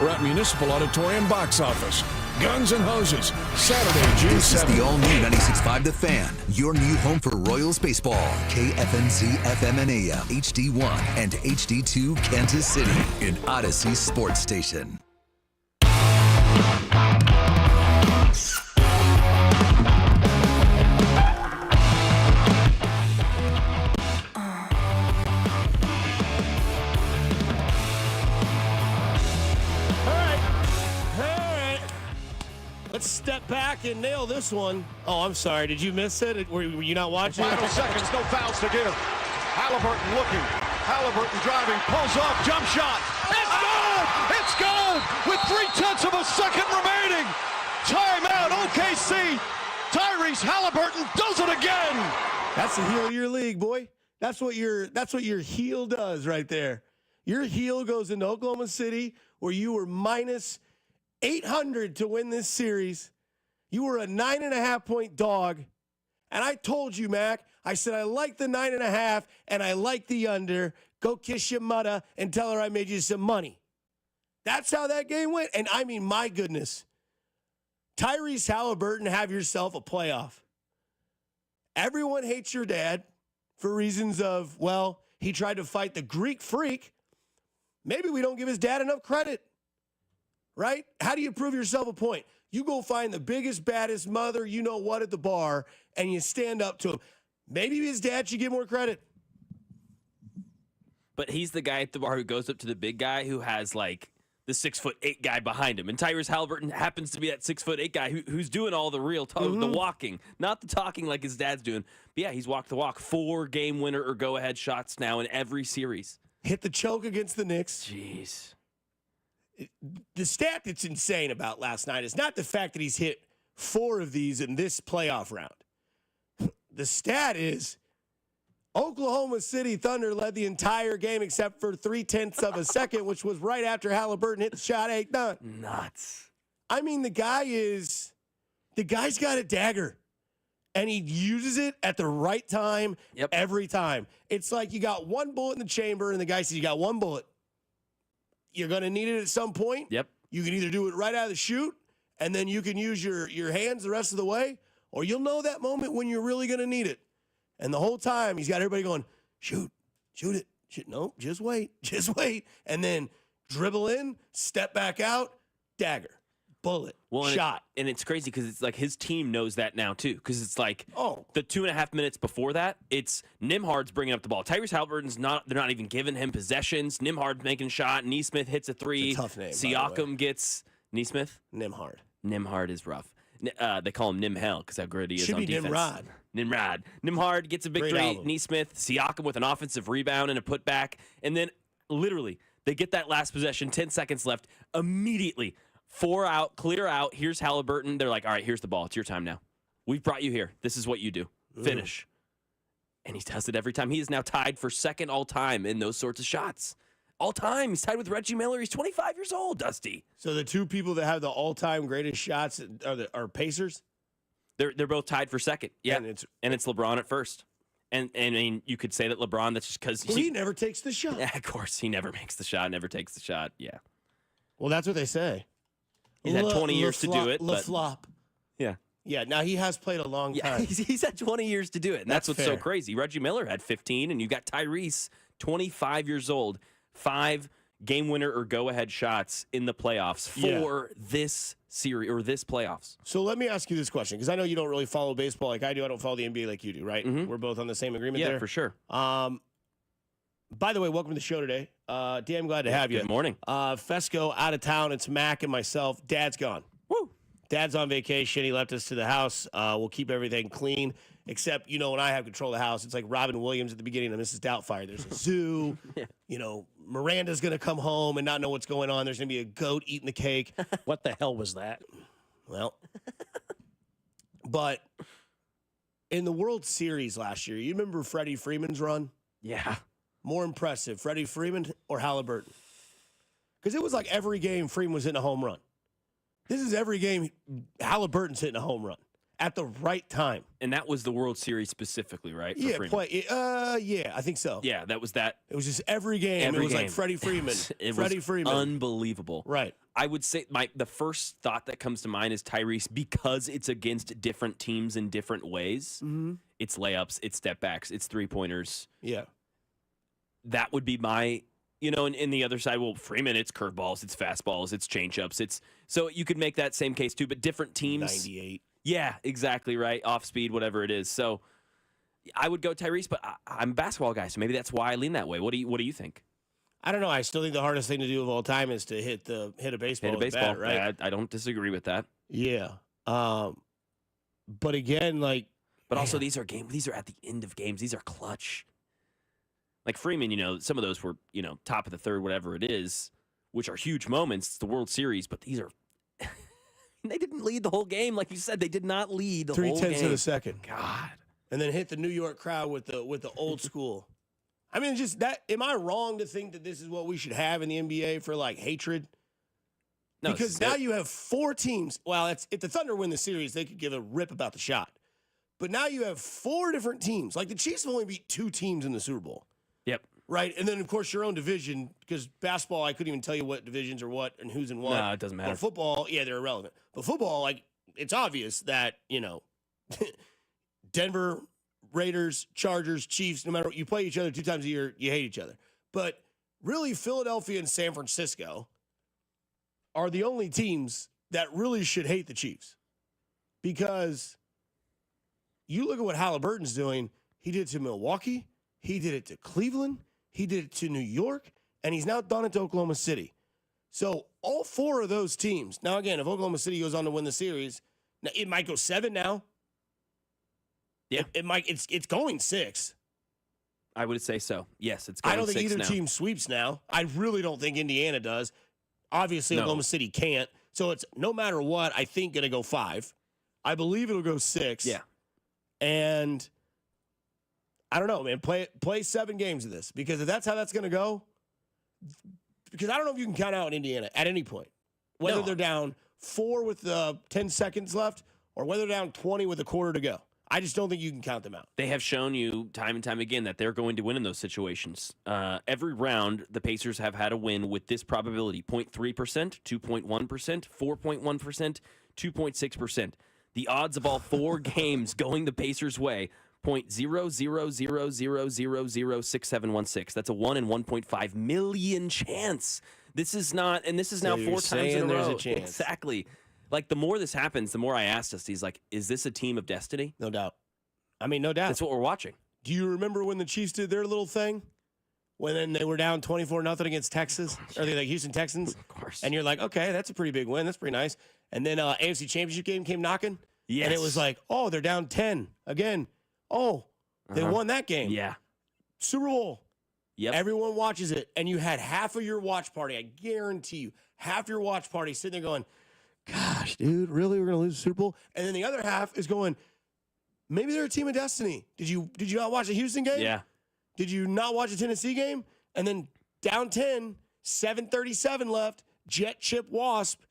or at Municipal Auditorium box office. Guns and Hoses, Saturday, June 7th. This is the all-new 96.5 The Fan, your new home for Royals baseball. KFNZ FM and AM, HD1 and HD2 Kansas City, an Odyssey sports station. Let's step back and nail this one. Oh, I'm sorry. Did you miss it? Were you not watching? Final seconds, no fouls to give. Halliburton looking. Halliburton driving, pulls up, jump shot. It's good! It's good! With 0.3 of a second remaining. Timeout, OKC. Tyrese Halliburton does it again. That's the heel of your league, boy. That's what your heel does right there. Your heel goes into Oklahoma City where you were minus 800 to win this series. You were a 9.5-point dog. And I told you, Mac, I said, I like the 9.5 and I like the under. Go kiss your mother and tell her I made you some money. That's how that game went. And I mean, my goodness, Tyrese Halliburton, have yourself a playoff. Everyone hates your dad for reasons of, well, he tried to fight the Greek freak. Maybe we don't give his dad enough credit. Right? How do you prove yourself a point? You go find the biggest, baddest mother you know what at the bar, and you stand up to him. Maybe his dad should get more credit. But he's the guy at the bar who goes up to the big guy who has, like, the 6'8" guy behind him. And Tyrese Halliburton happens to be that 6'8" guy who's doing all the real the walking, not the talking like his dad's doing. But, yeah, he's walked the walk. 4 game winner or go-ahead shots now in every series. Hit the choke against the Knicks. Jeez. The stat that's insane about last night is not the fact that he's hit 4 of these in this playoff round. The stat is Oklahoma City Thunder led the entire game except for 0.3 of a second, which was right after Halliburton hit the shot. Ain't done. Nuts. I mean, the guy's got a dagger, and he uses it at the right time every time. It's like you got one bullet in the chamber, and the guy says you got one bullet. You're going to need it at some point. Yep. You can either do it right out of the chute, and then you can use your hands the rest of the way, or you'll know that moment when you're really going to need it. And the whole time, he's got everybody going, shoot it. No, just wait. And then dribble in, step back out, dagger, bullet, shot. And it's crazy because it's like his team knows that now, too. Because it's like the 2.5 minutes before that, it's Nimhard's bringing up the ball. Tyrese Halliburton's they're not even giving him possessions. Nimhard's making a shot. Neesmith hits a 3. It's a tough name, Siakam gets Neesmith. Nimhard. Nimhard is rough. They call him Nimhell because how good he is Should on be defense. Nimrod. Nimhard gets a big 3. Neesmith, Siakam with an offensive rebound and a putback. And then literally they get that last possession, 10 seconds left. Immediately, 4 out, clear out. Here's Halliburton. They're like, all right, here's the ball. It's your time now. We've brought you here. This is what you do. Finish. And he does it every time. He is now tied for second all time in those sorts of shots. All time. He's tied with Reggie Miller. He's 25 years old, Dusty. So the 2 people that have the all-time greatest shots are Pacers? They're both tied for second. Yeah. And it's LeBron at first. And I mean, you could say that LeBron, that's just because he never takes the shot. Yeah, of course. He never makes the shot, never takes the shot. Yeah. Well, that's what they say. He's had 20 years to do it. Flop. Yeah. Yeah, now he has played a long time. Yeah, he's had 20 years to do it. And that's what's fair. so crazy. Reggie Miller had 15, and you got Tyrese, 25 years old, 5 game winner or go-ahead shots in the playoffs for this series or this playoffs. So let me ask you this question, because I know you don't really follow baseball like I do. I don't follow the NBA like you do, right? Mm-hmm. We're both on the same agreement there. Yeah, for sure. By the way, welcome to the show today. Damn glad to have you. Good morning. Fesco out of town. It's Mac and myself. Dad's gone. Woo! Dad's on vacation. He left us to the house. We'll keep everything clean, except, when I have control of the house, it's like Robin Williams at the beginning of Mrs. Doubtfire. There's a zoo. Miranda's going to come home and not know what's going on. There's going to be a goat eating the cake. What the hell was that? Well, but in the World Series last year, you remember Freddie Freeman's run? Yeah. More impressive, Freddie Freeman or Halliburton? Because it was like every game Freeman was hitting a home run. This is every game Halliburton's hitting a home run. at the right time. And that was the World Series specifically, right? For Yeah, Freeman? yeah, I think so. Yeah, that was that. It was just every game. It was like Freddie Freeman. Freddie Freeman. Unbelievable. Right. I would say the first thought that comes to mind is Tyrese, because it's against different teams in different ways. Mm-hmm. It's layups, it's step backs, it's 3-pointers. Yeah. That would be my, and the other side, well, Freeman, it's curveballs, it's fastballs, it's changeups. So you could make that same case too, but different teams. 98. Yeah, exactly right. Off speed, whatever it is. So I would go Tyrese, but I'm a basketball guy, so maybe that's why I lean that way. What do you think? I don't know. I still think the hardest thing to do of all time is to hit a baseball. Hit a baseball, bat, right? Yeah, I don't disagree with that. Yeah. But again, but also these are at the end of games. These are clutch. Like Freeman, some of those were, top of the third, whatever it is, which are huge moments. It's the World Series, but these are they didn't lead the whole game, like you said. They did not lead the whole game. 3/10 of a second. God. And then hit the New York crowd with the old school. I mean, just that. Am I wrong to think that this is what we should have in the NBA for hatred? No, because now you have 4 teams. Well, if the Thunder win the series, they could give a rip about the shot. But now you have 4 different teams. Like the Chiefs have only beat 2 teams in the Super Bowl. Yep. Right, and then of course your own division, because basketball, I couldn't even tell you what divisions are what and who's in what. No, it doesn't matter. But football, yeah, they're irrelevant. But football, it's obvious that Denver, Raiders, Chargers, Chiefs, no matter what, you play each other 2 times a year, you hate each other. But really, Philadelphia and San Francisco are the only teams that really should hate the Chiefs, because you look at what Halliburton's doing. He did it to Milwaukee. He did it to Cleveland. He did it to New York, and he's now done it to Oklahoma City. So all 4 of those teams. Now, again, if Oklahoma City goes on to win the series, now it might go 7 now. Yeah, it might. It's going 6. I would say so. Yes, it's going 6 now. I don't think either team sweeps now. I really don't think Indiana does. Obviously, No. Oklahoma City can't. So it's no matter what, I think going to go 5. I believe it'll go 6. Yeah. And I don't know, man. Play 7 games of this, because if that's how that's going to go, because I don't know if you can count out Indiana at any point, whether they're down 4 with 10 seconds left or whether they're down 20 with a quarter to go. I just don't think you can count them out. They have shown you time and time again that they're going to win in those situations. Every round, the Pacers have had a win with this probability: 0.3%, 2.1%, 4.1%, 2.6%. The odds of all 4 games going the Pacers' way: 0.0000006716. That's a 1 in 1.5 million chance. This is not, and this is now 4 times in a row. A chance. Exactly. Like, the more this happens, the more I asked us, he's like, is this a team of destiny? No doubt. I mean, no doubt. That's what we're watching. Do you remember when the Chiefs did their little thing? When they were down 24-0 against Texas, or they Houston Texans? Of course. And you're like, okay, that's a pretty big win. That's pretty nice. And then AFC Championship game came knocking. Yes. And it was like, oh, they're down 10 again. Oh, they won that game. Yeah. Super Bowl. Yep. Everyone watches it. And you had half of your watch party, I guarantee you, half your watch party sitting there going, gosh, dude, really? We're going to lose the Super Bowl? And then the other half is going, maybe they're a team of destiny. Did you not watch the Houston game? Yeah. Did you not watch the Tennessee game? And then down 10, 7:37 left, jet chip wasp,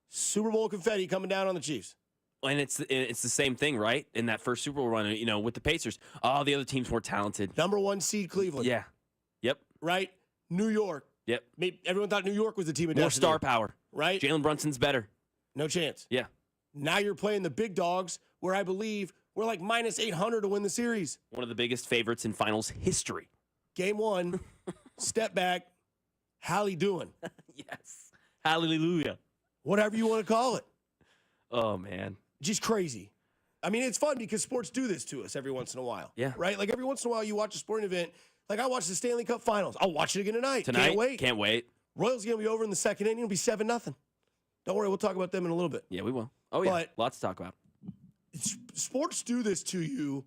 Super Bowl confetti coming down on the Chiefs. And it's the same thing, right? In that first Super Bowl run, with the Pacers. Oh, the other team's more talented. Number 1 seed Cleveland. Yeah. Yep. Right? New York. Yep. Everyone thought New York was the team of More destiny. star power. Right? Jalen Brunson's better. No chance. Yeah. Now you're playing the big dogs, where I believe we're like minus 800 to win the series. One of the biggest favorites in finals history. Game 1, step back, Hallie doing. Yes. Hallelujah. Whatever you want to call it. Oh, man. Just crazy. I mean, it's fun because sports do this to us every once in a while. Yeah. Right? Like every once in a while you watch a sporting event. Like I watched the Stanley Cup Finals. I'll watch it again tonight. Can't wait. Can't wait. Royals going to be over in the second inning. It'll be 7-0. Don't worry. We'll talk about them in a little bit. Yeah, we will. Oh, yeah. But lots to talk about. Sports do this to you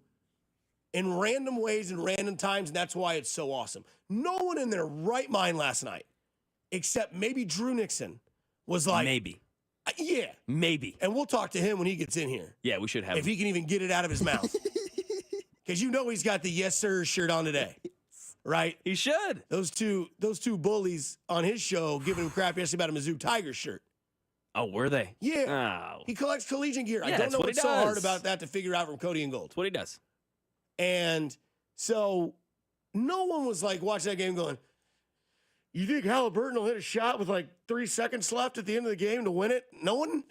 in random ways and random times, and that's why it's so awesome. No one in their right mind last night, except maybe Drew Nixon, was like, maybe. Yeah. Maybe. And we'll talk to him when he gets in here. Yeah, we should have if he can even get it out of his mouth. Because he's got the yes sir shirt on today. Right? He should. Those two bullies on his show giving him crap yesterday about a Mizzou Tigers shirt. Oh, were they? Yeah. Oh. He collects collegiate gear. I Yeah, don't that's know what he what's so hard does. about that to figure out from Cody and Gold. That's what he does. And so no one was like watching that game going, you think Halliburton will hit a shot with like 3 seconds left at the end of the game to win it? No one.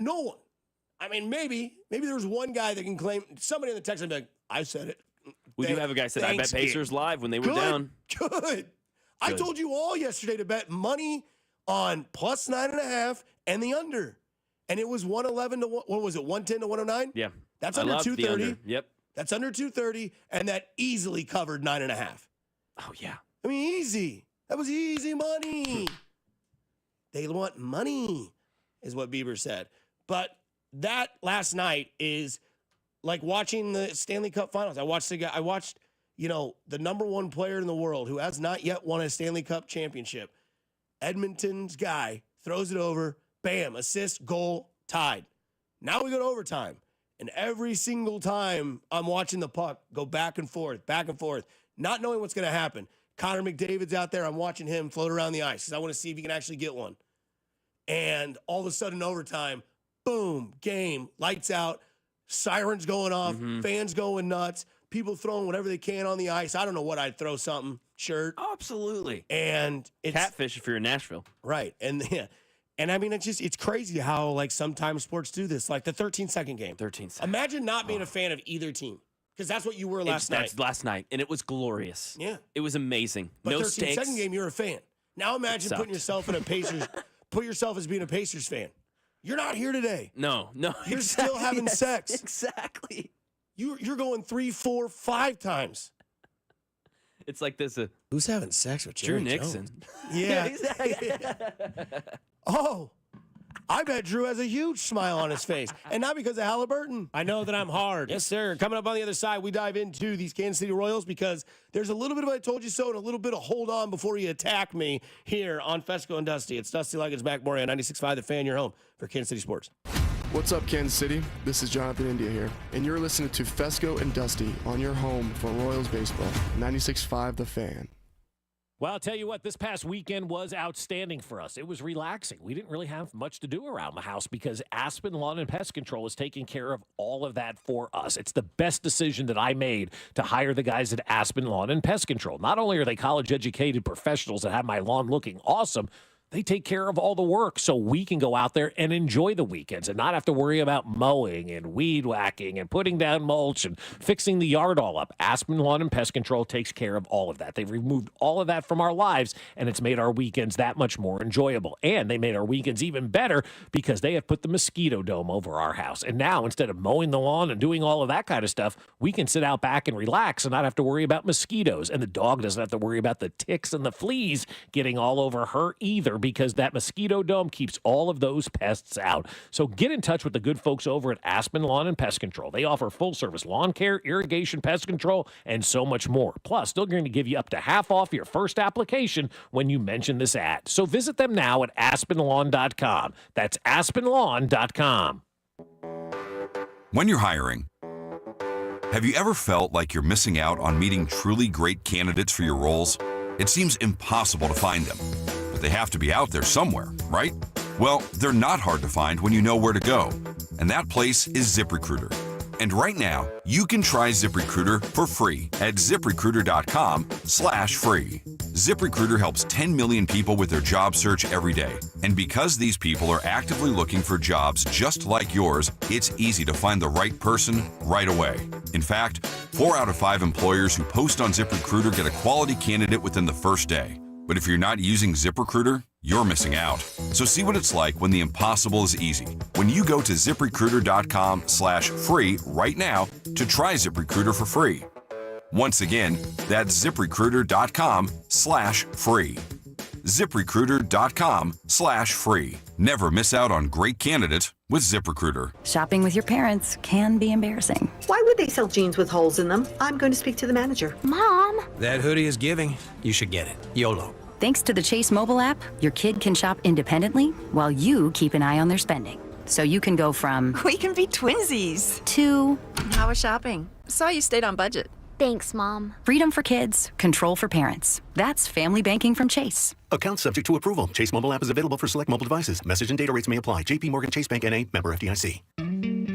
I mean, maybe there was one guy that can claim, somebody in the text would be like, I said it. We do have a guy said, I bet Pacers live when they were down. Good. I told you all yesterday to bet money on plus 9.5 and the under. And it was 111 to what was it? 110 to 109? Yeah. That's I under love the 230. under. Yep. That's under 230, and that easily covered 9.5. Oh, yeah. I mean, easy. That was easy money. They want money, is what Bieber said. But that last night is like watching the Stanley Cup Finals. I watched, the number one player in the world who has not yet won a Stanley Cup championship. Edmonton's guy throws it over, bam, assist, goal, tied. Now we go to overtime. And every single time I'm watching the puck go back and forth, not knowing what's going to happen. Connor McDavid's out there. I'm watching him float around the ice because I want to see if he can actually get one. And all of a sudden, overtime, boom, game, lights out, sirens going off, fans going nuts, people throwing whatever they can on the ice. I don't know what I'd throw, something, shirt. Oh, absolutely. And it's catfish if you're in Nashville. Right. And I mean, it's crazy how like sometimes sports do this, like the 13-second game. 13 seconds. Imagine not being a fan of either team. Because that's what you were last night. That's last night, and it was glorious. Yeah. It was amazing. But no 13 stakes. second game, you're a fan. Now imagine putting yourself in a Pacers, put yourself as being a Pacers fan. You're not here today. No. You're still having sex. Exactly. You're going 3, 4, 5 times. It's like this. Who's having sex with Drew Jerry Nixon. Jones? Yeah. Oh. I bet Drew has a huge smile on his face, and not because of Halliburton. I know that I'm hard. Yes, sir. Coming up on the other side, we dive into these Kansas City Royals because there's a little bit of I told you so and a little bit of hold on before you attack me here on Fesco and Dusty. It's Dusty like it's Mac Maury on 96.5 The Fan, your home for Kansas City Sports. What's up, Kansas City? This is Jonathan India here, and you're listening to Fesco and Dusty on your home for Royals baseball, 96.5 The Fan. Well, I'll tell you what, this past weekend was outstanding for us. It was relaxing. We didn't really have much to do around the house because Aspen Lawn and Pest Control is taking care of all of that for us. It's the best decision that I made to hire the guys at Aspen Lawn and Pest Control. Not only are they college-educated professionals that have my lawn looking awesome, they take care of all the work so we can go out there and enjoy the weekends and not have to worry about mowing and weed whacking and putting down mulch and fixing the yard all up. Aspen Lawn and Pest Control takes care of all of that. They've removed all of that from our lives, and it's made our weekends that much more enjoyable. And they made our weekends even better because they have put the mosquito dome over our house. And now, instead of mowing the lawn and doing all of that kind of stuff, we can sit out back and relax and not have to worry about mosquitoes. And the dog doesn't have to worry about the ticks and the fleas getting all over her either, because that mosquito dome keeps all of those pests out. So get in touch with the good folks over at Aspen Lawn and Pest Control. They offer full-service lawn care, irrigation, pest control, and so much more. Plus, they're going to give you up to half off your first application when you mention this ad. So visit them now at aspenlawn.com. That's aspenlawn.com. When you're hiring, have you ever felt like you're missing out on meeting truly great candidates for your roles? It seems impossible to find them. They have to be out there somewhere, right? Well, they're not hard to find when you know where to go. And that place is ZipRecruiter. And right now, you can try ZipRecruiter for free at ZipRecruiter.com/free. ZipRecruiter helps 10 million people with their job search every day. And because these people are actively looking for jobs just like yours, it's easy to find the right person right away. In fact, 4 out of 5 employers who post on ZipRecruiter get a quality candidate within the first day. But if you're not using ZipRecruiter, you're missing out. So see what it's like when the impossible is easy. When you go to ZipRecruiter.com/free right now to try ZipRecruiter for free. Once again, that's ZipRecruiter.com/free. ZipRecruiter.com/free. Never miss out on great candidates with ZipRecruiter. Shopping with your parents can be embarrassing. Why would they sell jeans with holes in them? I'm going to speak to the manager. Mom! That hoodie is giving. You should get it. YOLO. Thanks to the Chase mobile app, your kid can shop independently while you keep an eye on their spending. So you can go from... We can be twinsies. To... How was shopping? Saw you stayed on budget. Thanks, Mom. Freedom for kids, control for parents. That's family banking from Chase. Account subject to approval. Chase mobile app is available for select mobile devices. Message and data rates may apply. JP Morgan Chase Bank N.A. member FDIC.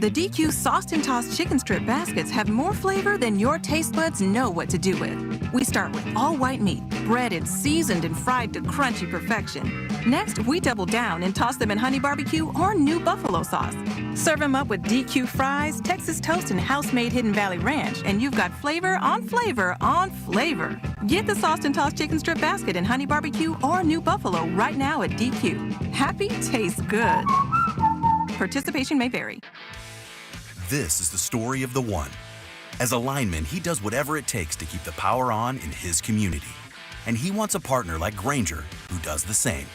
The DQ Sauced and Tossed Chicken Strip Baskets have more flavor than your taste buds know what to do with. We start with all white meat, breaded, seasoned, and fried to crunchy perfection. Next, we double down and toss them in honey barbecue or new buffalo sauce. Serve them up with DQ fries, Texas toast, and house-made Hidden Valley Ranch, and you've got flavor on flavor on flavor. Get the Sauced and Tossed Chicken Strip Basket in honey barbecue or new buffalo right now at DQ. Happy tastes good. Participation may vary. This is the story of the one. As a lineman, he does whatever it takes to keep the power on in his community. And he wants a partner like Grainger who does the same.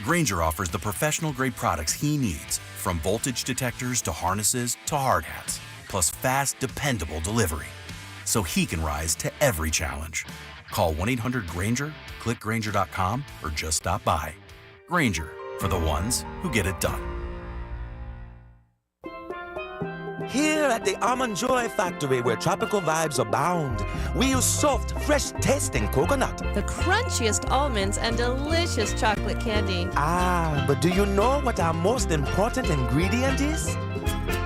Grainger offers the professional-grade products he needs, from voltage detectors to harnesses to hard hats, plus fast, dependable delivery, so he can rise to every challenge. Call 1-800-GRAINGER, click Grainger.com, or just stop by. Grainger, for the ones who get it done. Here at the Almond Joy Factory, where tropical vibes abound, we use soft, fresh-tasting coconut. The crunchiest almonds and delicious chocolate candy. Ah, but do you know what our most important ingredient is?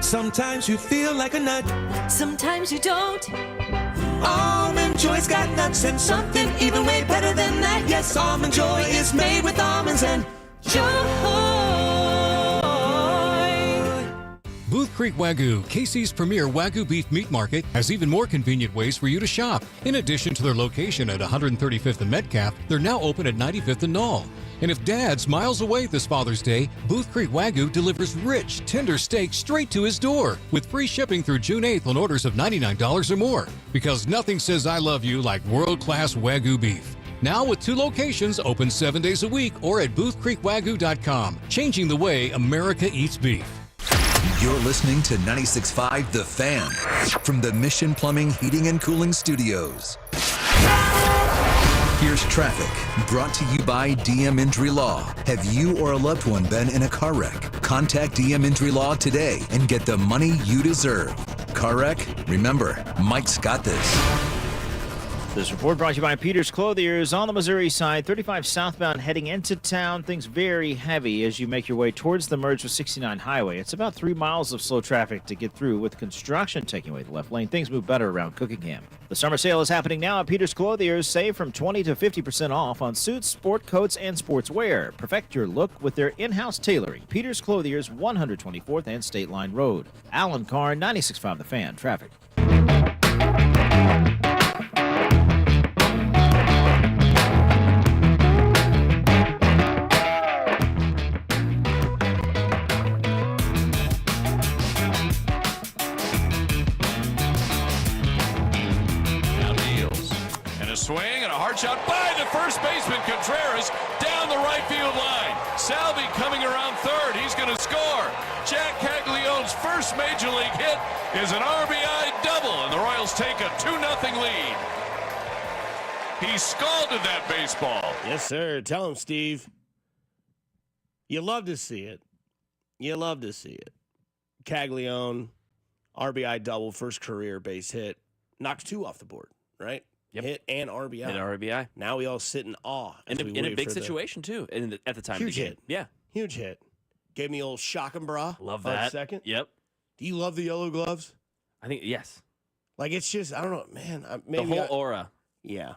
Sometimes you feel like a nut. Sometimes you don't. Almond Joy's got nuts and something even way better than that. Yes, Almond Joy is made with almonds and joy. Booth Creek Wagyu, Casey's premier Wagyu beef meat market, has even more convenient ways for you to shop. In addition to their location at 135th and Metcalf, they're now open at 95th and Knoll. And if Dad's miles away this Father's Day, Booth Creek Wagyu delivers rich, tender steak straight to his door with free shipping through June 8th on orders of $99 or more. Because nothing says I love you like world-class Wagyu beef. Now with 2 locations open 7 days a week or at boothcreekwagyu.com, changing the way America eats beef. You're listening to 96.5 The Fan from the Mission Plumbing, Heating, and Cooling Studios. Here's traffic brought to you by DM Injury Law. Have you or a loved one been in a car wreck? Contact DM Injury Law today and get the money you deserve. Car wreck? Remember, Mike's got this. This report brought to you by Peter's Clothiers on the Missouri side. 35 southbound heading into town. Things very heavy as you make your way towards the merge with 69 Highway. It's about 3 miles of slow traffic to get through with construction taking away the left lane. Things move better around Cookingham. The summer sale is happening now at Peter's Clothiers. Save from 20 to 50% off on suits, sport coats, and sportswear. Perfect your look with their in-house tailoring. Peter's Clothiers, 124th and State Line Road. Alan Carr, 96.5 The Fan. Traffic. Swing and a hard shot by the first baseman Contreras down the right field line. Salvi coming around third. He's going to score. Jack Cagliano's first major league hit is an RBI double, and the Royals take a 2-0 lead. He scalded that baseball. Yes, sir. Tell him, Steve. You love to see it. You love to see it. Cagliano, RBI double, first career base hit. Knocks 2 off the board, right? Yep. Hit and RBI. Hit RBI. Now we all sit in awe. In a big situation, too, at the time huge of the game. Hit. Yeah. Huge hit. Gave me old shock and bra. Love that. Second. Yep. Do you love the yellow gloves? I think, yes. Like, it's just, I don't know, man. The whole aura. Yeah.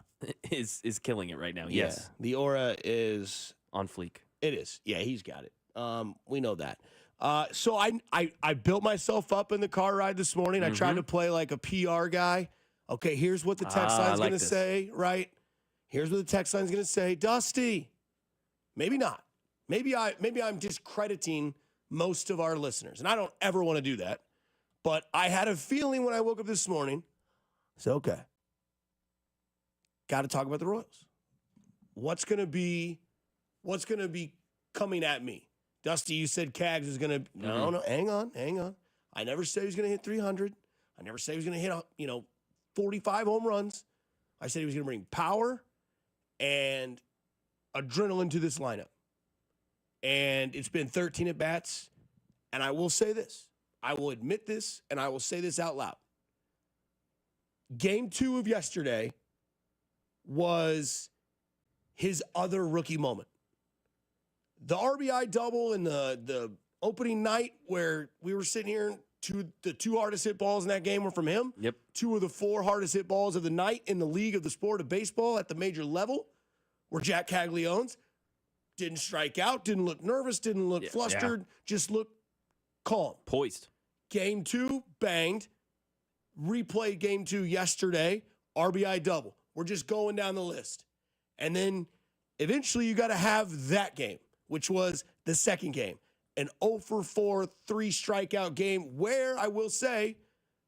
Is killing it right now. Yeah. Yes. The aura is on fleek. It is. Yeah, he's got it. We know that. So I built myself up in the car ride this morning. I tried to play like a PR guy. Okay, here's what the text line's going to say, right? Here's what the text line's going to say. Dusty. Maybe not. Maybe I'm discrediting most of our listeners, and I don't ever want to do that. But I had a feeling when I woke up this morning. So okay. Got to talk about the Royals. What's going to be coming at me? Dusty, you said Cags is going to No, hang on. I never said he was going to hit 300. I never said he was going to hit 45 home runs. I said he was going to bring power and adrenaline to this lineup. And it's been 13 at-bats. And I will say this. I will admit this, and I will say this out loud. Game 2 of yesterday was his other rookie moment. The RBI double in the opening night where we were sitting here, the two hardest hit balls in that game were from him. Yep. 2 of the 4 hardest hit balls of the night in the league of the sport of baseball at the major level were Jack Caglianone's. Didn't strike out, didn't look nervous, didn't look flustered, just looked calm. Poised. Game 2, banged. Replayed game 2 yesterday, RBI double. We're just going down the list. And then eventually you got to have that game, which was the second game. An 0 for 4, 3 strikeout game where I will say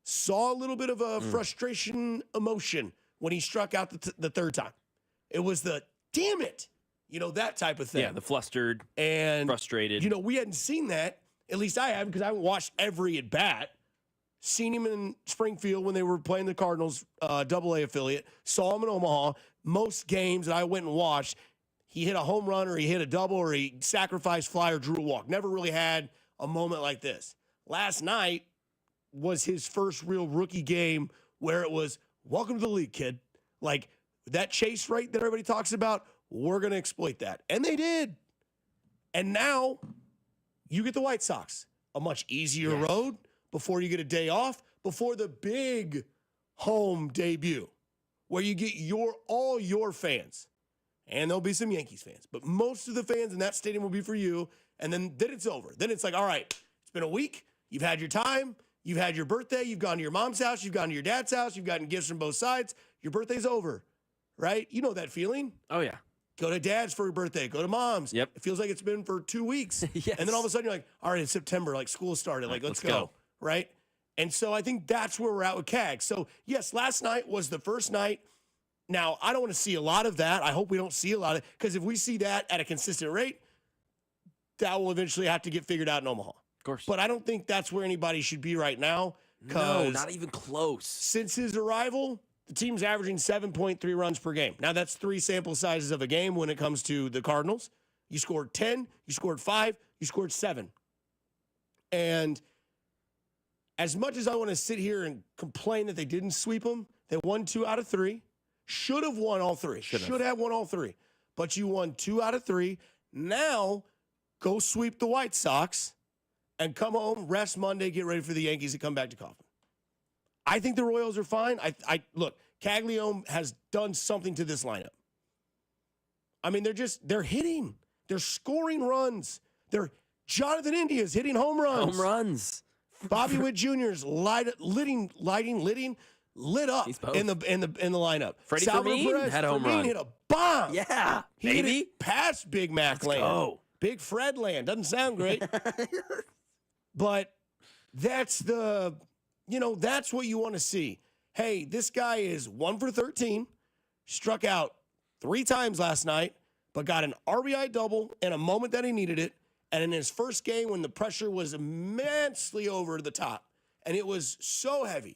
saw a little bit of a frustration emotion when he struck out the third time. It was the damn it, that type of thing. Yeah, the flustered and frustrated. We hadn't seen that. At least I haven't because I haven't watched every at bat. Seen him in Springfield when they were playing the Cardinals AA affiliate. Saw him in Omaha. Most games that I went and watched, he hit a home run or he hit a double or he sacrificed fly or drew a walk. Never really had a moment like this. Last night was his first real rookie game where it was, welcome to the league, kid. Like that chase rate that everybody talks about, we're going to exploit that. And they did. And now you get the White Sox. A much easier road before you get a day off, before the big home debut where you get all your fans. And there'll be some Yankees fans, but most of the fans in that stadium will be for you. And then it's over. Then it's like, all right, it's been a week. You've had your time. You've had your birthday. You've gone to your mom's house. You've gone to your dad's house. You've gotten gifts from both sides. Your birthday's over, right? You know that feeling. Oh, yeah. Go to dad's for your birthday. Go to mom's. Yep. It feels like it's been for 2 weeks. Yes. And then all of a sudden you're like, all right, it's September. Like school started. Like, let's go. Right? And so I think that's where we're at with CAG. So, yes, last night was the first night. Now, I don't want to see a lot of that. I hope we don't see a lot of it. Because if we see that at a consistent rate, that will eventually have to get figured out in Omaha. Of course. But I don't think that's where anybody should be right now. No, not even close. Since his arrival, the team's averaging 7.3 runs per game. Now, that's 3 sample sizes of a game when it comes to the Cardinals. You scored 10, you scored 5, you scored 7. And as much as I want to sit here and complain that they didn't sweep them, they won 2 out of 3. Should have won all 3. Should have won all 3. But you won 2 out of 3. Now, go sweep the White Sox and come home, rest Monday, get ready for the Yankees to come back to Coffin. I think the Royals are fine. Look, Caglianone has done something to this lineup. I mean, they're hitting. They're scoring runs. Jonathan India's hitting home runs. Home runs. Bobby Witt Jr.'s lit up in the lineup. Freddie Fermin had a home run. Hit a bomb. Yeah, he hit it past Big Mac land. Go. Big Fred land. Doesn't sound great. But that's that's what you want to see. Hey, this guy is 1 for 13, struck out 3 times last night, but got an RBI double in a moment that he needed it. And in his first game when the pressure was immensely over the top and it was so heavy,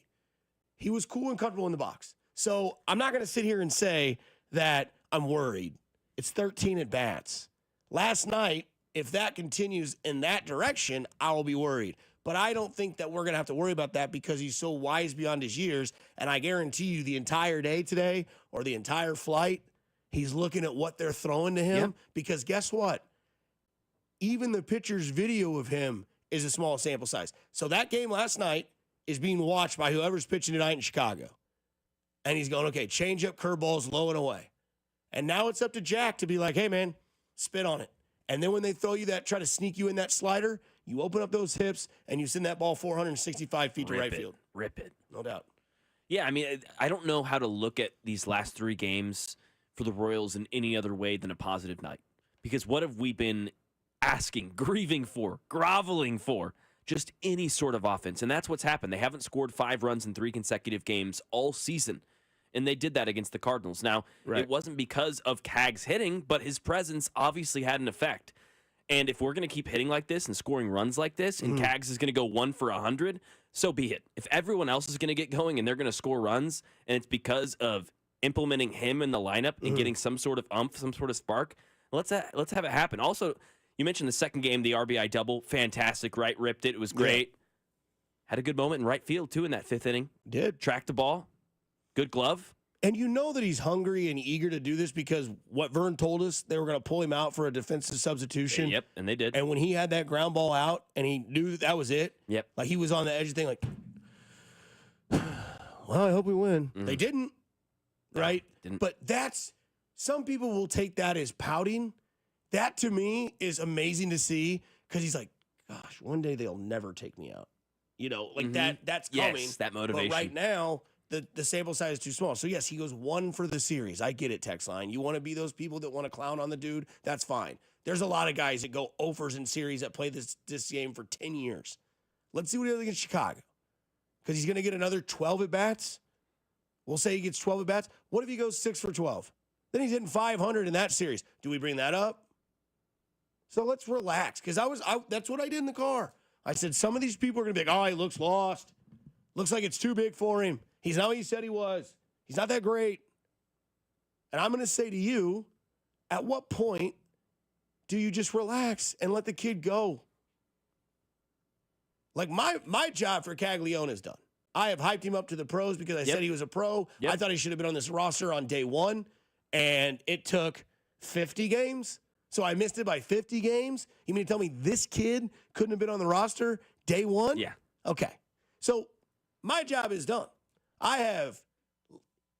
he was cool and comfortable in the box. So I'm not going to sit here and say that I'm worried. It's 13 at-bats. Last night, if that continues in that direction, I will be worried. But I don't think that we're going to have to worry about that because he's so wise beyond his years. And I guarantee you the entire day today or the entire flight, he's looking at what they're throwing to him. Yep. Because guess what? Even the pitcher's video of him is a small sample size. So that game last night is being watched by whoever's pitching tonight in Chicago. And he's going, okay, change up curveballs low and away. And now it's up to Jack to be like, hey, man, spit on it. And then when they throw you that, try to sneak you in that slider, you open up those hips and you send that ball 465 feet to right field. Rip it. No doubt. Yeah, I mean, I don't know how to look at these last 3 games for the Royals in any other way than a positive night. Because what have we been asking, grieving for, groveling for? Just any sort of offense. And that's what's happened. They haven't scored 5 runs in 3 consecutive games all season. And they did that against the Cardinals. Now, It wasn't because of Cag's hitting, but his presence obviously had an effect. And if we're going to keep hitting like this and scoring runs like this, and Cags is going to go 1 for 100, so be it. If everyone else is going to get going and they're going to score runs, and it's because of implementing him in the lineup and getting some sort of some sort of spark, let's have it happen. Also, you mentioned the second game, the RBI double, fantastic, right? Ripped it. It was great. Yeah. Had a good moment in right field, too, in that 5th inning. Did. Tracked the ball. Good glove. And you know that he's hungry and eager to do this because what Vern told us, they were going to pull him out for a defensive substitution. Yep, and they did. And when he had that ground ball out and he knew that was it, yep, like he was on the edge of the thing like, well, I hope we win. Mm-hmm. They didn't, right? Didn't. But some people will take that as pouting. That to me is amazing to see because he's like, gosh, one day they'll never take me out. You know, like that's coming. Yes, that motivation. But right now, the sample size is too small. So, yes, he goes 1 for the series. I get it, text line. You want to be those people that want to clown on the dude? That's fine. There's a lot of guys that go 0-fers in series that play this game for 10 years. Let's see what he does against Chicago. Because he's going to get another 12 at-bats. We'll say he gets 12 at-bats. What if he goes 6 for 12? Then he's hitting 500 in that series. Do we bring that up? So let's relax. Because that's what I did in the car. I said, some of these people are going to be like, oh, he looks lost. Looks like it's too big for him. He's not what he said he was. He's not that great. And I'm going to say to you, at what point do you just relax and let the kid go? Like my job for Caglione is done. I have hyped him up to the pros because I said he was a pro. I thought he should have been on this roster on day one, and it took 50 games. So I missed it by 50 games. You mean to tell me this kid couldn't have been on the roster day one? Yeah. Okay. So my job is done.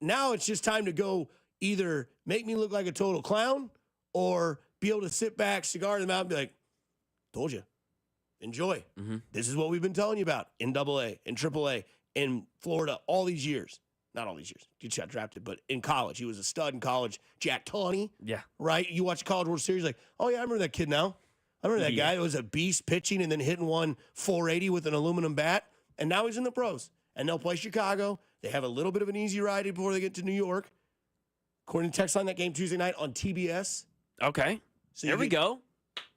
Now it's just time to go either make me look like a total clown or be able to sit back, cigar in the mouth, and be like, told you. Enjoy. Mm-hmm. This is what we've been telling you about in AA, in AAA, in Florida, all these years. Not all these years. He got drafted, but in college. He was a stud in college. Jack Tawney. Yeah. Right? You watch College World Series, like, oh, yeah, I remember that kid now. I remember that guy that was a beast pitching and then hitting one 480 with an aluminum bat. And now he's in the pros. And they'll play Chicago. They have a little bit of an easy ride before they get to New York. According to text line, that game Tuesday night on TBS. Okay. So there we go.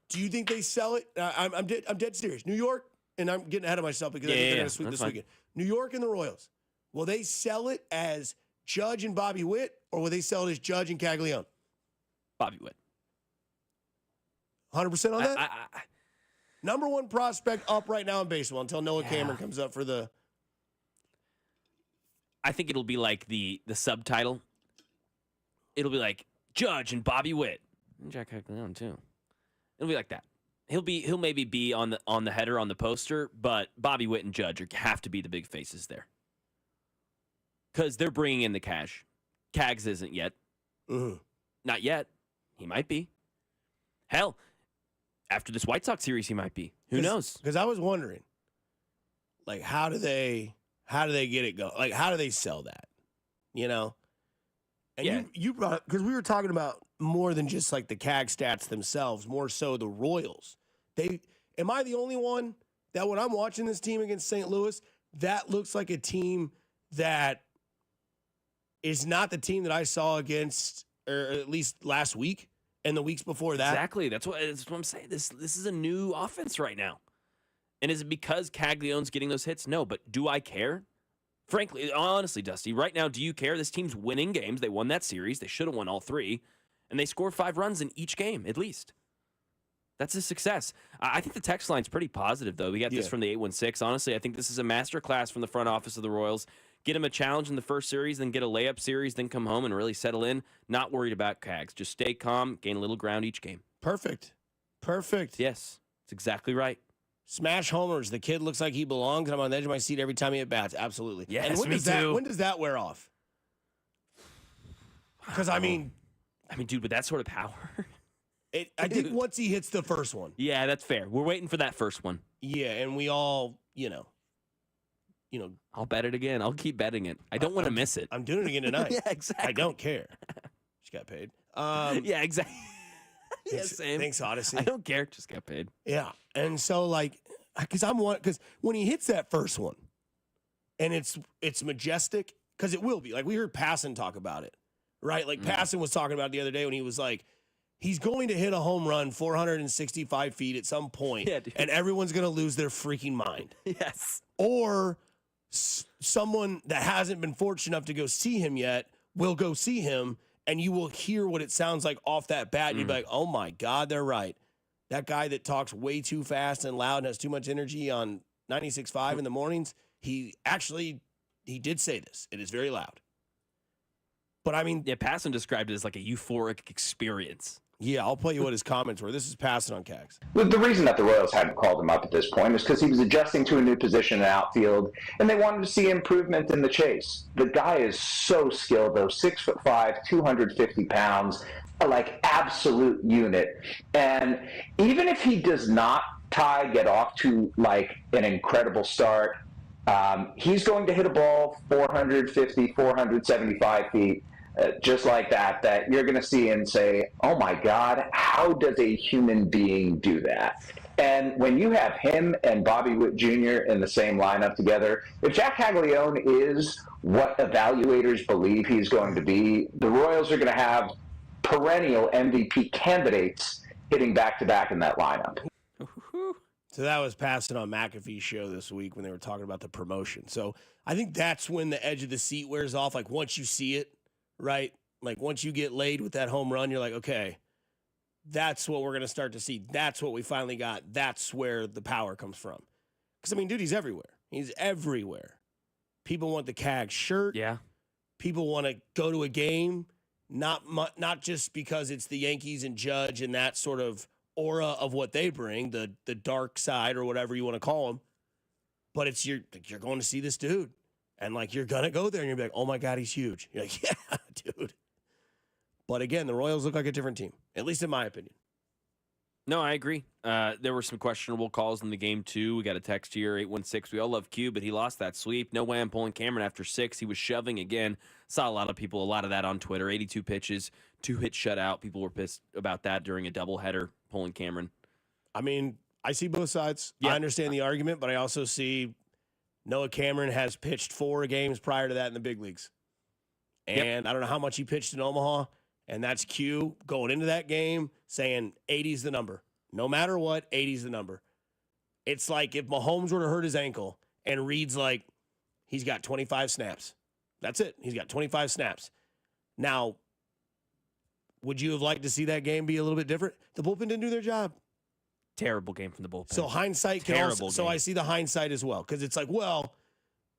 Do you think they sell it? I'm dead serious. New York, and I'm getting ahead of myself because I think they're going to sweep this weekend. New York and the Royals. Will they sell it as Judge and Bobby Witt, or will they sell it as Judge and Caglione? Bobby Witt. 100% on that? Number one prospect up right now in baseball until Noah Cameron comes up for the... I think it'll be like the subtitle. It'll be like Judge and Bobby Witt. And Jack Caglione, too. It'll be like that. He'll maybe be on the header on the poster, but Bobby Witt and Judge have to be the big faces there. Because they're bringing in the cash. Cags isn't yet. Not yet. He might be. Hell, after this White Sox series, he might be. Who knows? Because I was wondering, like, how do they get it going? Like, how do they sell that? You know? And you brought up, because we were talking about more than just like the CAG stats themselves, more so the Royals. Am I the only one that when I'm watching this team against St. Louis, that looks like a team that is not the team that I saw against, or at least last week and the weeks before that? Exactly. That's what I'm saying. This is a new offense right now. And is it because Caglione's getting those hits? No, but do I care? Frankly, honestly, Dusty, right now, do you care? This team's winning games. They won that series. They should have won all three. And they scored 5 runs in each game, at least. That's a success. I think the text line's pretty positive, though. We got this from the 816. Honestly, I think this is a masterclass from the front office of the Royals. Get them a challenge in the first series, then get a layup series, then come home and really settle in. Not worried about Cags. Just stay calm, gain a little ground each game. Perfect. Yes, that's exactly right. Smash homers. The kid looks like he belongs, and I'm on the edge of my seat every time he at bats. Absolutely. Yes, and when does that wear off? Because, I mean, dude, with that sort of power. I think once he hits the first one. Yeah, that's fair. We're waiting for that first one. Yeah, and we all, you know. I'll bet it again. I'll keep betting it. I don't want to miss it. I'm doing it again tonight. Yeah, exactly. I don't care. Just got paid. Yeah, exactly. Yeah, same. Thanks, Odyssey. I don't care. Just got paid. Yeah, and so because when he hits that first one, and it's majestic, because it will be. Like we heard Passan talk about it, right? Like Passan was talking about it the other day when he was like, he's going to hit a home run 465 feet at some point, and everyone's going to lose their freaking mind. Yes. Or someone that hasn't been fortunate enough to go see him yet will go see him, and you will hear what it sounds like off that bat, and you'll be like, oh my God, they're right. That guy that talks way too fast and loud and has too much energy on 96.5 in the mornings, he did say this. It is very loud. But I mean, yeah, Passon described it as like a euphoric experience. Yeah, I'll play you what his comments were. This is Passon on Cags. The reason that the Royals hadn't called him up at this point is because he was adjusting to a new position in outfield, and they wanted to see improvement in the chase. The guy is so skilled, though, 6'5", 250 pounds, like absolute unit. And even if he does not, Ty, get off to like an incredible start, he's going to hit a ball 450, 475 feet. Just like that you're going to see and say, oh my God, how does a human being do that? And when you have him and Bobby Witt Jr. in the same lineup together, if Jack Caglione is what evaluators believe he's going to be, the Royals are going to have perennial MVP candidates hitting back-to-back in that lineup. So that was Passon on McAfee's show this week when they were talking about the promotion. So I think that's when the edge of the seat wears off. Like once you see it, right? Like once you get laid with that home run, you're like, okay, that's what we're going to start to see. That's what we finally got. That's where the power comes from. Because, I mean, dude, he's everywhere. He's everywhere. People want the CAG shirt. Yeah. People want to go to a game, not just because it's the Yankees and Judge and that sort of aura of what they bring, the dark side or whatever you want to call them, but it's you're going to see this dude. And, like, you're going to go there and you're like, oh, my God, he's huge. You're like, yeah, dude. But, again, the Royals look like a different team, at least in my opinion. No, I agree. There were some questionable calls in the game, too. We got a text here, 816. We all love Q, but he lost that sweep. No way I'm pulling Cameron after 6. He was shoving again. Saw a lot of that on Twitter. 82 pitches, 2-hit shutout. People were pissed about that during a doubleheader, pulling Cameron. I mean, I see both sides. Yeah. I understand the argument, but I also see Noah Cameron has pitched 4 games prior to that in the big leagues. And I don't know how much he pitched in Omaha, and that's Q going into that game saying 80's the number. No matter what, 80's the number. It's like if Mahomes were to hurt his ankle and Reed's like, he's got 25 snaps. That's it. He's got 25 snaps. Now, would you have liked to see that game be a little bit different? The bullpen didn't do their job. Terrible game from the bullpen. So hindsight can also, so I see the hindsight as well. Because it's like, well,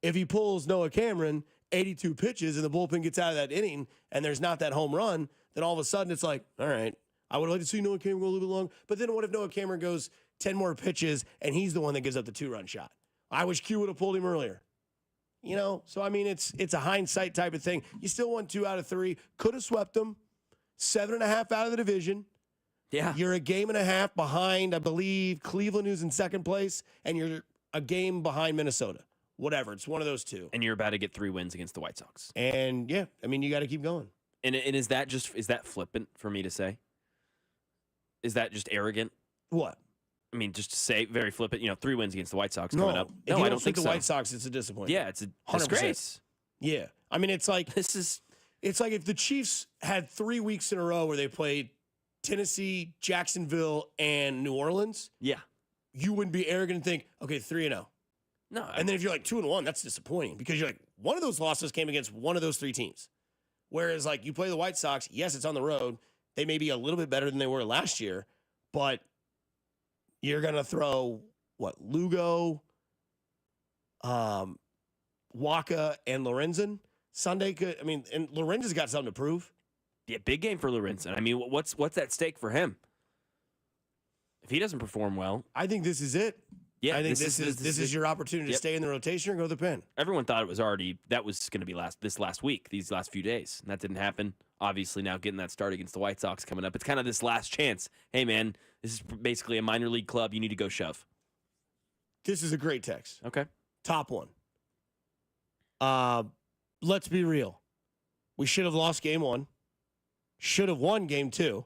if he pulls Noah Cameron 82 pitches and the bullpen gets out of that inning and there's not that home run, then all of a sudden it's like, all right, I would like to see Noah Cameron go a little bit long. But then what if Noah Cameron goes 10 more pitches and he's the one that gives up the 2-run shot? I wish Q would have pulled him earlier. You know, so I mean, it's a hindsight type of thing. You still won 2 out of 3. Could have swept them. 7.5 out of the division. Yeah. You're a game and a half behind, I believe, Cleveland, who's in second place, and you're a game behind Minnesota. Whatever. It's one of those two. And you're about to get 3 wins against the White Sox. And, yeah, I mean, you got to keep going. And is that flippant for me to say? Is that just arrogant? What? I mean, just to say, very flippant, 3 wins against the White Sox no, coming up. No, I don't think so. the White Sox, it's a disappointment. Yeah, it's a 100%. disgrace. Yeah. I mean, it's like it's like if the Chiefs had 3 weeks in a row where they played Tennessee, Jacksonville, and New Orleans. Yeah. You wouldn't be arrogant and think, okay, 3-0. No. And then if you're like 2-1, that's disappointing because you're like, one of those losses came against one of those 3 teams. Whereas, like, you play the White Sox, yes, it's on the road. They may be a little bit better than they were last year, but you're going to throw, Lugo, Waka, and Lorenzen? Sunday could, and Lorenzen's got something to prove. Yeah, big game for Lorenzen. I mean, what's at stake for him? If he doesn't perform well. I think this is it. Yeah, I think this is your opportunity to stay in the rotation or go to the pen. Everyone thought it was that was going to be this last week, these last few days. And that didn't happen. Obviously, now getting that start against the White Sox coming up. It's kind of this last chance. Hey, man, this is basically a minor league club. You need to go shove. This is a great text. Okay. Top one. Let's be real. We should have lost game 1. Should have won game 2.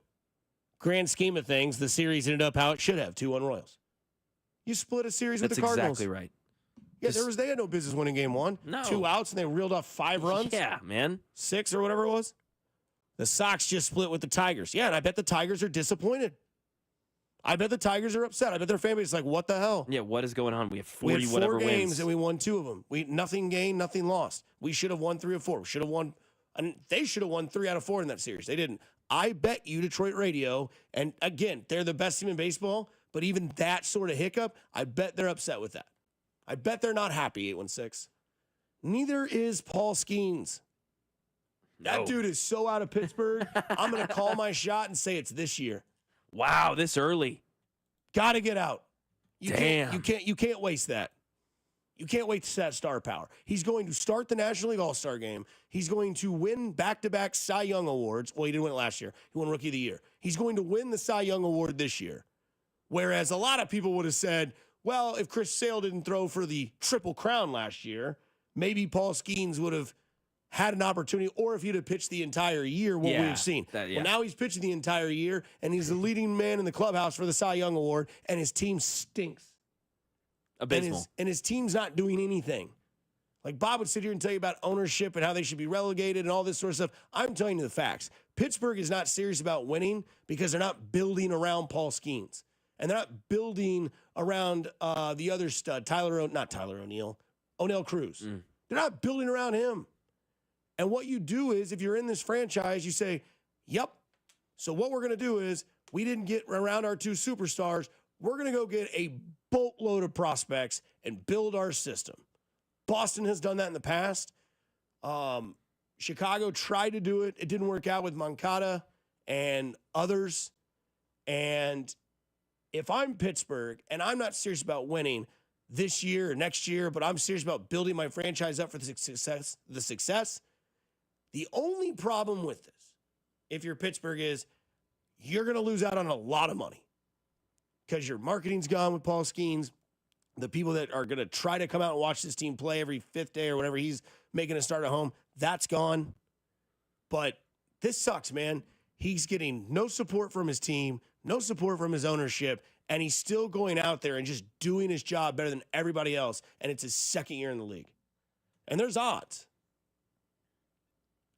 Grand scheme of things, the series ended up how it should have, 2-1 Royals. You split a series with the Cardinals. That's exactly right. Yeah, they had no business winning game 1. No. 2 outs, and they reeled off 5 runs. Yeah, man. 6 or whatever it was. The Sox just split with the Tigers. Yeah, and I bet the Tigers are disappointed. I bet the Tigers are upset. I bet their fan base is like, what the hell? Yeah, what is going on? We have 40 we had 4 whatever games wins. and we won 2 of them. Nothing gained, nothing lost. We should have won 3 of 4. We should have won, and they should have won 3 out of 4 in that series. They didn't. I bet you Detroit radio, and again, they're the best team in baseball, but even that sort of hiccup, I bet they're upset with that. I bet they're not happy, 816. Neither is Paul Skeens. That dude is so out of Pittsburgh. I'm going to call my shot and say it's this year. Wow, this early. Got to get out. Damn. You can't waste that. You can't waste that star power. He's going to start the National League All-Star game. He's going to win back-to-back Cy Young awards. Well, he didn't win it last year. He won Rookie of the Year. He's going to win the Cy Young award this year. Whereas a lot of people would have said, well, if Chris Sale didn't throw for the Triple Crown last year, maybe Paul Skeens would have had an opportunity, or if he'd have pitched the entire year, what we've seen. Well, now he's pitching the entire year, and he's the leading man in the clubhouse for the Cy Young award, and his team stinks. Abysmal. And his team's not doing anything. Like Bob would sit here and tell you about ownership and how they should be relegated and all this sort of stuff. I'm telling you the facts. Pittsburgh is not serious about winning because they're not building around Paul Skeens. And they're not building around the other stud, O'Neill Cruz. They're not building around him. And what you do is, if you're in this franchise, you say, yep. So what we're going to do is, we didn't get around our two superstars. We're going to go get a boatload of prospects and build our system. Boston has done that in the past. Chicago tried to do it. It didn't work out with Moncada and others. And if I'm Pittsburgh and I'm not serious about winning this year or next year, but I'm serious about building my franchise up for the success, the only problem with this, if you're Pittsburgh, is you're going to lose out on a lot of money because your marketing's gone with Paul Skeens. The people that are going to try to come out and watch this team play every fifth day or whatever he's making a start at home, that's gone. But this sucks, man. He's getting no support from his team, no support from his ownership, and he's still going out there and just doing his job better than everybody else, and it's his second year in the league. And there's odds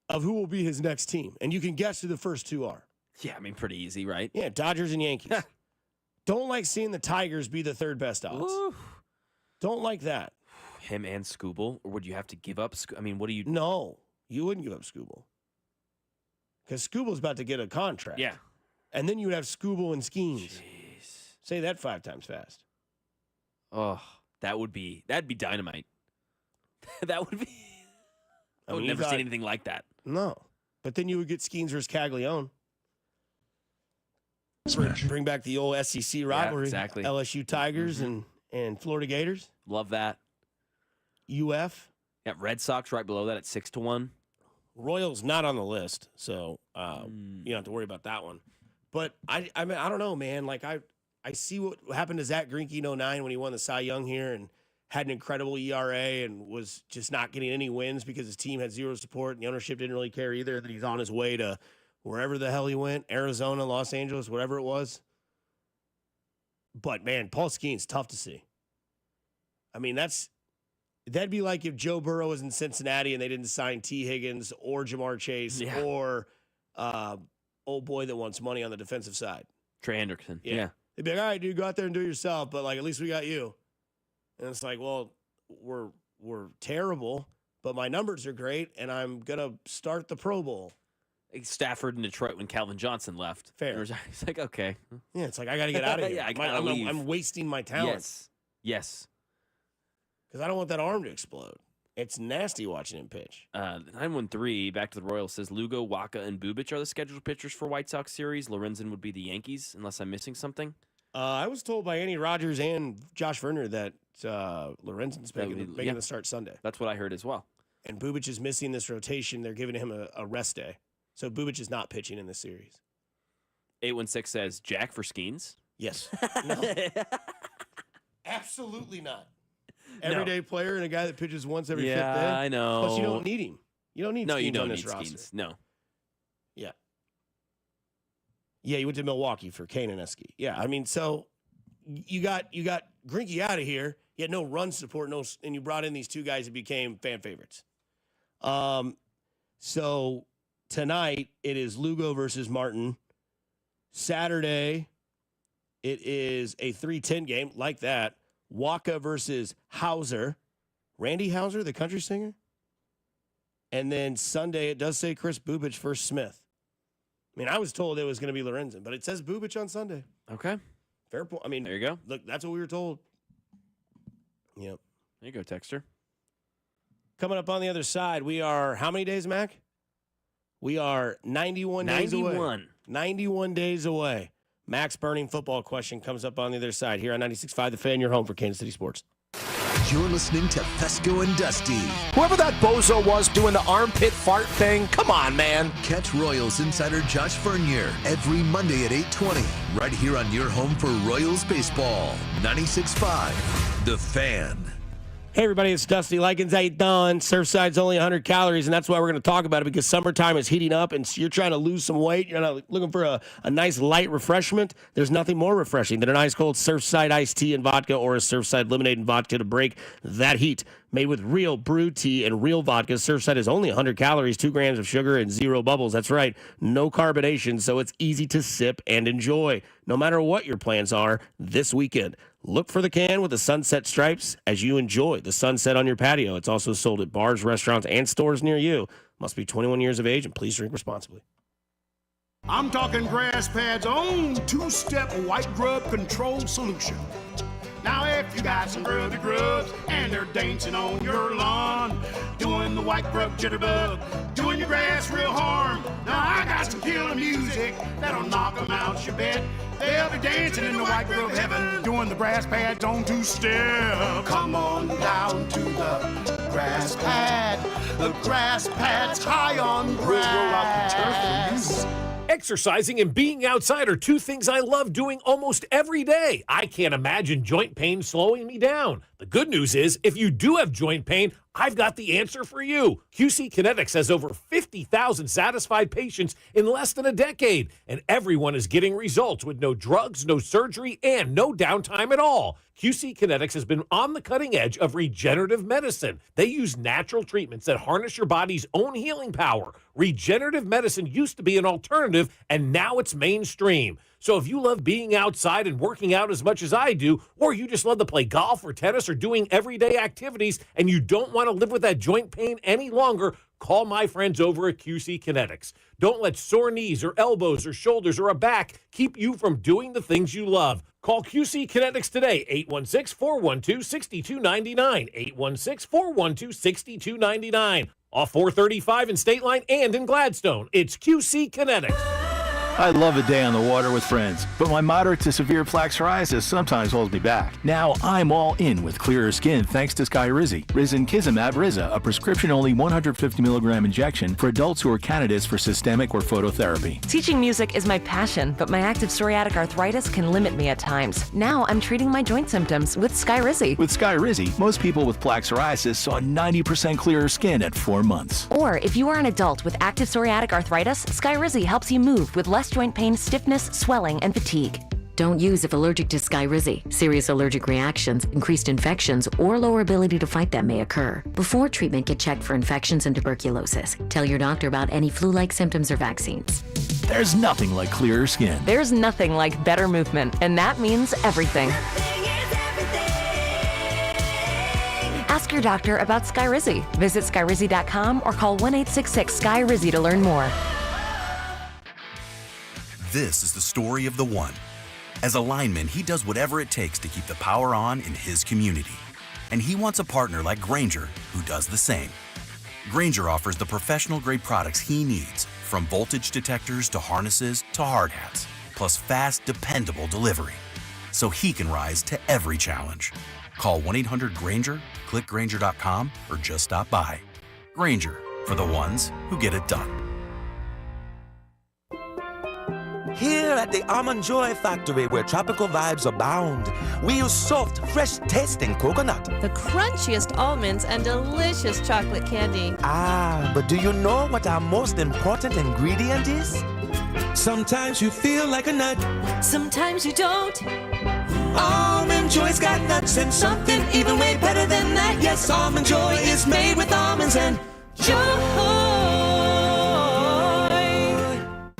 of who will be his next team, and you can guess who the first two are. Yeah, I mean, pretty easy, right? Yeah, Dodgers and Yankees. Don't like seeing the Tigers be the third best odds. Ooh. Don't like that. Him and Skubal, or would you have to give up? I mean, what do you? No, you wouldn't give up Skubal because Skubal's about to get a contract. Yeah, and then you would have Skubal and Skeens. Jeez. Say that 5 times fast. Oh, that'd be dynamite. That would be. I would never seen anything like that. No, but then you would get Skeens versus Caglione. Bring back the old SEC rivalry. Yeah, exactly. LSU Tigers and Florida Gators. Love that. UF. Yeah, Red Sox right below that at 6-1. Royals not on the list, so you don't have to worry about that one. But I mean, I don't know, man. Like I see what happened to Zach Greinke in 2009 when he won the Cy Young here and had an incredible ERA and was just not getting any wins because his team had zero support and the ownership didn't really care either. That he's on his way to wherever the hell he went, Arizona, Los Angeles, whatever it was. But, man, Paul Skeens, tough to see. I mean, that'd be like if Joe Burrow was in Cincinnati and they didn't sign T. Higgins or Jamar Chase or old boy that wants money on the defensive side. Trey Hendrickson. Yeah. They'd be like, all right, dude, go out there and do it yourself, but, like, at least we got you. And it's like, well, we're terrible, but my numbers are great, and I'm going to start the Pro Bowl. Stafford in Detroit when Calvin Johnson left. Fair. It's like, okay. Yeah, it's like, I got to get out of here. Yeah, I gotta leave. I'm wasting my talent. Yes. Because I don't want that arm to explode. It's nasty watching him pitch. 913, back to the Royals, says Lugo, Waka, and Bubic are the scheduled pitchers for White Sox series. Lorenzen would be the Yankees, unless I'm missing something. I was told by Andy Rogers and Josh Verner that Lorenzen's making the start Sunday. That's what I heard as well. And Bubic is missing this rotation. They're giving him a rest day. So Bubic is not pitching in this series. 816 says Jack for Skeens. Yes. No. Absolutely not. Everyday player and a guy that pitches once every fifth day. Yeah, I know. Plus, you don't need him. You don't need Skeens on this roster. Skeens. No. Yeah. Yeah, you went to Milwaukee for Kane and Esky. Yeah, I mean, so you got Greinke out of here. You had no run support, and you brought in these two guys that became fan favorites. So tonight it is Lugo versus Martin. Saturday it is a 3:10 game like that. Waka versus Hauser. Randy Hauser, the country singer. And then Sunday it does say Chris Bubic versus Smith. I mean, I was told it was going to be Lorenzen, but it says Bubic on Sunday. Okay. Fair point. I mean, there you go. Look, that's what we were told. Yep. There you go, Texter. Coming up on the other side, we are how many days, Mac? We are 91 days away. 91 days away. Max Burning football question comes up on the other side here on 96.5 The Fan, your home for Kansas City sports. You're listening to Fesco and Dusty. Whoever that bozo was doing the armpit fart thing, come on, man. Catch Royals insider Josh Vernier every Monday at 8:20, right here on your home for Royals baseball. 96.5 The Fan. Hey, everybody, it's Dusty Likens. How you doing? Surfside's only 100 calories, and that's why we're going to talk about it, because summertime is heating up, and you're trying to lose some weight. You're not looking for a nice light refreshment. There's nothing more refreshing than an ice-cold Surfside iced tea and vodka, or a Surfside lemonade and vodka to break that heat. Made with real brewed tea and real vodka, Surfside is only 100 calories, 2 grams of sugar, and 0 bubbles. That's right, no carbonation, so it's easy to sip and enjoy, no matter what your plans are this weekend. Look for the can with the sunset stripes as you enjoy the sunset on your patio. It's also sold at bars, restaurants, and stores near you. Must be 21 years of age, and please drink responsibly. I'm talking Grass Pad's own two-step white grub control solution. Now if you got some grubby grubs and they're dancing on your lawn, doing the white grub jitterbug, doing your grass real harm. Now I got some killer music that'll knock them out your bed. They'll be dancing in the white grub heaven, doing the Grass Pad's own two-step. Come on down to the Grass Pad. The Grass Pad's high on grass. Exercising and being outside are two things I love doing almost every day. I can't imagine joint pain slowing me down. The good news is, if you do have joint pain, I've got the answer for you. QC Kinetics has over 50,000 satisfied patients in less than a decade, and everyone is getting results with no drugs, no surgery, and no downtime at all. QC Kinetics has been on the cutting edge of regenerative medicine. They use natural treatments that harness your body's own healing power. Regenerative medicine used to be an alternative, and now it's mainstream. So if you love being outside and working out as much as I do, or you just love to play golf or tennis or doing everyday activities, and you don't want to live with that joint pain any longer, call my friends over at QC Kinetics. Don't let sore knees or elbows or shoulders or a back keep you from doing the things you love. Call QC Kinetics today, 816-412-6299, 816-412-6299. Off 435 in State Line and in Gladstone. It's QC Kinetics. I love a day on the water with friends, but my moderate to severe plaque psoriasis sometimes holds me back. Now I'm all in with clearer skin thanks to Skyrizi. Risankizumab Riza, a prescription-only 150 milligram injection for adults who are candidates for systemic or phototherapy. Teaching music is my passion, but my active psoriatic arthritis can limit me at times. Now I'm treating my joint symptoms with Skyrizi. With Skyrizi, most people with plaque psoriasis saw 90% clearer skin at 4 months. Or if you are an adult with active psoriatic arthritis, Skyrizi helps you move with less joint pain, stiffness, swelling, and fatigue. Don't use if allergic to Skyrizi. Serious allergic reactions, increased infections, or lower ability to fight them may occur. Before treatment, get checked for infections and tuberculosis. Tell your doctor about any flu-like symptoms or vaccines. There's nothing like clearer skin. There's nothing like better movement, and that means everything. Ask your doctor about Skyrizi. Visit Skyrizi.com or call 1-866-SKY-RIZI to learn more. This is the story of the one. As a lineman, he does whatever it takes to keep the power on in his community. And he wants a partner like Grainger who does the same. Grainger offers the professional-grade products he needs, from voltage detectors to harnesses to hard hats, plus fast, dependable delivery, so he can rise to every challenge. Call 1-800-GRAINGER, click Grainger.com, or just stop by. Grainger, for the ones who get it done. Here at the Almond Joy Factory, where tropical vibes abound, we use soft, fresh-tasting coconut. The crunchiest almonds and delicious chocolate candy. Ah, but do you know what our most important ingredient is? Sometimes you feel like a nut. Sometimes you don't. Almond Joy's got nuts and something even way better than that. Yes, Almond Joy is made with almonds and joy.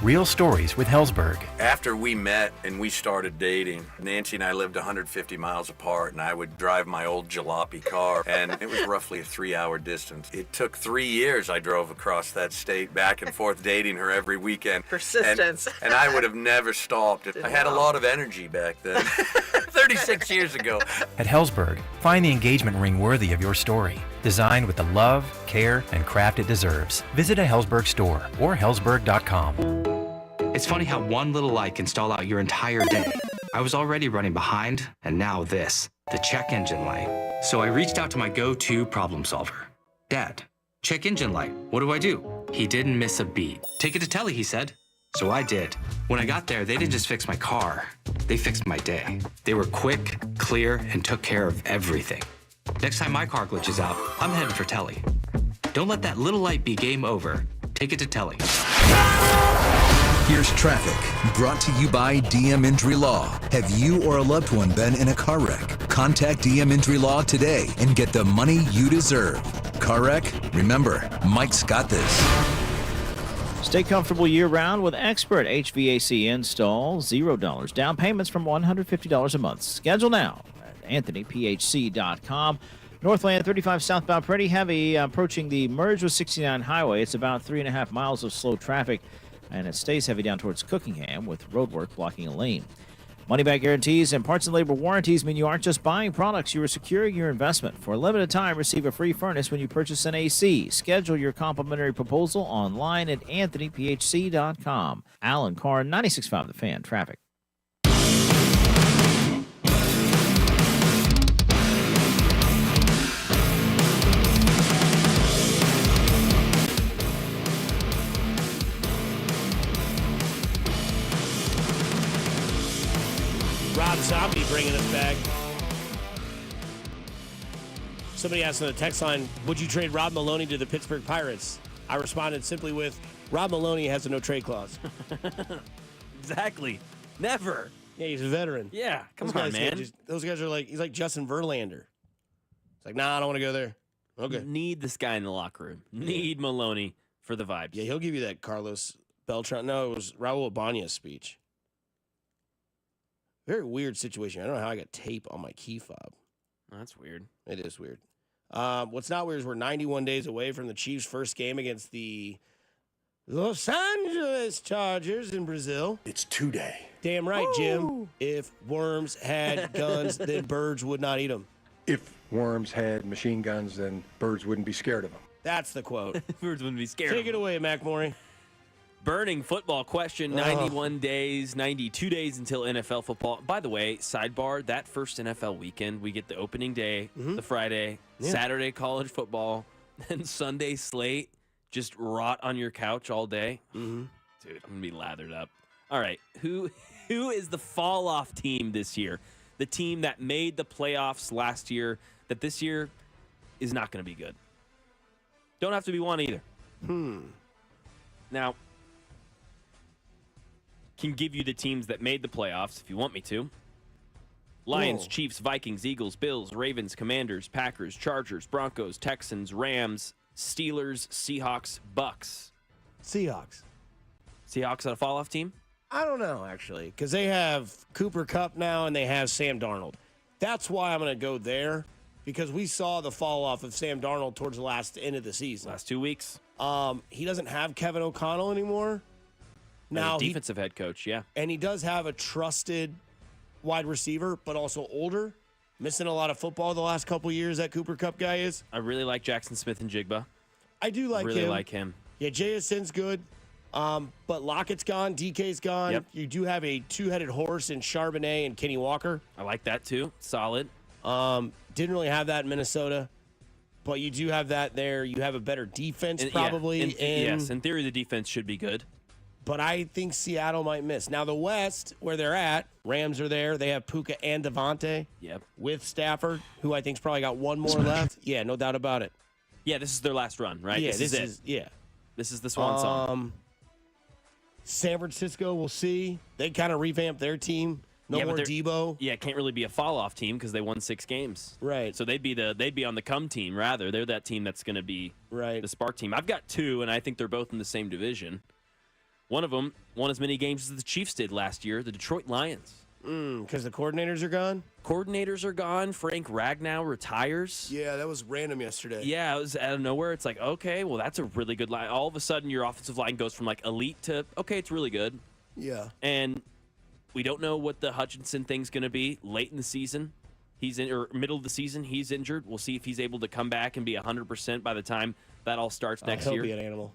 Real Stories with Hellsberg. After we met and we started dating, Nancy and I lived 150 miles apart, and I would drive my old jalopy car, and it was roughly a 3-hour distance. It took 3 years I drove across that state back and forth dating her every weekend. Persistence. And I would have never stopped. I had a lot of energy back then. 36 years ago. At Hellsberg, find the engagement ring worthy of your story. Designed with the love, care, and craft it deserves. Visit a Hellsberg store or hellsberg.com. It's funny how one little light can stall out your entire day. I was already running behind, and now this, the check engine light. So I reached out to my go-to problem solver. Dad, check engine light. What do I do? He didn't miss a beat. Take it to Telly, he said. So I did. When I got there, they didn't just fix my car. They fixed my day. They were quick, clear, and took care of everything. Next time my car glitches out, I'm headed for Telly. Don't let that little light be game over. Take it to Telly. Here's traffic, brought to you by DM Injury Law. Have you or a loved one been in a car wreck? Contact DM Injury Law today and get the money you deserve. Car wreck? Remember, Mike's got this. Stay comfortable year-round with expert HVAC install. $0 down payments from $150 a month. Schedule now at anthonyphc.com. Northland 35 southbound, pretty heavy, approaching the merge with 69 highway. It's about 3.5 miles of slow traffic, and it stays heavy down towards Cookingham with roadwork blocking a lane. Money-back guarantees and parts and labor warranties mean you aren't just buying products, you are securing your investment. For a limited time, receive a free furnace when you purchase an AC. Schedule your complimentary proposal online at anthonyphc.com. Alan Carr, 96.5 The Fan, traffic. Rob Zombie bringing us back. Somebody asked on the text line, would you trade Rob Maloney to the Pittsburgh Pirates? I responded simply with, Rob Maloney has a no-trade clause. Exactly. Never. Yeah, he's a veteran. Yeah, come Those on, guys, man. Those guys are like, he's like Justin Verlander. It's like, nah, I don't want to go there. Okay. Need this guy in the locker room. Need Maloney for the vibes. Yeah, he'll give you that Carlos Beltran. No, it was Raul Ibanez speech. Very weird situation. I don't know how I got tape on my key fob. Oh, that's weird. It is weird. What's not weird is we're 91 days away from the Chiefs' first game against the Los Angeles Chargers in Brazil. It's today. Damn right, Jim. If worms had guns, then birds would not eat them. If worms had machine guns, then birds wouldn't be scared of them. That's the quote. Birds wouldn't be scared. Take it away, McMorey. Burning football question, 91 days, 92 days until NFL football. By the way, sidebar, that first NFL weekend, we get the opening day, the Friday, Saturday college football, and Sunday slate, just rot on your couch all day. Dude, I'm going to be lathered up. All right, who is the fall-off team this year? The team that made the playoffs last year, that this year is not going to be good. Don't have to be one either. Now, can give you the teams that made the playoffs if you want me to. Lions, Chiefs, Vikings, Eagles, Bills, Ravens, Commanders, Packers, Chargers, Broncos, Texans, Rams, Steelers, Seahawks, Bucks. Seahawks. Seahawks on a fall-off team? I don't know, actually, because they have Cooper Kupp now and they have Sam Darnold. That's why I'm going to go there, because we saw the fall-off of Sam Darnold towards the end of the season. Last 2 weeks. He doesn't have Kevin O'Connell anymore. Now defensive head coach, yeah. And he does have a trusted wide receiver, but also older. Missing a lot of football the last couple years, that Cooper Kupp guy is. I really like Jackson Smith and Jigba. I do like him. Really like him. Yeah, JSN's good. But Lockett's gone. DK's gone. Yep. You do have a two-headed horse in Charbonnet and Kenny Walker. I like that too. Solid. Didn't really have that in Minnesota. But you do have that there. You have a better defense probably. Yes, in theory, the defense should be good. But I think Seattle might miss. Now, the West, where they're at, Rams are there. They have Puka and Devontae with Stafford, who I think's probably got one more left. Yeah, no doubt about it. Yeah, this is their last run, right? Yeah, this is it. Yeah. This is the swan song. San Francisco, we'll see. They kind of revamped their team. No more Debo. Yeah, it can't really be a fall-off team because they won 6 games. Right. So they'd be on the come team, rather. They're that team that's going to be the spark team. I've got 2, and I think they're both in the same division. One of them won as many games as the Chiefs did last year, the Detroit Lions. Because the coordinators are gone? Coordinators are gone. Frank Ragnow retires. Yeah, that was random yesterday. Yeah, it was out of nowhere. It's like, okay, well, that's a really good line. All of a sudden, your offensive line goes from, like, elite to, okay, it's really good. Yeah. And We don't know what the Hutchinson thing's going to be late in the season. Or middle of the season, he's injured. We'll see if he's able to come back and be 100% by the time that all starts next year. He'll be an animal.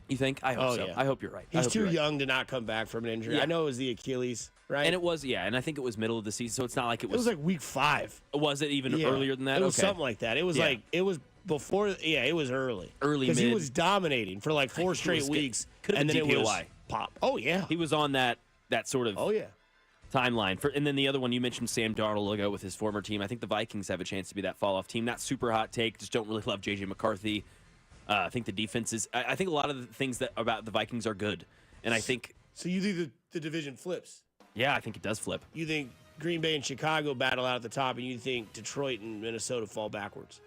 You think? I hope so. Yeah. I hope you're right. He's too young to not come back from an injury. Yeah. I know it was the Achilles, right? And it was, and I think it was middle of the season, so it's not like it was. It was like week 5. Was it even earlier than that? It was something like that. It was it was before, it was early. Because he was dominating for like 4 straight weeks. And then it was pop. Oh, yeah. He was on that sort of timeline. And then the other one, you mentioned Sam Darnold will go with his former team. I think the Vikings have a chance to be that fall-off team. Not super hot take. Just don't really love J.J. McCarthy. I think the defense is. I think a lot of the things about the Vikings are good, and I think. So you think the division flips? Yeah, I think it does flip. You think Green Bay and Chicago battle out at the top, and you think Detroit and Minnesota fall backwards?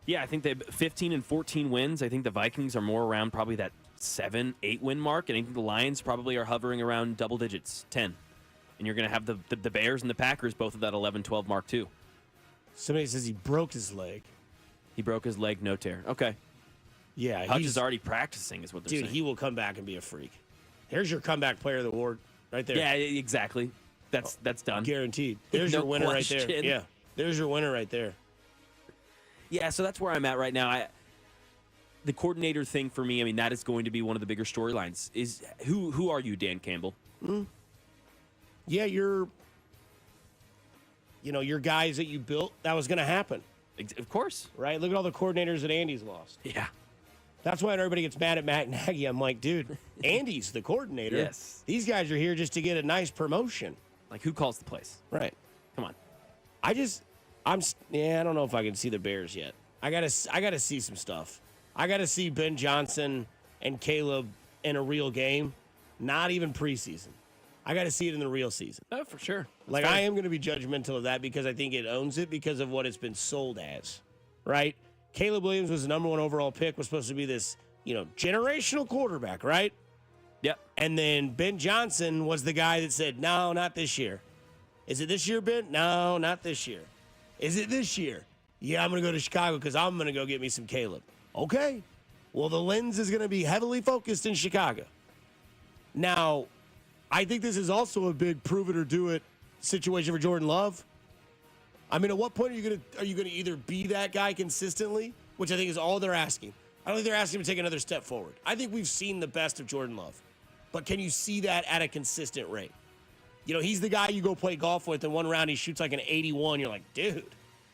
Yeah, I think they 15 and 14 wins. I think the Vikings are more around probably that 7-8 win mark, and I think the Lions probably are hovering around double digits, 10. And you're going to have the Bears and the Packers both at that 11-12 mark too. Somebody says he broke his leg. He broke his leg, no tear. Okay. Yeah, Hutch is already practicing, is what they're saying. Dude, he will come back and be a freak. Here's your comeback player of the award right there. Yeah, exactly. That's done. Guaranteed. There's No your winner question. right there. Yeah, there's your winner right there. Yeah, so that's where I'm at right now. The coordinator thing for me, I mean, that is going to be one of the bigger storylines. Is who are you, Dan Campbell? Yeah, your guys that you built, that was going to happen. Of course. Right? Look at all the coordinators that Andy's lost. Yeah. That's why everybody gets mad at Matt Nagy. I'm like, dude, Andy's the coordinator. Yes. These guys are here just to get a nice promotion. Like, who calls the plays? Right. Come on. I don't know if I can see the Bears yet. I gotta see some stuff. I gotta see Ben Johnson and Caleb in a real game, not even preseason. I got to see it in the real season. Oh, for sure. Like, I am going to be judgmental of that because I think it owns it because of what it's been sold as, right? Caleb Williams was the number 1 overall pick, was supposed to be this, generational quarterback, right? Yep. And then Ben Johnson was the guy that said, no, not this year. Is it this year, Ben? No, not this year. Is it this year? Yeah, I'm going to go to Chicago because I'm going to go get me some Caleb. Okay. Well, the lens is going to be heavily focused in Chicago. Now, I think this is also a big prove it or do it situation for Jordan Love. I mean, at what point are you going to either be that guy consistently, which I think is all they're asking. I don't think they're asking him to take another step forward. I think we've seen the best of Jordan Love. But can you see that at a consistent rate? He's the guy you go play golf with, and one round he shoots like an 81. You're like, dude.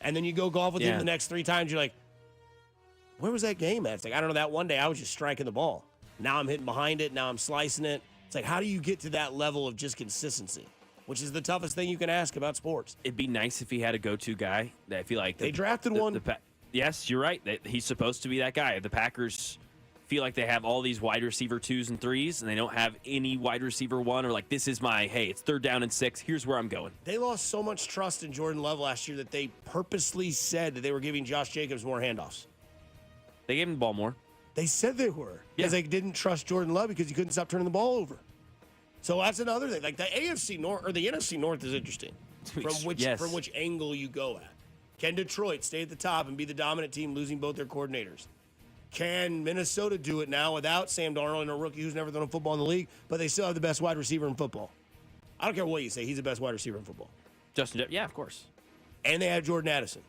And then you go golf with him the next 3 times. You're like, where was that game at? It's like, I don't know, that one day I was just striking the ball. Now I'm hitting behind it. Now I'm slicing it. It's like, how do you get to that level of just consistency, which is the toughest thing you can ask about sports? It'd be nice if he had a go-to guy. That I feel like they drafted one. Yes, you're right. He's supposed to be that guy. The Packers feel like they have all these wide receiver 2s and 3s, and they don't have any wide receiver 1 or like, this is my, hey, it's 3rd down and 6. Here's where I'm going. They lost so much trust in Jordan Love last year that they purposely said that they were giving Josh Jacobs more handoffs. They gave him the ball more. They said they were because they didn't trust Jordan Love because he couldn't stop turning the ball over. So that's another thing. Like the AFC North or the NFC North is interesting from which angle you go at. Can Detroit stay at the top and be the dominant team, losing both their coordinators? Can Minnesota do it now without Sam Darnold and a rookie who's never thrown a football in the league, but they still have the best wide receiver in football? I don't care what you say. He's the best wide receiver in football. Yeah, of course. And they have Jordan Addison.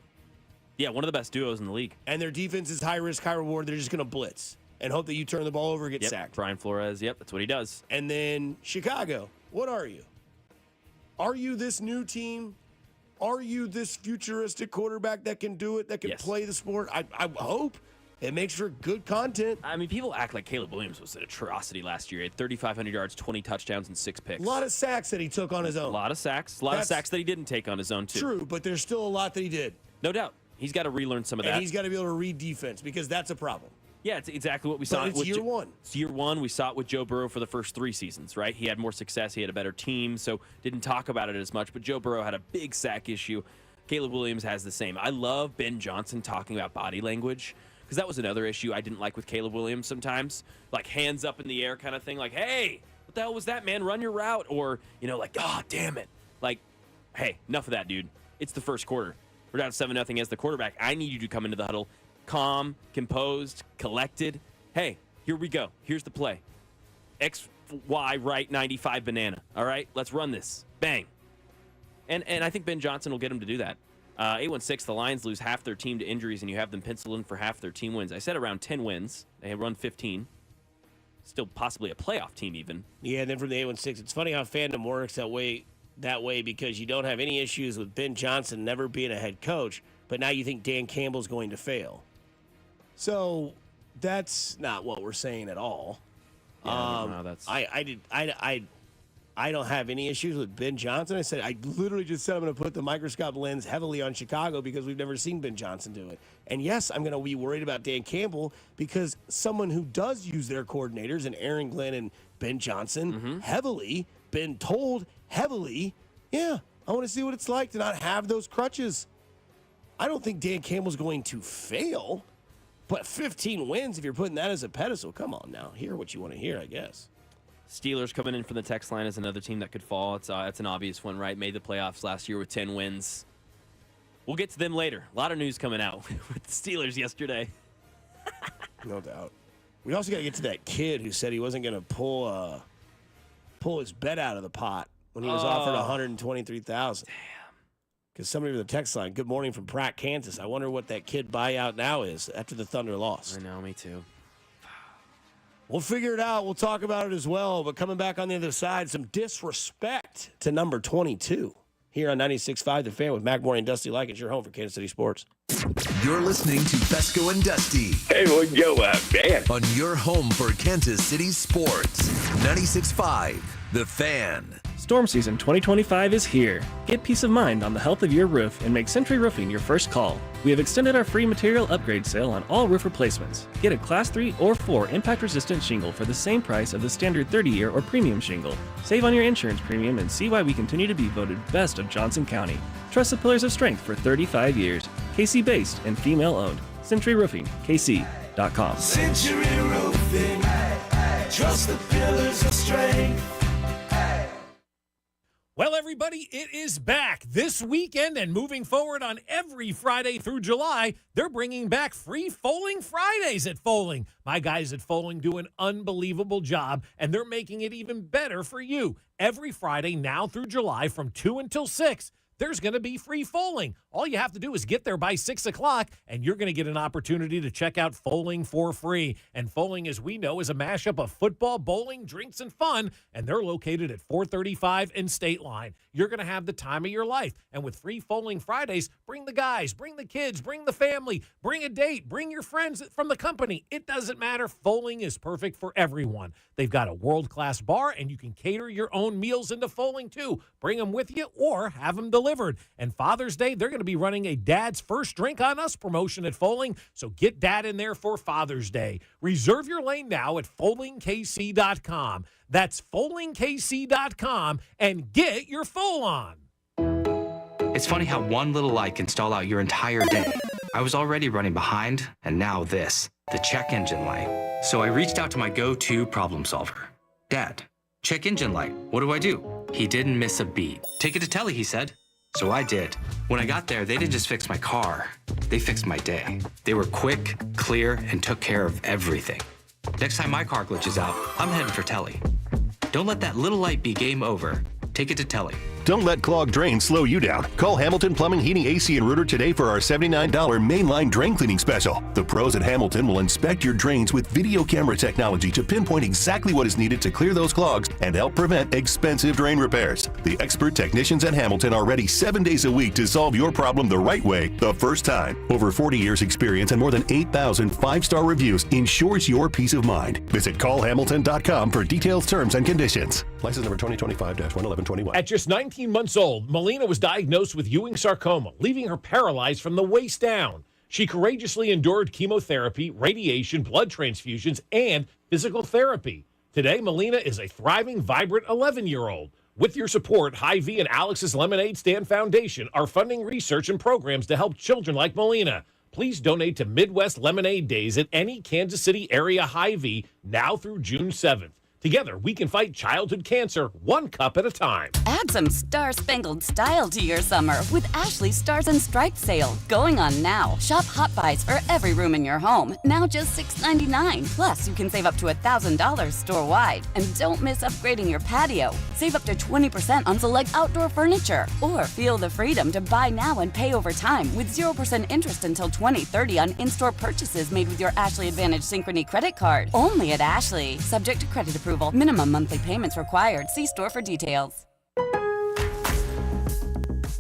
Yeah, one of the best duos in the league. And their defense is high risk, high reward. They're just going to blitz and hope that you turn the ball over and get sacked. Brian Flores, that's what he does. And then Chicago, what are you? Are you this new team? Are you this futuristic quarterback that can do it, that can play the sport? I hope. It makes for good content. I mean, people act like Caleb Williams was an atrocity last year. He had 3,500 yards, 20 touchdowns, and 6 picks. A lot of sacks that he took on his own. A lot of sacks. A lot of sacks that he didn't take on his own, too. True, but there's still a lot that he did. No doubt. He's got to relearn some of that. And he's got to be able to read defense because that's a problem. Yeah, it's exactly what we saw. But it's year one. It's year one. We saw it with Joe Burrow for the first 3 seasons, right? He had more success. He had a better team, so didn't talk about it as much. But Joe Burrow had a big sack issue. Caleb Williams has the same. I love Ben Johnson talking about body language because that was another issue I didn't like with Caleb Williams sometimes. Like hands up in the air kind of thing. Like, hey, what the hell was that, man? Run your route. Or, like, damn it. Like, hey, enough of that, dude. It's the first quarter. We're down 7-0 as the quarterback. I need you to come into the huddle calm, composed, collected. Hey, here we go. Here's the play. Y right 95 banana. All right, let's run this. Bang. And I think Ben Johnson will get him to do that. 816, the Lions lose half their team to injuries, and you have them penciled in for half their team wins. I said around 10 wins. They have run 15. Still possibly a playoff team even. Yeah, and then from the 816, it's funny how fandom works that way because you don't have any issues with Ben Johnson never being a head coach, but now you think Dan Campbell's going to fail. So that's not what we're saying at all. Yeah, I don't know how that's... I don't have any issues with Ben Johnson. I literally just said I'm going to put the microscope lens heavily on Chicago because we've never seen Ben Johnson do it. And yes, I'm going to be worried about Dan Campbell because someone who does use their coordinators and Aaron Glenn and Ben Johnson heavily, been told heavily, yeah, I want to see what it's like to not have those crutches. I don't think Dan Campbell's going to fail, but 15 wins, if you're putting that as a pedestal, come on now. Hear what you want to hear, I guess. Steelers coming in from the text line is another team that could fall. It's an obvious one, right? Made the playoffs last year with 10 wins. We'll get to them later. A lot of news coming out with the Steelers yesterday. No doubt. We also got to get to that kid who said he wasn't going to pull his bet out of the pot when he was offered $123,000. Damn. Because somebody with the text line, good morning from Pratt, Kansas. I wonder what that kid buyout now is after the Thunder lost. I know, me too. We'll figure it out. We'll talk about it as well. But coming back on the other side, some disrespect to number 22 here on 96.5 The Fan with Mac Morning and Dusty Like. It's your home for Kansas City sports. You're listening to Fesco and Dusty. Hey, what yo, man? On your home for Kansas City sports. 96.5 The Fan. Storm season 2025 is here. Get peace of mind on the health of your roof and make Century Roofing your first call. We have extended our free material upgrade sale on all roof replacements. Get a Class 3 or 4 impact-resistant shingle for the same price of the standard 30-year or premium shingle. Save on your insurance premium and see why we continue to be voted best of Johnson County. Trust the pillars of strength for 35 years. KC-based and female-owned. Century Roofing, KC.com. Century Roofing, trust the pillars of strength. Well, everybody, it is back this weekend and moving forward on every Friday through July. They're bringing back free Foaling Fridays at Foaling. My guys at Foaling do an unbelievable job, and they're making it even better for you. Every Friday now through July from 2 until 6. There's going to be free Foaling. All you have to do is get there by 6 o'clock, and you're going to get an opportunity to check out Foaling for free. And Foaling, as we know, is a mashup of football, bowling, drinks, and fun, and they're located at 435 and State Line. You're going to have the time of your life. And with free Foaling Fridays, bring the guys, bring the kids, bring the family, bring a date, bring your friends from the company. It doesn't matter. Foaling is perfect for everyone. They've got a world-class bar, and you can cater your own meals into Foaling, too. Bring them with you or have them delivered. And Father's Day, they're going to be running a Dad's First Drink on Us promotion at Foaling, so get Dad in there for Father's Day. Reserve your lane now at FoalingKC.com. That's FoalingKC.com, and get your Foal on. It's funny how one little light can stall out your entire day. I was already running behind, and now this, the check engine light. So I reached out to my go-to problem solver. Dad, check engine light. What do I do? He didn't miss a beat. Take it to Telly, he said. So I did. When I got there, they didn't just fix my car. They fixed my day. They were quick, clear, and took care of everything. Next time my car glitches out, I'm heading for Telly. Don't let that little light be game over. Take it to Telly. Don't let clogged drains slow you down. Call Hamilton Plumbing, Heating, AC, and Rooter today for our $79 mainline drain cleaning special. The pros at Hamilton will inspect your drains with video camera technology to pinpoint exactly what is needed to clear those clogs and help prevent expensive drain repairs. The expert technicians at Hamilton are ready 7 days a week to solve your problem the right way, the first time. Over 40 years experience and more than 8,000 5-star reviews ensures your peace of mind. Visit callhamilton.com for details, terms, and conditions. License number 2025-11121. At just 19 months old, Melina was diagnosed with Ewing sarcoma, leaving her paralyzed from the waist down. She courageously endured chemotherapy, radiation, blood transfusions, and physical therapy. Today, Melina is a thriving, vibrant 11-year-old. With your support, Hy-Vee and Alex's Lemonade Stand Foundation are funding research and programs to help children like Melina. Please donate to Midwest Lemonade Days at any Kansas City area Hy-Vee now through June 7th. Together, we can fight childhood cancer one cup at a time. Add some star-spangled style to your summer with Ashley's Stars and Stripes sale. Going on now. Shop Hot Buys for every room in your home. Now just $6.99. Plus, you can save up to $1,000 store-wide. And don't miss upgrading your patio. Save up to 20% on select outdoor furniture. Or feel the freedom to buy now and pay over time with 0% interest until 2030 on in-store purchases made with your Ashley Advantage Synchrony credit card. Only at Ashley. Subject to credit approval. Minimum monthly payments required. See store for details.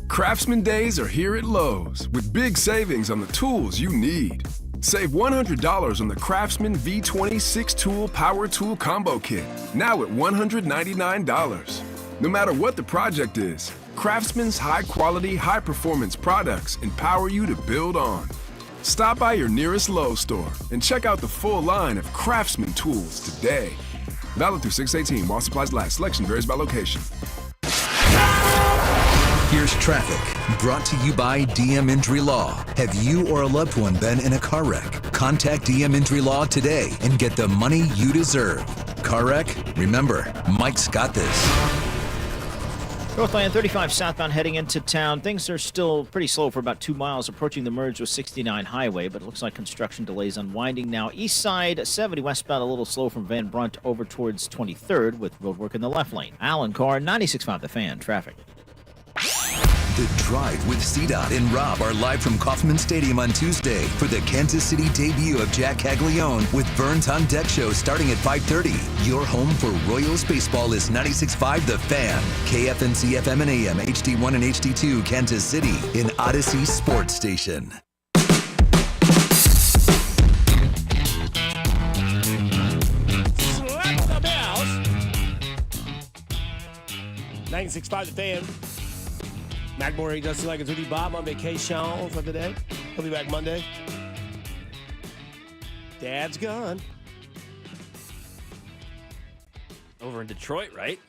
Craftsman Days are here at Lowe's with big savings on the tools you need. Save $100 on the Craftsman V20 6-tool Power Tool Combo Kit, now at $199. No matter what the project is, Craftsman's high-quality, high-performance products empower you to build on. Stop by your nearest Lowe's store and check out the full line of Craftsman tools today. Valid through 6/18 while supplies last. Selection varies by location. Here's traffic, brought to you by DM Injury Law. Have you or a loved one been in a car wreck? Contact DM Injury Law today and get the money you deserve. Car wreck? Remember, Mike's got this. Northland 35 southbound heading into town. Things are still pretty slow for about 2 miles approaching the merge with 69 highway, but it looks like construction delays unwinding now. East side 70 westbound a little slow from Van Brunt over towards 23rd with roadwork in the left lane. Alan Carr, 96.5 The Fan. Traffic. The Drive with CDOT and Rob are live from Kauffman Stadium on Tuesday for the Kansas City debut of Jack Caglione with Burns on Deck show starting at 5:30. Your home for Royals baseball is 96.5 The Fan, KFNC FM and AM, HD1 and HD2, Kansas City, in Odyssey Sports Station. Slap the bells. 96.5 The Fan. Mac Morey, Dusty Like it's with you. Bob on vacation for the day. He'll be back Monday. Dad's gone. Over in Detroit, right?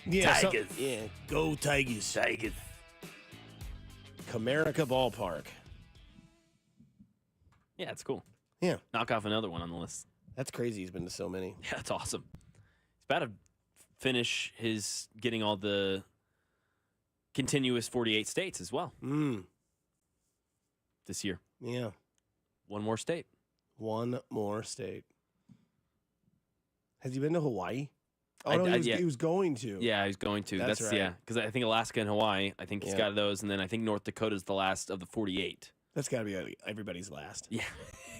Yeah, Tigers. Go Tigers. Tigers. Comerica Ballpark. Yeah, it's cool. Yeah. Knock off another one on the list. That's crazy. He's been to so many. Yeah, that's awesome. He's about to finish his getting all the continuous 48 states as well. This year. Yeah. One more state. One more state. Has he been to Hawaii? Oh, I- no, I- he was going to. Yeah, he's going to. That's right. Yeah, because I think Alaska and Hawaii, I think he's got those, and then I think North Dakota's the last of the 48. That's got to be everybody's last. Yeah,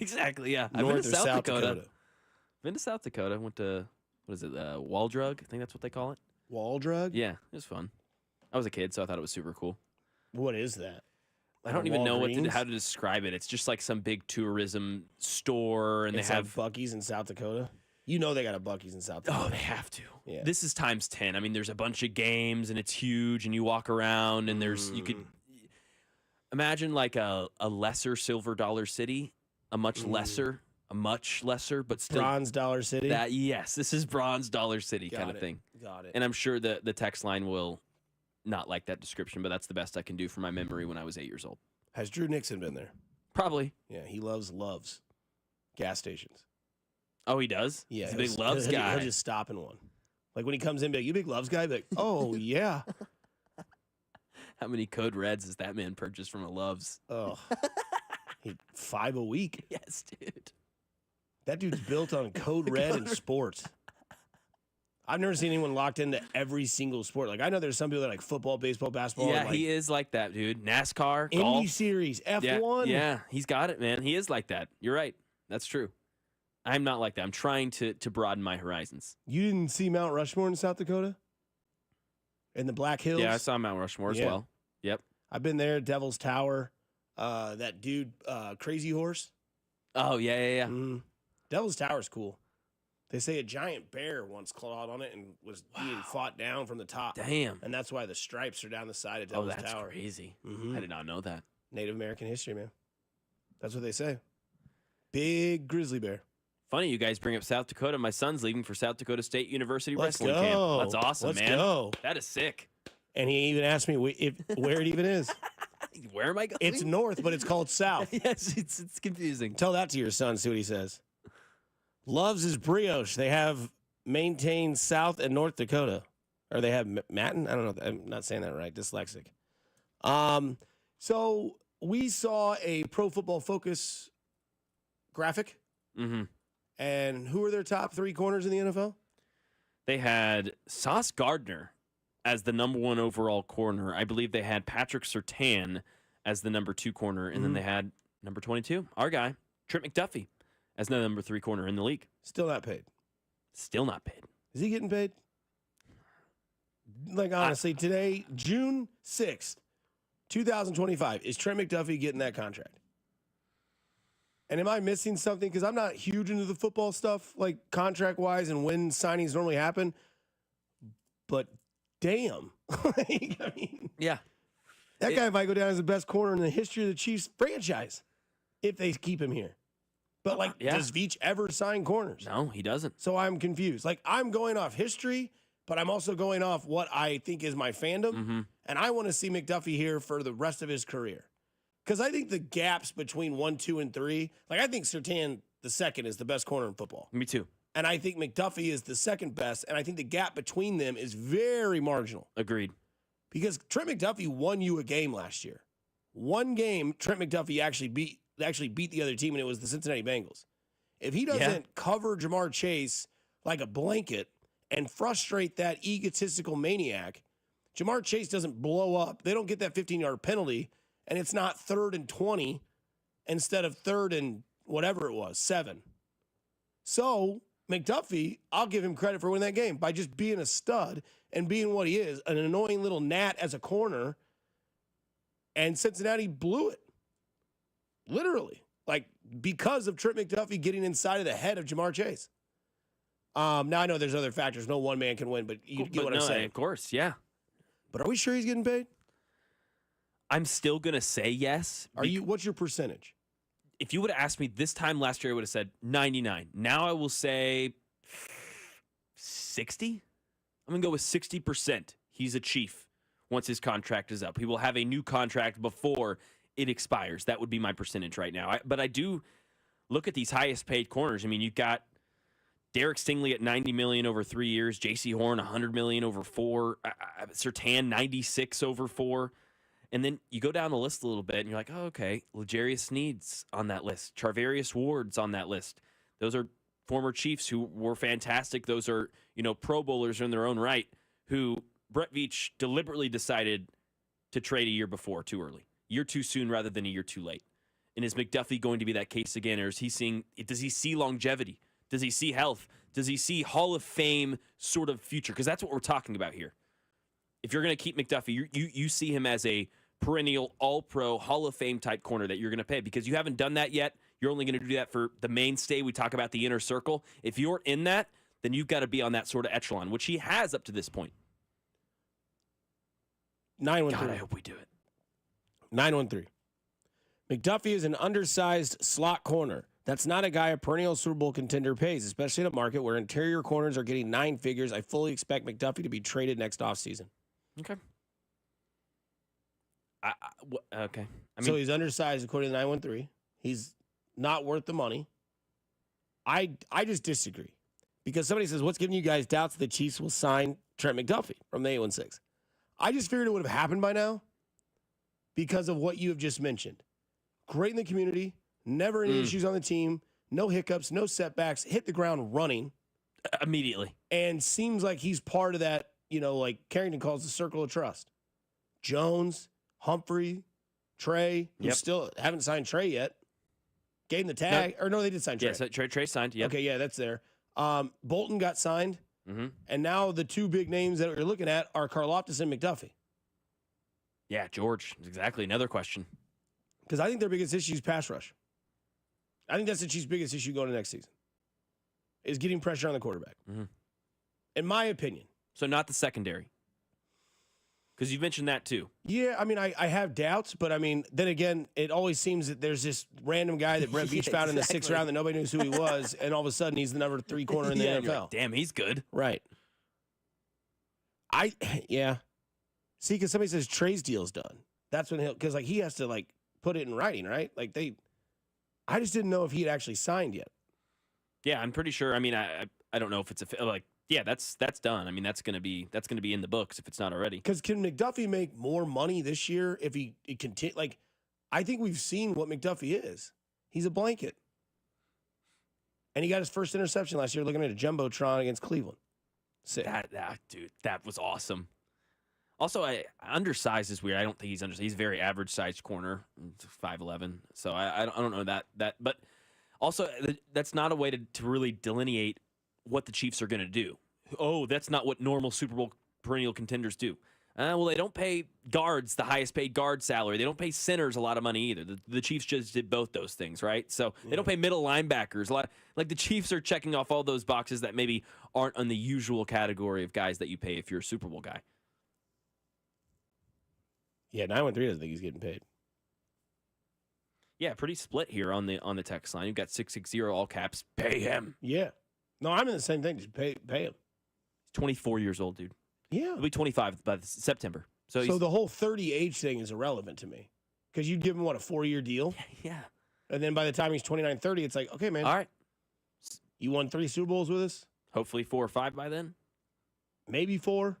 exactly, yeah. I've North been to or South South Dakota. Been to South Dakota. Went to, what is it, Waldrug? I think that's what they call it. Waldrug? Yeah, it was fun. I was a kid, so I thought it was super cool. What is that? I don't even know Walgreens? how to describe it. It's just like some big tourism store, and It's they have like Buc-ee's in South Dakota. You know they got a Buc-ee's in South Dakota. Oh, they have to. Yeah. This is times 10. I mean, there's a bunch of games, and it's huge, and you walk around, and there's you could imagine like a lesser Silver Dollar City, a much lesser, but still Bronze Dollar City. This is Bronze Dollar City kind of thing. Got it. And I'm sure the text line will not like that description, but that's the best I can do for my memory when I was 8 years old. Has Drew Nixon been there? Probably. Yeah, he loves gas stations. Oh, he does? Yeah, He's a big Loves guy. He'll just stop in one. Like when he comes in, be like, "You big Loves guy?" Be like, "Oh yeah." How many Code Reds has that man purchased from a Loves? Oh, 5 a week. Yes, dude. That dude's built on Code Red and sports. I've never seen anyone locked into every single sport. Like I know there's some people that like football, baseball, basketball. Yeah, and like he is like that, dude. NASCAR, Indy golf. Series, F1. Yeah, he's got it, man. He is like that. You're right. That's true. I'm not like that. I'm trying to broaden my horizons. You didn't see Mount Rushmore in South Dakota? In the Black Hills? Yeah, I saw Mount Rushmore as well. Yep. I've been there, Devil's Tower. That dude, Crazy Horse. Oh, yeah. Devil's Tower's cool. They say a giant bear once clawed on it and was being fought down from the top. Damn. And that's why the stripes are down the side of Devil's that's Tower. crazy. Mhm. I did not know that. Native American history, man. That's what they say. Big grizzly bear. Funny you guys bring up South Dakota. My son's leaving for South Dakota State University Let's wrestling go. camp. That's awesome, Let's man. go. That is sick. And he even asked me where it even is. Where am I going? It's north, but it's called south. Yes, it's confusing. Tell that to your son, see what he says. Loves his brioche. They have maintain South and North Dakota. Or they have Matin? I don't know. I'm not saying that right. Dyslexic. So we saw a Pro Football Focus graphic. Mm-hmm. And who are their top 3 corners in the NFL? They had Sauce Gardner as the number 1 overall corner. I believe they had Patrick Surtain as the number 2 corner. And then they had number 22, our guy, Trent McDuffie, as the number 3 corner in the league. Still not paid. Still not paid. Is he getting paid? Like, honestly, today, June 6th, 2025, is Trent McDuffie getting that contract? And am I missing something? Because I'm not huge into the football stuff, like contract-wise and when signings normally happen. But damn. Like, I mean, yeah. That guy might go down as the best corner in the history of the Chiefs franchise if they keep him here. But, like, does Veach ever sign corners? No, he doesn't. So I'm confused. Like, I'm going off history, but I'm also going off what I think is my fandom. Mm-hmm. And I want to see McDuffie here for the rest of his career. Because I think the gaps between 1, 2, and 3, like I think Surtain the second is the best corner in football. Me too. And I think McDuffie is the second best. And I think the gap between them is very marginal. Agreed. Because Trent McDuffie won you a game last year. One game, Trent McDuffie actually beat the other team, and it was the Cincinnati Bengals. If he doesn't cover Jamar Chase like a blanket and frustrate that egotistical maniac, Jamar Chase doesn't blow up. They don't get that 15-yard penalty. And it's not 3rd and 20 instead of 3rd and whatever it was, 7. So McDuffie, I'll give him credit for winning that game by just being a stud and being what he is, an annoying little gnat as a corner. And Cincinnati blew it. Literally. Like, because of Trent McDuffie getting inside of the head of Jamar Chase. Now, I know there's other factors. No one man can win, but you get what I'm saying. Of course, yeah. But are we sure he's getting paid? I'm still going to say yes. What's your percentage? If you would have asked me this time last year, I would have said 99. Now I will say 60. I'm going to go with 60%. He's a Chief once his contract is up. He will have a new contract before it expires. That would be my percentage right now. But I do look at these highest paid corners. I mean, you've got Derek Stingley at $90 million over 3 years, J.C. Horn $100 million over 4, Surtain $96 over 4. And then you go down the list a little bit, and you're like, oh, okay, L'Jarius Sneed's on that list. Charvarius Ward's on that list. Those are former Chiefs who were fantastic. Those are, Pro Bowlers in their own right who Brett Veach deliberately decided to trade a year before, too early. Year too soon rather than a year too late. And is McDuffie going to be that case again, or does he see longevity? Does he see health? Does he see Hall of Fame sort of future? Because that's what we're talking about here. If you're going to keep McDuffie, you see him as a perennial all-pro Hall of Fame type corner that you're going to pay because you haven't done that yet. You're only going to do that for the mainstay. We talk about the inner circle. If you're in that, then you've got to be on that sort of echelon, which he has up to this point. 913. God, I hope we do it. 913. McDuffie is an undersized slot corner. That's not a guy a perennial Super Bowl contender pays, especially in a market where interior corners are getting 9 figures. I fully expect McDuffie to be traded next offseason. Okay. Okay. So he's undersized according to 913. He's not worth the money. I just disagree. Because somebody says, what's giving you guys doubts the Chiefs will sign Trent McDuffie from the 816? I just figured it would have happened by now because of what you have just mentioned. Great in the community, never any issues on the team, no hiccups, no setbacks, hit the ground running. Immediately. And seems like he's part of that, like Carrington calls the circle of trust. Jones, Humphrey, Trey, who still haven't signed Trey yet. Gave him the tag. No. Or no, they did sign Trey. Yeah, so Trey signed. Yep. Okay, yeah, that's there. Bolton got signed. Mm-hmm. And now the two big names that we're looking at are Karlaftis and McDuffie. Yeah, George. Exactly. Another question. Because I think their biggest issue is pass rush. I think that's the Chiefs' biggest issue going to next season, is getting pressure on the quarterback. Mm-hmm. In my opinion. So not the secondary. Because you mentioned that too. Yeah, I mean, I have doubts, but I mean, then again, it always seems that there's this random guy that Brett Veach found in the 6th round that nobody knows who he was, and all of a sudden he's the number 3 corner in the NFL. Like, damn, he's good. Right. See, because somebody says Trey's deal's done. That's when because he has to put it in writing, right? I just didn't know if he had actually signed yet. Yeah, I'm pretty sure. I mean, I don't know if it's Yeah, that's done. I mean, that's gonna be in the books if it's not already. Because can McDuffie make more money this year if he continue? Like, I think we've seen what McDuffie is. He's a blanket, and he got his first interception last year, looking at a jumbotron against Cleveland. Sick. Dude, that was awesome. Also, undersized is weird. I don't think he's undersized. He's a very average sized corner, 5'11". So I don't know that. But also, that's not a way to really delineate what the Chiefs are going to do. Oh, that's not what normal Super Bowl perennial contenders do. Well, they don't pay guards the highest paid guard salary. They don't pay centers a lot of money either. The Chiefs just did both those things, right? So they don't pay middle linebackers. Like the Chiefs are checking off all those boxes that maybe aren't on the usual category of guys that you pay if you're a Super Bowl guy. Yeah, 913 doesn't think he's getting paid. Yeah, pretty split here on the text line. You've got 660 all caps. Pay him. Yeah. No, I'm in the same thing. Just pay him. He's 24 years old, dude. Yeah. He'll be 25 by September. So the whole 30 age thing is irrelevant to me. Because you'd give him, what, a 4-year deal? Yeah. And then by the time he's 29, 30, it's like, okay, man. All right. You won 3 Super Bowls with us? Hopefully 4 or 5 by then. Maybe 4.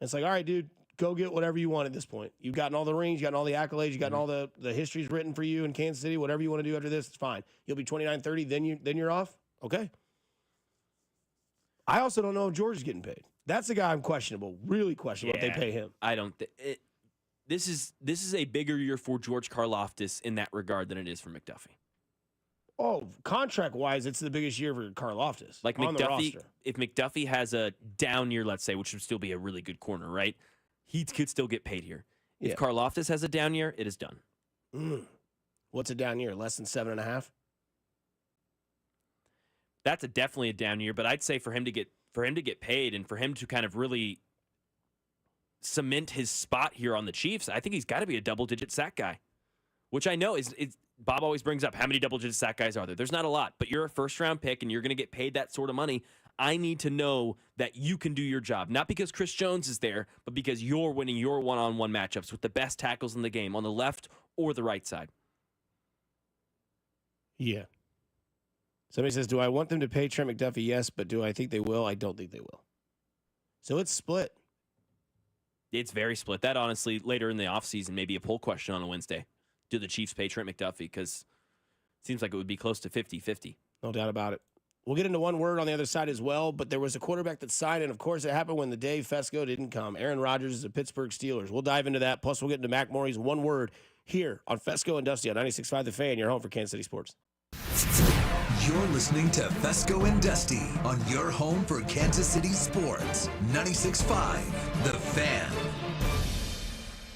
It's like, all right, dude, go get whatever you want at this point. You've gotten all the rings, you've gotten all the accolades, you've gotten all the histories written for you in Kansas City. Whatever you want to do after this, it's fine. You'll be 29, 30, then you're off? Okay. I also don't know if George is getting paid. That's the guy I'm questionable, really questionable if they pay him. I don't. This is a bigger year for George Karlaftis in that regard than it is for McDuffie. Oh, contract-wise, it's the biggest year for Karlaftis. Like on the McDuffie, roster. if McDuffie has a down year, let's say, which would still be a really good corner, right? He could still get paid here. If Karlaftis has a down year, it is done. What's a down year? Less than 7.5? That's definitely a down year, but I'd say for him to get paid and for him to kind of really cement his spot here on the Chiefs, I think he's got to be a double-digit sack guy, which I know is Bob always brings up. How many double-digit sack guys are there? There's not a lot, but you're a first-round pick and you're going to get paid that sort of money. I need to know that you can do your job, not because Chris Jones is there, but because you're winning your one-on-one matchups with the best tackles in the game on the left or the right side. Yeah. Somebody says, do I want them to pay Trent McDuffie? Yes, but do I think they will? I don't think they will. So it's split. It's very split. That honestly, later in the offseason, maybe a poll question on a Wednesday. Do the Chiefs pay Trent McDuffie? Because it seems like it would be close to 50-50. No doubt about it. We'll get into one word on the other side as well, but there was a quarterback that signed, and of course it happened when the day Fesco didn't come. Aaron Rodgers is the Pittsburgh Steelers. We'll dive into that. Plus, we'll get into Mac Morey's one word here on Fesco and Dusty on 96.5 The Fan, your home for Kansas City sports. You're listening to Fesco and Dusty on your home for Kansas City sports. 96.5 The Fan.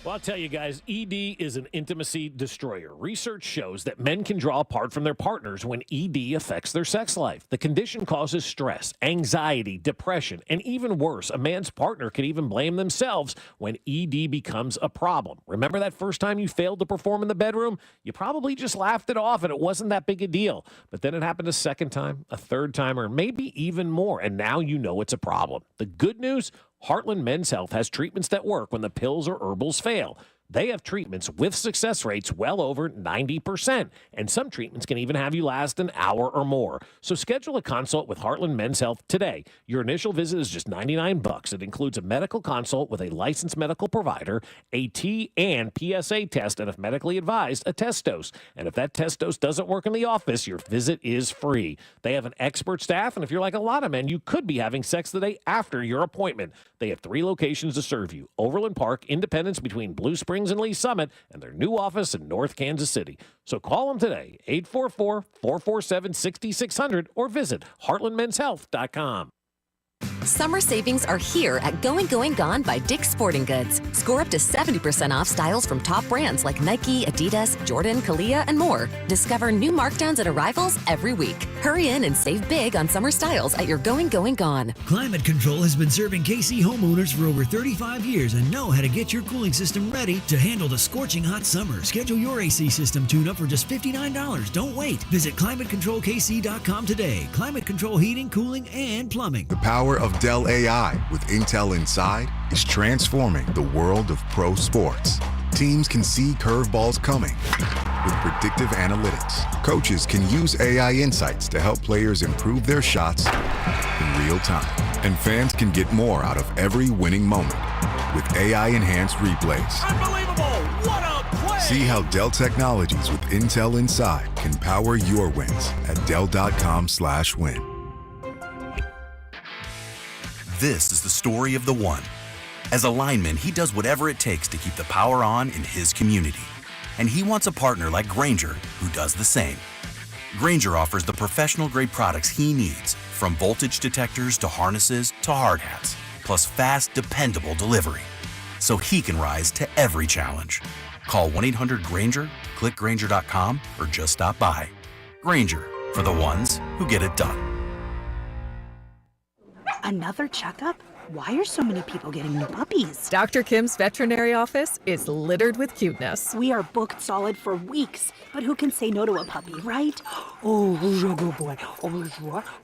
Well, I'll tell you guys, ED is an intimacy destroyer. Research shows that men can draw apart from their partners when ED affects their sex life. The condition causes stress, anxiety, depression, and even worse, a man's partner can even blame themselves when ED becomes a problem. Remember that first time you failed to perform in the bedroom? You probably just laughed it off and it wasn't that big a deal. But then it happened a second time, a third time, or maybe even more, and now you know it's a problem. The good news? Heartland Men's Health has treatments that work when the pills or herbals fail. They have treatments with success rates well over 90%, and some treatments can even have you last an hour or more. So schedule a consult with Heartland Men's Health today. Your initial visit is just $99. It includes a medical consult with a licensed medical provider, a T and PSA test, and if medically advised, a test dose. And if that test dose doesn't work in the office, your visit is free. They have an expert staff, and if you're like a lot of men, you could be having sex the day after your appointment. They have 3 locations to serve you: Overland Park, Independence between Blue Springs and Lee Summit, and their new office in North Kansas City. So call them today, 844-447-6600, or visit heartlandmenshealth.com. Summer savings are here at Going Gone by Dick's Sporting Goods. Score up to 70% off styles from top brands like Nike, Adidas, Jordan, Kalia, and more. Discover new markdowns and arrivals every week. Hurry in and save big on summer styles at your Going Gone. Climate Control has been serving KC homeowners for over 35 years and know how to get your cooling system ready to handle the scorching hot summer. Schedule your AC system tune-up for just $59. Don't wait. Visit ClimateControlKC.com today. Climate Control heating, cooling, and plumbing. The power of Dell AI with Intel Inside is transforming the world of pro sports. Teams can see curveballs coming with predictive analytics. Coaches can use AI insights to help players improve their shots in real time. And fans can get more out of every winning moment with AI-enhanced replays. Unbelievable. What a play. See how Dell Technologies with Intel Inside can power your wins at Dell.com/win. This is the story of the one. As a lineman, he does whatever it takes to keep the power on in his community. And he wants a partner like Grainger who does the same. Grainger offers the professional-grade products he needs, from voltage detectors to harnesses to hard hats, plus fast, dependable delivery, so he can rise to every challenge. Call 1-800-GRAINGER, click Grainger.com, or just stop by. Grainger, for the ones who get it done. Another checkup? Why are so many people getting new puppies? Dr. Kim's veterinary office is littered with cuteness. We are booked solid for weeks, but who can say no to a puppy, right? Oh, good boy.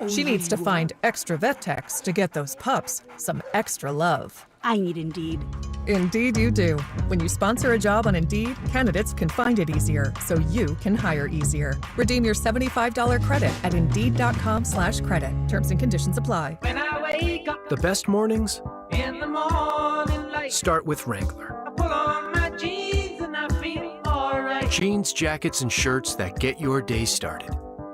She needs to find extra vet techs to get those pups some extra love. I need Indeed. Indeed you do. When you sponsor a job on Indeed, candidates can find it easier, so you can hire easier. Redeem your $75 credit at Indeed.com/credit. Terms and conditions apply. When I wake up The best mornings in the morning light, start with Wrangler. I pull on my jeans and I feel alright. Jeans, jackets, and shirts that get your day started.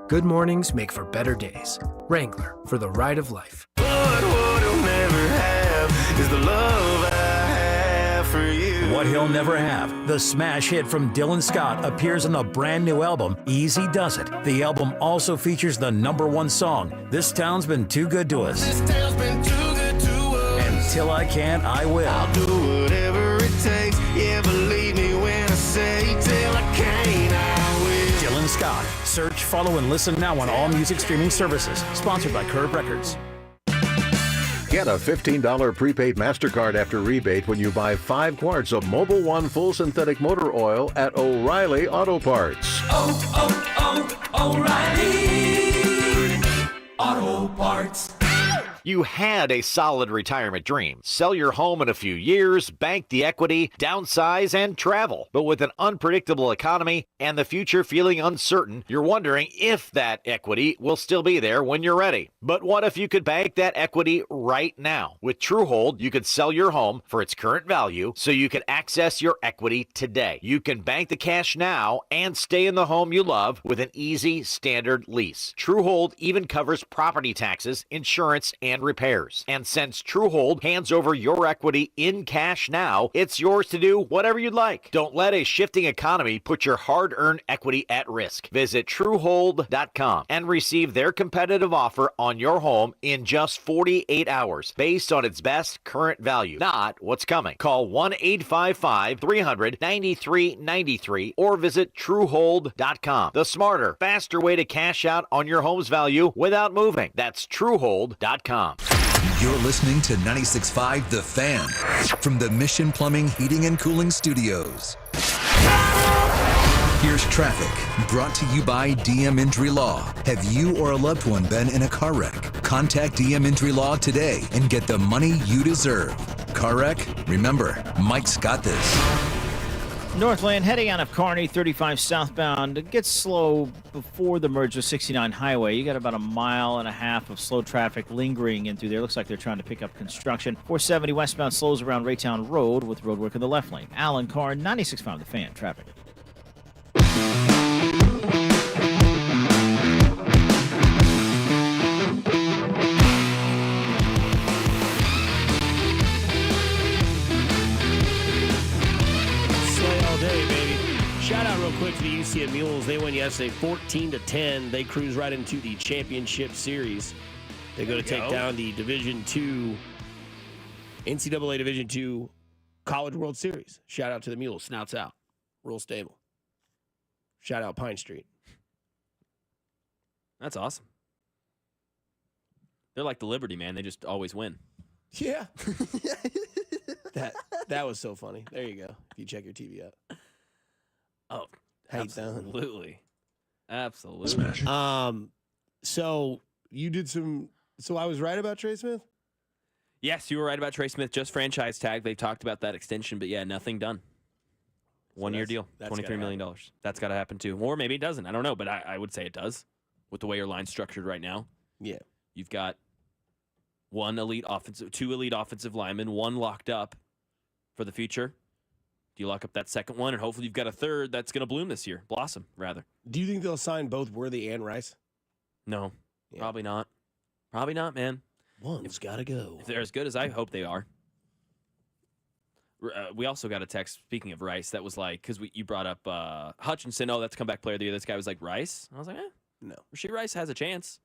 Good mornings make for better days. Wrangler, for the ride of life. But what I'll never have is the love I have for you. What He'll Never Have, the smash hit from Dylan Scott, appears on the brand new album, Easy Does It. The album also features the #1 song, This Town's Been Too Good to Us. This town's been too good to us. And Till I Can't, I Will. I'll do whatever it takes. Yeah, believe me when I say till I can't, I will. Dylan Scott. Search, follow, and listen now on all music streaming services. Sponsored by Curb Records. Get a $15 prepaid MasterCard after rebate when you buy 5 quarts of Mobil 1 full synthetic motor oil at O'Reilly Auto Parts. O'Reilly Auto Parts. You had a solid retirement dream. Sell your home in a few years, bank the equity, downsize, and travel. But with an unpredictable economy and the future feeling uncertain, you're wondering if that equity will still be there when you're ready. But what if you could bank that equity right now? With TrueHold, you could sell your home for its current value so you can access your equity today. You can bank the cash now and stay in the home you love with an easy standard lease. TrueHold even covers property taxes, insurance, and repairs. And since TrueHold hands over your equity in cash now, it's yours to do whatever you'd like. Don't let a shifting economy put your hard-earned equity at risk. Visit TrueHold.com and receive their competitive offer on your home in just 48 hours based on its best current value, not what's coming. Call 1-855-300-9393 or visit TrueHold.com. The smarter, faster way to cash out on your home's value without moving. That's TrueHold.com. You're listening to 96.5 The Fan from the Mission Plumbing, Heating, and Cooling Studios. Here's traffic, brought to you by DM Injury Law. Have you or a loved one been in a car wreck? Contact DM Injury Law today and get the money you deserve. Car wreck? Remember, Mike's got this. Northland heading out of Kearney, 35 southbound. It gets slow before the merge with 69 highway. You got about 1.5 miles of slow traffic lingering in through there. Looks like they're trying to pick up construction. 470 westbound slows around Raytown Road with roadwork in the left lane. Alan Carr, 96.5 The Fan. Traffic. Shout out real quick to the UCM Mules. They won yesterday 14-10. They cruise right into the championship series. They go to take down the Division II, NCAA Division II College World Series. Shout out to the Mules. Snouts out. Real stable. Shout out Pine Street. That's awesome. They're like the Liberty, man. They just always win. Yeah. that was so funny. There you go. If you check your TV up. Oh, absolutely. Absolutely. Smash. So you did some. So I was right about Trey Smith? Yes, you were right about Trey Smith. Just franchise tag. They talked about that extension, but yeah, nothing done. One-year deal, $23 million. That's got to happen too. Or maybe it doesn't. I don't know, but I would say it does with the way your line's structured right now. Yeah. You've got two elite offensive linemen, one locked up for the future. Do you lock up that second one, and hopefully you've got a third that's going to blossom, rather? Do you think they'll sign both Worthy and Rice? No, probably not. Probably not, man. One's got to go. If they're as good as I hope they are. We also got a text, speaking of Rice, that was like, because you brought up Hutchinson. Oh, that's comeback player of the year. This guy was like, Rice? I was like, no. Rasheed Rice has a chance.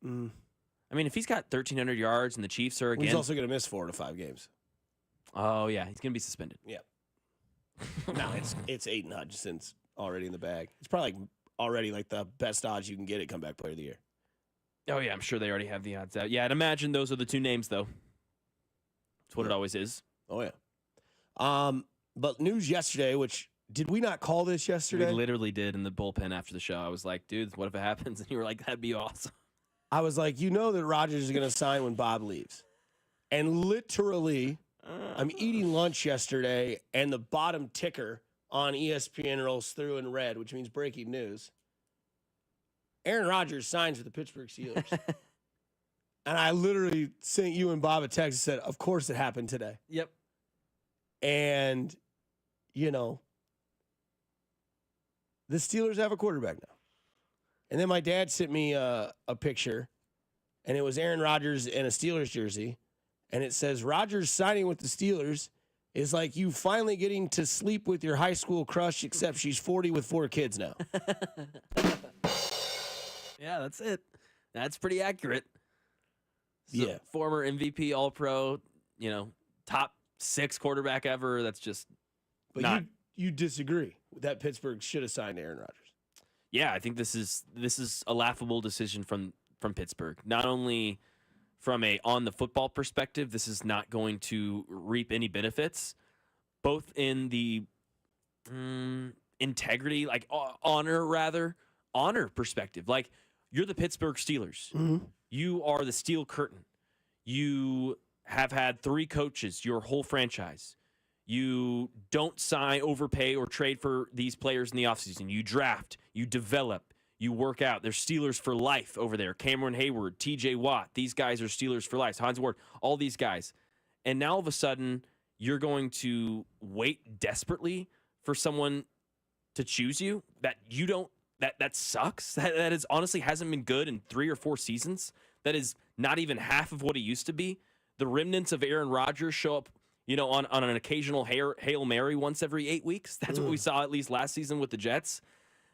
I mean, if he's got 1,300 yards and the Chiefs are again. He's also going to miss 4 to 5 games. Oh, yeah. He's going to be suspended. Yeah. No, it's Aiden Hutchinson's already in the bag. It's probably already like the best odds you can get at comeback player of the year. Oh, yeah. I'm sure they already have the odds out. Yeah, I'd imagine those are the two names, though. That's what it always is. Oh, yeah. But news yesterday, which did we not call this yesterday? We literally did in the bullpen after the show. I was like, dude, what if it happens? And you were like, that'd be awesome. I was like, you know that Rodgers is going to sign when Bob leaves. And literally, I'm eating lunch yesterday, and the bottom ticker on ESPN rolls through in red, which means breaking news. Aaron Rodgers signs with the Pittsburgh Steelers. And I literally sent you and Bob a text and said, of course it happened today. Yep. And, you know, the Steelers have a quarterback now. And then my dad sent me a picture, and it was Aaron Rodgers in a Steelers jersey. And it says, Rodgers signing with the Steelers is like you finally getting to sleep with your high school crush, except she's 40 with 4 kids now. Yeah, that's it. That's pretty accurate. So, yeah. Former MVP, All-Pro, top 6 quarterback ever. That's just But you disagree that Pittsburgh should have signed Aaron Rodgers. Yeah, I think this is a laughable decision from Pittsburgh. Not only from a on the football perspective, this is not going to reap any benefits, both in the integrity, like honor perspective. Like, you're the Pittsburgh Steelers. Mm-hmm. You are the Steel Curtain. You have had 3 coaches your whole franchise. You don't sign, overpay, or trade for these players in the offseason. You draft, you develop, you work out. They're Steelers for life over there. Cameron Hayward, TJ Watt, these guys are Steelers for life. Hans Ward, all these guys. And now all of a sudden, you're going to wait desperately for someone to choose you that you don't, that sucks. That is honestly hasn't been good in 3 or 4 seasons. That is not even half of what he used to be. The remnants of Aaron Rodgers show up, on an occasional Hail Mary once every 8 weeks. That's what we saw at least last season with the Jets.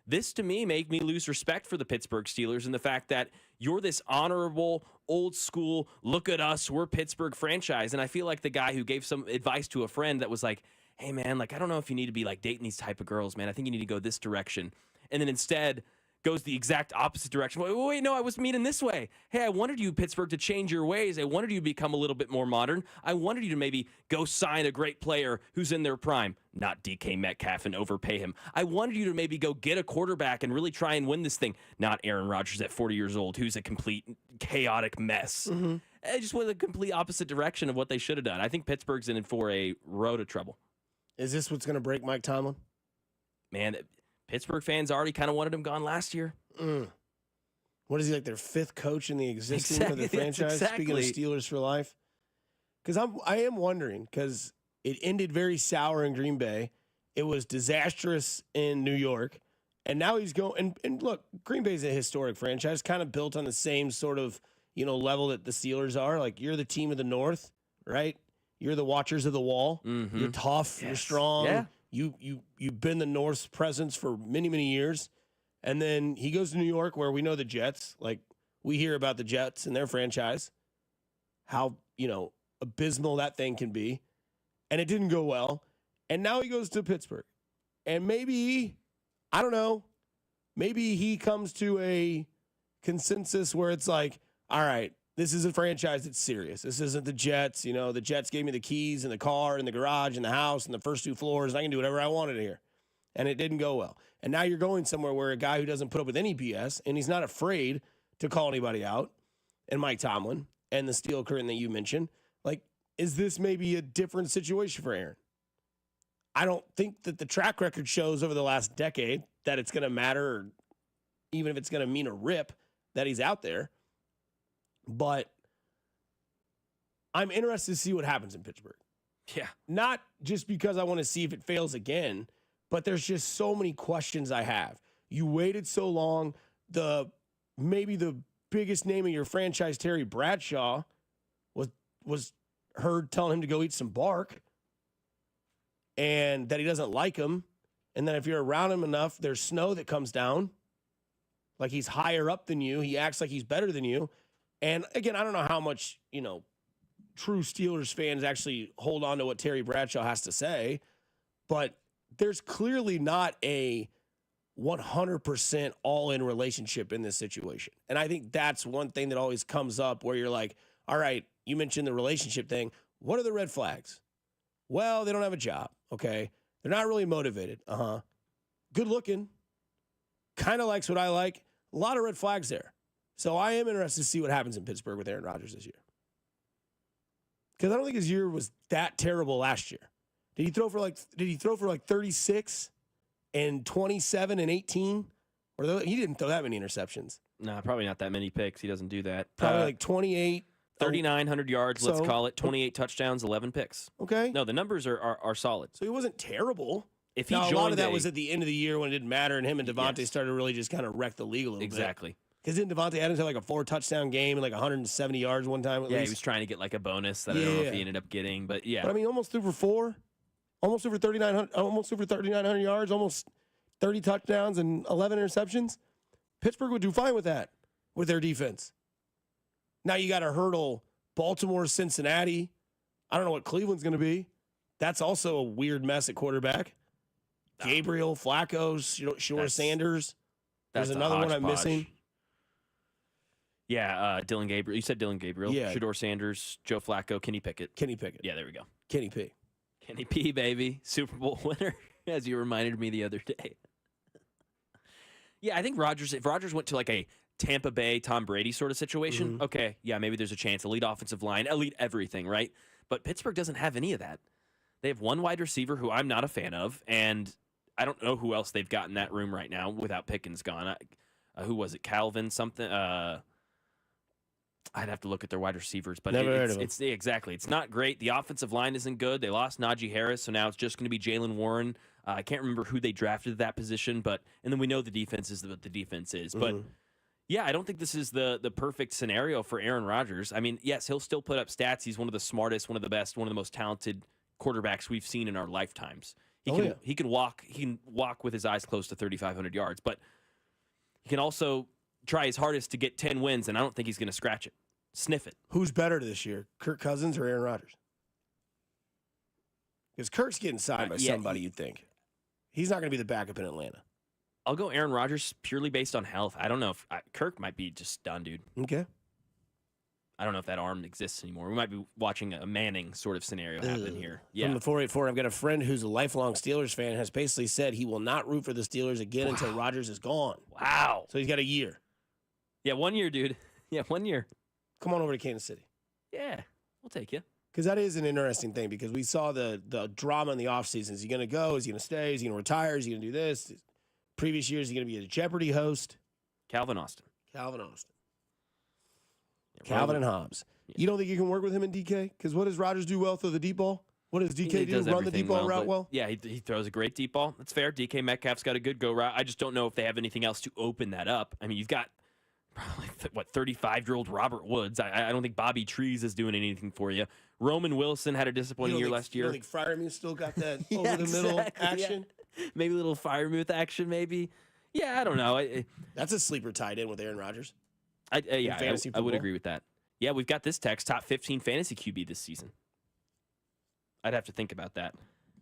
This, to me, made me lose respect for the Pittsburgh Steelers and the fact that you're this honorable, old school, look at us, we're Pittsburgh franchise. And I feel like the guy who gave some advice to a friend that was like, hey, man, like, I don't know if you need to be like dating these type of girls, man. I think you need to go this direction. And then instead goes the exact opposite direction. Wait, no, I was meaning this way. Hey, I wanted you, Pittsburgh, to change your ways. I wanted you to become a little bit more modern. I wanted you to maybe go sign a great player who's in their prime, not DK Metcalf, and overpay him. I wanted you to maybe go get a quarterback and really try and win this thing, not Aaron Rodgers at 40 years old, who's a complete chaotic mess. Mm-hmm. I just went the complete opposite direction of what they should have done. I think Pittsburgh's in for a road of trouble. Is this what's going to break Mike Tomlin? Man, Pittsburgh fans already kind of wanted him gone last year. What is he, like their 5th coach in the existing for the franchise? Exactly. Speaking of Steelers for life, because I am wondering, because it ended very sour in Green Bay, it was disastrous in New York, and now he's going. And look, Green Bay's a historic franchise, kind of built on the same sort of level that the Steelers are. Like, you're the team of the North, right? You're the watchers of the wall. Mm-hmm. You're tough. You're strong. Yeah. You've been the North's presence for many, many years. And then he goes to New York, where we know the Jets. Like, we hear about the Jets and their franchise, how, abysmal that thing can be. And it didn't go well. And now he goes to Pittsburgh. And maybe, I don't know, maybe he comes to a consensus where it's like, all right, this is a franchise that's serious. This isn't the Jets. The Jets gave me the keys and the car and the garage and the house and the first 2 floors, and I can do whatever I wanted here. And it didn't go well. And now you're going somewhere where a guy who doesn't put up with any BS, and he's not afraid to call anybody out, and Mike Tomlin and the Steel Curtain that you mentioned, like, is this maybe a different situation for Aaron? I don't think that the track record shows over the last decade that it's going to matter, or even if it's going to mean a rip that he's out there. But I'm interested to see what happens in Pittsburgh. Yeah. Not just because I want to see if it fails again, but there's just so many questions I have. You waited so long. Maybe the biggest name of your franchise, Terry Bradshaw, was heard telling him to go eat some bark and that he doesn't like him. And then if you're around him enough, there's snow that comes down. Like he's higher up than you. He acts like he's better than you. And again, I don't know how much, true Steelers fans actually hold on to what Terry Bradshaw has to say, but there's clearly not a 100% all-in relationship in this situation. And I think that's one thing that always comes up where you're like, all right, you mentioned the relationship thing. What are the red flags? Well, they don't have a job, okay? They're not really motivated. Good looking. Kind of likes what I like. A lot of red flags there. So I am interested to see what happens in Pittsburgh with Aaron Rodgers this year. Because I don't think his year was that terrible last year. Did he throw for like 36 and 27 and 18? Or he didn't throw that many interceptions. No, probably not that many picks. He doesn't do that. Probably like 28. 3,900 yards, let's call it. 28 touchdowns, 11 picks. Okay. No, the numbers are solid. So he wasn't terrible. If he now, joined a lot of that was at the end of the year when it didn't matter, and him and Devontae started to really just kind of wreck the league a little bit. Exactly. Because didn't Devontae Adams have like a 4-touchdown game and like 170 yards one time at least? He was trying to get like a bonus that I don't know if he ended up getting, but yeah. But I mean, almost threw for 4, almost over 3,900 yards, almost 30 touchdowns and 11 interceptions. Pittsburgh would do fine with that, with their defense. Now you got to hurdle Baltimore, Cincinnati. I don't know what Cleveland's going to be. That's also a weird mess at quarterback. Gabriel, Flacco, Shore Sanders. There's another one I'm missing. Yeah, Dylan Gabriel. You said Dylan Gabriel. Yeah. Shedeur Sanders, Joe Flacco, Kenny Pickett. Yeah, there we go. Kenny P. Kenny P, baby. Super Bowl winner, as you reminded me the other day. Yeah, I think if Rodgers went to like a Tampa Bay, Tom Brady sort of situation, okay, yeah, maybe there's a chance. Elite offensive line, elite everything, right? But Pittsburgh doesn't have any of that. They have one wide receiver who I'm not a fan of, and I don't know who else they've got in that room right now without Pickens gone. Who was it? Calvin something? I'd have to look at their wide receivers, but it's exactly. It's not great. The offensive line isn't good. They lost Najee Harris, so now it's just going to be Jalen Warren. I can't remember who they drafted at that position, and then we know the defense is what the defense is. But yeah, I don't think this is the perfect scenario for Aaron Rodgers. I mean, yes, he'll still put up stats. He's one of the smartest, one of the best, one of the most talented quarterbacks we've seen in our lifetimes. He can walk with his eyes closed to 3,500 yards, but he can also try his hardest to get 10 wins, and I don't think he's going to scratch it. Sniff it. Who's better this year, Kirk Cousins or Aaron Rodgers? Because Kirk's getting signed by somebody, you'd think. He's not going to be the backup in Atlanta. I'll go Aaron Rodgers purely based on health. I don't know if Kirk might be just done, dude. Okay. I don't know if that arm exists anymore. We might be watching a Manning sort of scenario happen here. Yeah. From the 484, I've got a friend who's a lifelong Steelers fan, has basically said he will not root for the Steelers again until Rodgers is gone. Wow. So he's got a year. Yeah, 1 year, dude. Yeah, 1 year. Come on over to Kansas City. Yeah, we'll take you. Because that is an interesting thing, because we saw the drama in the offseason. Is he going to go? Is he going to stay? Is he going to retire? Is he going to do this? Previous years, is he going to be a Jeopardy host? Calvin Austin. Yeah, Calvin and Hobbs. Yeah. You don't think you can work with him in DK? Because what does Rodgers do well? Throw the deep ball? What does DK do? Run the deep ball route well? Yeah, he throws a great deep ball. That's fair. DK Metcalf's got a good go route. I just don't know if they have anything else to open that up. I mean, you've got probably, 35-year-old Robert Woods. I don't think Bobby Trees is doing anything for you. Roman Wilson had a disappointing year last year. You don't think Freiermuth still got that over-the-middle action? Yeah. Maybe a little Freiermuth action, maybe. Yeah, I don't know. That's a sleeper tied in with Aaron Rodgers. I would agree with that. Yeah, we've got this text, top 15 fantasy QB this season. I'd have to think about that.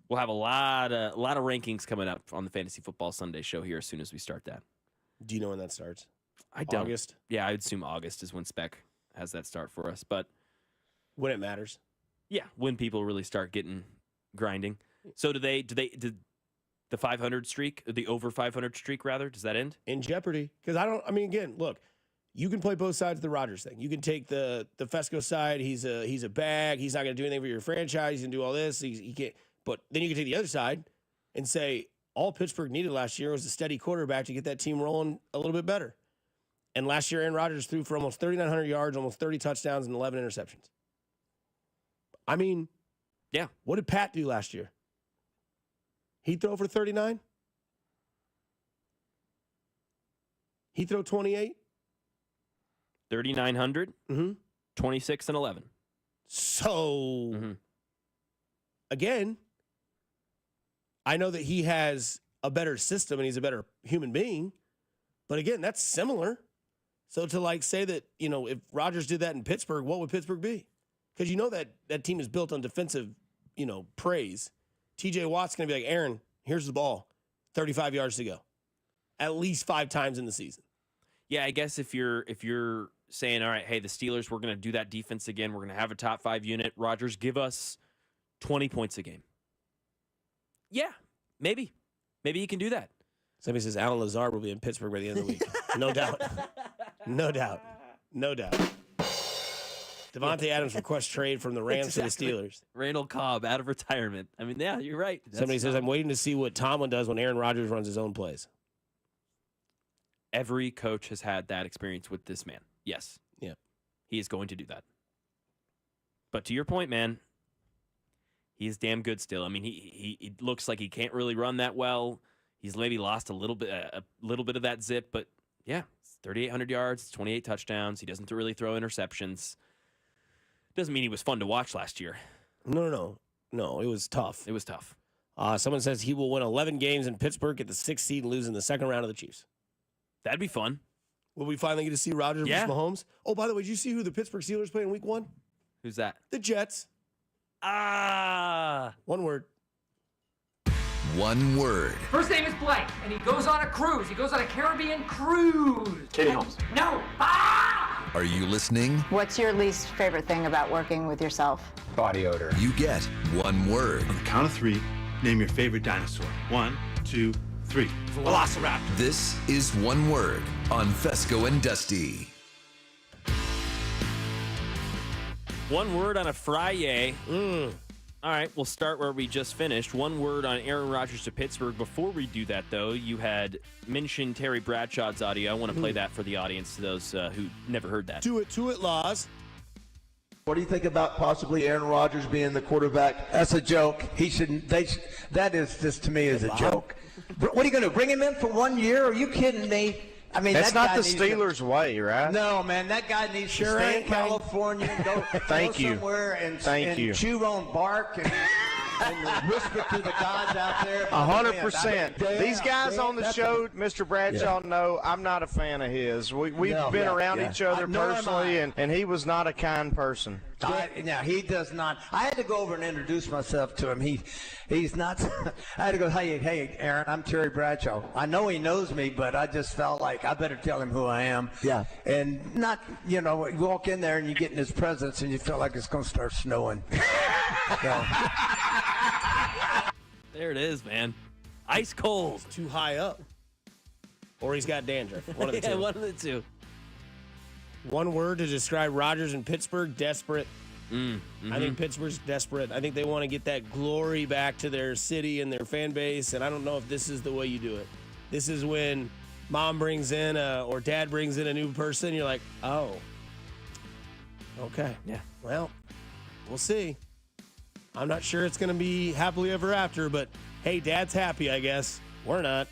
We'll have a lot of rankings coming up on the Fantasy Football Sunday show here as soon as we start that. Do you know when that starts? I don't. August? Yeah, I would assume August is when Spec has that start for us. But when it matters. Yeah, when people really start getting grinding. So did the 500 streak, the over 500 streak rather, does that end? In jeopardy. Because again, look, you can play both sides of the Rodgers thing. You can take the Fesco side. He's a bag. He's not going to do anything for your franchise. He's going to do all this. He can't. But then you can take the other side and say all Pittsburgh needed last year was a steady quarterback to get that team rolling a little bit better. And last year, Aaron Rodgers threw for almost 3,900 yards, almost 30 touchdowns, and 11 interceptions. I mean, yeah. What did Pat do last year? He throw for 39? He throw 28? 3,900. 26 and 11. So, again, I know that he has a better system and he's a better human being. But again, that's similar. So to like say that, you know, if Rodgers did that in Pittsburgh, what would Pittsburgh be? Because you know that team is built on defensive, you know, praise. TJ Watt's going to be like, Aaron, here's the ball, 35 yards to go, at least 5 times in the season. Yeah, I guess if you're saying, all right, hey, the Steelers, we're going to do that defense again. We're going to have a top 5 unit. Rodgers, give us 20 points a game. Yeah, maybe he can do that. Somebody says Alan Lazard will be in Pittsburgh by the end of the week. No doubt. No doubt. No doubt. Devontae Adams requests trade from the Rams to the Steelers. Randall Cobb out of retirement. I mean, yeah, you're right. Somebody says, I'm waiting to see what Tomlin does when Aaron Rodgers runs his own plays. Every coach has had that experience with this man. Yes. Yeah. He is going to do that. But to your point, man, he is damn good still. I mean, he looks like he can't really run that well. He's maybe lost a little bit of that zip, but yeah, 3,800 yards, 28 touchdowns. He doesn't really throw interceptions. Doesn't mean he was fun to watch last year. No, it was tough. It was tough. Someone says he will win 11 games in Pittsburgh, get the 6th seed, and lose in the second round of the Chiefs. That'd be fun. Will we finally get to see Rodgers versus Mahomes? Oh, by the way, did you see who the Pittsburgh Steelers play in week 1? Who's that? The Jets. One word. One word. First name is blank, and he goes on a cruise. He goes on a Caribbean cruise. Katie Holmes. No. Are you listening? What's your least favorite thing about working with yourself? Body odor. You get one word. On the count of 3, name your favorite dinosaur. 1, 2, 3. Velociraptor. This is One Word on Fesco and Dusty. One word on a Friday. All right, we'll start where we just finished. One word on Aaron Rodgers to Pittsburgh. Before we do that, though, you had mentioned Terry Bradshaw's audio. I want to play that for the audience, to those who never heard that. Do it, Laws. What do you think about possibly Aaron Rodgers being the quarterback? That's a joke. That is just, to me, is a joke. What are you going to bring him in for 1 year? Are you kidding me? I mean, that's that not the Steelers' way, right? No, man, that guy needs to stay in California and go somewhere and chew on bark and whisper to the gods out there. 100%. These guys on the show, Mr. Bradshaw, know I'm not a fan of his. We've been around each other personally, and he was not a kind person. Now, he does not. I had to go over and introduce myself to him. He's not. I had to go, hey, Aaron, I'm Terry Bradshaw. I know he knows me, but I just felt like I better tell him who I am. Yeah. And not, you walk in there and you get in his presence and you feel like it's going to start snowing. There it is, man. Ice cold. He's too high up. Or he's got dandruff. One of the two. One of the two. One word to describe Rodgers in Pittsburgh: desperate. I think Pittsburgh's desperate. I think they want to get that glory back to their city and their fan base, and I don't know if this is the way you do it. This is when mom brings in or dad brings in a new person. You're like, oh, okay. Yeah. Well, we'll see. I'm not sure it's going to be happily ever after, but hey, dad's happy, I guess. We're not.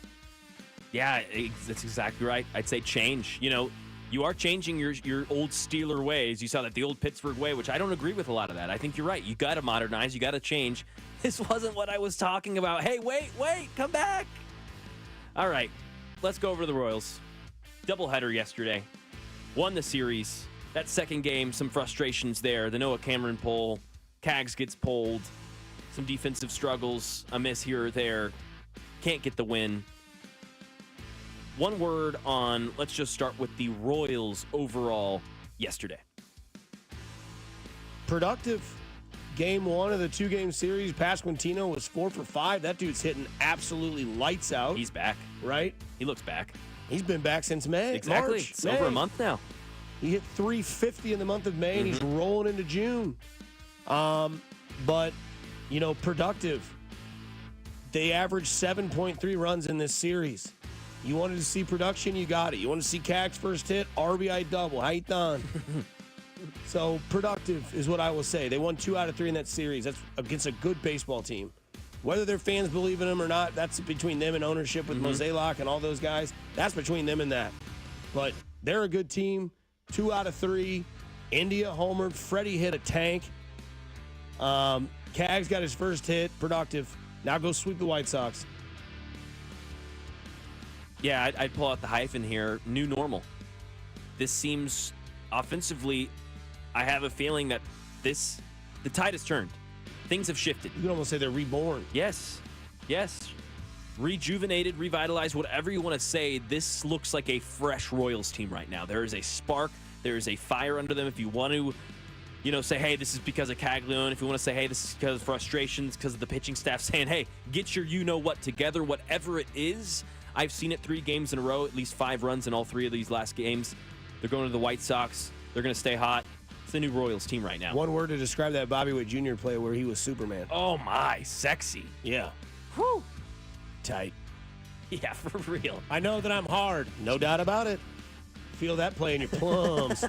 Yeah, that's exactly right. I'd say change. You are changing your old Steeler ways. You saw that the old Pittsburgh way, which I don't agree with a lot of that. I think you're right. You got to modernize. You got to change. This wasn't what I was talking about. Hey, wait, come back. All right, let's go over to the Royals. Doubleheader yesterday. Won the series. That second game, some frustrations there. The Noah Cameron pull. Cags gets pulled. Some defensive struggles. A miss here or there. Can't get the win. One word on, let's just start with the Royals overall yesterday. Productive. Game 1 of the 2-game series, Pasquantino was 4 for 5. That dude's hitting absolutely lights out. He's back. Right? He looks back. He's been back since May. Exactly. March, it's over a month now. He hit 350 in the month of May, and he's rolling into June. But, productive. They averaged 7.3 runs in this series. You wanted to see production, you got it. You want to see Cag's first hit, RBI double. How you done? So productive is what I will say. They won 2 out of 3 in that series. That's against a good baseball team. Whether their fans believe in them or not, that's between them and ownership with Mozeliak and all those guys. That's between them and that. But they're a good team. 2 out of 3. India homered. Freddie hit a tank. Cags got his first hit. Productive. Now go sweep the White Sox. Yeah, I'd pull out the hyphen here. New normal. This seems offensively, I have a feeling that the tide has turned. Things have shifted. You can almost say they're reborn. Yes. Rejuvenated, revitalized, whatever you want to say. This looks like a fresh Royals team right now. There is a spark. There is a fire under them. If you want to, say, hey, this is because of Caglione. If you want to say, hey, this is because of frustrations, because of the pitching staff saying, hey, get your you-know-what together, whatever it is. I've seen it 3 games in a row, at least 5 runs in all 3 of these last games. They're going to the White Sox. They're going to stay hot. It's the new Royals team right now. One word to describe that Bobby Witt Jr. play where he was Superman. Oh, my. Sexy. Yeah. Whew. Tight. Yeah, for real. I know that I'm hard. No doubt about it. Feel that play in your plums.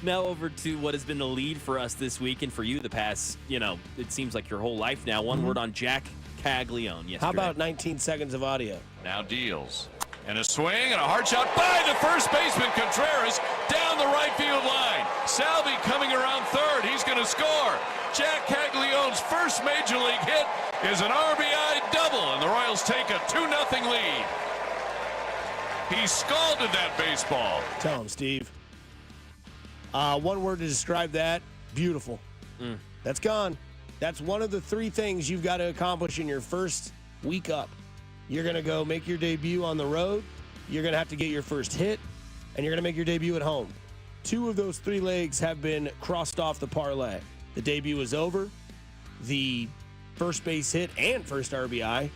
Now over to what has been the lead for us this week and for you the past, it seems like your whole life now. One word on Jack Caglione yesterday. How about 19 seconds of audio? Now deals. And a swing and a hard shot by the first baseman Contreras down the right field line. Salvi coming around third. He's going to score. Jack Caglione's first major league hit is an RBI double, and the Royals take a 2-0 lead. He scalded that baseball. Tell him, Steve. One word to describe that, beautiful. That's gone. That's one of the 3 things you've got to accomplish in your first week up. You're going to go make your debut on the road. You're going to have to get your first hit, and you're going to make your debut at home. 2 of those 3 legs have been crossed off the parlay. The debut is over. The first base hit and first RBI,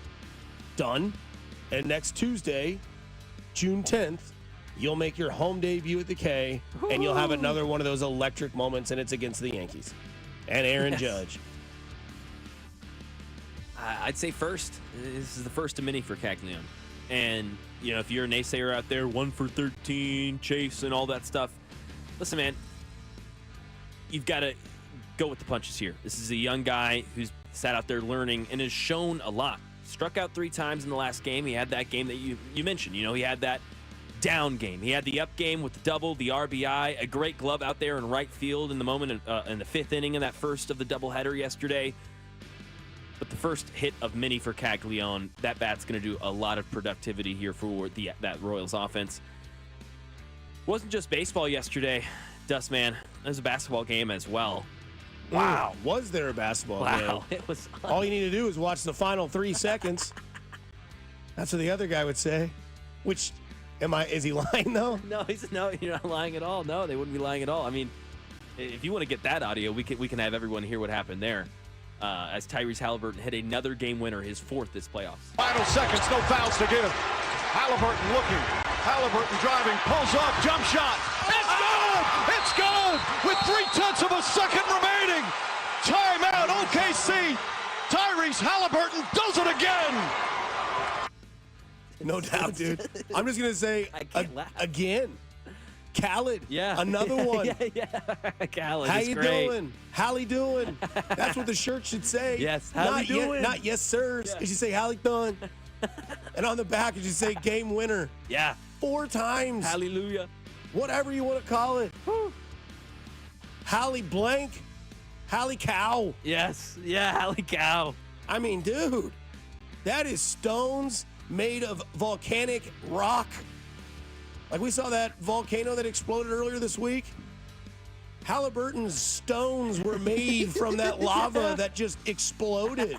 done. And next Tuesday, June 10th, you'll make your home debut at the K, and you'll have another one of those electric moments, and it's against the Yankees and Aaron Judge. I'd say first. This is the first of many for Caglione. And, if you're a naysayer out there, 1 for 13, chase, and all that stuff, listen, man, you've got to go with the punches here. This is a young guy who's sat out there learning and has shown a lot. Struck out 3 times in the last game. He had that game that you mentioned. He had that down game. He had the up game with the double, the RBI, a great glove out there in right field in the moment in the 5th inning in that first of the doubleheader yesterday. But the first hit of many for Caglione, that bat's going to do a lot of productivity here for that Royals offense. Wasn't just baseball yesterday, Dustman. It was a basketball game as well. Wow. Was there a basketball game? Wow. It was. All you need to do is watch the final 3 seconds. That's what the other guy would say. Which, is he lying though? No, you're not lying at all. No, they wouldn't be lying at all. I mean, if you want to get that audio, we can have everyone hear what happened there. As Tyrese Halliburton hit another game winner, his 4th this playoffs. Final seconds, no fouls to give. Halliburton looking. Halliburton driving, pulls up, jump shot. It's good! It's good! With 0.3 of a second remaining. Timeout, OKC. Tyrese Halliburton does it again. No doubt, dude. I'm just going to say, again. Khaled, another one. Khaled, how you doing? Hallie doing? That's what the shirt should say. Yes, how you doing? Not yes, sirs. It should say Hallie done. And on the back, it should say game winner. Yeah. 4 times. Hallelujah. Whatever you want to call it. Hallie blank. Hallie cow. Yes. Yeah, Hallie cow. I mean, dude, that is stones made of volcanic rock. Like we saw that volcano that exploded earlier this week. Halliburton's stones were made from that lava that just exploded.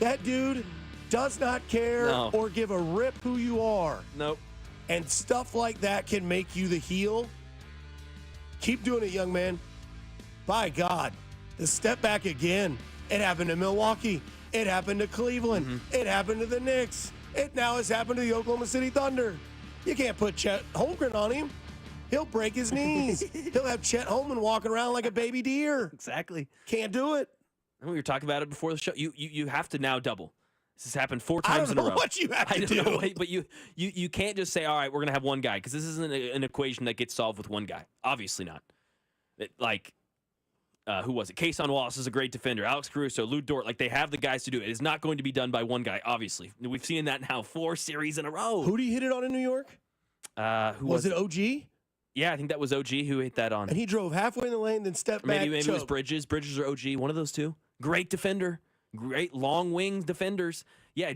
That dude does not care or give a rip who you are. Nope. And stuff like that can make you the heel. Keep doing it, young man. By God, the step back again. It happened to Milwaukee. It happened to Cleveland. It happened to the Knicks. It now has happened to the Oklahoma City Thunder. You can't put Chet Holmgren on him. He'll break his knees. He'll have Chet Holmgren walking around like a baby deer. Exactly. Can't do it. And we were talking about it before the show. You have to now double. This has happened 4 times in a row. I don't know what you have to do. I don't know, but you can't just say, all right, we're going to have one guy, because this isn't an equation that gets solved with one guy. Obviously not. Who was it? Kason Wallace is a great defender. Alex Caruso, Lou Dort, they have the guys to do it. It is not going to be done by one guy, obviously. We've seen that now 4 series in a row. Who did he hit it on in New York? Who was it? OG? Yeah, I think that was OG who hit that on. And he drove halfway in the lane, then stepped back. Maybe it was Bridges. Bridges or OG, one of those two. Great defender. Great long wing defenders. Yeah,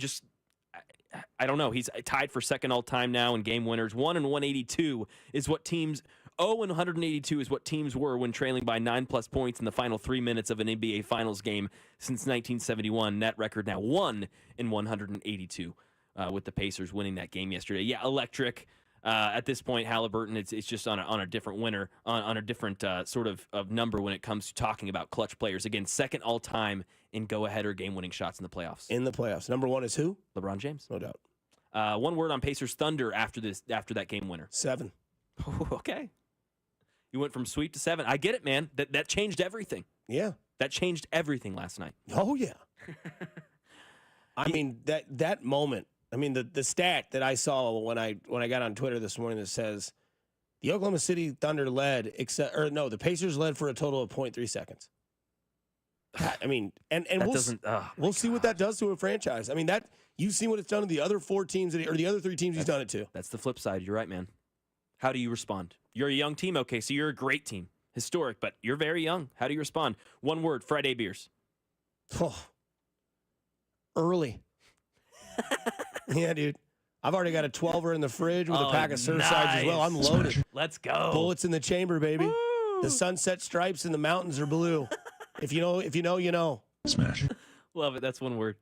I don't know. He's tied for second all time now in game winners. 1 and 182 is what teams. 0 and 182 is what teams were when trailing by 9+ points in the final 3 minutes of an NBA Finals game since 1971. That record now 1 in 182 with the Pacers winning that game yesterday. Yeah, electric. At this point, Halliburton, it's just on a different winner, on a different sort of number when it comes to talking about clutch players. Again, second all time in go-ahead or game-winning shots in the playoffs. In the playoffs. Number 1 is who? LeBron James. No doubt. One word on Pacers Thunder after that game winner. 7. Okay. You went from sweep to 7. I get it, man. That changed everything. Yeah. That changed everything last night. Oh, yeah. I mean, that moment. I mean, the stat that I saw when I got on Twitter this morning that says the Oklahoma City Thunder led, the Pacers led for a total of 0.3 seconds. I mean, and we'll see what that does to a franchise. I mean, you've seen what it's done to the other 4 teams, or the other 3 teams he's done it to. That's the flip side. You're right, man. How do you respond? You're a young team, okay, so you're a great team. Historic, but you're very young. How do you respond? One word, Friday beers. Oh, early. Yeah, dude. I've already got a 12er in the fridge with a pack of Surfsides as well. I'm loaded. Let's go. Bullets in the chamber, baby. Woo! The sunset stripes and the mountains are blue. If you know, you know. Smash. Love it. That's one word.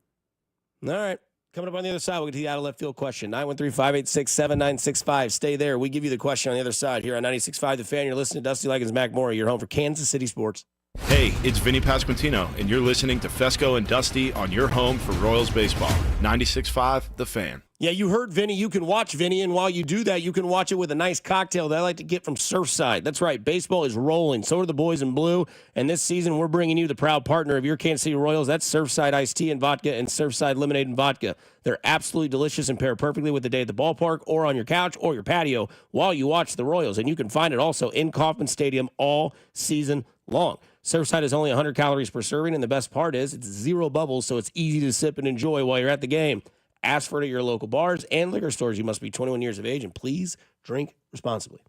All right. Coming up on the other side, we'll get to the out of left field question. 913-586-7965. Stay there. We give you the question on the other side here on 96.5 The Fan. You're listening to Dusty Likens Mac Morey. You're home for Kansas City Sports. Hey, it's Vinny Pasquantino, and you're listening to Fesco and Dusty on your home for Royals baseball. 96.5 The Fan. Yeah, you heard Vinny. You can watch Vinny, and while you do that, you can watch it with a nice cocktail that I like to get from Surfside. That's right. Baseball is rolling. So are the boys in blue. And this season, we're bringing you the proud partner of your Kansas City Royals. That's Surfside Iced Tea and Vodka and Surfside Lemonade and Vodka. They're absolutely delicious and pair perfectly with the day at the ballpark or on your couch or your patio while you watch the Royals. And you can find it also in Kauffman Stadium all season long. Surfside is only 100 calories per serving, and the best part is it's 0 bubbles, so it's easy to sip and enjoy while you're at the game. Ask for it at your local bars and liquor stores. You must be 21 years of age, and please drink responsibly.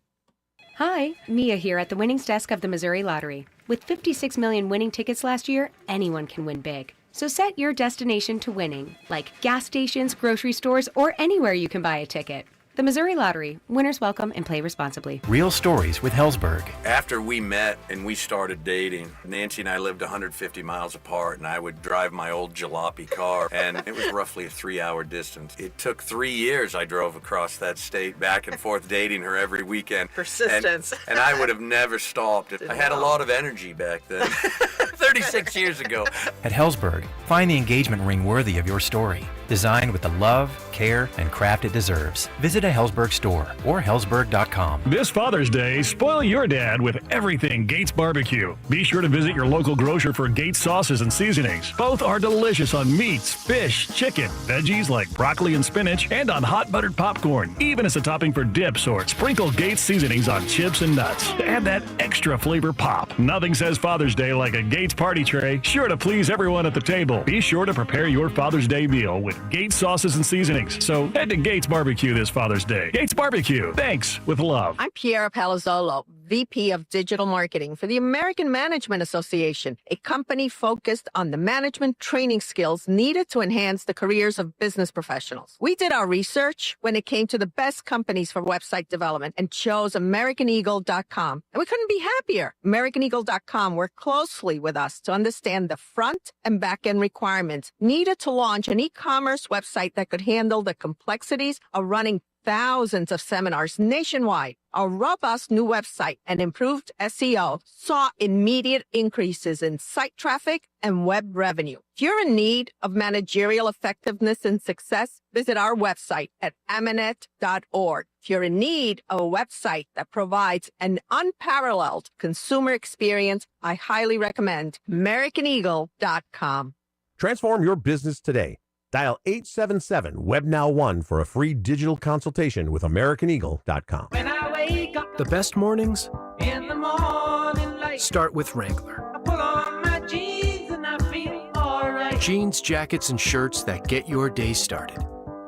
Hi, Mia here at the winnings desk of the Missouri Lottery. With 56 million winning tickets last year, anyone can win big. So set your destination to winning, like gas stations, grocery stores, or anywhere you can buy a ticket. The Missouri Lottery. Winners welcome and play responsibly. Real stories with Hellsberg. After we met and we started dating, Nancy and I lived 150 miles apart, and I would drive my old jalopy car, and it was roughly a 3-hour distance. It took 3 years I drove across that state, back and forth, dating her every weekend. Persistence. And I would have never stopped. I had a lot of energy back then. 36 years ago. At Hellsberg, find the engagement ring worthy of your story. Designed with the love, care, and craft it deserves. Visit a Hellsberg store or hellsberg.com. This Father's Day, spoil your dad with everything Gates Barbecue. Be sure to visit your local grocer for Gates sauces and seasonings. Both are delicious on meats, fish, chicken, veggies like broccoli and spinach, and on hot buttered popcorn, even as a topping for dips, or sprinkle Gates seasonings on chips and nuts to add that extra flavor pop. Nothing says Father's Day like a Gates party tray, sure to please everyone at the table. Be sure to prepare your Father's Day meal with Gates sauces and seasonings. So head to Gates Barbecue this Father's Day. Gates Barbecue. Thanks with love. I'm Piera Palazzolo, VP of Digital Marketing for the American Management Association, a company focused on the management training skills needed to enhance the careers of business professionals. We did our research when it came to the best companies for website development and chose AmericanEagle.com. And we couldn't be happier. AmericanEagle.com worked closely with us to understand the front and back end requirements needed to launch an e-commerce website that could handle the complexities of running thousands of seminars nationwide. Our robust new website and improved SEO saw immediate increases in site traffic and web revenue. If you're in need of managerial effectiveness and success, visit our website at amanet.org. If you're in need of a website that provides an unparalleled consumer experience, I highly recommend AmericanEagle.com. Transform your business today. Dial 877-WEB-NOW1 for a free digital consultation with AmericanEagle.com. When I wake up, the best mornings in the morning light start with Wrangler. I pull on my jeans and I feel alright. Jeans, jackets, and shirts that get your day started.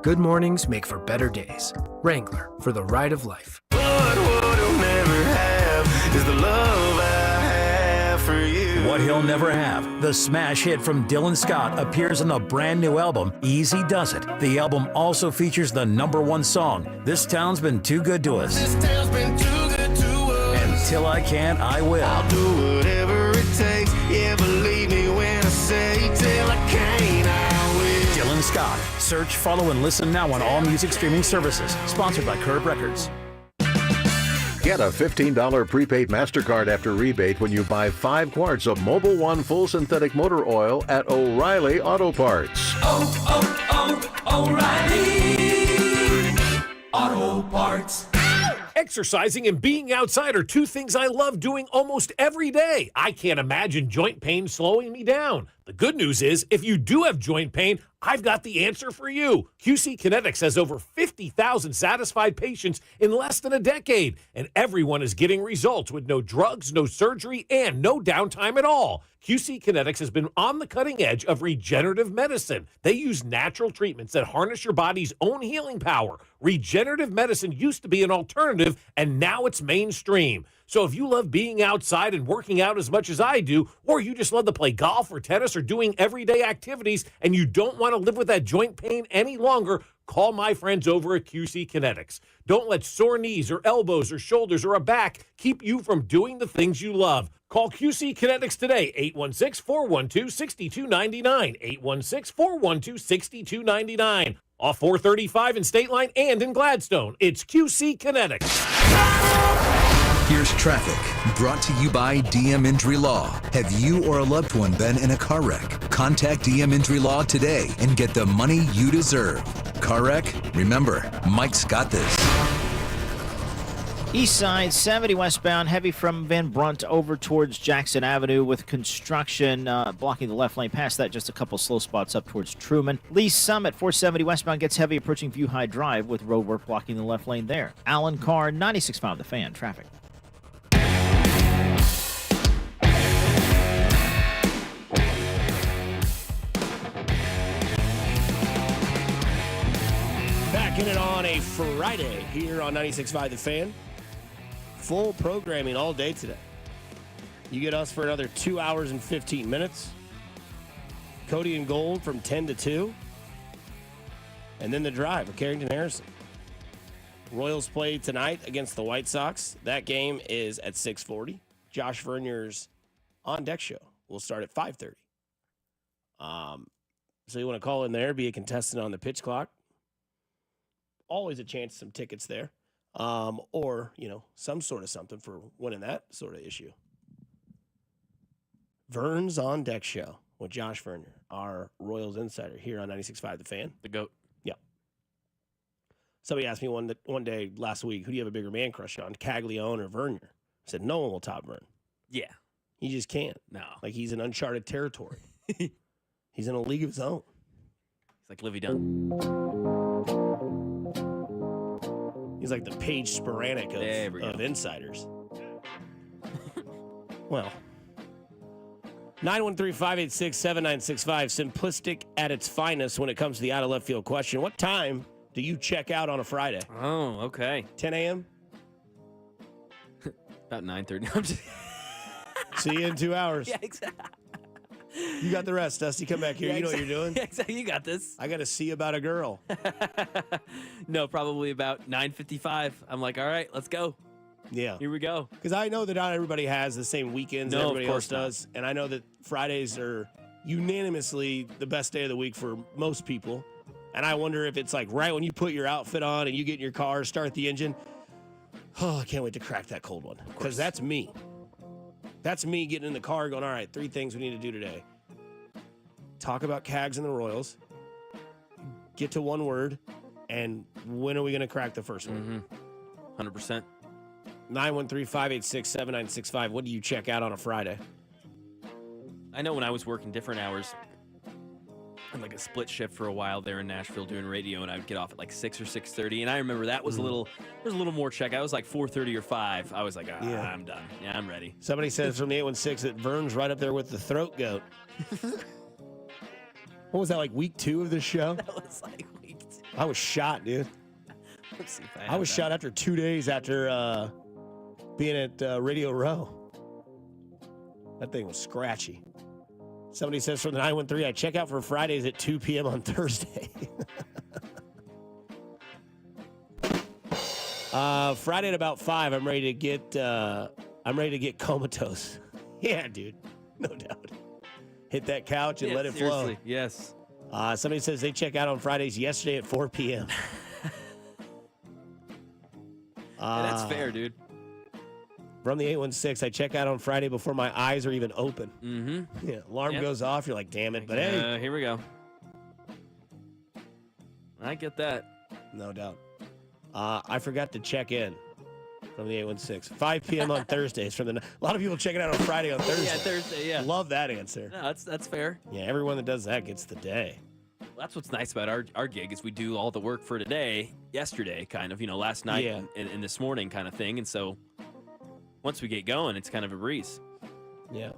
Good mornings make for better days. Wrangler, for the ride of life. What he'll never have is the love I have for you. What He'll Never Have, the smash hit from Dylan Scott, appears on the brand new album, Easy Does It. The album also features the #1 song, This Town's Been Too Good to Us. This town's been too good to us. Until I Can't, I Will. I'll do whatever it takes. Yeah, believe me when I say, till I can't, I will. Dylan Scott. Search, follow, and listen now on all music streaming services. Sponsored by Curb Records. Get a $15 prepaid MasterCard after rebate when you buy 5 quarts of Mobil 1 full synthetic motor oil at O'Reilly Auto Parts. O'Reilly Auto Parts. Exercising and being outside are two things I love doing almost every day. I can't imagine joint pain slowing me down. The good news is, if you do have joint pain, I've got the answer for you. QC Kinetics has over 50,000 satisfied patients in less than a decade, and everyone is getting results with no drugs, no surgery, and no downtime at all. QC Kinetics has been on the cutting edge of regenerative medicine. They use natural treatments that harness your body's own healing power. Regenerative medicine used to be an alternative, and now it's mainstream. So if you love being outside and working out as much as I do, or you just love to play golf or tennis or doing everyday activities, and you don't want to live with that joint pain any longer, call my friends over at QC Kinetics. Don't let sore knees or elbows or shoulders or a back keep you from doing the things you love. Call QC Kinetics today, 816-412-6299, 816-412-6299. Off 435 in State Line and in Gladstone. It's QC Kinetics. Here's traffic, brought to you by DM Injury Law. Have you or a loved one been in a car wreck? Contact DM Injury Law today and get the money you deserve. Car wreck? Remember, Mike's got this. East side, 70 westbound, heavy from Van Brunt over towards Jackson Avenue with construction blocking the left lane. Past that, just a couple slow spots up towards Truman. Lee Summit, 470 westbound, gets heavy approaching View High Drive with roadwork blocking the left lane there. Allen Carr, 96.5 The Fan, traffic. Back in it on a Friday here on 96.5 The Fan. Full programming all day today. You get us for another 2 hours and 15 minutes. Cody and Gold from 10 to 2. And then the drive with Carrington Harrison. Royals play tonight against the White Sox. That game is at 6:40. Josh Vernier's On Deck show will start at 5:30. So you want to call in there, be a contestant on the pitch clock. Always a chance, some tickets there. Or, some sort of something for winning that sort of issue. Vern's On Deck show with Josh Vernier, our Royals insider here on 96.5 The Fan. The GOAT. Yeah. Somebody asked me one day last week, who do you have a bigger man crush on, Caglione or Vernier? I said, no one will top Vern. Yeah. He just can't. No. Like, he's in uncharted territory. He's in a league of his own. It's like Livy Dunn. He's like the Paige Sporanic of insiders. Well, 913-586-7965. Simplistic at its finest when it comes to the out of left field question. What time do you check out on a Friday? Oh, okay. 10 a.m.? About 9:30. I'm just... See you in 2 hours. Yeah, exactly. You got the rest, Dusty. Come back here. Yeah, you know what you're doing. Yeah, exactly. You got this. I got to see about a girl. No, probably about 9:55. I'm like, all right, let's go. Yeah. Here we go. Because I know that not everybody has the same weekends that everybody else does. And I know that Fridays are unanimously the best day of the week for most people. And I wonder if it's like right when you put your outfit on and you get in your car, start the engine. Oh, I can't wait to crack that cold one. Because that's me. That's me getting in the car going, all right, 3 things we need to do today. Talk about Cags and the Royals. Get to one word. And when are we going to crack the first one? 100%. 913-586-7965. What do you check out on a Friday? I know when I was working different hours, had like a split shift for a while there in Nashville doing radio, and I would get off at like 6 or 6:30. And I remember that was there was a little more check. I was like 4:30 or 5. I was like, I'm done. Yeah, I'm ready. Somebody says from the 816 that Vern's right up there with the throat goat. What was that, like week 2 of the show? That was like week 2. I was shot, dude. Let's see if I was shot after 2 days after being at Radio Row. That thing was scratchy. Somebody says from the 913, I check out for Fridays at 2 p.m. on Thursday. Friday at about 5, I'm ready to get comatose. Yeah, dude. No doubt. Hit that couch and let it flow. Yes. Somebody says they check out on Fridays yesterday at 4 p.m. That's fair, dude. From the 816, I check out on Friday before my eyes are even open. Mm-hmm. Yeah, alarm goes off. You're like, damn it. But hey. Here we go. I get that. No doubt. I forgot to check in from the 816. 5 p.m. on Thursdays. A lot of people checking out on Friday on Thursday. Yeah, Thursday, yeah. Love that answer. No, that's fair. Yeah, everyone that does that gets the day. Well, that's what's nice about our gig is we do all the work for today, yesterday, kind of, last night and this morning kind of thing. And so once we get going, it's kind of a breeze. Yeah.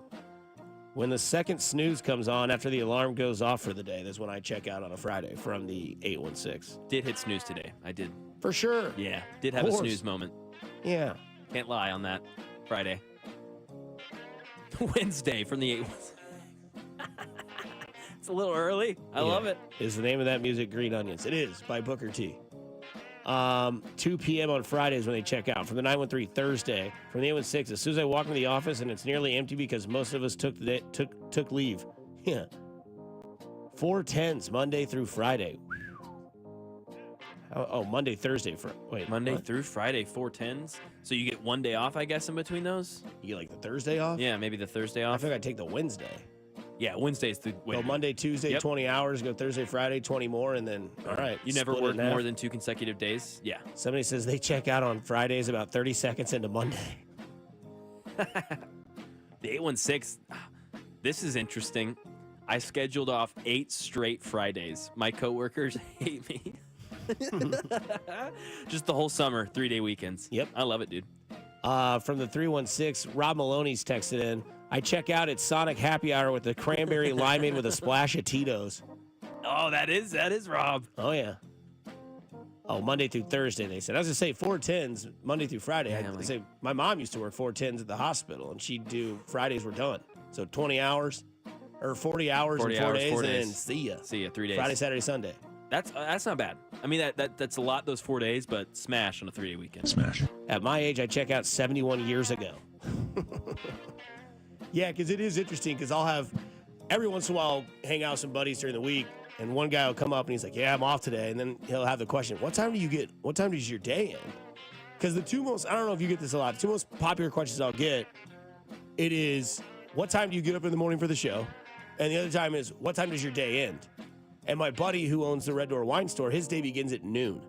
When the second snooze comes on after the alarm goes off for the day, that's when I check out on a Friday from the 816. Did hit snooze today. I did. For sure. Yeah. Did have a snooze moment. Yeah. Can't lie on that. Friday. Wednesday from the 816. It's a little early. I love it. Is the name of that music Green Onions? It is by Booker T. 2 p.m. on Fridays when they check out. From the 913 Thursday, from the 816, as soon as I walk into the office and it's nearly empty because most of us took leave. Yeah. 410s Monday through Friday. Monday, Thursday. Monday through Friday, 410s. So you get one day off, I guess, in between those? You get like the Thursday off? Yeah, maybe the Thursday off. I think I'd take the Wednesday. Yeah, Wednesday's the Go Monday, Tuesday, 20 hours. Go Thursday, Friday, 20 more, and then, all right. You never work more than 2 consecutive days? Yeah. Somebody says they check out on Fridays about 30 seconds into Monday. The 816, this is interesting. I scheduled off 8 straight Fridays. My coworkers hate me. Just the whole summer, 3-day weekends. Yep. I love it, dude. From the 316, Rob Maloney's texted in. I check out at Sonic Happy Hour with the cranberry limeade with a splash of Tito's. Oh, that is Rob. Oh, yeah. Oh, Monday through Thursday, they said. I was going to say 410s, Monday through Friday. Yeah, I'd say my mom used to work 410s at the hospital, and she'd do Fridays were done. So 20 hours or 40 hours in 4 days, and then see ya. See ya, 3 days. Friday, Saturday, Sunday. That's not bad. I mean, that's a lot, those 4 days, but smash on a 3-day weekend. Smash. At my age, I check out 71 years ago. Yeah, because it is interesting because I'll have, every once in a while, hang out with some buddies during the week, and one guy will come up and he's like, yeah, I'm off today. And then he'll have the question, what time does your day end? Because the two most, I don't know if you get this a lot, the two most popular questions I'll get, it is, what time do you get up in the morning for the show? And the other time is, what time does your day end? And my buddy who owns the Red Door Wine Store, his day begins at noon.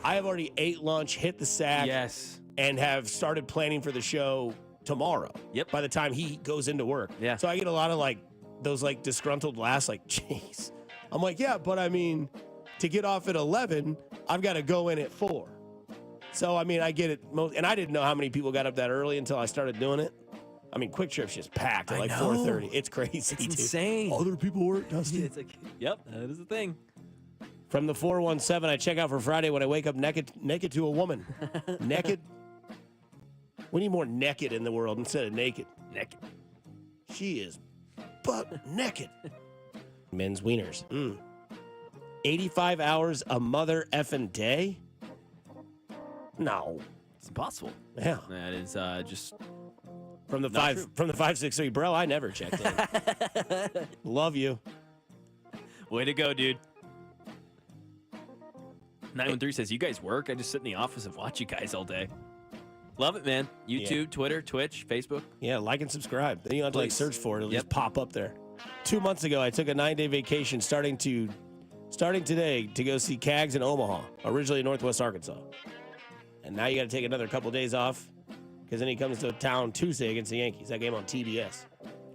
I have already ate lunch, hit the sack, and have started planning for the show tomorrow. Yep. By the time he goes into work. Yeah. So I get a lot of those disgruntled laughs, like, jeez. I'm like, yeah, but I mean, to get off at 11, I've got to go in at 4. So, I mean, I get it. And I didn't know how many people got up that early until I started doing it. I mean, Quick Trip's just packed at 4:30. It's crazy. It's insane. Other people work, Dusty. It's like, yep, that is the thing. From the 417, I check out for Friday when I wake up naked to a woman. Naked. We need more naked in the world instead of naked. Naked. She is butt naked. Men's wieners. 85 hours a mother effing day? No. It's impossible. Yeah. That is just from the 563, bro, I never checked in. Love you. Way to go, dude. 913 says, you guys work? I just sit in the office and watch you guys all day. Love it, man. YouTube, Twitter, Twitch, Facebook. Yeah, like and subscribe. Then you don't have to search for it. It'll just pop up there. 2 months ago, I took a 9-day vacation starting today to go see Cags in Omaha, originally in Northwest Arkansas. And now you got to take another couple days off because then he comes to town Tuesday against the Yankees. That game on TBS.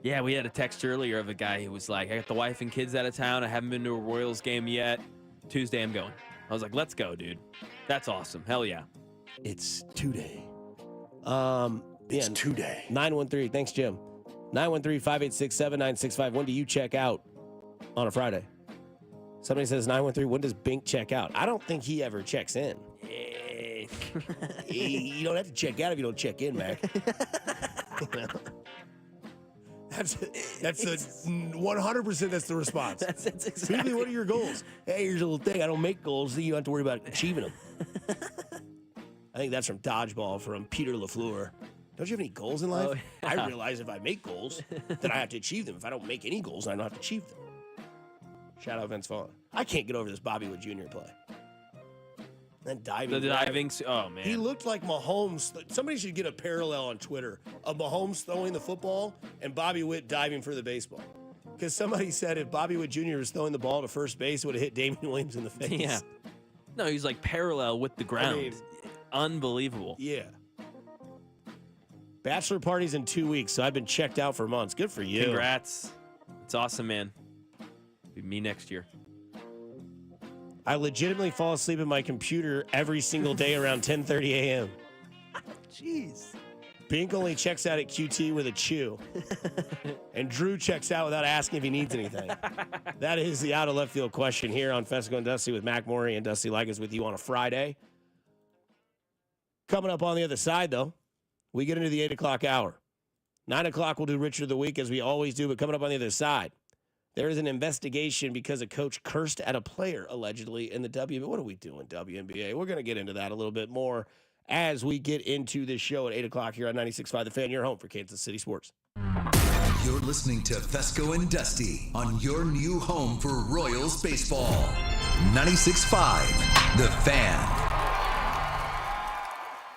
Yeah, we had a text earlier of a guy who was like, I got the wife and kids out of town. I haven't been to a Royals game yet. Tuesday, I'm going. I was like, let's go, dude. That's awesome. Hell yeah. It's today. It's today. 913. Thanks, Jim. 913-586-7965. When do you check out on a Friday? Somebody says 913. When does Bink check out? I don't think he ever checks in. You don't have to check out if you don't check in, Mac. That's 100%. That's the response. That's exactly. Usually, what are your goals? Hey, here's a little thing. I don't make goals, so you don't have to worry about achieving them. I think that's from Dodgeball from Peter LaFleur. Don't you have any goals in life? Oh, yeah. I realize if I make goals, then I have to achieve them. If I don't make any goals, I don't have to achieve them. Shout out Vince Vaughn. I can't get over this Bobby Wood Jr. play. And diving. The diving. Oh, man. He looked like Mahomes. Somebody should get a parallel on Twitter of Mahomes throwing the football and Bobby Witt diving for the baseball. Because somebody said if Bobby Witt Jr. was throwing the ball to first base, it would have hit Damian Williams in the face. Yeah. No, he's like parallel with the ground. I mean, unbelievable. Yeah. Bachelor party's in 2 weeks, so I've been checked out for months. Good for you. Congrats. It's awesome, man. Be me next year. I legitimately fall asleep at my computer every single day around 10:30 a.m. Jeez. Bink only checks out at QT with a chew. And Drew checks out without asking if he needs anything. That is the out of left field question here on Fesco and Dusty with Mac Morey and Dusty Ligas with you on a Friday. Coming up on the other side, though, we get into the 8 o'clock hour. 9 o'clock, we'll do Richard of the Week as we always do, but coming up on the other side, there is an investigation because a coach cursed at a player, allegedly, in the WNBA. What are we doing, WNBA? We're going to get into that a little bit more as we get into this show at 8 o'clock here on 96.5 The Fan, your home for Kansas City sports. You're listening to Fesco and Dusty on your new home for Royals baseball. 96.5 The Fan.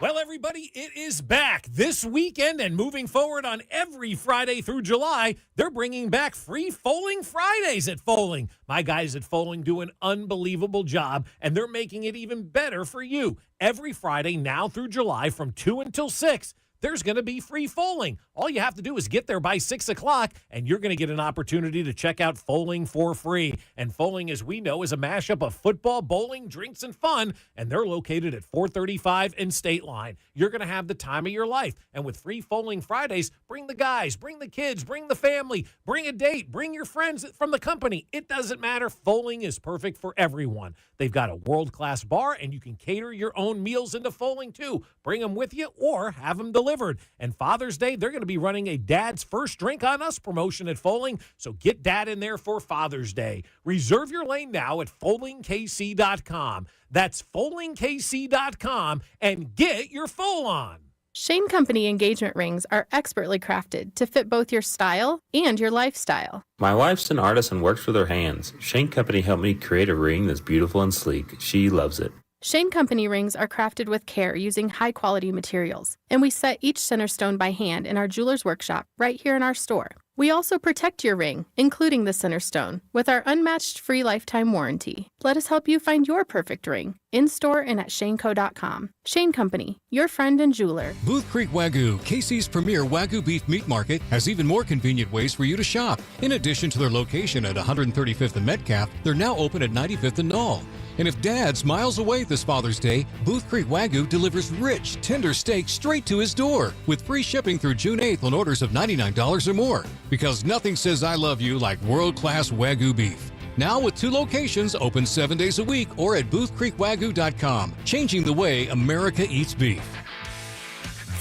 Well, everybody, it is back this weekend and moving forward on every Friday through July. They're bringing back free Foaling Fridays at Foaling. My guys at Foaling do an unbelievable job, and they're making it even better for you. Every Friday now through July from 2 until 6, there's going to be free Foaling. All you have to do is get there by 6 o'clock, and you're going to get an opportunity to check out Foaling for free. And Foaling, as we know, is a mashup of football, bowling, drinks, and fun, and they're located at 435 and State Line. You're going to have the time of your life. And with free Foaling Fridays, bring the guys, bring the kids, bring the family, bring a date, bring your friends from the company. It doesn't matter. Foaling is perfect for everyone. They've got a world-class bar, and you can cater your own meals into Foaling, too. Bring them with you or have them delivered. And Father's Day, they're going to be running a Dad's First Drink on Us promotion at Foaling, so get Dad in there for Father's Day. Reserve your lane now at FoalingKC.com. That's FoalingKC.com, and get your Foal on. Shane Company engagement rings are expertly crafted to fit both your style and your lifestyle. My wife's an artist and works with her hands. Shane Company helped me create a ring that's beautiful and sleek. She loves it. Shane Company rings are crafted with care using high-quality materials, and we set each center stone by hand in our jeweler's workshop right here in our store. We also protect your ring, including the center stone, with our unmatched free lifetime warranty. Let us help you find your perfect ring, in-store and at shaneco.com. Shane Company, your friend and jeweler. Booth Creek Wagyu, KC's premier Wagyu beef meat market, has even more convenient ways for you to shop. In addition to their location at 135th and Metcalf, they're now open at 95th and Knoll. And if Dad's miles away this Father's Day, Booth Creek Wagyu delivers rich, tender steak straight to his door with free shipping through June 8th on orders of $99 or more. Because nothing says I love you like world-class Wagyu beef. Now with 2 locations open 7 days a week or at boothcreekwagyu.com, changing the way America eats beef.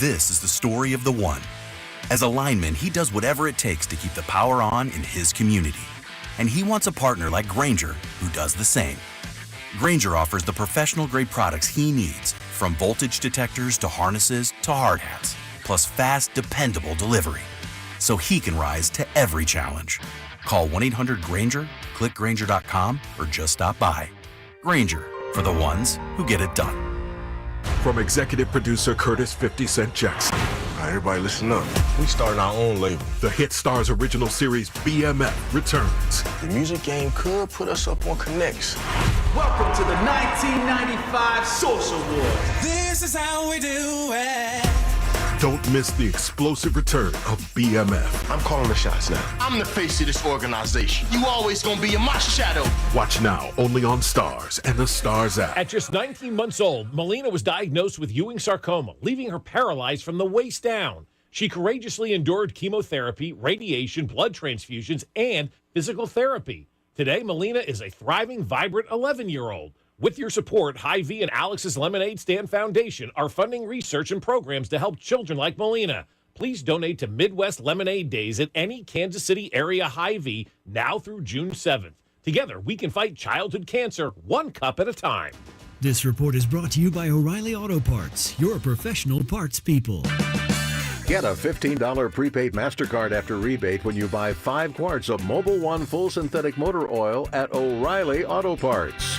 This is the story of the one. As a lineman, he does whatever it takes to keep the power on in his community. And he wants a partner like Grainger who does the same. Grainger offers the professional-grade products he needs, from voltage detectors to harnesses to hard hats, plus fast, dependable delivery, so he can rise to every challenge. Call 1-800-GRAINGER, click Grainger.com, or just stop by. Grainger, for the ones who get it done. From executive producer Curtis 50 Cent Jackson. All right, everybody listen up. We starting our own label. The Hit Stars original series BMF returns. The music game could put us up on Connects. Welcome to the 1995 Source Awards. This is how we do it. Don't miss the explosive return of BMF. I'm calling the shots now. I'm the face of this organization. You always gonna be in my shadow. Watch now only on Stars and the Stars app. At just 19 months old, Melina was diagnosed with Ewing sarcoma, leaving her paralyzed from the waist down. She courageously endured chemotherapy, radiation, blood transfusions, and physical therapy. Today, Melina is a thriving, vibrant 11-year-old. With your support, Hy-Vee and Alex's Lemonade Stand Foundation are funding research and programs to help children like Melina. Please donate to Midwest Lemonade Days at any Kansas City area Hy-Vee now through June 7th. Together, we can fight childhood cancer one cup at a time. This report is brought to you by O'Reilly Auto Parts, your professional parts people. Get a $15 prepaid MasterCard after rebate when you buy 5 quarts of Mobil 1 full synthetic motor oil at O'Reilly Auto Parts.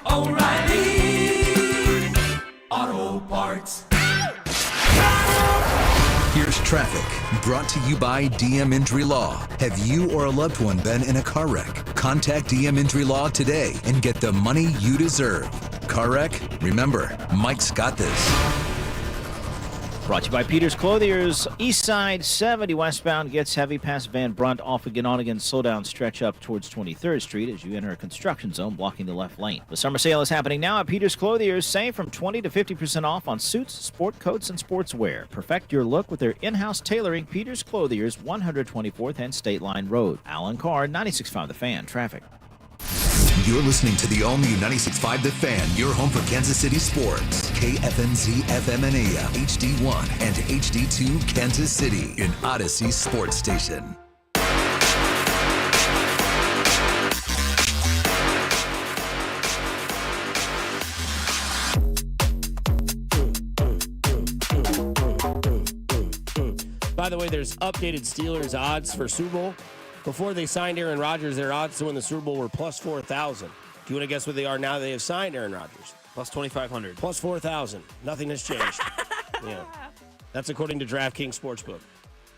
O'Reilly Auto Parts. Here's traffic, brought to you by DM Injury Law. Have you or a loved one been in a car wreck? Contact DM Injury Law today and get the money you deserve. Car wreck? Remember, Mike's got this. Brought to you by Peter's Clothiers. East Side 70 westbound gets heavy past Van Brunt off again on again. Slow down stretch up towards 23rd Street as you enter a construction zone blocking the left lane. The summer sale is happening now at Peter's Clothiers. Save from 20 to 50% off on suits, sport coats, and sportswear. Perfect your look with their in-house tailoring. Peter's Clothiers, 124th and State Line Road. Alan Carr, 96.5 The Fan. Traffic. You're listening to the all-new 96.5 The Fan, your home for Kansas City sports. KFNZ FM and AM, HD1 and HD2 Kansas City, an Odyssey sports station. By the way, there's updated Steelers odds for Super Bowl. Before they signed Aaron Rodgers, their odds to win the Super Bowl were plus 4,000. Do you want to guess what they are now that they have signed Aaron Rodgers? Plus 2,500. Plus 4,000. Nothing has changed. Yeah. That's according to DraftKings Sportsbook.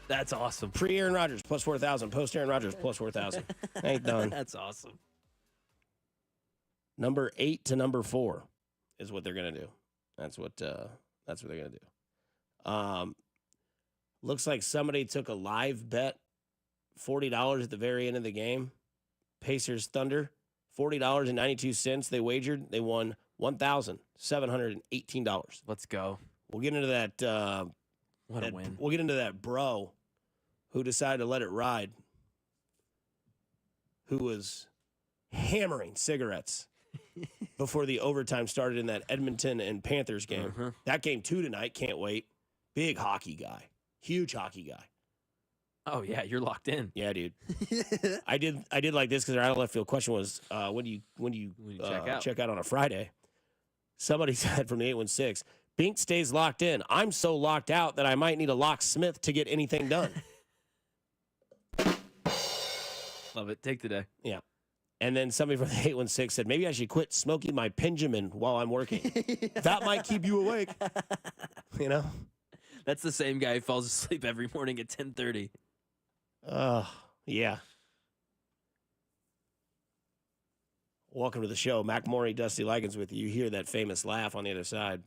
That's awesome. Pre-Aaron Rodgers, plus 4,000. Post-Aaron Rodgers, plus 4,000. Ain't done. That's awesome. Number 8 to number 4 is what they're going to do. That's what they're going to do. Looks like somebody took a live bet. $40 at the very end of the game. Pacers Thunder, $40.92. They wagered. They won $1,718. Let's go. We'll get into that. What a win. We'll get into that bro who decided to let it ride, who was hammering cigarettes before the overtime started in that Edmonton and Panthers game. Mm-hmm. That game, too, tonight. Can't wait. Big hockey guy. Huge hockey guy. Oh, yeah, you're locked in. Yeah, dude. I did like this because our out of left field question was, when do you check out on a Friday? Somebody said from the 816, Bink stays locked in. I'm so locked out that I might need a locksmith to get anything done. Love it. Take the day. Yeah. And then somebody from the 816 said, maybe I should quit smoking my Benjamin while I'm working. That might keep you awake. You know? That's the same guy who falls asleep every morning at 10:30. Yeah. Welcome to the show. Mac Morey, Dusty Likens with you. You hear that famous laugh on the other side.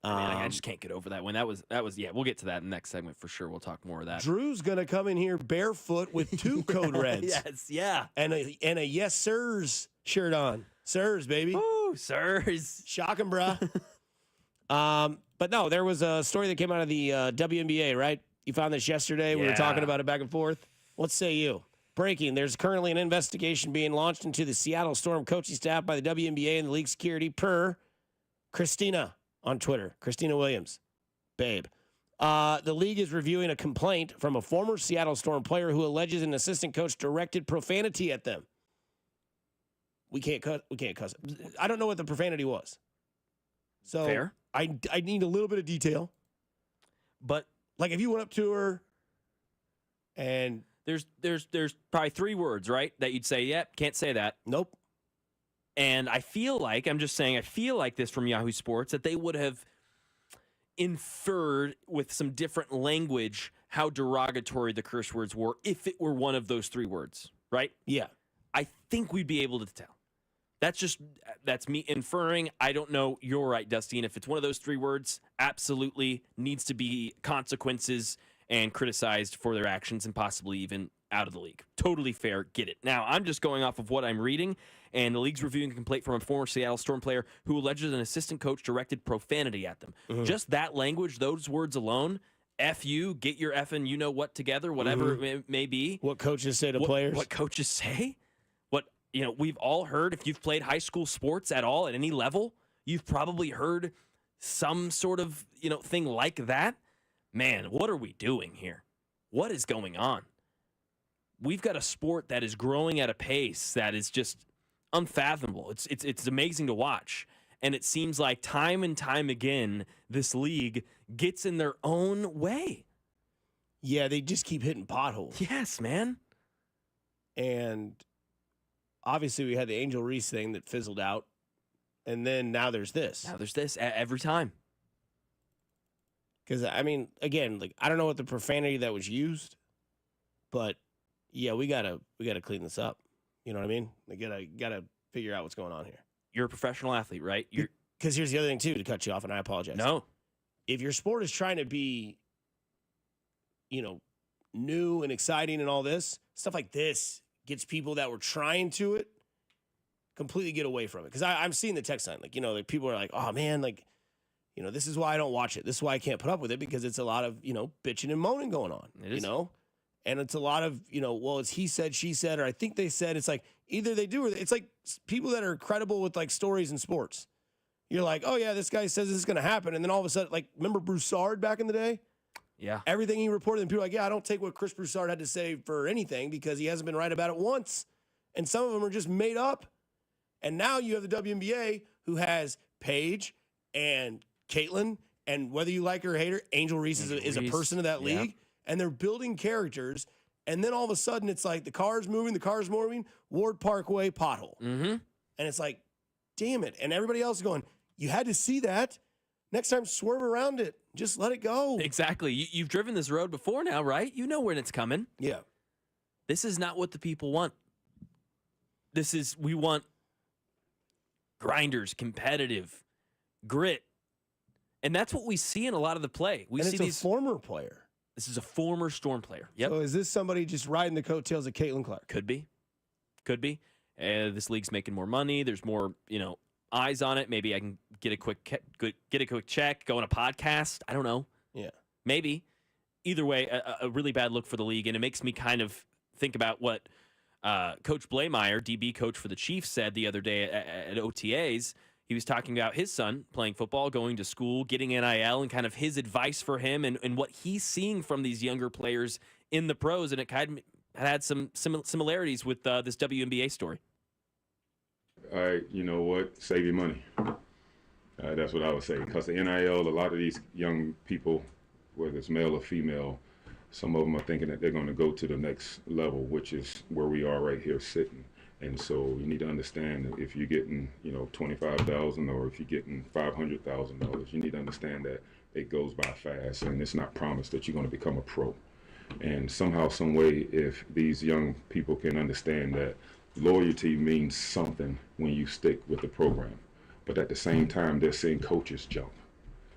Man, I just can't get over that one. That was yeah, we'll get to that in the next segment for sure. We'll talk more of that. Drew's going to come in here barefoot with 2 code reds. Yes, yeah. And a yes sirs shirt on. Sirs, baby. Ooh, sirs. Shocking, bruh. But no, there was a story that came out of the WNBA, right? You found this yesterday. We were talking about it back and forth. What say you? Breaking. There's currently an investigation being launched into the Seattle Storm coaching staff by the WNBA and the league security per Christina on Twitter. Christina Williams. Babe. The league is reviewing a complaint from a former Seattle Storm player who alleges an assistant coach directed profanity at them. We can't cuss. I don't know what the profanity was. So fair. I need a little bit of detail. But like if you went up to her and there's probably 3 words, right? That you'd say, yep, can't say that. Nope. And I feel like this from Yahoo Sports that they would have inferred with some different language how derogatory the curse words were if it were one of those 3 words, right? Yeah. I think we'd be able to tell. That's me inferring. I don't know. You're right, Dusty. And if it's one of those 3 words, absolutely needs to be consequences and criticized for their actions and possibly even out of the league. Totally fair. Get it. Now, I'm just going off of what I'm reading, and the league's reviewing a complaint from a former Seattle Storm player who alleges an assistant coach directed profanity at them. Just that language, those words alone, F you, get your effing you-know-what together, whatever it may be. What coaches say to players. What coaches say. We've all heard, if you've played high school sports at all, at any level, you've probably heard some sort of, thing like that. Man, what are we doing here? What is going on? We've got a sport that is growing at a pace that is just unfathomable. It's amazing to watch. And it seems like time and time again, this league gets in their own way. Yeah, they just keep hitting potholes. Yes, man. And obviously we had the Angel Reese thing that fizzled out. And then now there's this. Now there's this every time. Because, again, I don't know what the profanity that was used, but yeah, we gotta clean this up. You know what I mean? We gotta figure out what's going on here. You're a professional athlete, right? Because here's the other thing too, to cut you off, and I apologize. No. If your sport is trying to be, new and exciting and all this, stuff like this gets people that were trying to it completely get away from it. Because I'm seeing the text line, people are like, oh man, this is why I don't watch it. This is why I can't put up with it, because it's a lot of, bitching and moaning going on, And it's a lot of, well, it's he said, she said, or I think they said. It's like either they do or it's like people that are credible with stories in sports. You're like, oh yeah, this guy says this is going to happen. And then all of a sudden, remember Broussard back in the day? Yeah. Everything he reported, and people are like, yeah, I don't take what Chris Broussard had to say for anything because he hasn't been right about it once. And some of them are just made up. And now you have the WNBA who has Paige and Caitlin, and whether you like her or hate her, Angel Reese is a person of that league. And they're building characters, and then all of a sudden it's like the car's moving, Ward Parkway pothole. Mm-hmm. And it's like, damn it. And everybody else is going, you had to see that. Next time, swerve around it. Just let it go. Exactly. You've driven this road before now, right? You know when it's coming. Yeah. This is not what the people want. We want grinders, competitive, grit. And that's what we see in a lot of the play. We see it's a former player. This is a former Storm player. Yep. So is this somebody just riding the coattails of Caitlin Clark? Could be. This league's making more money. There's more, eyes on it. Maybe I can get a quick check, go on a podcast. I don't know. Yeah. Maybe. Either way, a really bad look for the league, and it makes me kind of think about what Coach Blameyer, DB coach for the Chiefs, said the other day at OTAs. He was talking about his son playing football, going to school, getting NIL, and kind of his advice for him and what he's seeing from these younger players in the pros. And it kind of had some similarities with this WNBA story. You know what? Save your money. That's what I would say. Because the NIL, a lot of these young people, whether it's male or female, some of them are thinking that they're going to go to the next level, which is where we are right here sitting. And so you need to understand that if you're getting, $25,000 or if you're getting $500,000, you need to understand that it goes by fast and it's not promised that you're going to become a pro. And somehow, some way, if these young people can understand that loyalty means something when you stick with the program, but at the same time, they're seeing coaches jump.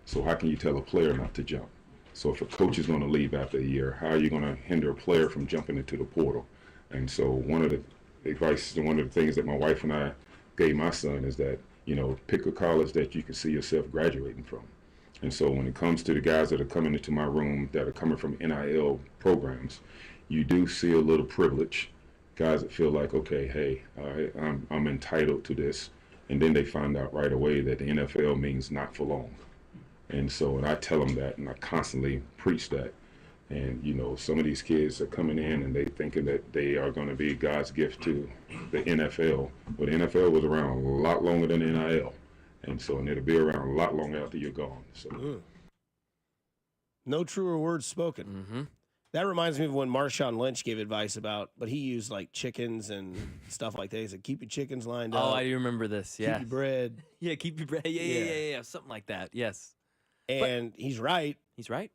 So how can you tell a player not to jump? So if a coach is going to leave after a year, how are you going to hinder a player from jumping into the portal? And so one of the advice and one of the things that my wife and I gave my son is that, pick a college that you can see yourself graduating from. And so when it comes to the guys that are coming into my room that are coming from NIL programs, you do see a little privilege. Guys that feel like, okay, hey, I'm entitled to this. And then they find out right away that the NFL means not for long. And I tell them that, and I constantly preach that. And, some of these kids are coming in and they thinking that they are going to be God's gift to the NFL. But the NFL was around a lot longer than NIL. And it'll be around a lot longer after you're gone. So, no truer words spoken. Mm-hmm. That reminds me of when Marshawn Lynch gave advice but he used chickens and stuff like that. He said, keep your chickens lined up. Oh, I remember this. Yeah. Keep your bread. Yeah, keep your bread. Yeah. Something like that. Yes. And he's right. He's right.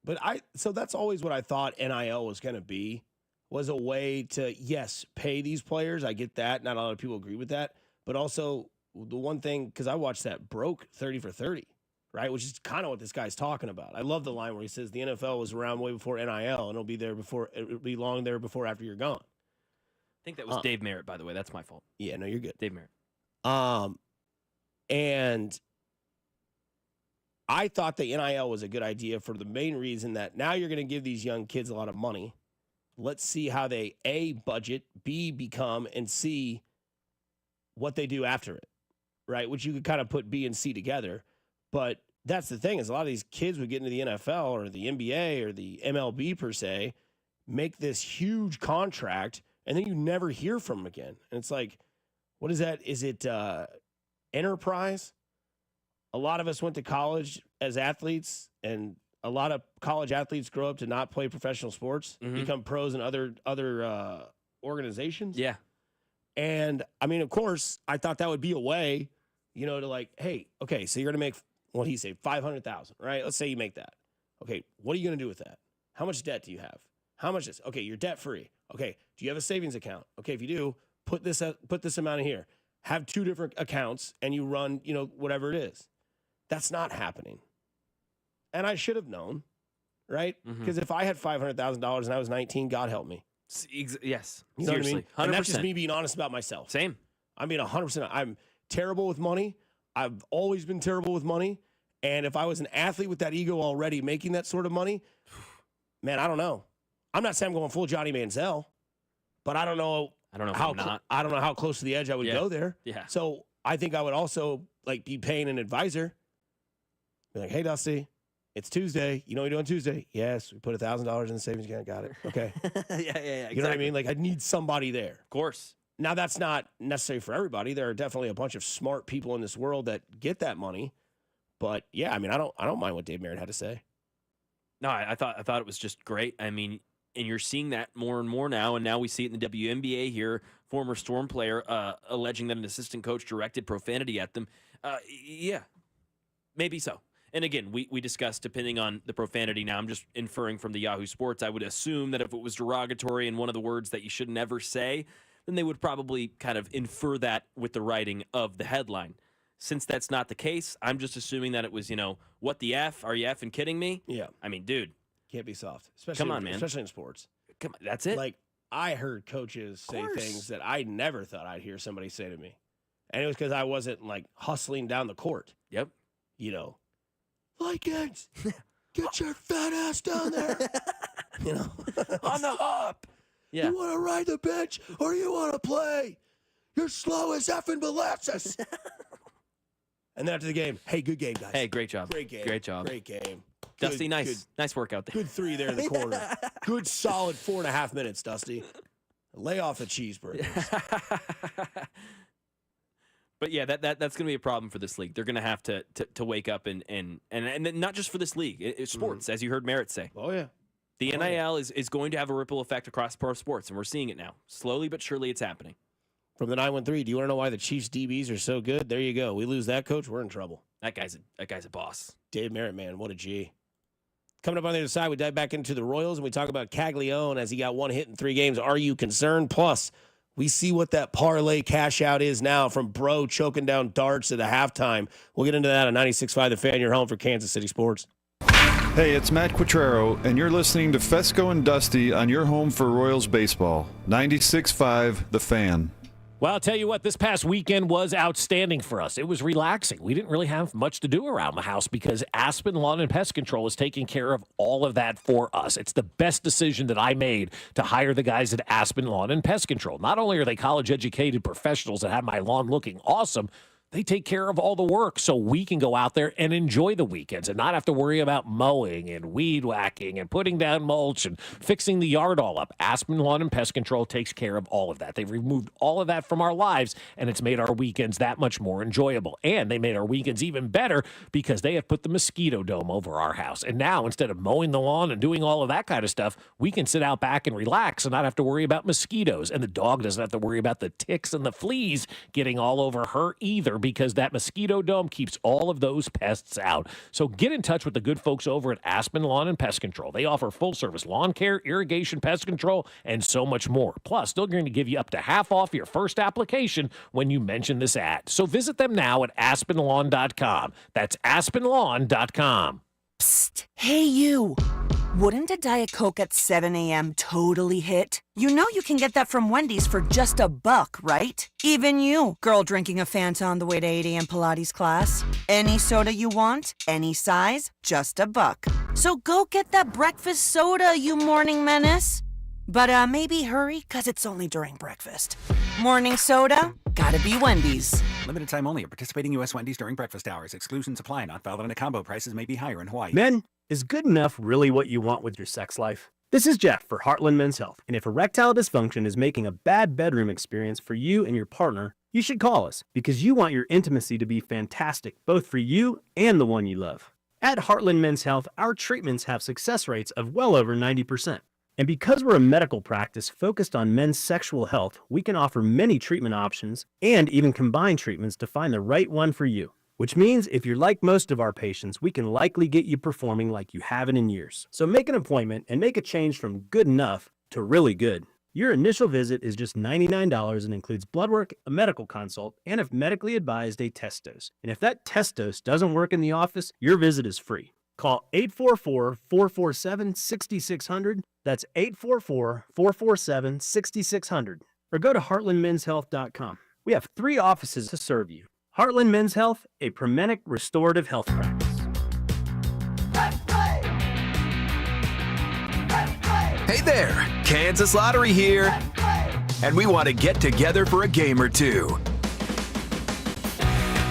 But so that's always what I thought NIL was going to be, was a way to, yes, pay these players. I get that. Not a lot of people agree with that. but also the one thing, because I watched that broke 30 for 30, right? Which is kind of what this guy's talking about. I love the line where he says the NFL was around way before NIL, and it'll be long there before after you're gone. I think that was Dave Merritt, by the way. That's my fault. Yeah, no, you're good. Dave Merritt. And I thought the NIL was a good idea for the main reason that now you're going to give these young kids a lot of money. Let's see how they, A, budget, B, become, and C, what they do after it, right? Which you could kind of put B and C together. But that's the thing, is a lot of these kids would get into the NFL or the NBA or the MLB per se, make this huge contract, and then you never hear from them again. And it's like, what is that? Is it enterprise? A lot of us went to college as athletes, and a lot of college athletes grow up to not play professional sports, become pros in other organizations. Yeah. And, I mean, of course, I thought that would be a way, to like, hey, okay, so you're going to make, what did he say, $500,000, right? Let's say you make that. Okay, what are you going to do with that? How much debt do you have? How much is, okay, you're debt-free. Okay, do you have a savings account? Okay, if you do, put this amount in here. Have 2 different accounts, and you run, whatever it is. That's not happening. And I should have known, right? Because if I had $500,000 and I was 19, God help me. Yes. You know Seriously. what I mean? 100%. And that's just me being honest about myself. Same. I mean, 100%. I'm terrible with money. I've always been terrible with money. And if I was an athlete with that ego already making that sort of money, man, I don't know. I'm not saying I'm going full Johnny Manziel, but I don't know. I don't know I don't know how close to the edge I would go there. Yeah. So I think I would also be paying an advisor. Be like, hey, Dusty, it's Tuesday. You know what we do on Tuesday? Yes, we put $1,000 in the savings account. Got it. Okay. yeah. Exactly. You know what I mean? I need somebody there. Of course. Now, that's not necessary for everybody. There are definitely a bunch of smart people in this world that get that money. But yeah, I mean, I don't mind what Dave Merritt had to say. No, I thought it was just great. I mean, and you're seeing that more and more now, and now we see it in the WNBA here. Former Storm player alleging that an assistant coach directed profanity at them. Yeah, maybe so. And again, we discussed, depending on the profanity. Now, I'm just inferring from the Yahoo Sports. I would assume that if it was derogatory and one of the words that you should never say, then they would probably kind of infer that with the writing of the headline. Since that's not the case, I'm just assuming that it was, what the F? Are you effing kidding me? Yeah. I mean, dude. Can't be soft. Come on, man. Especially in sports. Come on, that's it. I heard coaches say things that I never thought I'd hear somebody say to me. And it was because I wasn't, hustling down the court. Yep. Likens, get your fat ass down there. On the up. Yeah. You want to ride the bench or you want to play? You're slow as effing molasses. And then after the game, hey, good game, guys. Hey, great job. Great game. Great job. Great game. Dusty, nice work out there. Good 3 there in the corner. Good solid 4.5 minutes, Dusty. Lay off the cheeseburgers. But yeah, that's going to be a problem for this league. They're going to have to wake up and not just for this league. It's sports, as you heard Merritt say. Oh yeah. The NIL is going to have a ripple effect across pro sports, and we're seeing it now. Slowly but surely, it's happening. From the 913, do you want to know why the Chiefs DBs are so good? There you go. We lose that coach, we're in trouble. That guy's a boss. Dave Merritt, man, what a G. Coming up on the other side, we dive back into the Royals, and we talk about Caglione as he got 1 hit in 3 games. Are you concerned? Plus, we see what that parlay cash out is now from Bro choking down darts at the halftime. We'll get into that on 96.5 The Fan, your home for Kansas City sports. Hey, it's Matt Quattrero, and you're listening to Fesco and Dusty on your home for Royals baseball. 96.5 The Fan. Well, I'll tell you what, this past weekend was outstanding for us. It was relaxing. We didn't really have much to do around the house because Aspen Lawn and Pest Control is taking care of all of that for us. It's the best decision that I made to hire the guys at Aspen Lawn and Pest Control. Not only are they college-educated professionals that have my lawn looking awesome, they take care of all the work so we can go out there and enjoy the weekends and not have to worry about mowing and weed whacking and putting down mulch and fixing the yard all up. Aspen Lawn and Pest Control takes care of all of that. They've removed all of that from our lives, and it's made our weekends that much more enjoyable. And they made our weekends even better because they have put the mosquito dome over our house. And now, instead of mowing the lawn and doing all of that kind of stuff, we can sit out back and relax and not have to worry about mosquitoes. And the dog doesn't have to worry about the ticks and the fleas getting all over her either, because that mosquito dome keeps all of those pests out. So get in touch with the good folks over at Aspen Lawn and Pest Control. They offer full-service lawn care, irrigation, pest control, and so much more. Plus, they're going to give you up to half off your first application when you mention this ad. So visit them now at aspenlawn.com. That's aspenlawn.com. Psst. Hey, you. Wouldn't a Diet Coke at 7 a.m. totally hit? You know you can get that from Wendy's for just $1, right? Even you, girl drinking a Fanta on the way to 8 a.m. Pilates class. Any soda you want, any size, just $1. So go get that breakfast soda, you morning menace. But maybe hurry, because it's only during breakfast. Morning soda? Gotta be Wendy's. Limited time only at participating U.S. Wendy's during breakfast hours. Exclusions apply. Not valid in a combo. Prices may be higher in Hawaii. Men, is good enough really what you want with your sex life? This is Jeff for Heartland Men's Health. And if erectile dysfunction is making a bad bedroom experience for you and your partner, you should call us because you want your intimacy to be fantastic, both for you and the one you love. At Heartland Men's Health, our treatments have success rates of well over 90%. And because we're a medical practice focused on men's sexual health, we can offer many treatment options and even combine treatments to find the right one for you. Which means if you're like most of our patients, we can likely get you performing like you haven't in years. So make an appointment and make a change from good enough to really good. Your initial visit is just $99 and includes blood work, a medical consult, and if medically advised, a test dose. And if that test dose doesn't work in the office, your visit is free. Call 844-447-6600. That's 844-447-6600. Or go to heartlandmenshealth.com. We have 3 offices to serve you. Heartland Men's Health, a Promenic restorative health practice. Hey there, Kansas Lottery here. And we want to get together for a game or two.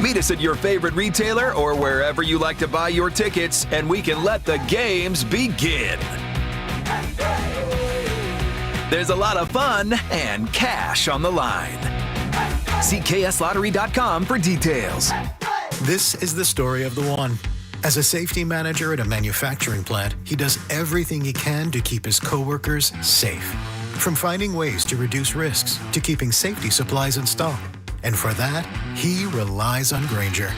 Meet us at your favorite retailer or wherever you like to buy your tickets, and we can let the games begin. There's a lot of fun and cash on the line. See kslottery.com for details. This is the story of the one. As a safety manager at a manufacturing plant, he does everything he can to keep his coworkers safe. From finding ways to reduce risks to keeping safety supplies in stock. And for that, he relies on Grainger.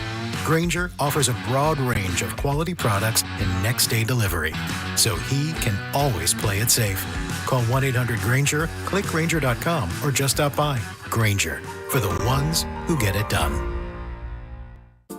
Grainger offers a broad range of quality products and next-day delivery, so he can always play it safe. Call 1-800-GRAINGER, click Grainger.com, or just stop by. Grainger, for the ones who get it done.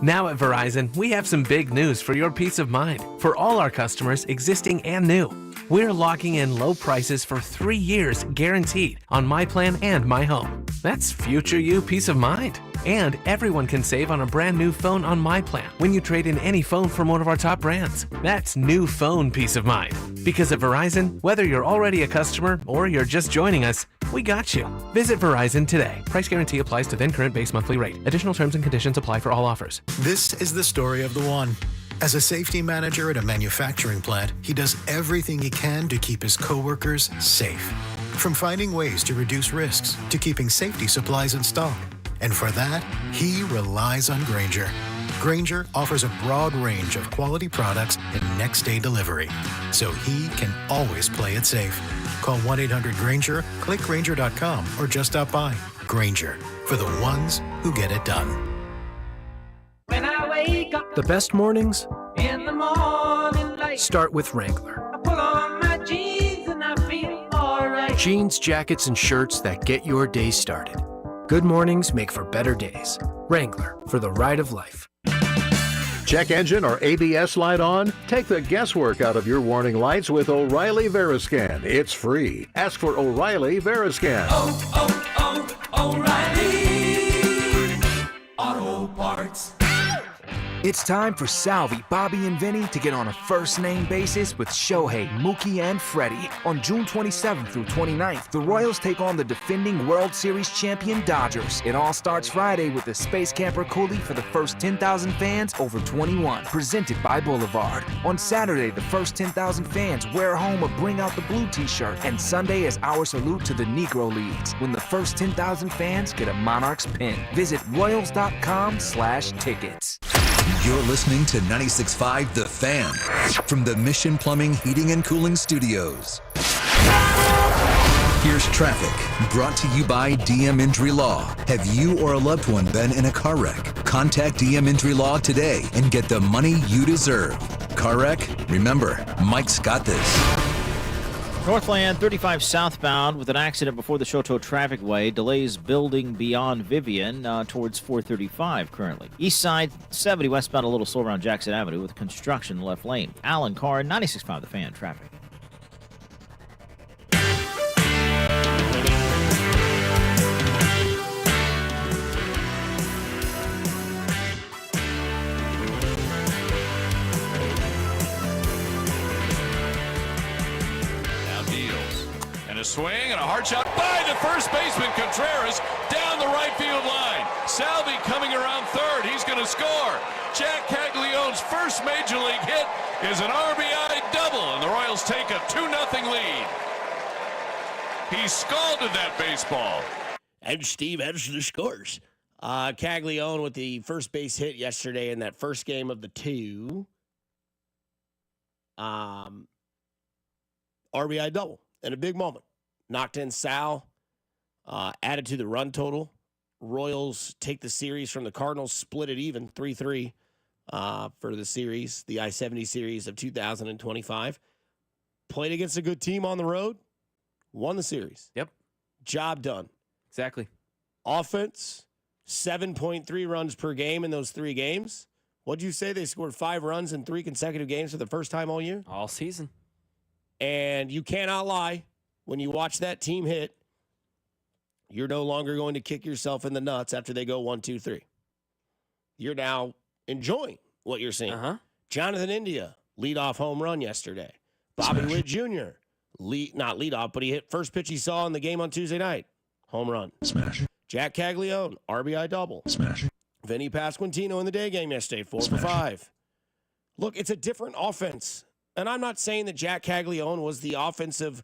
Now at Verizon, we have some big news for your peace of mind. For all our customers, existing and new, we're locking in low prices for 3 years guaranteed on My Plan and My Home. That's future you peace of mind. And everyone can save on a brand new phone on My Plan when you trade in any phone from one of our top brands. That's new phone peace of mind. Because at Verizon, whether you're already a customer or you're just joining us, we got you. Visit Verizon today. Price guarantee applies to then current base monthly rate. Additional terms and conditions apply for all offers. This is the story of the one. As a safety manager at a manufacturing plant, he does everything he can to keep his coworkers safe. From finding ways to reduce risks to keeping safety supplies in stock. And for that, he relies on Grainger. Grainger offers a broad range of quality products and next-day delivery, so he can always play it safe. Call 1-800-GRAINGER, click Grainger.com, or just stop by. Grainger, for the ones who get it done. When I wake up The best mornings in the morning light, start with Wrangler. I pull on my jeans and I feel alright. Jeans, jackets, and shirts that get your day started. Good mornings make for better days. Wrangler, for the ride of life. Check engine or ABS light on? Take the guesswork out of your warning lights with O'Reilly Veriscan. It's free. Ask for O'Reilly Veriscan. O'Reilly Auto Parts. It's time for Salvi, Bobby, and Vinny to get on a first-name basis with Shohei, Mookie, and Freddie. On June 27th through 29th, the Royals take on the defending World Series champion Dodgers. It all starts Friday with the Space Camper Coolie for the first 10,000 fans over 21, presented by Boulevard. On Saturday, the first 10,000 fans wear home a Bring Out the Blue t-shirt, and Sunday is our salute to the Negro Leagues when the first 10,000 fans get a Monarchs pin. Visit royals.com/tickets. You're listening to 96.5 The Fan from the Mission Plumbing, Heating, and Cooling Studios. Here's traffic, brought to you by DM Injury Law. Have you or a loved one been in a car wreck? Contact DM Injury Law today and get the money you deserve. Car wreck? Remember, Mike's got this. Northland 35 southbound with an accident before the Choteau Traffic Way. Delays building beyond Vivian towards 435 currently. East side 70 westbound a little slow around Jackson Avenue with construction left lane. Alan Carr, 96.5 The Fan traffic. Swing and a hard shot by the first baseman Contreras down the right field line. Salvi coming around third. He's going to score. Jack Caglianone's first major league hit is an RBI double, and the Royals take a 2-0 lead. He scalded that baseball. And Steve Edson scores. Caglianone with the first base hit yesterday in that first game of the two. RBI double in a big moment. Knocked in Sal, added to the run total. Royals take the series from the Cardinals, split it even, 3-3 for the series, the I-70 series of 2025. Played against a good team on the road, won the series. Yep. Job done. Exactly. Offense, 7.3 runs per game in those 3 games. What'd you say? They scored 5 runs in 3 consecutive games for the first time all year? All season. And you cannot lie. When you watch that team hit, you're no longer going to kick yourself in the nuts after they go 1-2-3. You're now enjoying what you're seeing. Jonathan India, leadoff home run yesterday. Bobby Witt Jr., not leadoff, but he hit first pitch he saw in the game on Tuesday night. Home run. Smash. Jack Caglianone, RBI double. Smash. Vinny Pasquantino in the day game yesterday, 4 for 5. Look, it's a different offense. And I'm not saying that Jack Caglianone was the offensive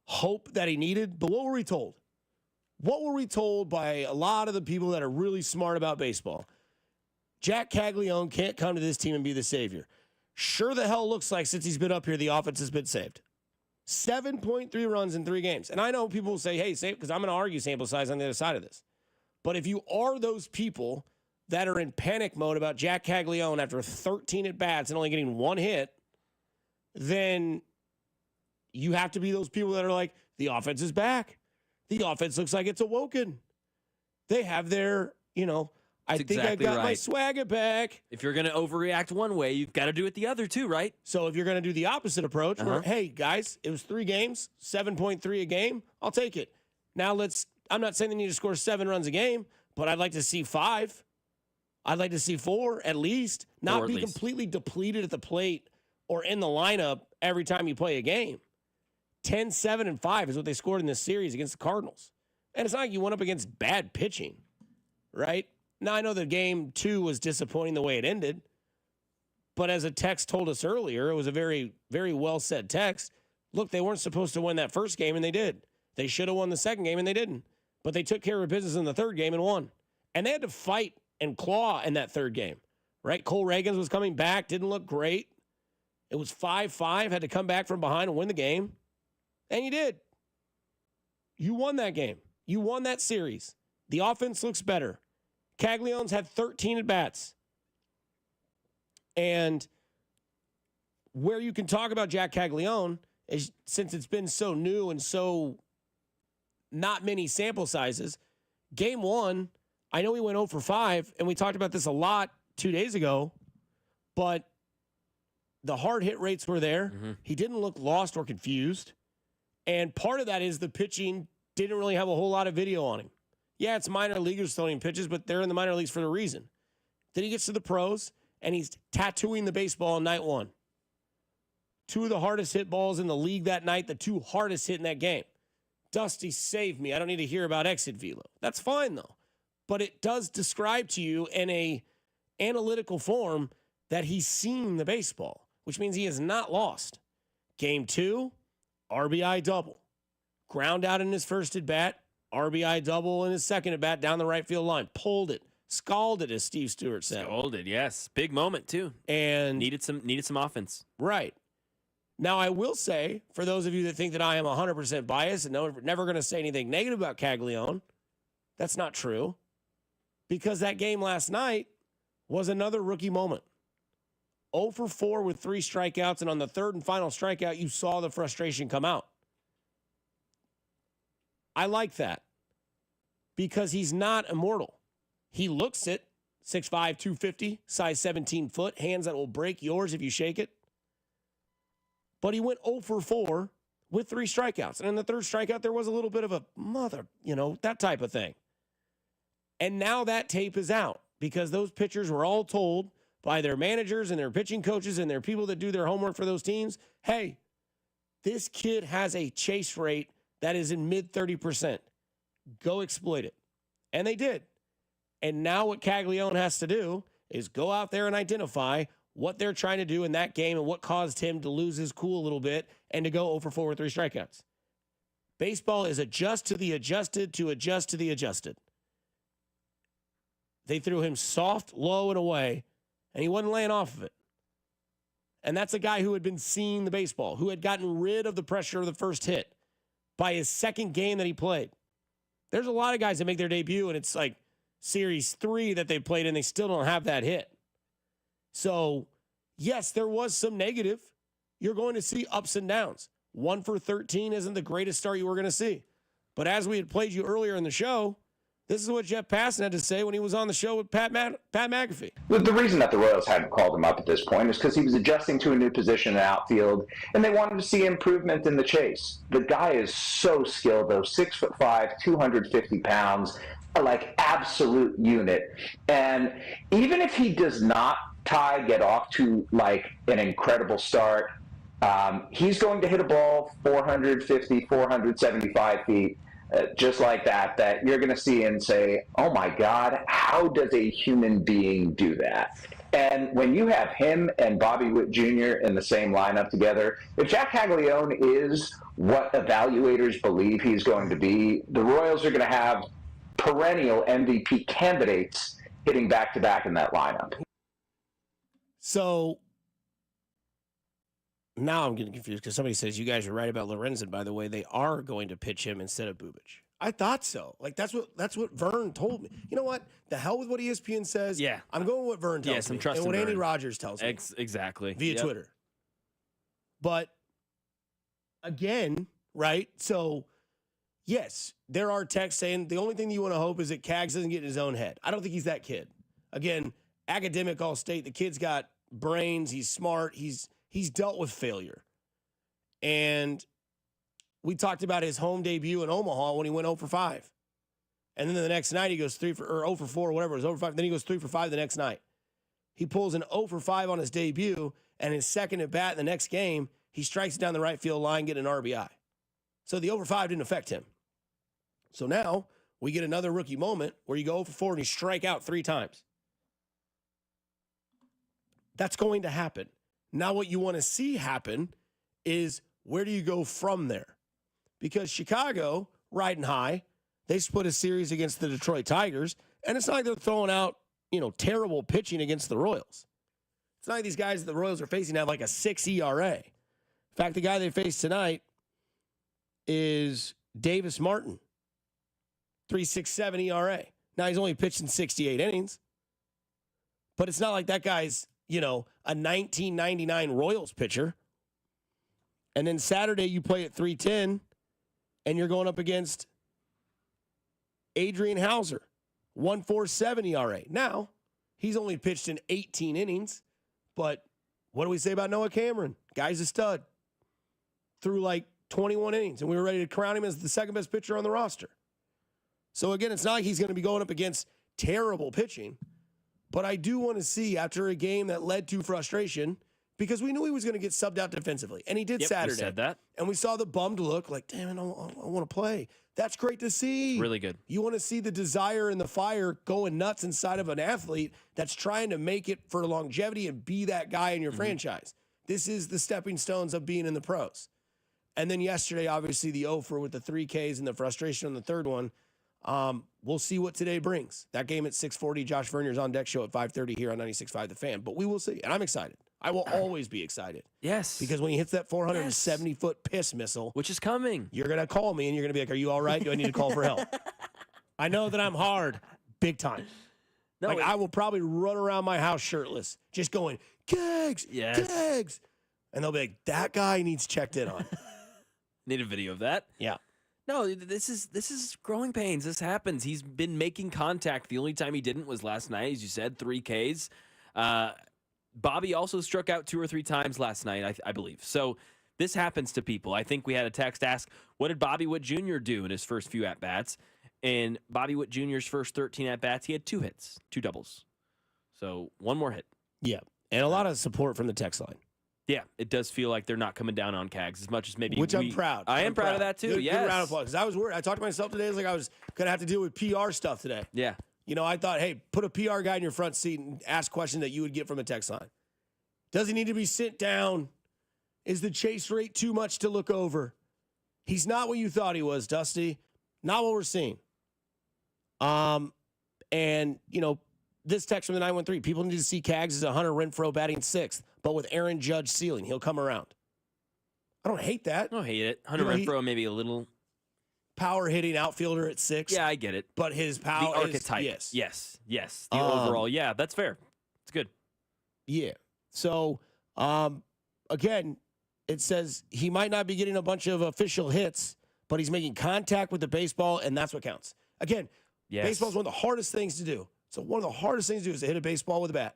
hope that he needed, but what were we told? What were we told by a lot of the people that are really smart about baseball? Jack Caglianone can't come to this team and be the savior. Sure the hell looks like since he's been up here, the offense has been saved. 7.3 runs in 3 games. And I know people will say, hey, because I'm going to argue sample size on the other side of this. But if you are those people that are in panic mode about Jack Caglianone after 13 at-bats and only getting 1 hit, then you have to be those people that are like, the offense is back. The offense looks like it's awoken. They have their, I think I got my swagger back. If you're going to overreact one way, you've got to do it the other too, right? So if you're going to do the opposite approach, where, hey, guys, it was 3 games, 7.3 a game, I'll take it. Now I'm not saying they need to score 7 runs a game, but I'd like to see 5. I'd like to see 4 at least. Not be completely depleted at the plate or in the lineup every time you play a game. 10, 7, and 5 is what they scored in this series against the Cardinals. And it's not like you went up against bad pitching, right? Now, I know that game 2 was disappointing the way it ended, but as a text told us earlier, it was a very, very well-said text. Look, they weren't supposed to win that first game, and they did. They should have won the second game, and they didn't. But they took care of business in the third game and won. And they had to fight and claw in that third game, right? Cole Reagans was coming back, didn't look great. It was 5-5, had to come back from behind and win the game. And you did. You won that game. You won that series. The offense looks better. Caglianone's had 13 at-bats. And where you can talk about Jack Caglianone is, since it's been so new and so not many sample sizes, game 1, I know he went 0 for 5, and we talked about this a lot 2 days ago, but the hard hit rates were there. He didn't look lost or confused. And part of that is the pitching didn't really have a whole lot of video on him. Yeah, it's minor leaguers throwing pitches, but they're in the minor leagues for a reason. Then he gets to the pros, and he's tattooing the baseball on night 1. 2 of the hardest hit balls in the league that night, the 2 hardest hit in that game. Dusty, save me. I don't need to hear about exit velo. That's fine, though. But it does describe to you in a analytical form that he's seen the baseball, which means he has not lost. Game 2, RBI double. Ground out in his first at-bat, RBI double in his second at-bat down the right field line. Pulled it. Scalded, as Steve Stewart said. Scalded, yes. Big moment, too. And needed some offense. Right. Now, I will say, for those of you that think that I am 100% biased and never going to say anything negative about Caglione, that's not true. Because that game last night was another rookie moment. 0 for 4 with 3 strikeouts, and on the third and final strikeout, you saw the frustration come out. I like that because he's not immortal. He looks it, 6'5", 250, size 17 foot, hands that will break yours if you shake it. But he went 0 for 4 with 3 strikeouts. And in the third strikeout, there was a little bit of a that type of thing. And now that tape is out because those pitchers were all told by their managers and their pitching coaches and their people that do their homework for those teams, hey, this kid has a chase rate that is in mid 30%. Go exploit it. And they did. And now what Caglione has to do is go out there and identify what they're trying to do in that game and what caused him to lose his cool a little bit and to go 0 for 4 with 3 strikeouts. Baseball is adjust to the adjusted to adjust to the adjusted. They threw him soft, low, and away, and he wasn't laying off of it. And that's a guy who had been seeing the baseball, who had gotten rid of the pressure of the first hit by his second game that he played. There's a lot of guys that make their debut, and it's like Series 3 that they played, and they still don't have that hit. So, yes, there was some negative. You're going to see ups and downs. 1 for 13 isn't the greatest start you were going to see. But as we had played you earlier in the show, this is what Jeff Passan had to say when he was on the show with Pat McAfee. The reason that the Royals hadn't called him up at this point is because he was adjusting to a new position in outfield, and they wanted to see improvement in the chase. The guy is so skilled, though, 6'5", 250 pounds, like absolute unit. And even if he does not, get off to like an incredible start, he's going to hit a ball 450, 475 feet. Just like that you're going to see and say, oh my God, how does a human being do that? And when you have him and Bobby Witt Jr. in the same lineup together, if Jack Caglione is what evaluators believe he's going to be, the Royals are going to have perennial MVP candidates hitting back-to-back in that lineup. So now I'm getting confused because somebody says you guys are right about Lorenzen. By the way, they are going to pitch him instead of Bubic. I thought so. Like that's what Vern told me. You know what? The hell with what ESPN says. Yeah, I'm going with what Vern tells me. Yes, I'm trusting and what Vern. Andy Rogers tells me. Exactly. Via Twitter. But again, right? So yes, there are texts saying the only thing you want to hope is that Cags doesn't get in his own head. I don't think he's that kid. Again, academic all state. The kid's got brains. He's smart. He's dealt with failure. And we talked about his home debut in Omaha when he went 0 for 5. And then the next night he goes 0 for 4 or whatever. It was 0 for 5. Then he goes 3 for 5 the next night. He pulls an 0 for 5 on his debut, and his second at bat in the next game, he strikes it down the right field line, getting an RBI. So the 0 for 5 didn't affect him. So now we get another rookie moment where you go 0 for 4 and you strike out 3 times. That's going to happen. Now what you want to see happen is where do you go from there? Because Chicago, riding high, they split a series against the Detroit Tigers, and it's not like they're throwing out, terrible pitching against the Royals. It's not like these guys that the Royals are facing have like a 6 ERA. In fact, the guy they face tonight is Davis Martin, 3.67 ERA. Now he's only pitched in 68 innings, but it's not like that guy's a 1999 Royals pitcher. And then Saturday you play at 310 and you're going up against Adrian Hauser, 1.47 ERA. Now, he's only pitched in 18 innings, but what do we say about Noah Cameron? Guy's a stud. Threw like 21 innings, and we were ready to crown him as the second best pitcher on the roster. So again, it's not like he's going to be going up against terrible pitching. But I do want to see, after a game that led to frustration, because we knew he was going to get subbed out defensively, and he did Saturday. We said that. And we saw the bummed look, like, damn it, I want to play. That's great to see. Really good. You want to see the desire and the fire going nuts inside of an athlete that's trying to make it for longevity and be that guy in your franchise. This is the stepping stones of being in the pros. And then yesterday, obviously, the 0 for with the 3 Ks and the frustration on the third one. We'll see what today brings. That game at 6:40, Josh Vernier's On Deck show at 5:30 here on 96.5 The Fan. But we will see, and I'm excited. I will always be excited. Yes. Because when he hits that 470-foot piss missile, which is coming, you're going to call me and you're going to be like, are you all right? Do I need to call for help? I know that I'm hard, big time. No, I will probably run around my house shirtless, just going, Kegs, Kegs. And they'll be like, that guy needs checked in on. Need a video of that? Yeah. No, this is growing pains. This happens. He's been making contact. The only time he didn't was last night, as you said, 3 Ks. Bobby also struck out 2 or 3 times last night, I believe. So this happens to people. I think we had a text ask, what did Bobby Witt Jr. do in his first few at-bats? And Bobby Witt Jr.'s first 13 at-bats, he had 2 hits, 2 doubles. So 1 more hit. Yeah, and a lot of support from the text line. Yeah, it does feel like they're not coming down on Cags as much as maybe Which I'm proud. I am proud of that, too, Good yes. round of applause. Because I was worried. I talked to myself today. I was like, I was going to have to deal with PR stuff today. Yeah. You know, I thought, hey, put a PR guy in your front seat and ask questions that you would get from a text line. Does he need to be sent down? Is the chase rate too much to look over? He's not what you thought he was, Dusty. Not what we're seeing. And, you know, this text from the 913, people need to see Cags as a Hunter Renfroe batting 6th, but with Aaron Judge ceiling, he'll come around. I don't hate that. I don't hate it. Hunter Renfroe maybe a little power hitting outfielder at 6. Yeah, I get it. But his power, the archetype. Yes. Yes. The overall, yeah, that's fair. It's good. Yeah. So, again, it says he might not be getting a bunch of official hits, but he's making contact with the baseball, and that's what counts. Again, baseball is one of the hardest things to do. So one of the hardest things to do is to hit a baseball with a bat.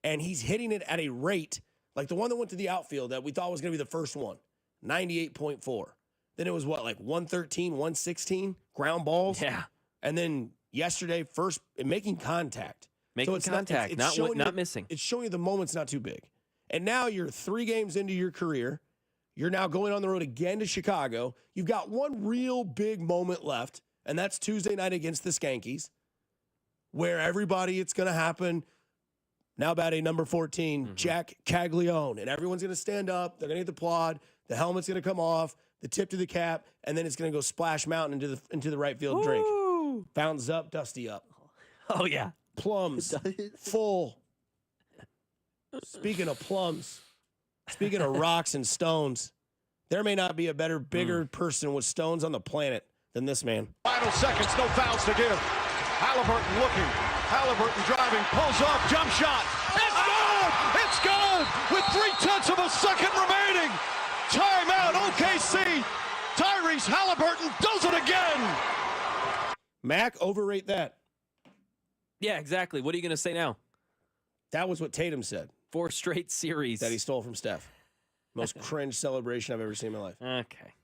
And he's hitting it at a rate, like the one that went to the outfield that we thought was going to be the first one, 98.4. Then it was what, like 113, 116 ground balls? Yeah. And then yesterday, making contact. Making contact, not missing. It's showing you the moment's not too big. And now you're 3 games into your career. You're now going on the road again to Chicago. You've got one real big moment left, and that's Tuesday night against the Skankies, where it's going to happen. Now batting number 14, Jack Caglione, and everyone's going to stand up. They're going to get the applaud. The helmet's going to come off, the tip to the cap, and then it's going to go Splash Mountain into the right field drink. Fountains up, Dusty up. Oh, yeah. Plums, full. Speaking of plums, speaking of rocks and stones, there may not be a better, bigger person with stones on the planet than this man. Final seconds, no fouls to give. Halliburton looking. Halliburton driving, pulls off, jump shot. It's good! It's good! With 0.3 of a second remaining. Timeout, OKC. Tyrese Halliburton does it again. Mac, overrate that. Yeah, exactly. What are you going to say now? That was what Tatum said. 4 straight series. That he stole from Steph. Most cringe celebration I've ever seen in my life. Okay.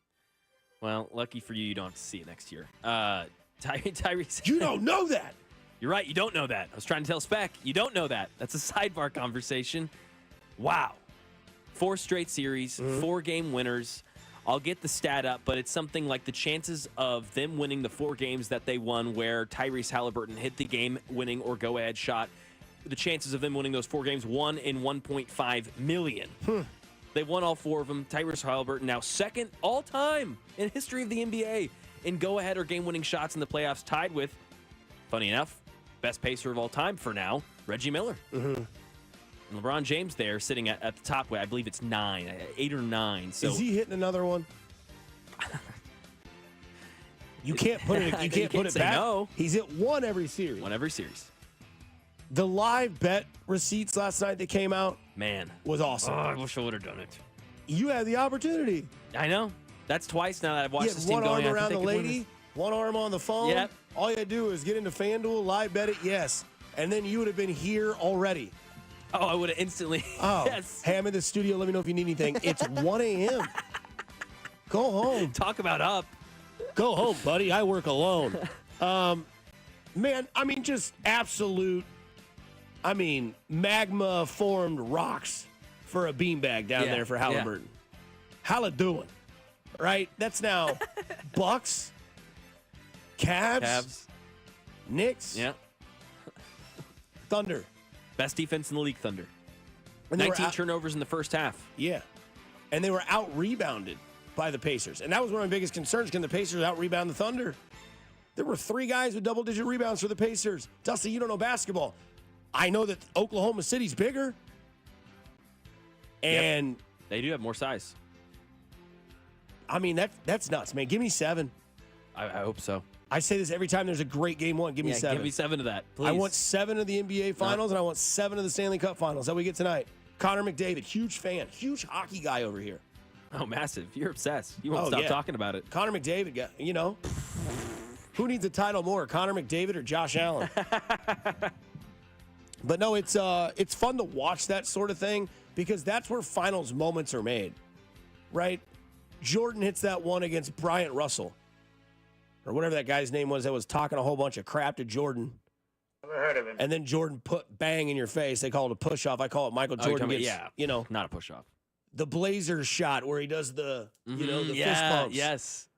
Well, lucky for you, you don't have to see it next year. Tyrese. You don't know that. You're right. You don't know that. I was trying to tell Spec. You don't know that. That's a sidebar conversation. Wow. 4 straight series, 4-game winners. I'll get the stat up, but it's something like the chances of them winning the 4 games that they won where Tyrese Halliburton hit the game-winning or go-ahead shot, the chances of them winning those 4 games, 1 in 1.5 million. They won all 4 of them. Tyrese Halliburton now second all-time in history of the NBA in go-ahead or game-winning shots in the playoffs, tied with, funny enough, best pacer of all time for now, Reggie Miller. And LeBron James there sitting at the top, I believe it's 8 or 9. So is he hitting another one? You can't put it. You can't put it back. No. He's hit 1 every series. 1 every series. The live bet receipts last night that came out, man, was awesome. Oh, I wish I would have done it. You had the opportunity. I know. That's twice now that I've watched this team one going. arm around the lady, one arm on the phone. Yep. All you had to do is get into FanDuel, live bet it, yes, and then you would have been here already. Oh, I would have instantly. Oh, yes. Hey, I'm in the studio. Let me know if you need anything. It's 1 a.m. Go home. Talk about up. Go home, buddy. I work alone. Man, I mean, just absolute, magma-formed rocks for a beanbag down there for Halliburton. How it doing? Right? That's now Bucks, Cavs, Knicks, Thunder. Best defense in the league, Thunder. And 19 turnovers in the first half. Yeah. And they were out-rebounded by the Pacers. And that was one of my biggest concerns. Can the Pacers out-rebound the Thunder? There were 3 guys with double-digit rebounds for the Pacers. Dusty, you don't know basketball. I know that Oklahoma City's bigger. And they do have more size. I mean, that's nuts, man. Give me 7. I hope so. I say this every time there's a great game 1. Give me 7. Give me 7 of that, please. I want 7 of the NBA Finals, and I want 7 of the Stanley Cup Finals. That we get tonight. Connor McDavid, huge fan, huge hockey guy over here. Oh, massive. You're obsessed. You won't stop talking about it. Connor McDavid, who needs a title more, Connor McDavid or Josh Allen? But no, it's fun to watch that sort of thing because that's where finals moments are made, right? Jordan hits that one against Bryant Russell, or whatever that guy's name was that was talking a whole bunch of crap to Jordan. Never heard of him. And then Jordan put bang in your face. They call it a push-off. I call it Michael Jordan gets, not a push-off. The Blazers shot where he does the, the fist bumps. Yes.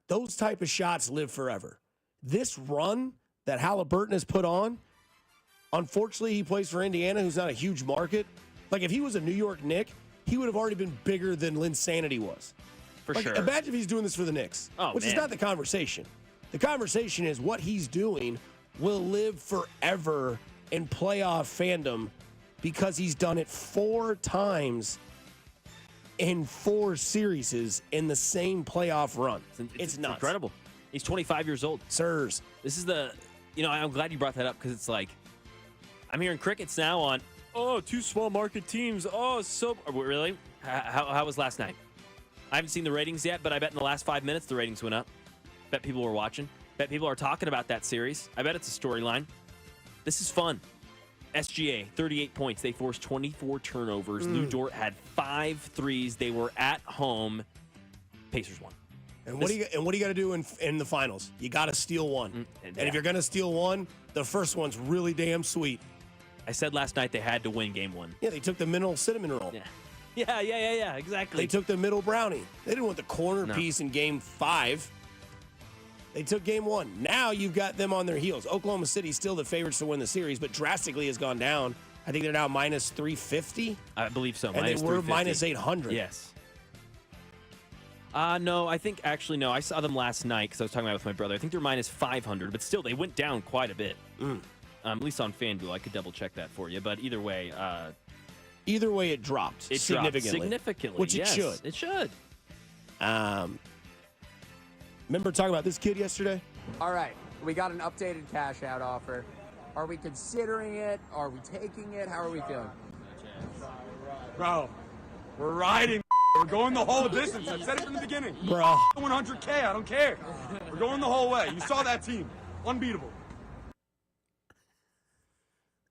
Those type of shots live forever. This run that Halliburton has put on, unfortunately, he plays for Indiana, who's not a huge market. Like, if he was a New York Knick, he would have already been bigger than Linsanity was. For sure. Imagine if he's doing this for the Knicks, which is not the conversation. The conversation is what he's doing will live forever in playoff fandom because he's done it 4 times in 4 series in the same playoff run. It's nuts. Incredible. He's 25 years old. Sirs. This is I'm glad you brought that up because it's like, I'm hearing crickets now on, 2 small market teams. Really? How was last night? I haven't seen the ratings yet, but I bet in the last 5 minutes the ratings went up. Bet people were watching. Bet people are talking about that series. I bet it's a storyline. This is fun. SGA, 38 points. They forced 24 turnovers. Lou Dort had 5 threes. They were at home. Pacers won. And what do you got to do in the finals? You got to steal one. And if you're going to steal one, the first one's really damn sweet. I said last night they had to win game 1. Yeah, they took the middle cinnamon roll. Yeah, exactly. They took the middle brownie. They didn't want the corner piece in game 5. They took game 1. Now you've got them on their heels. Oklahoma City's still the favorites to win the series, but drastically has gone down. I think they're now minus 350. I believe so. And they were minus 800. Yes. No, I think actually, no. I saw them last night because I was talking about it with my brother. I think they're minus 500, but still, they went down quite a bit. At least on FanDuel. I could double check that for you. But either way, it dropped significantly. Which it should. It should. Remember talking about this kid yesterday? All right, we got an updated cash out offer. Are we considering it? Are we taking it? How are we feeling? Bro, we're riding. We're going the whole distance. I said it from the beginning. Bro. 100K, I don't care. We're going the whole way. You saw that team. Unbeatable.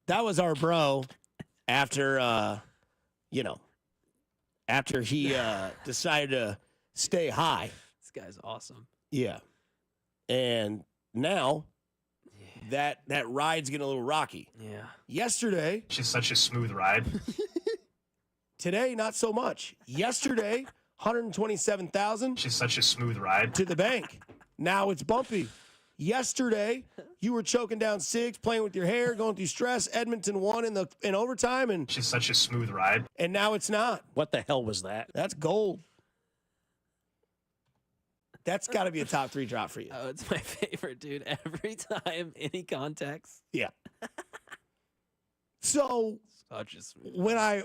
That was our bro after, after he decided to stay high. This guy's awesome. Yeah. And now that ride's getting a little rocky. Yeah. Yesterday. Just such a smooth ride. Today, not so much. Yesterday, 127,000. Just such a smooth ride. To the bank. Now it's bumpy. Yesterday, you were choking down 6, playing with your hair, going through stress. Edmonton won in overtime, and just such a smooth ride. And now it's not. What the hell was that? That's gold. That's got to be a top 3 drop for you. Oh, it's my favorite, dude. Every time, any context. Yeah. So when I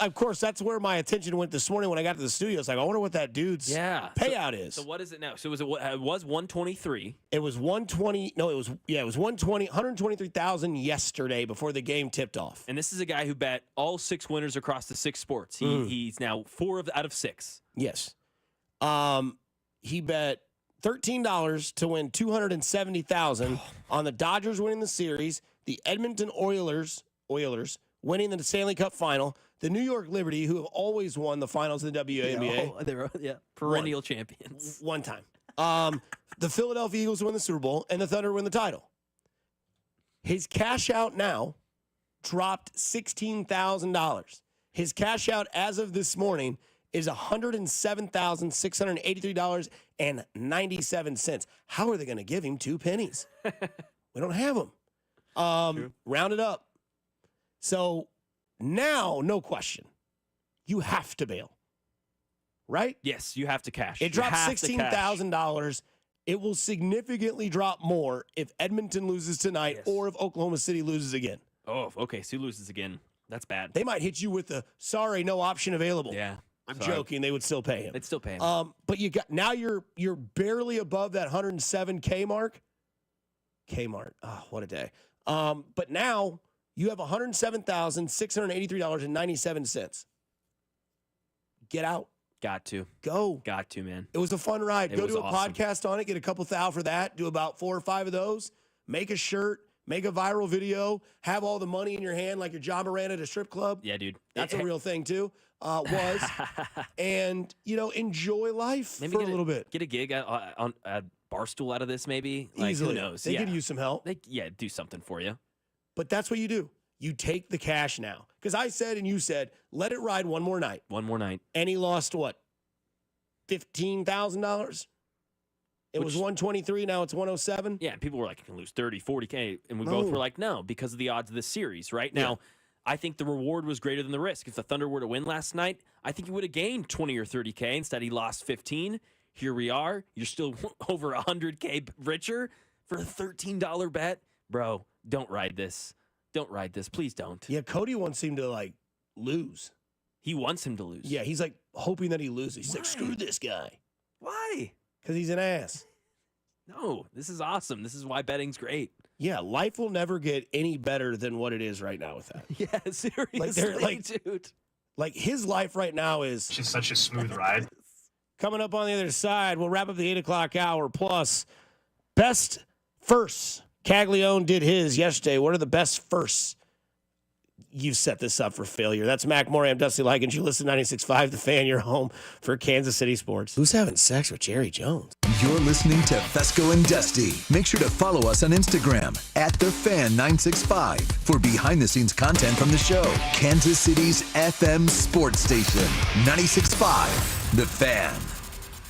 of course that's where my attention went this morning when I got to the studio. It's like, I wonder what that dude's payout is. So what is it now? So it was 123. It was 120. No, it was 123,000 yesterday before the game tipped off. And this is a guy who bet all 6 winners across the 6 sports. He's now 4 out of 6. Yes. He bet $13 to win $270,000 on the Dodgers winning the series, the Edmonton Oilers winning the Stanley Cup final, the New York Liberty, who have always won the finals of the WNBA. They're perennial champions. One time. The Philadelphia Eagles win the Super Bowl, and the Thunder win the title. His cash out now dropped $16,000. His cash out as of this morning is $107,683.97. How are they going to give him 2 pennies? We don't have them. Round it up. So now, no question, you have to bail, right? Yes, you have to cash. It dropped $16,000. It will significantly drop more if Edmonton loses tonight or if Oklahoma City loses again. Oh, okay. So he loses again. That's bad. They might hit you with the sorry, no option available. Yeah. I'm joking. They would still pay him. They'd still pay him. But you're barely above that 107K mark. Kmart. Oh, what a day. But now you have $107,683.97. Get out. Got to. Go. Got to, man. It was a fun ride. Go was do a awesome. podcast on it. Get a couple thou for that. Do about 4 or 5 of those. Make a shirt. Make a viral video. Have all the money in your hand like your John Moran at a strip club. Yeah, dude. That's a real thing, too. And, enjoy life for a little bit. Get a gig on a Barstool out of this, maybe. Like, Easily. Who knows? They could use some help. Do something for you. But that's what you do. You take the cash now. Because I said and you said, let it ride one more night. One more night. And he lost what? $15,000? It was 123, now it's 107. Yeah, people were like, you can lose 30, 40K. And we both were like, no, because of the odds of this series. Right now, I think the reward was greater than the risk. If the Thunder were to win last night, I think he would have gained 20 or 30K. Instead, he lost 15. Here we are. You're still over 100K richer for a $13 bet. Bro, don't ride this. Don't ride this. Please don't. Yeah, Cody wants him to, lose. He wants him to lose. Yeah, he's, hoping that he loses. He's like, screw this guy. Why? Because he's an ass. No, this is awesome. This is why betting's great. Yeah, life will never get any better than what it is right now with that. Yeah, seriously, dude. His life right now is just such a smooth ride. Coming up on the other side, we'll wrap up the 8 o'clock hour. Plus, best firsts. Caglione did his yesterday. What are the best firsts? You set this up for failure. That's Mac Morey. I'm Dusty Likens. You listen to 96.5 The Fan, your home for Kansas City sports. Who's having sex with Jerry Jones? You're listening to Fesco and Dusty. Make sure to follow us on Instagram @TheFan965 for behind-the-scenes content from the show. Kansas City's FM sports station, 96.5 The Fan.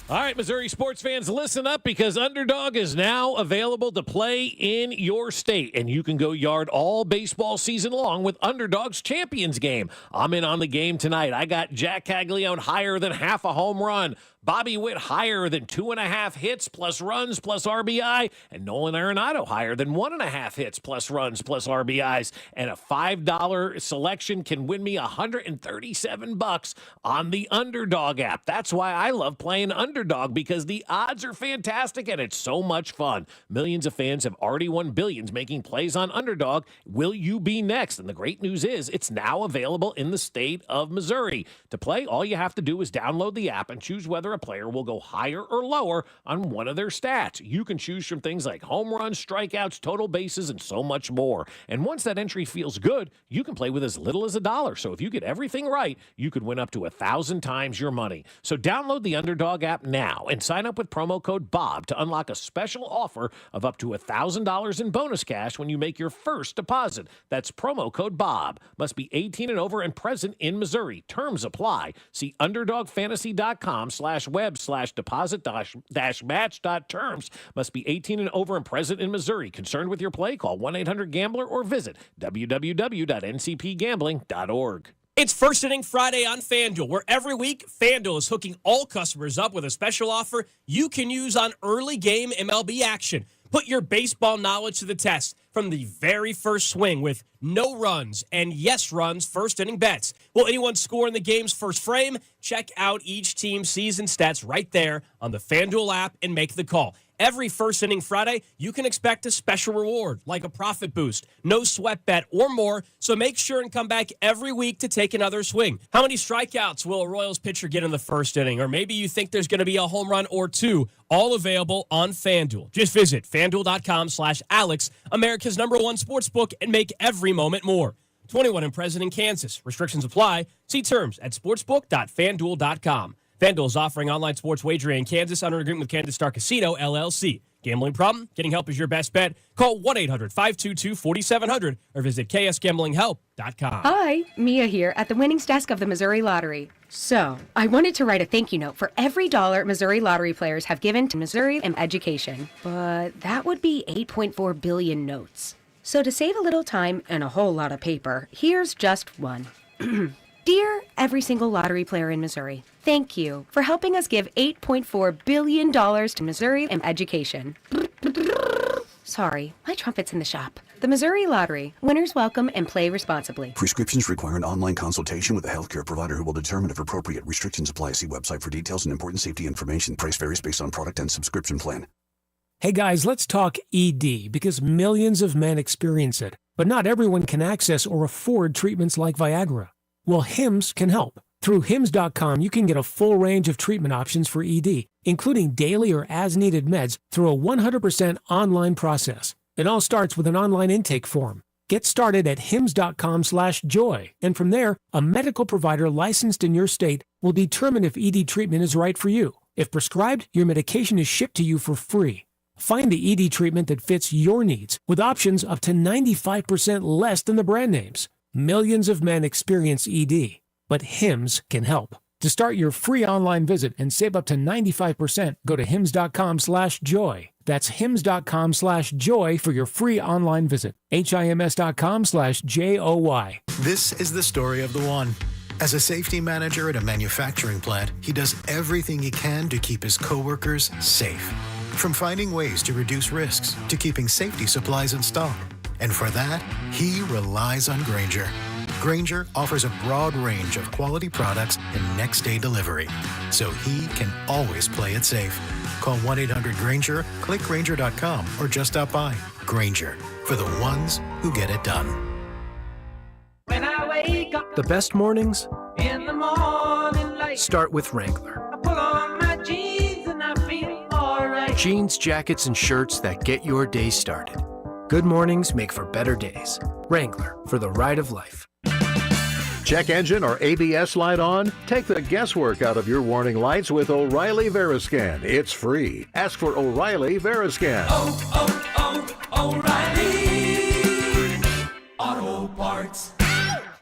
All right, Missouri sports fans, listen up because Underdog is now available to play in your state, and you can go yard all baseball season long with Underdog's Champions Game. I'm in on the game tonight. I got Jack Caglione higher than half a home run, Bobby Witt higher than 2.5 hits plus runs plus RBI, and Nolan Arenado higher than 1.5 hits plus runs plus RBIs. And a $5 selection can win me $137 on the Underdog app. That's why I love playing Underdog, because the odds are fantastic and it's so much fun. Millions of fans have already won billions making plays on Underdog. Will you be next? And the great news is it's now available in the state of Missouri. To play, all you have to do is download the app and choose whether a player will go higher or lower on one of their stats. You can choose from things like home runs, strikeouts, total bases, and so much more. And once that entry feels good, you can play with as little as $1. So if you get everything right, you could win up to 1,000 times your money. So download the Underdog app now and sign up with promo code BOB to unlock a special offer of up to $1,000 in bonus cash when you make your first deposit. That's promo code BOB. Must be 18 and over and present in Missouri. Terms apply. See underdogfantasy.com/web/deposit-match.terms. Must be 18 and over and present in Missouri. Concerned with your play? Call 1-800-GAMBLER or visit www.ncpgambling.org. It's First Inning Friday on FanDuel, where every week FanDuel is hooking all customers up with a special offer you can use on early game MLB action. Put your baseball knowledge to the test from the very first swing with no runs and yes runs first inning bets. Will anyone score in the game's first frame? Check out each team's season stats right there on the FanDuel app and make the call. Every First Inning Friday, you can expect a special reward, like a profit boost, no sweat bet, or more, so make sure and come back every week to take another swing. How many strikeouts will a Royals pitcher get in the first inning? Or maybe you think there's going to be a home run or two, all available on FanDuel. Just visit FanDuel.com/Alex, America's #1 sportsbook, and make every moment more. 21 and present in Kansas. Restrictions apply. See terms at sportsbook.fanduel.com. FanDuel is offering online sports wagering in Kansas under agreement with Kansas Star Casino, LLC. Gambling problem? Getting help is your best bet. Call 1-800-522-4700 or visit ksgamblinghelp.com. Hi, Mia here at the winnings desk of the Missouri Lottery. So, I wanted to write a thank you note for every dollar Missouri Lottery players have given to Missouri and education. But that would be 8.4 billion notes. So to save a little time and a whole lot of paper, here's just one. Dear every single lottery player in Missouri, thank you for helping us give $8.4 billion to Missouri and education. Sorry, my trumpet's in the shop. The Missouri Lottery. Winners welcome and play responsibly. Prescriptions require an online consultation with a healthcare provider who will determine if appropriate. Restrictions apply. See website for details and important safety information. Price varies based on product and subscription plan. Hey guys, let's talk ED because millions of men experience it, but not everyone can access or afford treatments like Viagra. Well, Hims can help. Through Hims.com, you can get a full range of treatment options for ED, including daily or as-needed meds through a 100% online process. It all starts with an online intake form. Get started at hims.com/joy, and from there, a medical provider licensed in your state will determine if ED treatment is right for you. If prescribed, your medication is shipped to you for free. Find the ED treatment that fits your needs with options up to 95% less than the brand names. Millions of men experience ED, but Hims can help. To start your free online visit and save up to 95%, go to hims.com/joy. That's hims.com/joy for your free online visit. HIMS.com/JOY. This is the story of the one. As a safety manager at a manufacturing plant, he does everything he can to keep his coworkers safe. From finding ways to reduce risks to keeping safety supplies in stock. And for that, he relies on Grainger. Grainger offers a broad range of quality products and next-day delivery, so he can always play it safe. Call 1-800-GRAINGER, click Grainger.com, or just stop by. Grainger, for the ones who get it done. When I wake up, the best mornings in the morning light start with Wrangler. I pull on my jeans and I feel alright. Jeans, jackets, and shirts that get your day started. Good mornings make for better days. Wrangler, for the ride of life. Check engine or ABS light on? Take the guesswork out of your warning lights with O'Reilly Veriscan. It's free. Ask for O'Reilly Veriscan. O'Reilly Auto Parts.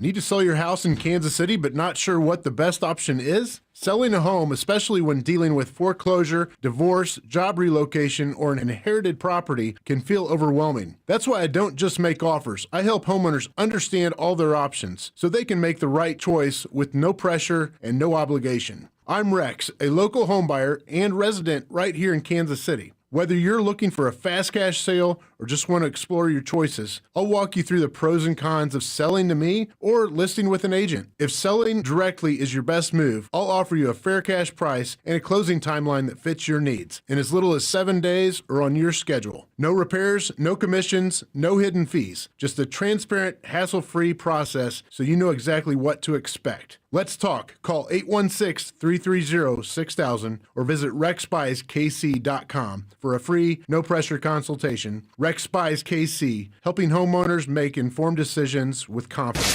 Need to sell your house in Kansas City but not sure what the best option is? Selling a home, especially when dealing with foreclosure, divorce, job relocation, or an inherited property, can feel overwhelming. That's why I don't just make offers. I help homeowners understand all their options so they can make the right choice with no pressure and no obligation. I'm Rex, a local homebuyer and resident right here in Kansas City. Whether you're looking for a fast cash sale or just want to explore your choices, I'll walk you through the pros and cons of selling to me or listing with an agent. If selling directly is your best move, I'll offer you a fair cash price and a closing timeline that fits your needs in as little as 7 days or on your schedule. No repairs, no commissions, no hidden fees. Just a transparent, hassle-free process so you know exactly what to expect. Let's talk. Call 816-330-6000 or visit rexbuyskc.com for a free, no-pressure consultation. Rex Buys KC, helping homeowners make informed decisions with confidence.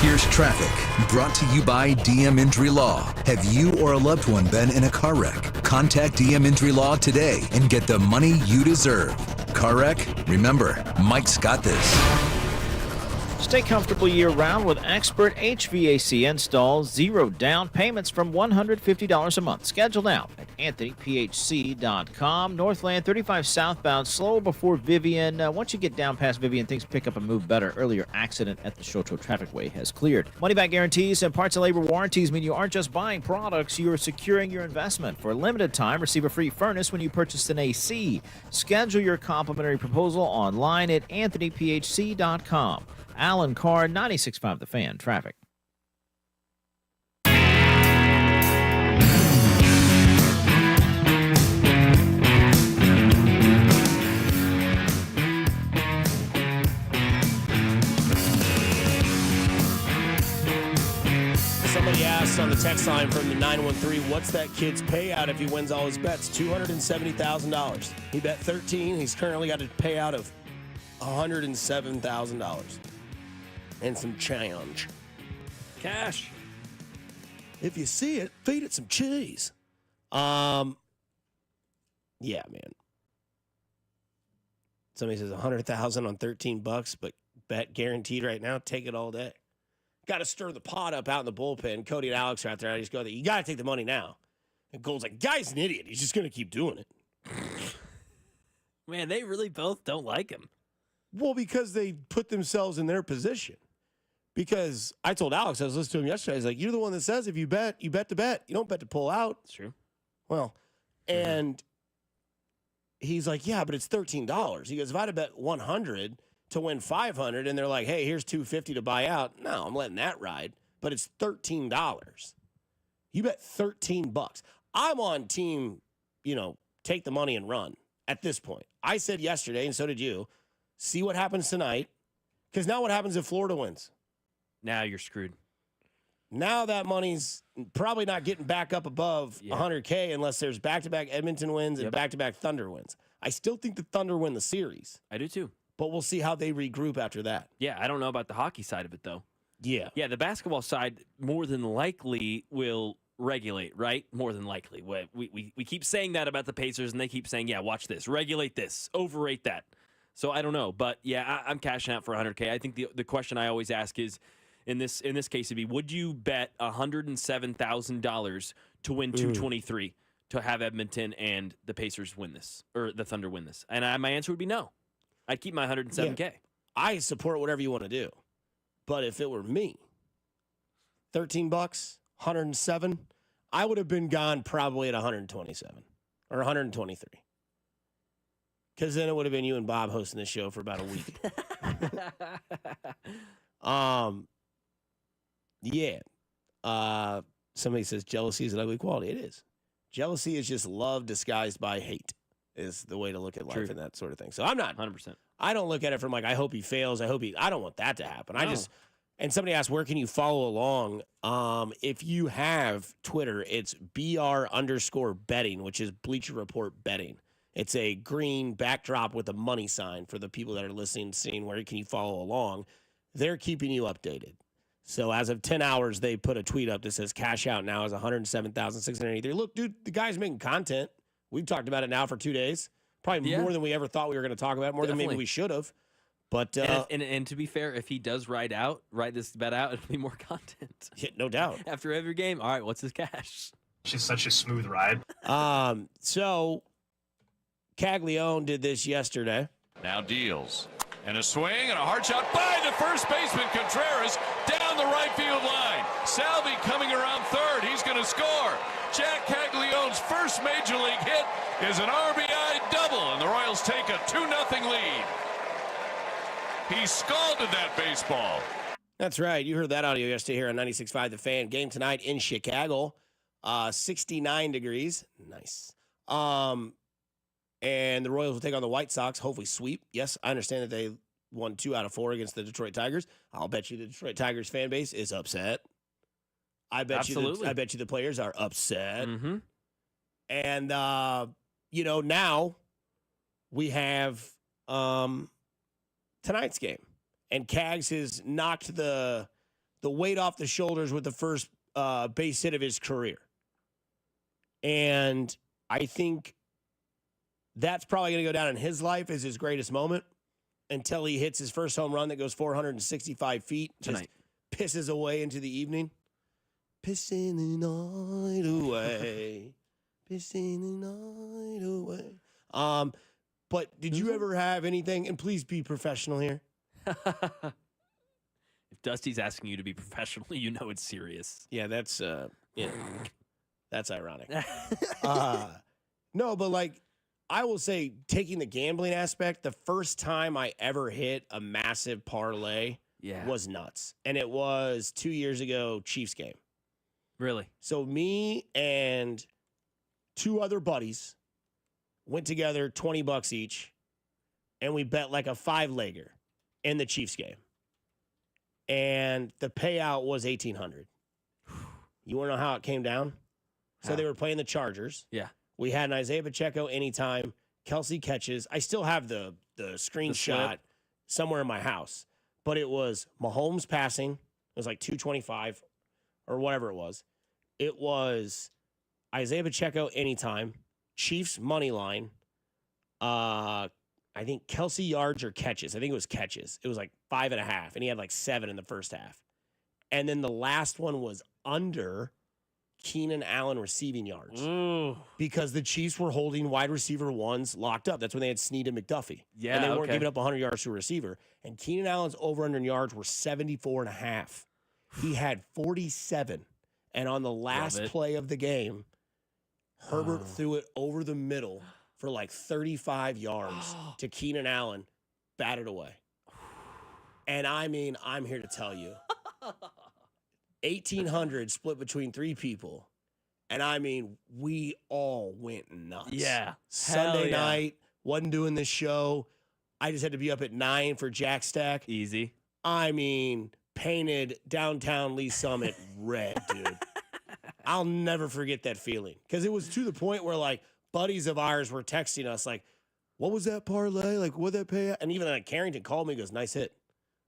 Here's traffic, brought to you by DM Injury Law. Have you or a loved one been in a car wreck? Contact DM Injury Law today and get the money you deserve. Car wreck? Remember, Mike's got this. Stay comfortable year-round with expert HVAC installs, zero down payments from $150 a month. Schedule now at AnthonyPHC.com. Northland 35 southbound, slow before Vivian. Once you get down past Vivian, things pick up and move better. Earlier accident at the Shoto Trafficway has cleared. Money-back guarantees and parts and labor warranties mean you aren't just buying products, you are securing your investment. For a limited time, receive a free furnace when you purchase an AC. Schedule your complimentary proposal online at AnthonyPHC.com. Alan Carr, 96.5 The Fan, traffic. Somebody asked on the text line from the 913, what's that kid's payout if he wins all his bets? $270,000. He bet 13. He's currently got a payout of $107,000. And some change. Cash. If you see it, feed it some cheese. Yeah, man. Somebody says $100,000 on $13, but bet guaranteed right now. Take it all day. Got to stir the pot up out in the bullpen. Cody and Alex are out there. I just go there. You got to take the money now. And Gold's like, guy's an idiot. He's just going to keep doing it. Man, they really both don't like him. Well, because they put themselves in their position. Because I told Alex, I was listening to him yesterday, I was like, you're the one that says if you bet to bet. You don't bet to pull out. It's true. Well, and he's like, yeah, but it's $13. He goes, if I'd have bet 100 to win 500 and they're like, hey, here's $250 to buy out. No, I'm letting that ride. But it's $13. You bet $13. I'm on team, take the money and run at this point. I said yesterday, and so did you, see what happens tonight. Because now what happens if Florida wins? Now you're screwed. Now that money's probably not getting back up above 100K unless there's back-to-back Edmonton wins and back-to-back Thunder wins. I still think the Thunder win the series. I do too. But we'll see how they regroup after that. Yeah, I don't know about the hockey side of it, though. Yeah. Yeah, the basketball side more than likely will regulate, right? More than likely. We keep saying that about the Pacers, and they keep saying, yeah, watch this. Regulate this. Overrate that. So I don't know. But, yeah, I'm cashing out for 100K. I think the question I always ask is, in this case, it'd be, would you bet $107,000 to win 223 to have Edmonton and the Pacers win this, or the Thunder win this? And my answer would be no. I'd keep my 107K. Yeah. I support whatever you want to do. But if it were me, $13, 107, I would have been gone probably at 127 or 123. Because then it would have been you and Bob hosting this show for about a week. Yeah. Somebody says jealousy is an ugly quality. It is. Jealousy is just love disguised by hate is the way to look at life and that sort of thing. So I'm not 100%. I don't look at it from like, I hope he fails. I don't want that to happen. And somebody asked, where can you follow along? If you have Twitter, it's BR_betting, which is Bleacher Report betting. It's a green backdrop with a money sign for the people that are listening, seeing where can you follow along. They're keeping you updated. So as of 10 hours, they put a tweet up that says cash out now is $107,683. Look, dude, the guy's making content. We've talked about it now for 2 days. Probably more than we ever thought we were going to talk about, more than maybe we should have. But and to be fair, if he does ride this bet out, it'll be more content. Yeah, no doubt. After every game, all right, what's his cash? It's just such a smooth ride. So Caglione did this yesterday. Now deals. And a swing and a hard shot by the first baseman, Contreras, down the right field line. Salvi coming around third. He's going to score. Jack Caglione's first major league hit is an RBI double, and the Royals take a 2-0 lead. He scalded that baseball. That's right. You heard that audio yesterday here on 96.5 The Fan. Game tonight in Chicago. 69 degrees. Nice. And the Royals will take on the White Sox, hopefully sweep. Yes, I understand that they won 2 out of 4 against the Detroit Tigers. I'll bet you the Detroit Tigers fan base is upset. I bet you the players are upset. Mm-hmm. And now we have tonight's game. And Cags has knocked the weight off the shoulders with the first base hit of his career. And I think that's probably going to go down in his life as his greatest moment until he hits his first home run that goes 465 feet. Tonight. Just pisses away into the evening. Pissing the night away. Pissing the night away. But did you ever have anything, and please be professional here. If Dusty's asking you to be professional, you know it's serious. Yeah, that's that's ironic. No, but like, I will say, taking the gambling aspect, the first time I ever hit a massive parlay was nuts. And it was 2 years ago, Chiefs game. Really? So me and 2 other buddies went together, $20 each, and we bet like a 5-legger in the Chiefs game. And the payout was $1,800. You want to know how it came down? So they were playing the Chargers. Yeah. We had an Isaiah Pacheco anytime, Kelsey catches. I still have the screenshot somewhere in my house, but it was Mahomes passing. It was like 225 or whatever it was. It was Isaiah Pacheco anytime, Chiefs money line. I think Kelsey yards or catches. I think it was catches. It was like 5.5, and he had like 7 in the first half. And then the last one was under Keenan Allen receiving yards. Because the Chiefs were holding wide receiver ones locked up. That's when they had Snead and McDuffie. Yeah, and they weren't giving up 100 yards to a receiver. And Keenan Allen's over-under yards were 74.5. He had 47. And on the last play of the game, Herbert threw it over the middle for like 35 yards to Keenan Allen, batted away. And I mean, I'm here to tell you, 1,800 split between 3 people. And I mean, we all went nuts. Yeah. Sunday night, wasn't doing this show. I just had to be up at 9 for Jack Stack. Easy. I mean, painted downtown Lee Summit red, dude. I'll never forget that feeling. Because it was to the point where, like, buddies of ours were texting us, like, what was that parlay? Like, what'd that pay? And even like Carrington called me and goes, nice hit.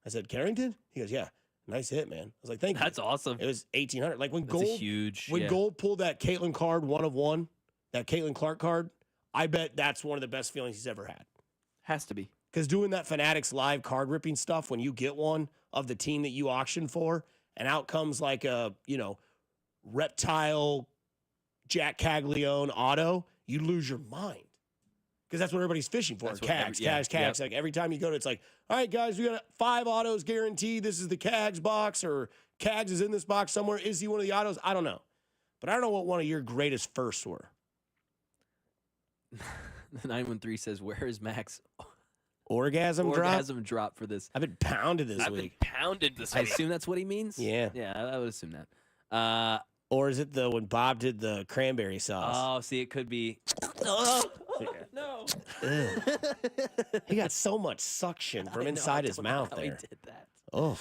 I said, Carrington? He goes, yeah, nice hit, man. I was like, thank you. That's awesome. It was 1,800. Like, when That's Gold pulled that Caitlin card, 1 of 1, that Caitlin Clark card, I bet that's one of the best feelings he's ever had. Has to be. Because doing that Fanatics live card ripping stuff, when you get one of the team that you auctioned for, and out comes like a, reptile Jack Caglione auto, you lose your mind. Because that's what everybody's fishing for. Cags. Yep. Like every time you go to, it's like, all right, guys, we got 5 autos guaranteed. This is the Cags box, or Cags is in this box somewhere. Is he one of the autos? I don't know. But I don't know what one of your greatest firsts were. The 913 says, where is Max? Orgasm drop for this. I've been pounded this week. I assume that's what he means? Yeah. Yeah, I would assume that. Or is it when Bob did the cranberry sauce? Oh, see, it could be. No. He got so much suction from inside his mouth there. He did that. Oh.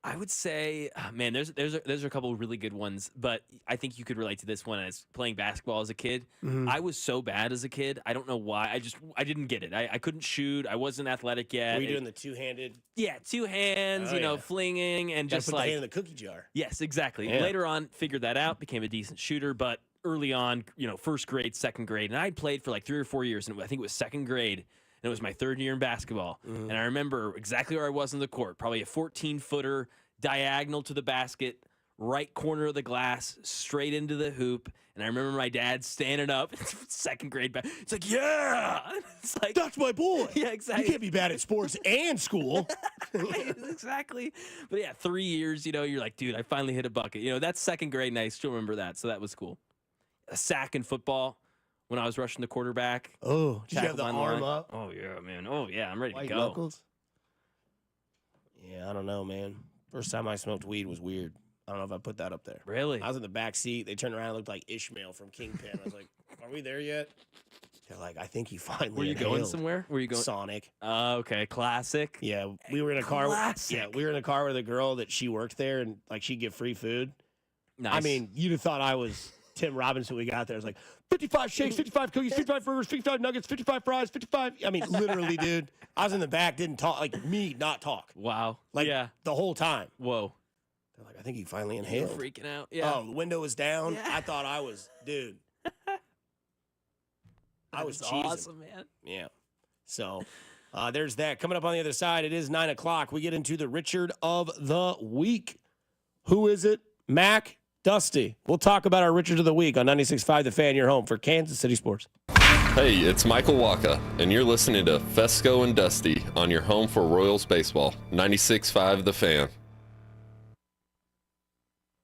I would say, man, there's a couple of really good ones, but I think you could relate to this one as playing basketball as a kid. Mhm. I was so bad as a kid. I don't know why. I didn't get it. I couldn't shoot. I wasn't athletic yet. Were you doing the two-handed? Yeah, 2 hands, flinging and Gotta just put like the hand in the cookie jar. Yes, exactly. Yeah. Later on, figured that out, became a decent shooter, but early on, first grade, second grade, and I'd played for like 3 or 4 years, and I think it was second grade, and it was my 3rd year in basketball. Mhm. And I remember exactly where I was on the court, probably a 14-footer, diagonal to the basket, right corner of the glass, straight into the hoop. And I remember my dad standing up, second grade, it's like, yeah! It's like, that's my boy. Yeah, exactly. You can't be bad at sports and school. Exactly. But yeah, 3 years, you're like, dude, I finally hit a bucket. That's second grade, and I still remember that. So that was cool. A sack in football when I was rushing the quarterback. Oh, did you have Tackle the line. arm up? Oh, yeah, man. Oh, yeah, I'm ready White to go. knuckles? Yeah, I don't know, man. First time I smoked weed was weird. I don't know if I put that up there. Really? I was in the back seat. They turned around and looked like Ishmael from Kingpin. I was like, are we there yet? They're like, I think he finally Were you going inhaled. somewhere? Were you going? Sonic. Okay, classic. Yeah, we were in a car. Classic. Yeah, we were in a car with a girl that she worked there, and like she'd give free food. Nice. I mean, you'd have thought I was Tim Robbins when we got there. It was like 55 shakes, 55 cookies, 55 burgers, 55 nuggets, 55 fries, 55. I mean, literally, dude. I was in the back, didn't talk, like me, not talk. Wow. Like yeah. the whole time. Whoa. They're like, I think he finally You're inhaled. freaking out. Yeah. Oh, the window was down. I thought I was, dude. I was cheesing. Awesome, man. Yeah. So there's that. Coming up on the other side, it is 9 o'clock. We get into the Richard of the Week. Who is it? Mac, Dusty. We'll talk about our Richard of the Week on 96.5 The Fan, your home for Kansas City Sports. Hey, it's Michael Waka, and you're listening to Fesco and Dusty on your home for Royals baseball, 96.5 The Fan.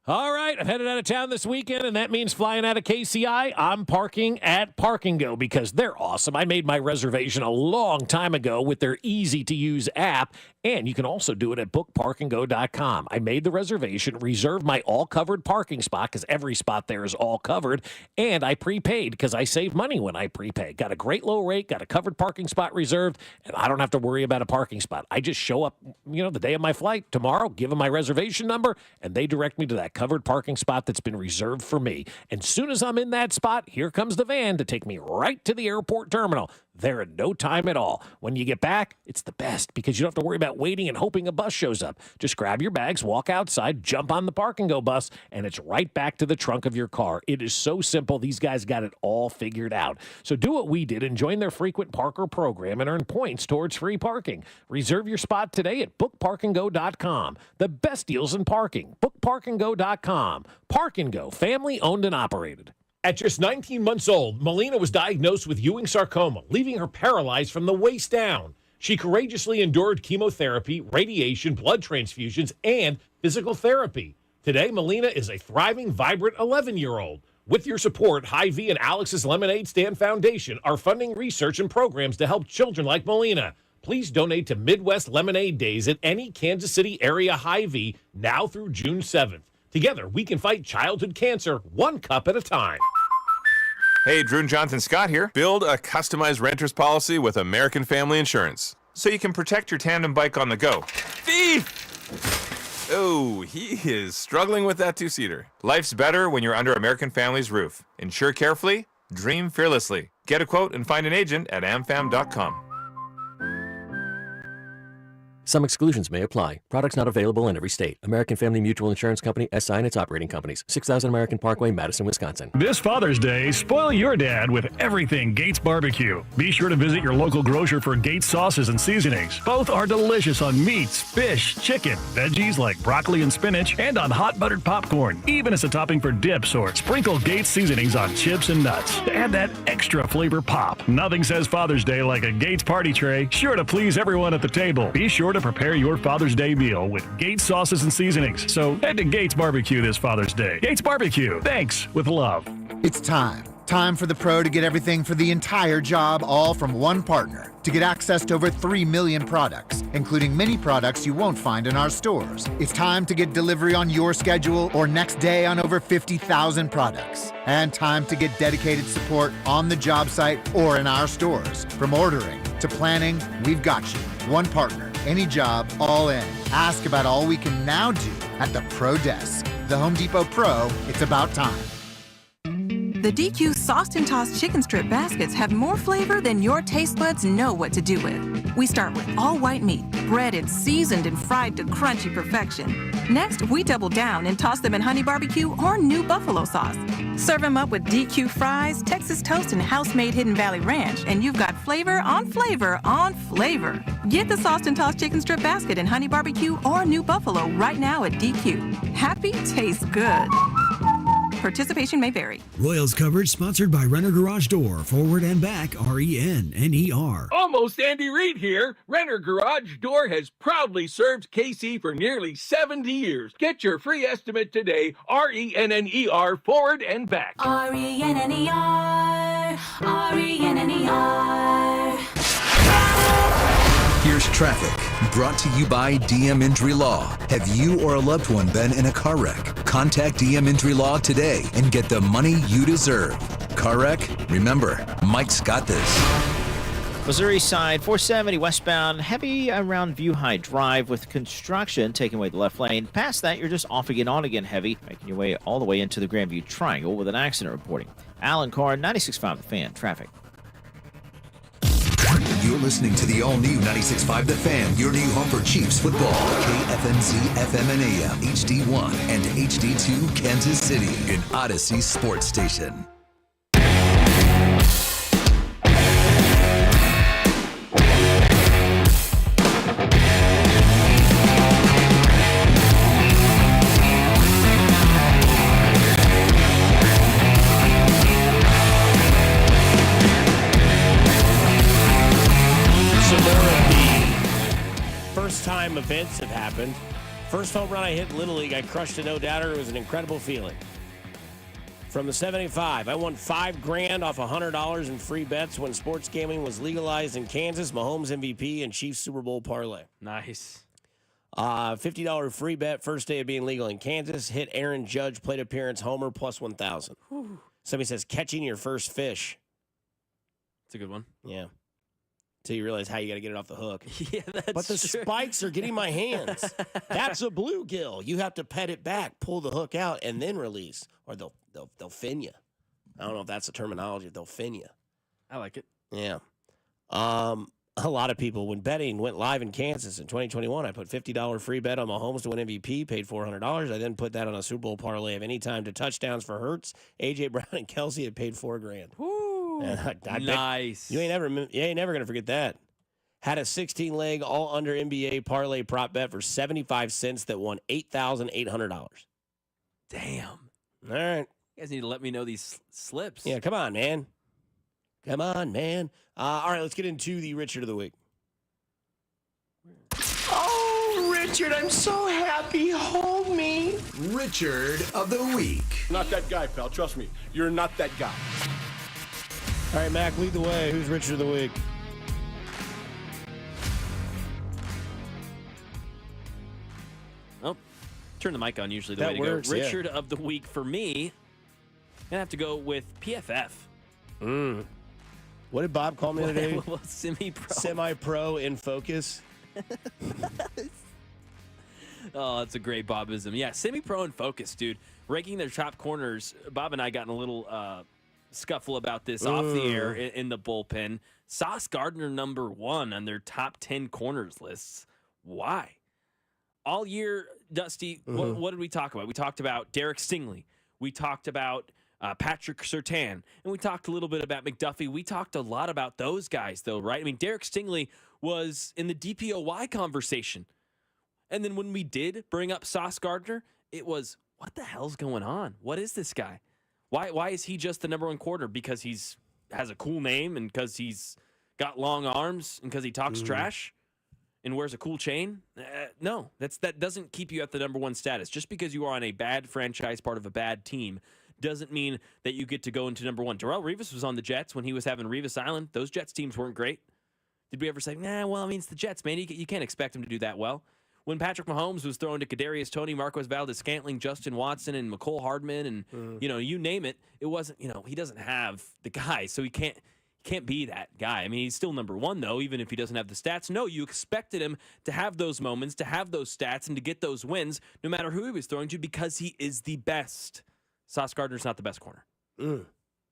All right, I'm headed out of town this weekend, and that means flying out of KCI. I'm parking at Park and Go because they're awesome. I made my reservation a long time ago with their easy-to-use app, and you can also do it at bookparkandgo.com. I made the reservation, reserved my all-covered parking spot because every spot there is all covered, and I prepaid because I save money when I prepay. Got a great low rate, got a covered parking spot reserved, and I don't have to worry about a parking spot. I just show up, the day of my flight tomorrow, give them my reservation number, and they direct me to that covered parking spot that's been reserved for me. And soon as I'm in that spot, here comes the van to take me right to the airport terminal. There in no time at all. When you get back, it's the best because you don't have to worry about waiting and hoping a bus shows up. Just grab your bags, walk outside, jump on the Park and Go bus, and it's right back to the trunk of your car. It is so simple. These guys got it all figured out. So do what we did and join their frequent Parker program and earn points towards free parking. Reserve your spot today at bookparkandgo.com. The best deals in parking. Bookparkandgo.com. Park and Go, family owned and operated. At just 19 months old, Melina was diagnosed with Ewing sarcoma, leaving her paralyzed from the waist down. She courageously endured chemotherapy, radiation, blood transfusions, and physical therapy. Today, Melina is a thriving, vibrant 11-year-old. With your support, Hy-Vee and Alex's Lemonade Stand Foundation are funding research and programs to help children like Melina. Please donate to Midwest Lemonade Days at any Kansas City area Hy-Vee now through June 7th. Together, we can fight childhood cancer one cup at a time. Hey, Drew and Jonathan Scott here. Build a customized renter's policy with American Family Insurance so you can protect your tandem bike on the go. Thief! Oh, he is struggling with that two-seater. Life's better when you're under American Family's roof. Insure carefully, dream fearlessly. Get a quote and find an agent at amfam.com. Some exclusions may apply. Products not available in every state. American Family Mutual Insurance Company, SI and its operating companies. 6000 American Parkway, Madison, Wisconsin. This Father's Day, spoil your dad with everything Gates Barbecue. Be sure to visit your local grocer for Gates sauces and seasonings. Both are delicious on meats, fish, chicken, veggies like broccoli and spinach, and on hot buttered popcorn, even as a topping for dips, or sprinkle Gates seasonings on chips and nuts to add that extra flavor pop. Nothing says Father's Day like a Gates party tray, sure to please everyone at the table. Be sure to prepare your Father's Day meal with Gates sauces and seasonings. So head to Gates Barbecue this Father's Day. Gates Barbecue. Thanks with love. It's time. Time for the pro to get everything for the entire job, all from one partner. To get access to over 3 million products, including many products you won't find in our stores. It's time to get delivery on your schedule or next day on over 50,000 products. And time to get dedicated support on the job site or in our stores. From ordering to planning, we've got you. One partner. Any job, all in. Ask about all we can now do at the Pro Desk. The Home Depot Pro, it's about time. The DQ Sauced and Tossed Chicken Strip Baskets have more flavor than your taste buds know what to do with. We start with all white meat, breaded, seasoned, and fried to crunchy perfection. Next, we double down and toss them in honey barbecue or new buffalo sauce. Serve them up with DQ fries, Texas toast, and house-made Hidden Valley Ranch, and you've got flavor on flavor on flavor. Get the Sauced and Tossed Chicken Strip Basket in honey barbecue or new buffalo right now at DQ. Happy tastes good. Participation may vary. Royals coverage sponsored by Renner Garage Door, forward and back, RENNER. Almost Andy Reid here. Renner Garage Door has proudly served KC for nearly 70 years. Get your free estimate today, RENNER, forward and back. RENNER, RENNER. Here's traffic, brought to you by DM Injury Law. Have you or a loved one been in a car wreck? Contact DM Injury Law today and get the money you deserve. Car wreck? Remember, Mike's got this. Missouri side, 470 westbound, heavy around View High Drive with construction taking away the left lane. Past that, you're just off again, on again heavy, making your way all the way into the Grandview Triangle with an accident reporting. Alan Carr, 96.5 The Fan, traffic. You're listening to the all-new 96.5 The Fan, your new home for Chiefs football. KFNZ, FM and AM, HD1 and HD2 Kansas City, an Odyssey sports station. Time events have happened. First home run I hit in Little League, I crushed a no-doubter. It was an incredible feeling. From the 75, I won $5,000 off $100 in free bets when sports gambling was legalized in Kansas. Mahomes MVP and Chiefs Super Bowl parlay. Nice. $50 free bet first day of being legal in Kansas. Hit Aaron Judge plate appearance homer plus 1,000. Somebody says catching your first fish. It's a good one. Yeah. Until you realize how you got to get it off the hook. Yeah, that's But the true. spikes are getting my hands. That's a bluegill. You have to pet it back, pull the hook out, and then release, or they'll fin you. I don't know if that's the terminology. They'll fin you. I like it. Yeah. A lot of people, when betting went live in Kansas in 2021, I put $50 free bet on Mahomes to win MVP, paid $400. I then put that on a Super Bowl parlay of any time to touchdowns for Hurts. A.J. Brown and Kelsey had paid $4,000. I Nice. You ain't never gonna forget that. Had a 16-leg all under NBA parlay prop bet for 75 cents that won $8,800. Damn. All right. You guys need to let me know these slips. Yeah, come on, man. Come on, man. All right, let's get into the Richard of the Week. Oh, Richard, I'm so happy. Hold me. Richard of the Week. Not that guy, pal. Trust me. You're not that guy. All right, Mac, lead the way. Who's Richard of the Week? Oh, turn the mic on usually the That way to works, go. yeah. Richard of the Week for me, I'm going to have to go with PFF. What did Bob call me today? Well, semi-pro. Semi-pro in focus. Oh, that's a great Bobism. Yeah, semi-pro and focus, dude. Ranking their top corners. Bob and I got in a little scuffle about this off the air in the bullpen. Sauce Gardner #1 on their top 10 corners lists. Why? All year, Dusty, what did we talk about? We talked about Derek Stingley. We talked about Patrick Surtain. And we talked a little bit about McDuffie. We talked a lot about those guys, though, right? I mean, Derek Stingley was in the DPOY conversation. And then when we did bring up Sauce Gardner, it was, what the hell's going on? What is this guy? Why is he just the #1 corner? Because he's has a cool name and because he's got long arms and because he talks trash and wears a cool chain? No, that doesn't keep you at the #1 status. Just because you are on a bad franchise, part of a bad team, doesn't mean that you get to go into #1. Darrelle Revis was on the Jets when he was having Revis Island. Those Jets teams weren't great. Did we ever say, well, I mean, it's the Jets, man. You can't expect him to do that well. When Patrick Mahomes was throwing to Kadarius Toney, Marquez Valdez-Scantling, Justin Watson, and McCole Hardman, and you name it, it wasn't. He doesn't have the guy, so he can't be that guy. I mean, he's still #1 though, even if he doesn't have the stats. No, you expected him to have those moments, to have those stats, and to get those wins, no matter who he was throwing to, because he is the best. Sauce Gardner's not the best corner. It's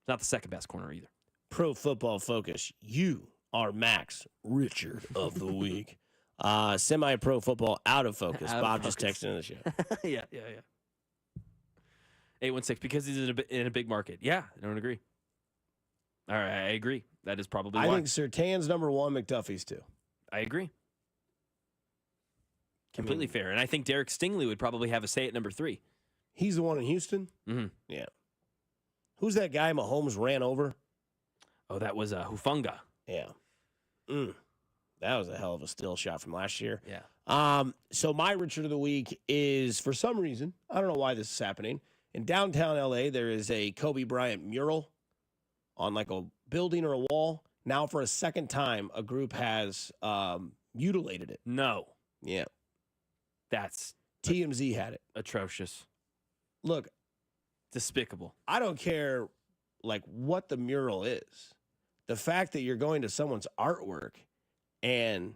not the second best corner either. Pro Football Focus. You are Max Richard of the Week. Semi-pro football out of focus. Bob just texted in the show. yeah. 816, because he's in a big market. Yeah, I don't agree. All right, I agree. That is probably why. I think Surtain's #1, McDuffie's 2. I agree. Completely fair. And I think Derek Stingley would probably have a say at #3. He's the one in Houston? Mm-hmm. Yeah. Who's that guy Mahomes ran over? Oh, that was Hufanga. Yeah. That was a hell of a still shot from last year. Yeah. So my Richard of the Week is, for some reason, I don't know why this is happening. In downtown LA, there is a Kobe Bryant mural on like a building or a wall. Now, for a second time, a group has mutilated it. No. Yeah. That's TMZ had it. Atrocious. Look. Despicable. I don't care like what the mural is. The fact that you're going to someone's artwork and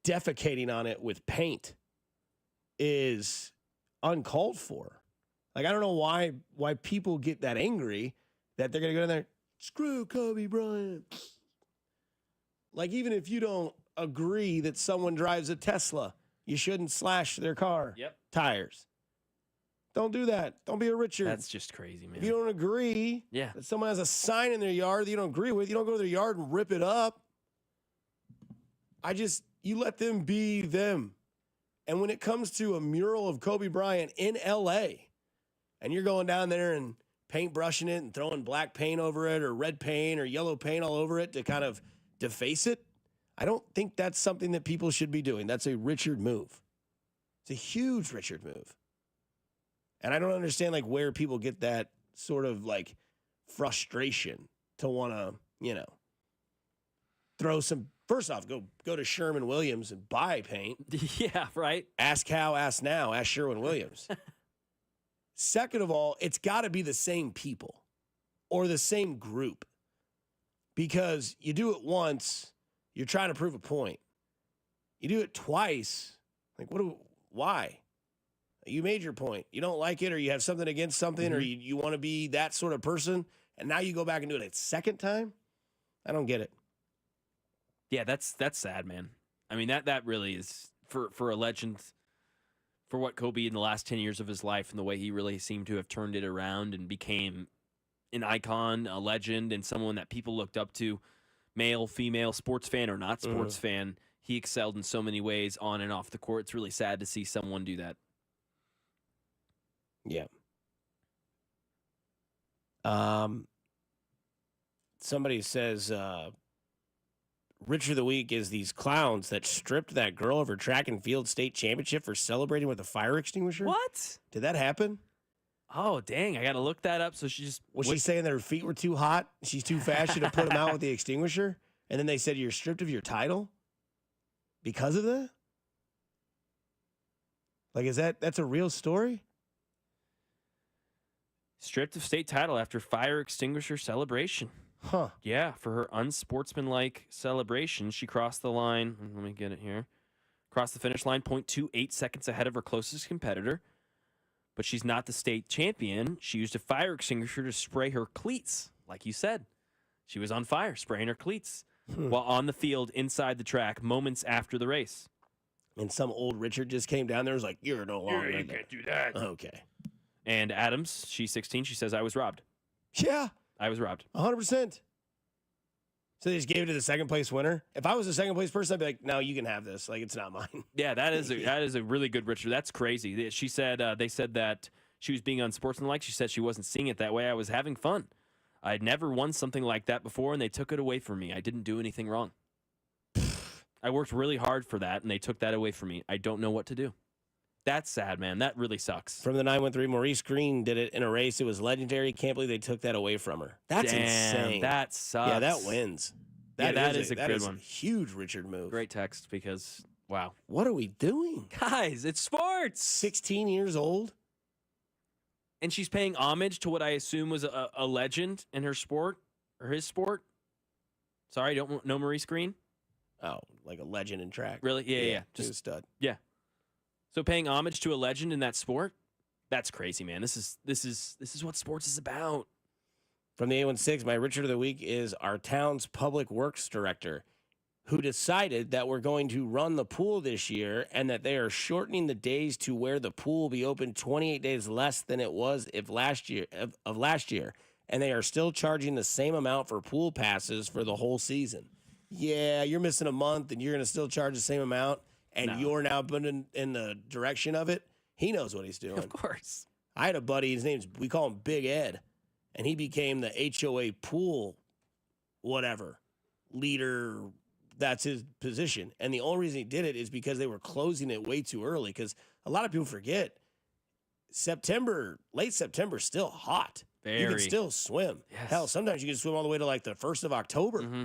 defecating on it with paint is uncalled for. Like, I don't know why people get that angry that they're going to go in there, screw Kobe Bryant. Like, even if you don't agree that someone drives a Tesla, you shouldn't slash their car tires. Don't do that. Don't be a Richard. That's just crazy, man. If you don't agree that someone has a sign in their yard that you don't agree with, you don't go to their yard and rip it up. You let them be them. And when it comes to a mural of Kobe Bryant in L.A., and you're going down there and paintbrushing it and throwing black paint over it or red paint or yellow paint all over it to kind of deface it, I don't think that's something that people should be doing. That's a Richard move. It's a huge Richard move. And I don't understand like where people get that sort of like frustration to want to, throw some. First off, go to Sherwin-Williams and buy paint. Yeah, right. Ask how, ask now, ask Sherwin-Williams. Second of all, it's got to be the same people or the same group, because you do it once, you're trying to prove a point. You do it twice, like why? You made your point. You don't like it, or you have something against something, or you want to be that sort of person, and now you go back and do it a second time? I don't get it. Yeah, that's sad, man. I mean, that really is for a legend, for what Kobe in the last 10 years of his life and the way he really seemed to have turned it around and became an icon, a legend, and someone that people looked up to, male, female, sports fan or not sports fan. He excelled in so many ways on and off the court. It's really sad to see someone do that. Yeah. Somebody says Richer of the Week is these clowns that stripped that girl of her track and field state championship for celebrating with a fire extinguisher. What? Did that happen? Oh, dang. I got to look that up. So she just... Was she saying that her feet were too hot? She's too fast. She'd have put them out with the extinguisher? And then they said you're stripped of your title because of that? Like, that's a real story? Stripped of state title after fire extinguisher celebration. Huh. Yeah, for her unsportsmanlike celebration, she crossed the line. Let me get it here. Crossed the finish line 0.28 seconds ahead of her closest competitor. But she's not the state champion. She used a fire extinguisher to spray her cleats. Like you said, she was on fire, spraying her cleats while on the field inside the track moments after the race. And some old Richard just came down there and was like, you're no longer. You can't do that. Okay. And Adams, she's 16. She says, I was robbed. Yeah. I was robbed. 100%. So they just gave it to the second place winner. If I was a second place person, I'd be like, no, you can have this. Like, it's not mine. Yeah, that is a really good Richard. That's crazy. She said they said that she was being unsportsmanlike. She said she wasn't seeing it that way. I was having fun. I'd never won something like that before, and they took it away from me. I didn't do anything wrong. I worked really hard for that, and they took that away from me. I don't know what to do. That's sad, man. That really sucks. From the 913, Maurice Green did it in a race. It was legendary. Can't believe they took that away from her. That's insane. That sucks. Yeah, that wins. That is a good one. A huge Richard move. Great text because, wow. What are we doing? Guys, it's sports. 16 years old? And she's paying homage to what I assume was a legend in her sport or his sport. Sorry, don't know Maurice Green? Oh, like a legend in track. Really? Yeah. Just a stud. Yeah. So paying homage to a legend in that sport? That's crazy, man. This is what sports is about. From the 816, my Richard of the Week is our town's public works director, who decided that we're going to run the pool this year and that they are shortening the days to where the pool will be open 28 days less than it was last year. And they are still charging the same amount for pool passes for the whole season. Yeah, you're missing a month and you're going to still charge the same amount. And you're now putting in the direction of it. He knows what he's doing. Of course. I had a buddy, we call him Big Ed, and he became the HOA pool, whatever, leader. That's his position. And the only reason he did it is because they were closing it way too early. Because a lot of people forget, late September, is still hot. You can still swim. Yes. Hell, sometimes you can swim all the way to like the 1st of October. Mm-hmm.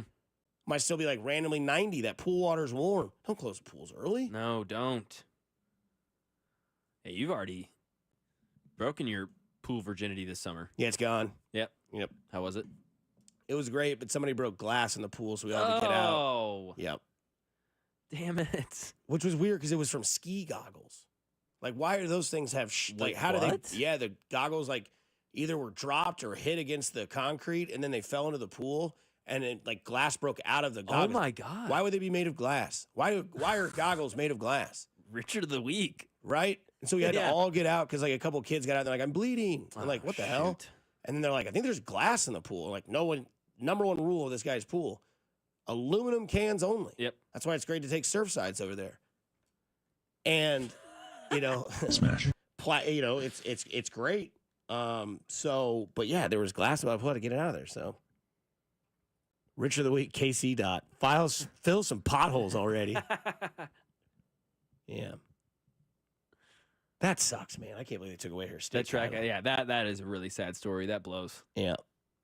Might still be like randomly 90. That pool water's warm. Don't close the pools early. No, don't. Hey, you've already broken your pool virginity this summer. Yeah, it's gone. Yep. Yep. How was it? It was great, but somebody broke glass in the pool, so we had to get out. Oh. Yep. Damn it. Which was weird because it was from ski goggles. Like, why do those things have how do they? Yeah, the goggles like either were dropped or hit against the concrete, and then they fell into the pool. And it, like, glass broke out of the goggles. Oh, my God. Why would they be made of glass? Why are goggles made of glass? Richard of the Week. Right? And so we had to all get out because, like, a couple kids got out. They're like, I'm bleeding. I'm like, what the hell? And then they're like, I think there's glass in the pool. Like, number one rule of this guy's pool, aluminum cans only. Yep. That's why it's great to take Surfsides over there. And, Smash. It's great. But yeah, there was glass about to get it out of there, so. Richard of the Week, KC Dot. Fill some potholes already. Yeah. That sucks, man. I can't believe they took away her state title. Yeah, that is a really sad story. That blows. Yeah.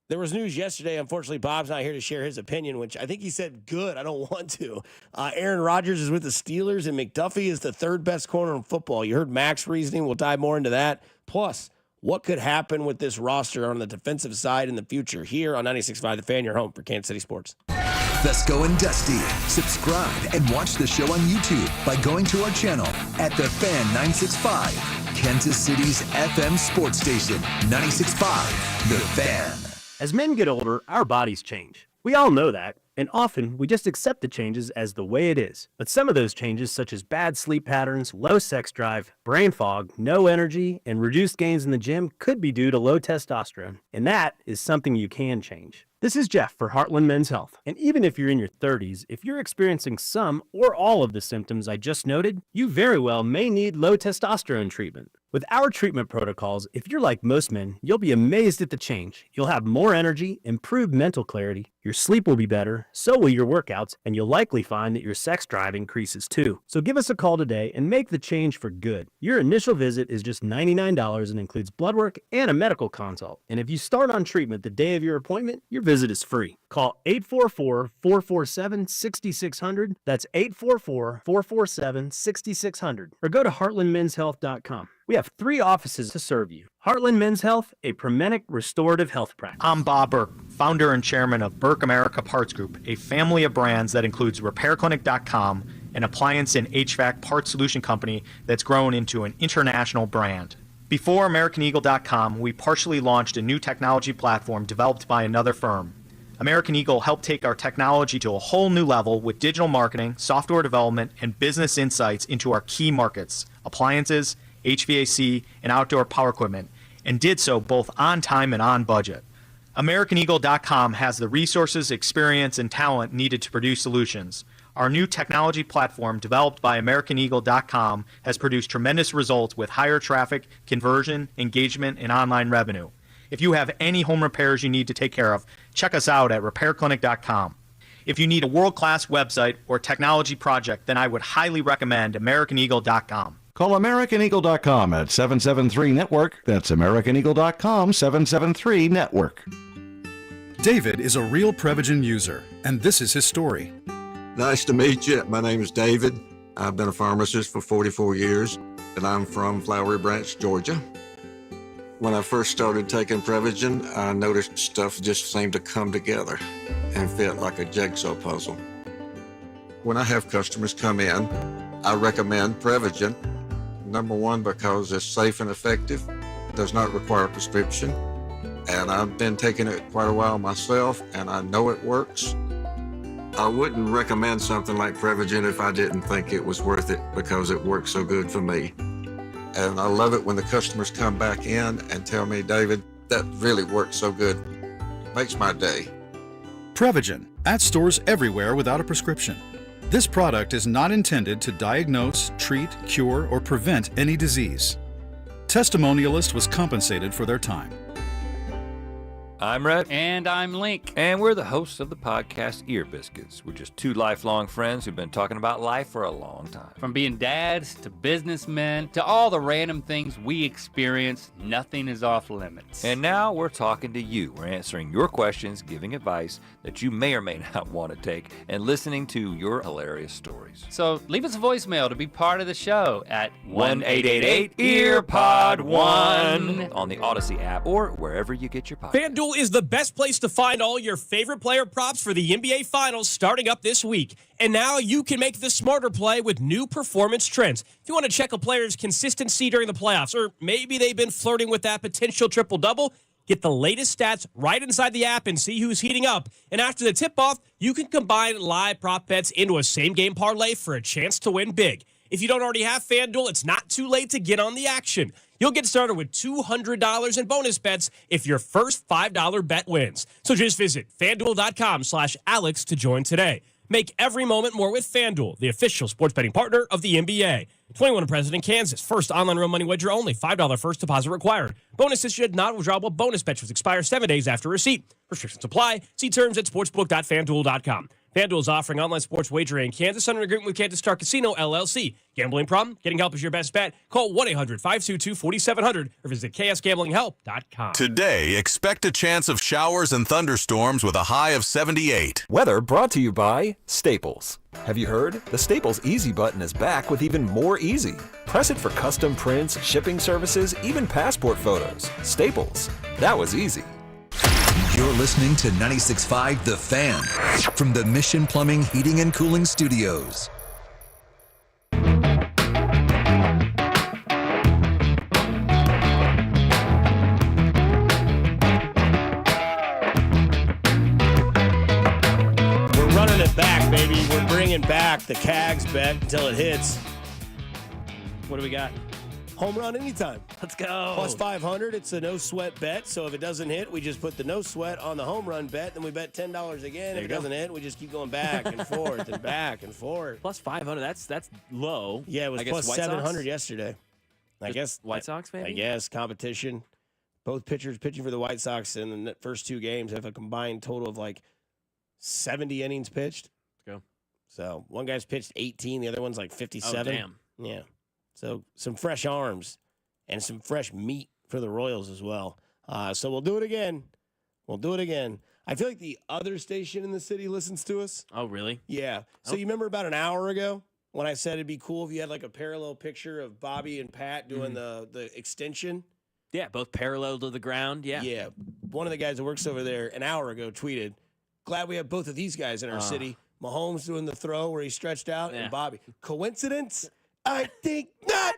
There was news yesterday. Unfortunately, Bob's not here to share his opinion, which I think he said good. I don't want to. Aaron Rodgers is with the Steelers, and McDuffie is the third best corner in football. You heard Mac's reasoning. We'll dive more into that. Plus, what could happen with this roster on the defensive side in the future? Here on 96.5 The Fan, your home for Kansas City sports. Fesco and Dusty. Subscribe and watch the show on YouTube by going to our channel at The Fan 96.5, Kansas City's FM sports station. 96.5 The Fan. As men get older, our bodies change. We all know that, and often we just accept the changes as the way it is. But some of those changes, such as bad sleep patterns, low sex drive, brain fog, no energy, and reduced gains in the gym, could be due to low testosterone. And that is something you can change. This is Jeff for Heartland Men's Health. And even if you're in your 30s, if you're experiencing some or all of the symptoms I just noted, you very well may need low testosterone treatment. With our treatment protocols, if you're like most men, you'll be amazed at the change. You'll have more energy, improved mental clarity, your sleep will be better, So will your workouts, and you'll likely find that your sex drive increases too. So give us a call today and make the change for good. Your initial visit is just $99 and includes blood work and a medical consult. And if you start on treatment the day of your appointment, your visit is free. Call 844-447-6600. That's 844-447-6600. Or go to heartlandmenshealth.com. We have 3 offices to serve you. Heartland Men's Health, a Promenic restorative health practice. I'm Bob Burke, founder and chairman of Burke America Parts Group, a family of brands that includes RepairClinic.com, an appliance and HVAC parts solution company that's grown into an international brand. Before AmericanEagle.com, we partially launched a new technology platform developed by another firm. American Eagle helped take our technology to a whole new level with digital marketing, software development, and business insights into our key markets, appliances, HVAC, and outdoor power equipment, and did so both on time and on budget. AmericanEagle.com has the resources, experience, and talent needed to produce solutions. Our new technology platform, developed by AmericanEagle.com, has produced tremendous results with higher traffic, conversion, engagement, and online revenue. If you have any home repairs you need to take care of, check us out at RepairClinic.com. If you need a world-class website or technology project, then I would highly recommend AmericanEagle.com. Call AmericanEagle.com at 773-NETWORK. That's AmericanEagle.com, 773-NETWORK. David is a real Prevagen user, and this is his story. Nice to meet you. My name is David. I've been a pharmacist for 44 years, and I'm from Flowery Branch, Georgia. When I first started taking Prevagen, I noticed stuff just seemed to come together and fit like a jigsaw puzzle. When I have customers come in, I recommend Prevagen. Number one, because it's safe and effective, does not require a prescription, and I've been taking it quite a while myself, and I know it works. I wouldn't recommend something like Prevagen if I didn't think it was worth it, because it works so good for me. And I love it when the customers come back in and tell me, David, that really works so good. It makes my day. Prevagen, at stores everywhere without a prescription. This product is not intended to diagnose, treat, cure, or prevent any disease. Testimonialist was compensated for their time. I'm Rhett. And I'm Link. And we're the hosts of the podcast Ear Biscuits. We're just 2 lifelong friends who've been talking about life for a long time. From being dads to businessmen to all the random things we experience, nothing is off limits. And now we're talking to you. We're answering your questions, giving advice that you may or may not want to take, and listening to your hilarious stories. So leave us a voicemail to be part of the show at 1-888-EARPOD1 on the Odyssey app or wherever you get your podcasts. FanDuel is the best place to find all your favorite player props for the NBA Finals starting up this week. And now you can make the smarter play with new performance trends. If you want to check a player's consistency during the playoffs, or maybe they've been flirting with that potential triple-double, get the latest stats right inside the app and see who's heating up. And after the tip-off, you can combine live prop bets into a same-game parlay for a chance to win big. If you don't already have FanDuel, it's not too late to get on the action. You'll get started with $200 in bonus bets if your first $5 bet wins. So just visit FanDuel.com/Alex to join today. Make every moment more with FanDuel, the official sports betting partner of the NBA. 21 and present in Kansas. First online real money wager only. $5 first deposit required. Bonuses should not withdrawable bonus bets, which expire 7 days after receipt. Restrictions apply. See terms at sportsbook.fanduel.com. FanDuel is offering online sports wagering in Kansas under agreement with Kansas Star Casino, LLC. Gambling problem? Getting help is your best bet. Call 1-800-522-4700 or visit ksgamblinghelp.com. Today, expect a chance of showers and thunderstorms with a high of 78. Weather brought to you by Staples. Have you heard? The Staples Easy button is back with even more easy. Press it for custom prints, shipping services, even passport photos. Staples. That was easy. You're listening to 96.5 The Fan from the Mission Plumbing, Heating, and Cooling Studios. We're running it back, baby. We're bringing back the Cags bet until it hits. What do we got? Home run anytime. Let's go. Plus 500. It's a no sweat bet. So if it doesn't hit, we just put the no sweat on the home run bet. Then we bet $10 again. If it doesn't hit, we just keep going back and forth and back and forth. Plus 500. That's low. Yeah, it was plus 700 yesterday. I guess White Sox, maybe? I guess competition. Both pitchers pitching for the White Sox in the first 2 games have a combined total of like 70 innings pitched. Let's go. So one guy's pitched 18, the other one's like 57. Oh, damn. Yeah. So some fresh arms and some fresh meat for the Royals as well. So we'll do it again. I feel like the other station in the city listens to us. Oh, really? Yeah. So you remember about an hour ago when I said it'd be cool if you had like a parallel picture of Bobby and Pat doing the extension? Yeah, both parallel to the ground. Yeah. Yeah. One of the guys that works over there an hour ago tweeted, glad we have both of these guys in our city. Mahomes doing the throw where he stretched out and Bobby. Coincidence? I think not.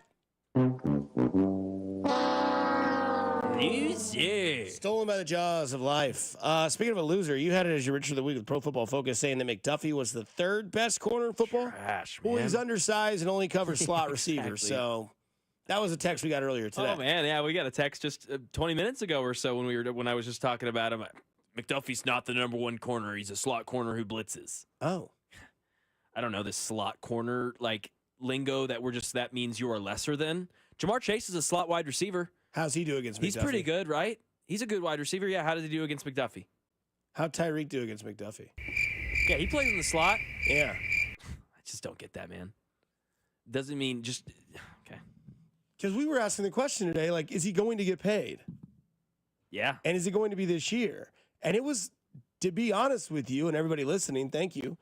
Loser. Stolen by the jaws of life. Speaking of a loser, you had it as your Richard of the Week with Pro Football Focus saying that McDuffie was the third best corner in football. Trash, Well, man. he's undersized and only covers slot receivers. Exactly. So that was a text we got earlier today. Oh man, yeah, we got a text just 20 minutes ago or so when I was just talking about him. McDuffie's not the number one corner. He's a slot corner who blitzes. Oh, I don't know this slot corner like lingo that means you are lesser than. Jamar Chase is a slot wide receiver. How's he do against McDuffie? He's pretty good, right? He's a good wide receiver. Yeah. How did he do against McDuffie? How'd Tyreek do against McDuffie? Yeah, he plays in the slot. Yeah. I just don't get that, man. Doesn't mean just okay. Because we were asking the question today, like, is he going to get paid? Yeah. And is it going to be this year? And it was, to be honest with you and everybody listening, thank you.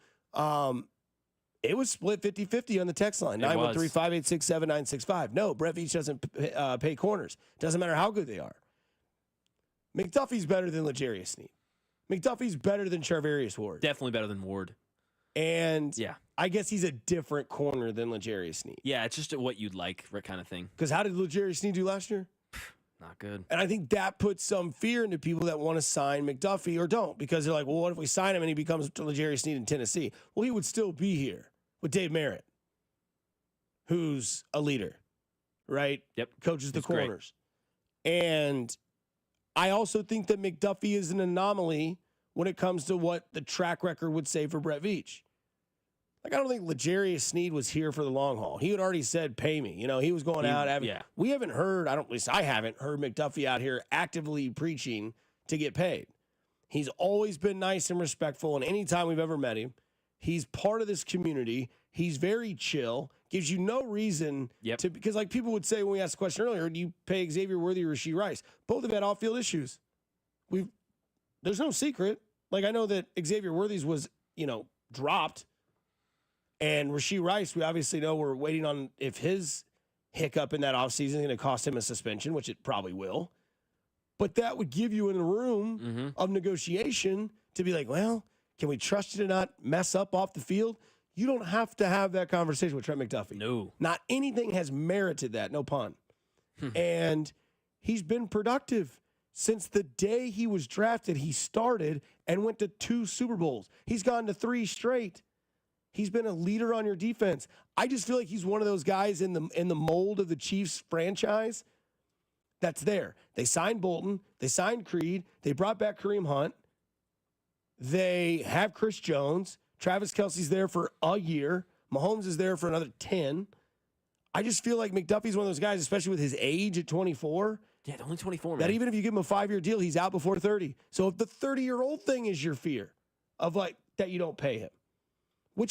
It was split 50-50 on the text line, 913-586-7965. No, Brett Veach doesn't pay corners. Doesn't matter how good they are. McDuffie's better than L'Jarius Sneed. McDuffie's better than Charvarius Ward. Definitely better than Ward. And yeah, I guess he's a different corner than L'Jarius Sneed. Yeah, it's just what you'd like kind of thing. Because how did L'Jarius Sneed do last year? Not good. And I think that puts some fear into people that want to sign McDuffie or don't. Because they're like, well, what if we sign him and he becomes L'Jarius Sneed in Tennessee? Well, he would still be here with Dave Merritt, who's a leader, right? Yep. Coaches the He's great. corners. And I also think that McDuffie is an anomaly when it comes to what the track record would say for Brett Veach. Like, I don't think L'Jarius Sneed was here for the long haul. He had already said, pay me. You know, he was going out. We haven't heard, at least I haven't heard McDuffie out here actively preaching to get paid. He's always been nice and respectful. And anytime we've ever met him, he's part of this community. He's very chill. Gives you no reason to, because like people would say when we asked the question earlier, do you pay Xavier Worthy or Rashee Rice? Both have had off-field issues. There's no secret. Like, I know that Xavier Worthy's was, dropped. And Rashee Rice, we obviously know we're waiting on if his hiccup in that offseason is going to cost him a suspension, which it probably will. But that would give you in a room of negotiation to be like, well, can we trust you to not mess up off the field? You don't have to have that conversation with Trent McDuffie. No. Not anything has merited that, no pun. And he's been productive. Since the day he was drafted, he started and went to 2 Super Bowls. He's gone to 3 straight. He's been a leader on your defense. I just feel like he's one of those guys in the mold of the Chiefs franchise that's there. They signed Bolton. They signed Creed. They brought back Kareem Hunt. They have Chris Jones. Travis Kelce's there for a year. Mahomes is there for another 10. I just feel like McDuffie's one of those guys, especially with his age at 24. Yeah, only 24, man. That even if you give him a 5-year deal, he's out before 30. So if the 30-year-old thing is your fear of like that you don't pay him,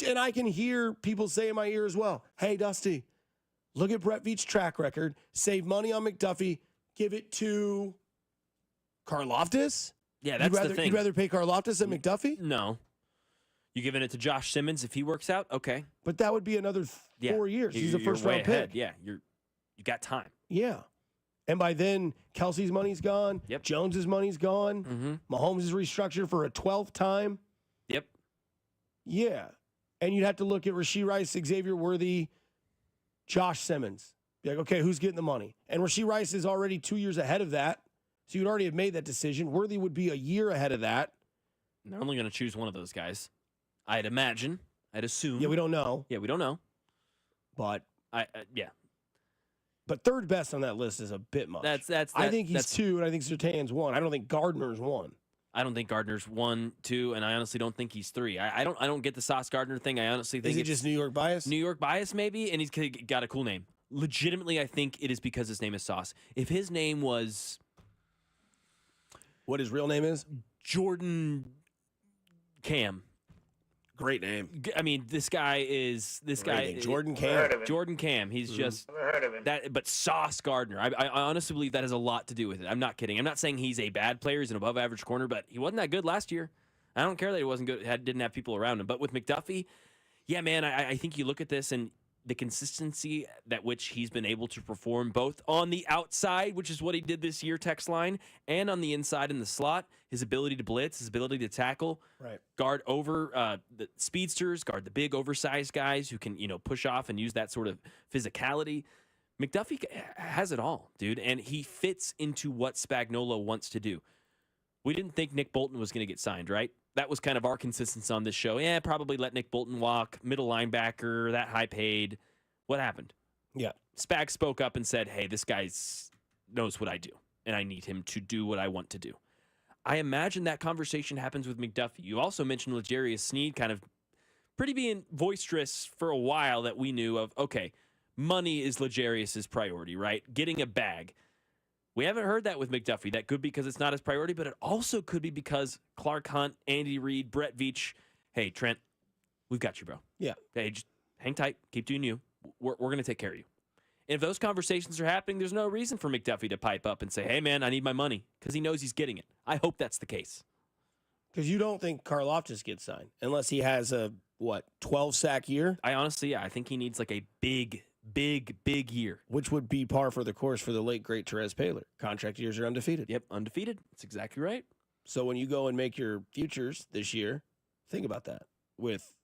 and I can hear people say in my ear as well, hey, Dusty, look at Brett Veach's track record, save money on McDuffie, give it to Karlaftis? Yeah, that's the thing. You'd rather pay Karlaftis than McDuffie? No. You giving it to Josh Simmons if he works out? Okay. But that would be another 4 years. He's a first-round pick. Yeah, you got time. Yeah. And by then, Kelsey's money's gone. Yep. Jones's money's gone. Mahomes is restructured for a 12th time. Yep. Yeah. And you'd have to look at Rashee Rice, Xavier Worthy, Josh Simmons. Be like, okay, who's getting the money? And Rashee Rice is already 2 years ahead of that. So you'd already have made that decision. Worthy would be a year ahead of that. They're only going to choose one of those guys. I'd imagine. I'd assume. Yeah, we don't know. Yeah, we don't know. But yeah. But third best on that list is a bit much. I think he's 2, and I think Surtain's 1. I don't think Gardner's 1. I don't think Gardner's 1, 2, and I honestly don't think he's 3. I don't get the Sauce Gardner thing. I honestly think it's just New York bias? New York bias, maybe, and he's got a cool name. Legitimately, I think it is because his name is Sauce. If his name was... What his real name is? Jordan Cam. Great name. I mean, this guy is Jordan Cam. Jordan Cam. He's just Never heard of him. that. But Sauce Gardner. I honestly believe that has a lot to do with it. I'm not kidding. I'm not saying he's a bad player. He's an above-average corner, but he wasn't that good last year. I don't care that he wasn't good. Didn't have people around him. But with McDuffie, yeah, man, I think you look at this and the consistency that which he's been able to perform both on the outside, which is what he did this year, text line, and on the inside in the slot, his ability to blitz, his ability to tackle, guard over the speedsters, guard the big oversized guys who can, push off and use that sort of physicality. McDuffie has it all, dude, and he fits into what Spagnuolo wants to do. We didn't think Nick Bolton was going to get signed, right? That was kind of our consistency on this show. Yeah, probably let Nick Bolton walk, middle linebacker, that high paid. What happened? Yeah. Spag spoke up and said, hey, this guy knows what I do, and I need him to do what I want to do. I imagine that conversation happens with McDuffie. You also mentioned L'Jarius Sneed kind of pretty being boisterous for a while that we knew of, okay, money is L'Jarius's priority, right? Getting a bag. We haven't heard that with McDuffie. That could be because it's not his priority, but it also could be because Clark Hunt, Andy Reid, Brett Veach, hey, Trent, we've got you, bro. Yeah. Hey, just hang tight. Keep doing you. We're going to take care of you. And if those conversations are happening, there's no reason for McDuffie to pipe up and say, hey, man, I need my money, because he knows he's getting it. I hope that's the case. Because you don't think Karlaftis gets signed unless he has a, 12-sack year? I honestly, I think he needs like a big year. Which would be par for the course for the late, great Terez Paylor. Contract years are undefeated. Yep, undefeated. That's exactly right. So when you go and make your futures this year, think about that with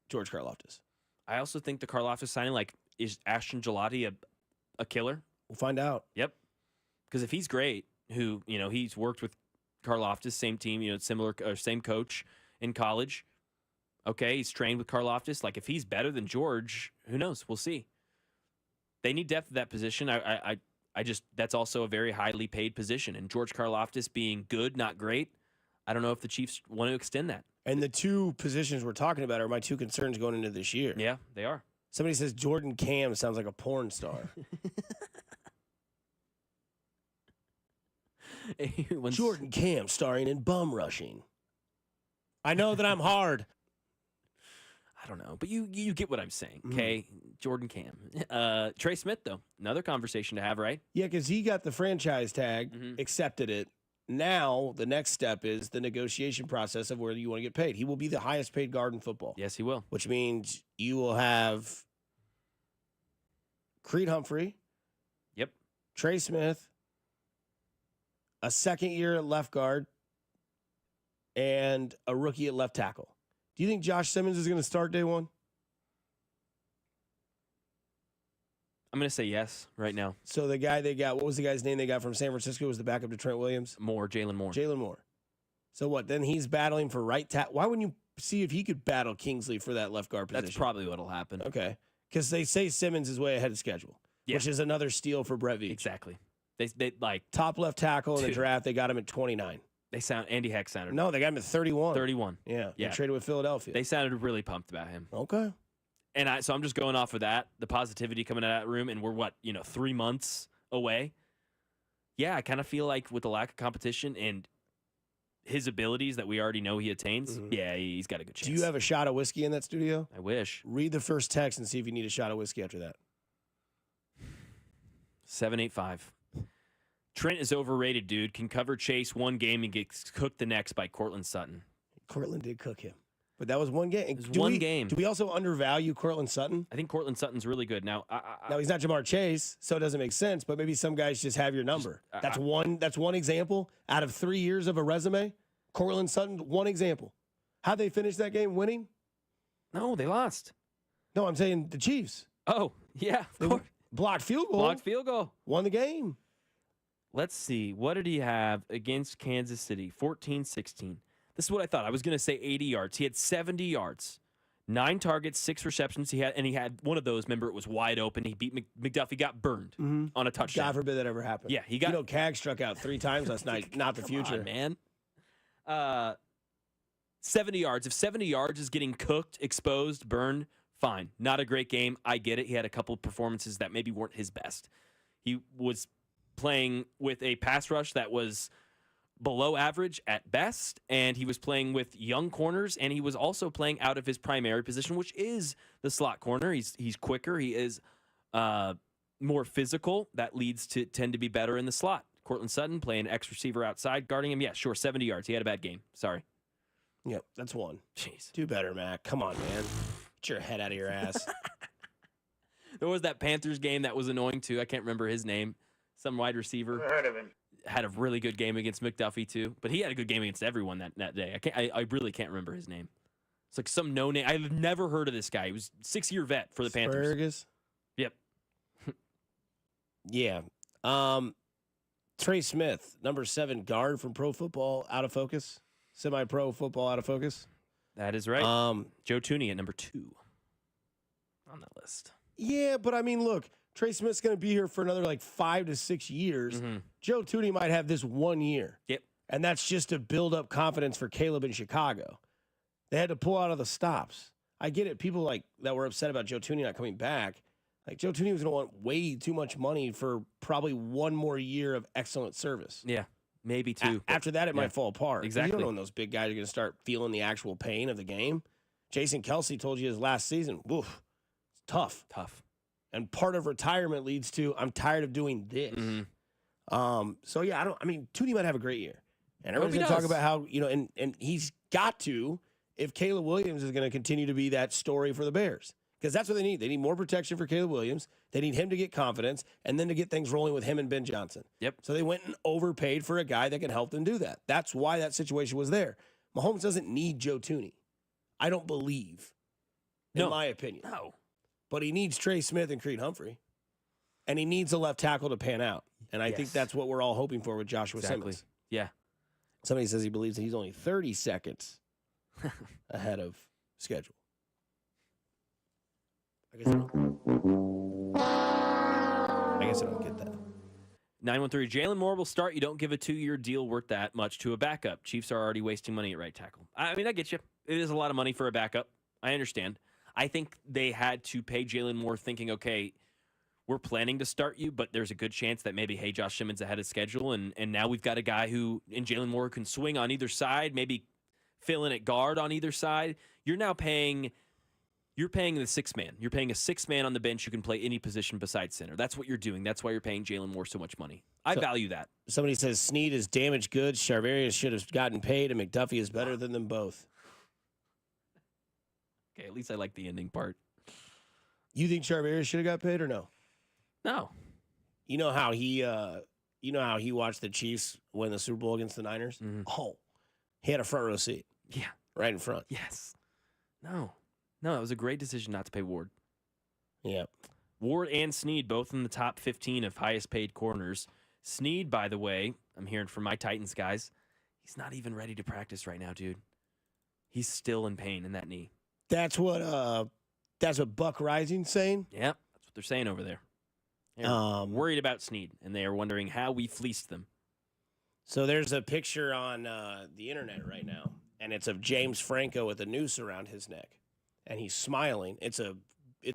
George Karlaftis. I also think the Karlaftis signing, is Ashton Gelati a killer? We'll find out. Yep. Because if he's great, he's worked with Karlaftis, same team, similar or same coach in college. Okay, he's trained with Karlaftis. If he's better than George, who knows? We'll see. They need depth at that position. I just that's also a very highly paid position. And George Karlaftis being good, not great, I don't know if the Chiefs want to extend that. And the two positions we're talking about are my two concerns going into this year. Yeah, they are. Somebody says Jordan Cam sounds like a porn star. Jordan Cam starring in Bum Rushing. I know that I'm hard. I don't know, but you get what I'm saying, okay? Jordan Cam. Trey Smith, though, another conversation to have, right? Yeah, because he got the franchise tag, accepted it. Now, the next step is the negotiation process of where you want to get paid. He will be the highest paid guard in football. Yes, he will. Which means you will have Creed Humphrey. Yep. Trey Smith. A second year at left guard. And a rookie at left tackle. Do you think Josh Simmons is going to start day one? I'm going to say yes right now. So the guy they got, what was the guy's name they got from San Francisco? Was the backup to Trent Williams? Jalen Moore. Jalen Moore. So what? Then he's battling for right tackle. Why wouldn't you see if he could battle Kingsley for that left guard position? That's probably what'll happen. Okay. Because they say Simmons is way ahead of schedule, which is another steal for Brett Veach. Exactly. They top left tackle in the draft. They got him at 29. Andy Heck sounded. No, they got him at 31. 31. Yeah. They traded with Philadelphia. They sounded really pumped about him. Okay. And so I'm just going off of that, the positivity coming out of that room, and we're 3 months away. Yeah, I kind of feel like with the lack of competition and his abilities that we already know he attains, yeah, he's got a good chance. Do you have a shot of whiskey in that studio? I wish. Read the first text and see if you need a shot of whiskey after that. 785. Trent is overrated, dude. Can cover Chase one game and gets cooked the next by Cortland Sutton. Cortland did cook him. But that was one game. It was one game. Do we also undervalue Cortland Sutton? I think Cortland Sutton's really good. Now, now he's not Jamar Chase, so it doesn't make sense. But maybe some guys just have your number. That's one example out of 3 years of a resume. Cortland Sutton, one example. How'd they finish that game? Winning? No, they lost. No, I'm saying the Chiefs. Oh, yeah, of course. Blocked field goal. Blocked field goal. Won the game. Let's see. What did he have against Kansas City? 14-16. This is what I thought. I was going to say 80 yards. He had 70 yards, 9 targets, 6 receptions. He had one of those. Remember, it was wide open. He beat McDuffie, got burned on a touchdown. God forbid that ever happened. Yeah, he got. Cag struck out 3 times last night. Not the future, man. 70 yards. If 70 yards is getting cooked, exposed, burned, fine. Not a great game. I get it. He had a couple of performances that maybe weren't his best. He was playing with a pass rush that was below average at best, and he was playing with young corners, and he was also playing out of his primary position, which is the slot corner. He's quicker. He is more physical. That leads to tend to be better in the slot. Cortland Sutton playing X receiver outside, guarding him. Yeah, sure, 70 yards. He had a bad game. Sorry. Yep, that's one. Jeez. Do better, Mac. Come on, man. Get your head out of your ass. There was that Panthers game that was annoying, too. I can't remember his name. Some wide receiver. Never heard of him. Had a really good game against McDuffie, too. But he had a good game against everyone that day. I really can't remember his name. It's like some no-name. I've never heard of this guy. He was a 6-year vet for the Panthers. Fergus? Yep. Yeah. Trey Smith, number 7 guard from Pro Football, out of focus. Semi-pro football, out of focus. That is right. Joe Tooney at number 2 on that list. Yeah, but I mean, look, Trey Smith's going to be here for another 5 to 6 years. Joe Tooney might have this 1 year. Yep. And that's just to build up confidence for Caleb in Chicago. They had to pull out of the stops. I get it. People that were upset about Joe Tooney not coming back. Joe Tooney was going to want way too much money for probably 1 more year of excellent service. Yeah, maybe 2. After that, it might fall apart. Exactly. You don't know when those big guys are going to start feeling the actual pain of the game. Jason Kelsey told you his last season, woof, it's tough. Tough. And part of retirement leads to, I'm tired of doing this. So, yeah, Tooney might have a great year. And everyone's going to talk about how, and he's got to, if Caleb Williams is going to continue to be that story for the Bears. Because that's what they need. They need more protection for Caleb Williams. They need him to get confidence and then to get things rolling with him and Ben Johnson. Yep. So they went and overpaid for a guy that can help them do that. That's why that situation was there. Mahomes doesn't need Joe Tooney. I don't believe, in my opinion. No. But he needs Trey Smith and Creed Humphrey. And he needs a left tackle to pan out. And I think that's what we're all hoping for with Joshua Simmons. Yeah. Somebody says he believes that he's only 30 seconds ahead of schedule. I guess I don't get that. 913, Jalen Moore will start. You don't give a 2-year deal worth that much to a backup. Chiefs are already wasting money at right tackle. I mean, I get you. It is a lot of money for a backup. I understand. I think they had to pay Jalen Moore thinking, okay, we're planning to start you, but there's a good chance that maybe, hey, Josh Simmons ahead of schedule, and now we've got a guy who, in Jalen Moore, can swing on either side, maybe fill in at guard on either side. You're now paying... You're paying the 6th man. You're paying a 6th man on the bench who can play any position besides center. That's what you're doing. That's why you're paying Jalen Moore so much money. I value that. Somebody says Snead is damaged goods. Charvarius should have gotten paid, and McDuffie is better than them both. Okay, at least I like the ending part. You think Charvarius should have got paid or no? No. You know how he watched the Chiefs win the Super Bowl against the Niners? Mm-hmm. Oh, he had a front row seat. Yeah. Right in front. Yes. No, it was a great decision not to pay Ward. Yeah. Ward and Snead both in the top 15 of highest paid corners. Snead, by the way, I'm hearing from my Titans guys, he's not even ready to practice right now, dude. He's still in pain in that knee. That's what Buck Rising's saying? Yeah, that's what they're saying over there. They're worried about Snead, and they are wondering how we fleeced them. So there's a picture on the internet right now, and it's of James Franco with a noose around his neck. And he's smiling. It's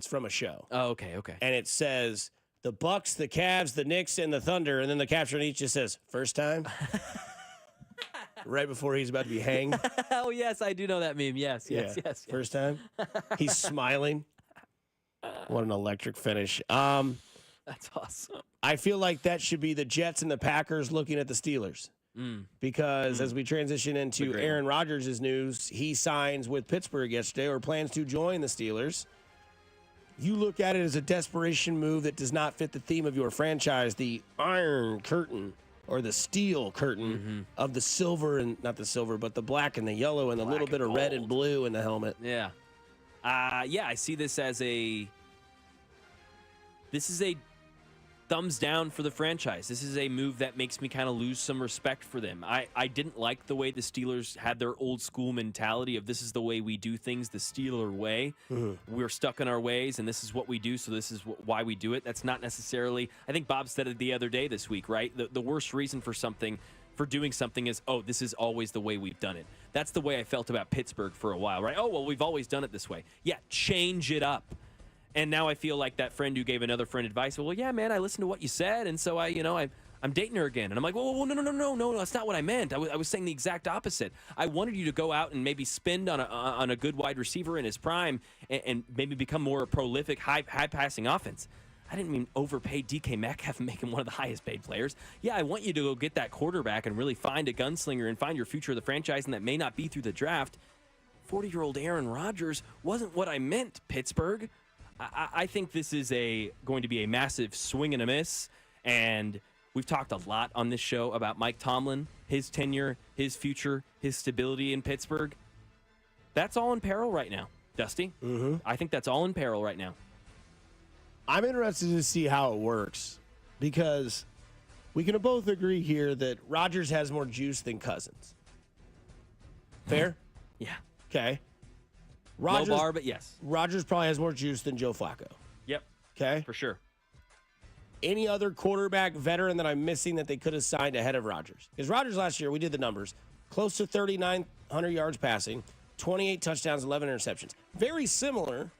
from a show. Oh, okay. And it says the Bucks, the Cavs, the Knicks, and the Thunder, and then the caption each just says first time. Right before he's about to be hanged. Oh yes, I do know that meme. Yes. First time. He's smiling. What an electric finish. That's awesome. I feel like that should be the Jets and the Packers looking at the Steelers. Because as we transition into Aaron Rodgers' news, he signs with Pittsburgh yesterday or plans to join the Steelers. You look at it as a desperation move that does not fit the theme of your franchise, the Iron Curtain or the Steel Curtain of the silver and not the silver, but the black and the yellow and a little bit of red and blue in the helmet. Yeah. I see this as this is a thumbs down for the franchise. This is a move that makes me kind of lose some respect for them. I didn't like the way the Steelers had their old school mentality of this is the way we do things, the Steeler way. We're stuck in our ways, and this is what we do, so this is why we do it. That's not necessarily, I think Bob said it the other day this week, right? The worst reason for doing something is, oh, this is always the way we've done it. That's the way I felt about Pittsburgh for a while, right? Oh, well, we've always done it this way. Yeah, change it up. And now I feel like that friend who gave another friend advice. Well, yeah, man, I listened to what you said, and so I I'm dating her again. And I'm like, whoa, no, that's not what I meant. I was saying the exact opposite. I wanted you to go out and maybe spend on a good wide receiver in his prime and maybe become more prolific, high passing offense. I didn't mean overpay DK Metcalf and make him one of the highest paid players. Yeah, I want you to go get that quarterback and really find a gunslinger and find your future of the franchise, and that may not be through the draft. 40-year-old Aaron Rodgers wasn't what I meant, Pittsburgh. I think this is going to be a massive swing and a miss, and we've talked a lot on this show about Mike Tomlin, his tenure, his future, his stability in Pittsburgh. That's all in peril right now, Dusty. Mm-hmm. I think that's all in peril right now. I'm interested to see how it works because we can both agree here that Rodgers has more juice than Cousins. Fair? Yeah. Okay. Low bar, but yes. Rodgers probably has more juice than Joe Flacco. Yep. Okay. For sure. Any other quarterback veteran that I'm missing that they could have signed ahead of Rodgers? Because Rodgers last year, we did the numbers, close to 3,900 yards passing, 28 touchdowns, 11 interceptions. Very similar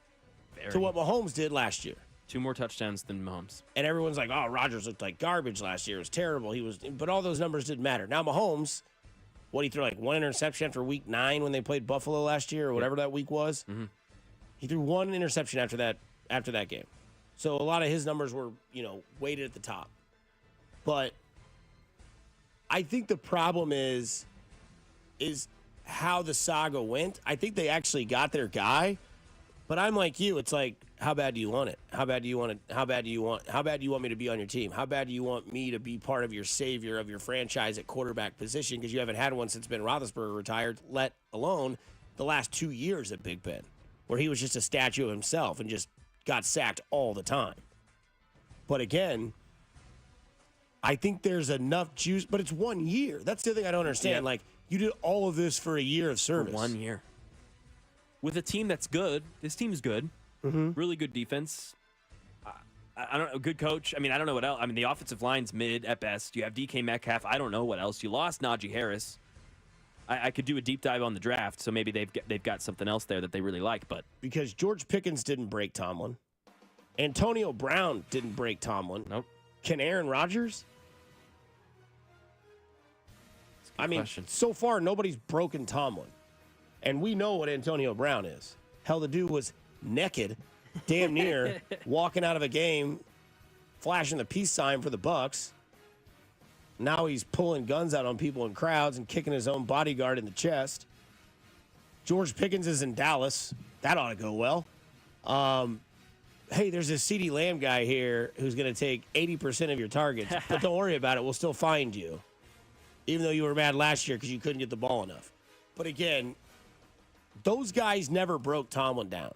to what Mahomes did last year. 2 more touchdowns than Mahomes. And everyone's like, oh, Rodgers looked like garbage last year. It was terrible. But all those numbers didn't matter. Now Mahomes, he threw like 1 interception after week 9 when they played Buffalo last year or whatever that week was. Mm-hmm. He threw 1 interception after that game. So a lot of his numbers were, weighted at the top. But I think the problem is how the saga went. I think they actually got their guy, but I'm like you. It's like, how bad do you want it? How bad do you want it? How bad do you want me to be on your team? How bad do you want me to be part of your savior of your franchise at quarterback position? Because you haven't had one since Ben Roethlisberger retired, let alone the last 2 years at Big Ben, where he was just a statue of himself and just got sacked all the time. But again, I think there's enough juice, but it's 1 year. That's the thing I don't understand. Yeah. Like, you did all of this for a year of service. 1 year. With a team that's good. This team's good. Mm-hmm. Really good defense. I don't know. Good coach. I mean, I don't know what else. I mean, the offensive line's mid at best. You have DK Metcalf. I don't know what else. You lost Najee Harris. I could do a deep dive on the draft, so maybe they've got something else there that they really like. But because George Pickens didn't break Tomlin, Antonio Brown didn't break Tomlin. Nope. Can Aaron Rodgers? I mean, question. so far nobody's broken Tomlin, and we know what Antonio Brown is. Hell, the dude was naked, damn near, walking out of a game, flashing the peace sign for the Bucks. Now he's pulling guns out on people in crowds and kicking his own bodyguard in the chest. George Pickens is in Dallas. That ought to go well. Hey, there's a CeeDee Lamb guy here who's going to take 80% of your targets, but don't worry about it. We'll still find you, even though you were mad last year because you couldn't get the ball enough. But again, those guys never broke Tomlin down.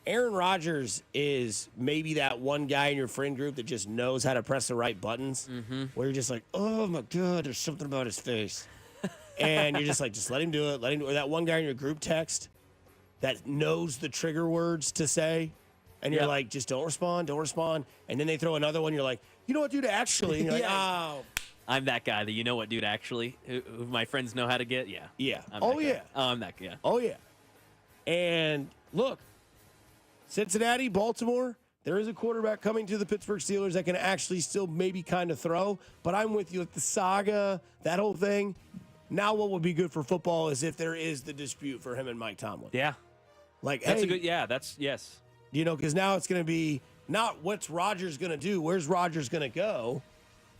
Aaron Rodgers is maybe that one guy in your friend group that just knows how to press the right buttons, where you're just like, oh my God, there's something about his face. And you're just like, just let him do it. Or that one guy in your group text that knows the trigger words to say. And you're like, just don't respond. And then they throw another one. You're like, you know what, dude, actually. And you're like, oh. I'm that guy that you know what, dude, actually, who my friends know how to get. Yeah. Yeah. I'm that guy. Oh, yeah. And look, Cincinnati, Baltimore, there is a quarterback coming to the Pittsburgh Steelers that can actually still maybe kind of throw. But I'm with you with the saga, that whole thing. Now what would be good for football is if there is the dispute for him and Mike Tomlin. Yeah. Like, that's hey, a good, yes. Because now it's going to be not what's Rodgers going to do. Where's Rodgers going to go?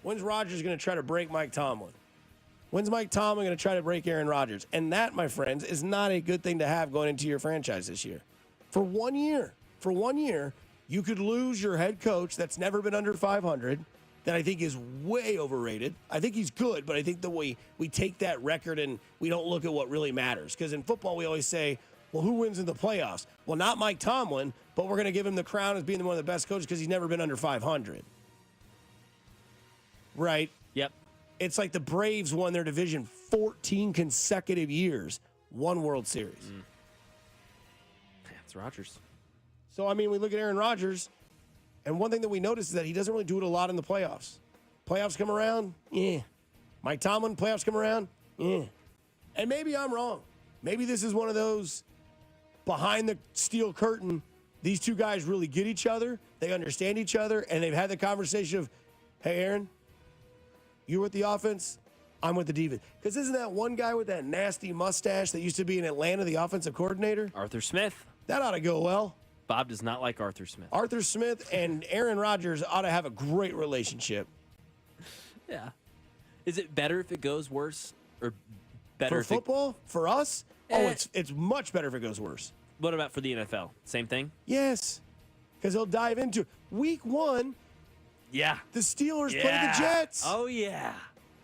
When's Rodgers going to try to break Mike Tomlin? When's Mike Tomlin going to try to break Aaron Rodgers? And that, my friends, is not a good thing to have going into your franchise this year. For 1 year, you could lose your head coach that's never been under 500, that I think is way overrated. I think he's good, but I think the way we take that record and we don't look at what really matters. Because in football, we always say, well, who wins in the playoffs? Well, not Mike Tomlin, but we're going to give him the crown as being one of the best coaches because he's never been under 500. Right? Yep. It's like the Braves won their division 14 consecutive years, one World Series. It's Rodgers. So, I mean, we look at Aaron Rodgers, and one thing that we notice is that he doesn't really do it a lot in the playoffs. Playoffs come around, yeah. Mike Tomlin, playoffs come around, yeah. And maybe I'm wrong. Maybe this is one of those behind the steel curtain, these two guys really get each other, they understand each other, and they've had the conversation of, hey, Aaron, You're with the offense, I'm with the defense. Because isn't that one guy with that nasty mustache that used to be in Atlanta, the offensive coordinator? Arthur Smith. That ought to go well. Bob does not like Arthur Smith. Arthur Smith and Aaron Rodgers ought to have a great relationship. Yeah. Is it better if it goes worse or better for football? For us? It's much better if it goes worse. What about for the NFL? Same thing? Yes. Because they'll dive into week 1. Yeah. The Steelers play the Jets. Oh, yeah.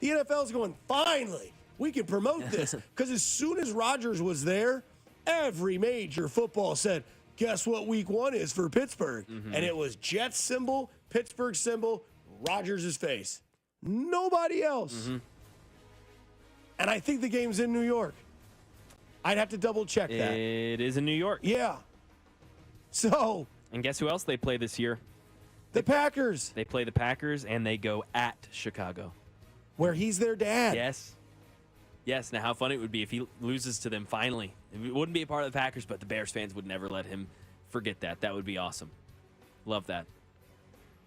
The NFL's going, finally, we can promote this. Because as soon as Rodgers was there, every major football said, guess what week 1 is for Pittsburgh? Mm-hmm. And it was Jets symbol, Pittsburgh symbol, Rodgers' face. Nobody else. Mm-hmm. And I think the game's in New York. I'd have to double check that. It is in New York. Yeah. So. And guess who else they play this year? The Packers. They play the Packers, and they go at Chicago. Where he's their dad. Yes. Yes. Now, how funny it would be if he loses to them finally. It wouldn't be a part of the Packers, but the Bears fans would never let him forget that. That would be awesome. Love that.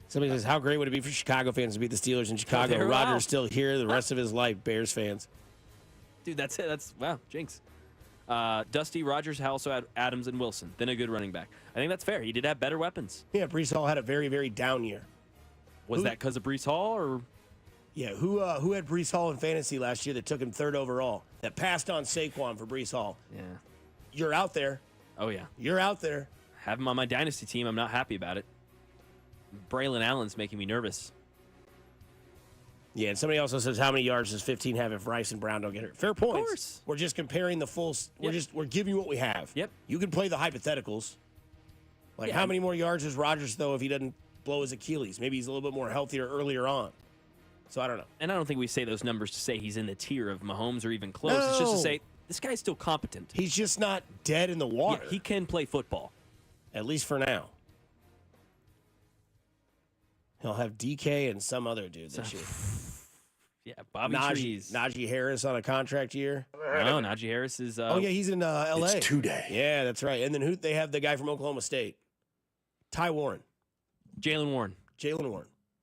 Somebody says, how great would it be for Chicago fans to beat the Steelers in Chicago? Wow. Rodgers still here the rest of his life, Bears fans. Dude, that's it. Wow, jinx. Dusty, Rodgers also had Adams and Wilson, then a good running back. I think that's fair. He did have better weapons. Yeah, Breece Hall had a very, very down year. Was that because of Breece Hall? Or? Yeah, who had Breece Hall in fantasy last year that took him 3rd overall, that passed on Saquon for Breece Hall? Yeah. You're out there. Oh, yeah. You're out there. Have him on my dynasty team. I'm not happy about it. Braylon Allen's making me nervous. Yeah, and somebody also says, how many yards does 15 have if Rice and Brown don't get hurt? Fair points. Of course. We're just comparing the full. We're giving you what we have. Yep. You can play the hypotheticals. Like, how many more yards does Rodgers, though, if he doesn't blow his Achilles? Maybe he's a little bit more healthier earlier on. So I don't know. And I don't think we say those numbers to say he's in the tier of Mahomes or even close. No. It's just to say this guy's still competent. He's just not dead in the water. Yeah, he can play football. At least for now. He'll have DK and some other dude this year. Yeah, Bobby Trees. Najee Harris on a contract year. No, Najee Harris is. He's in L.A. It's 2-day. Yeah, that's right. And then who? They have the guy from Oklahoma State, Ty Warren. Jalen Warren.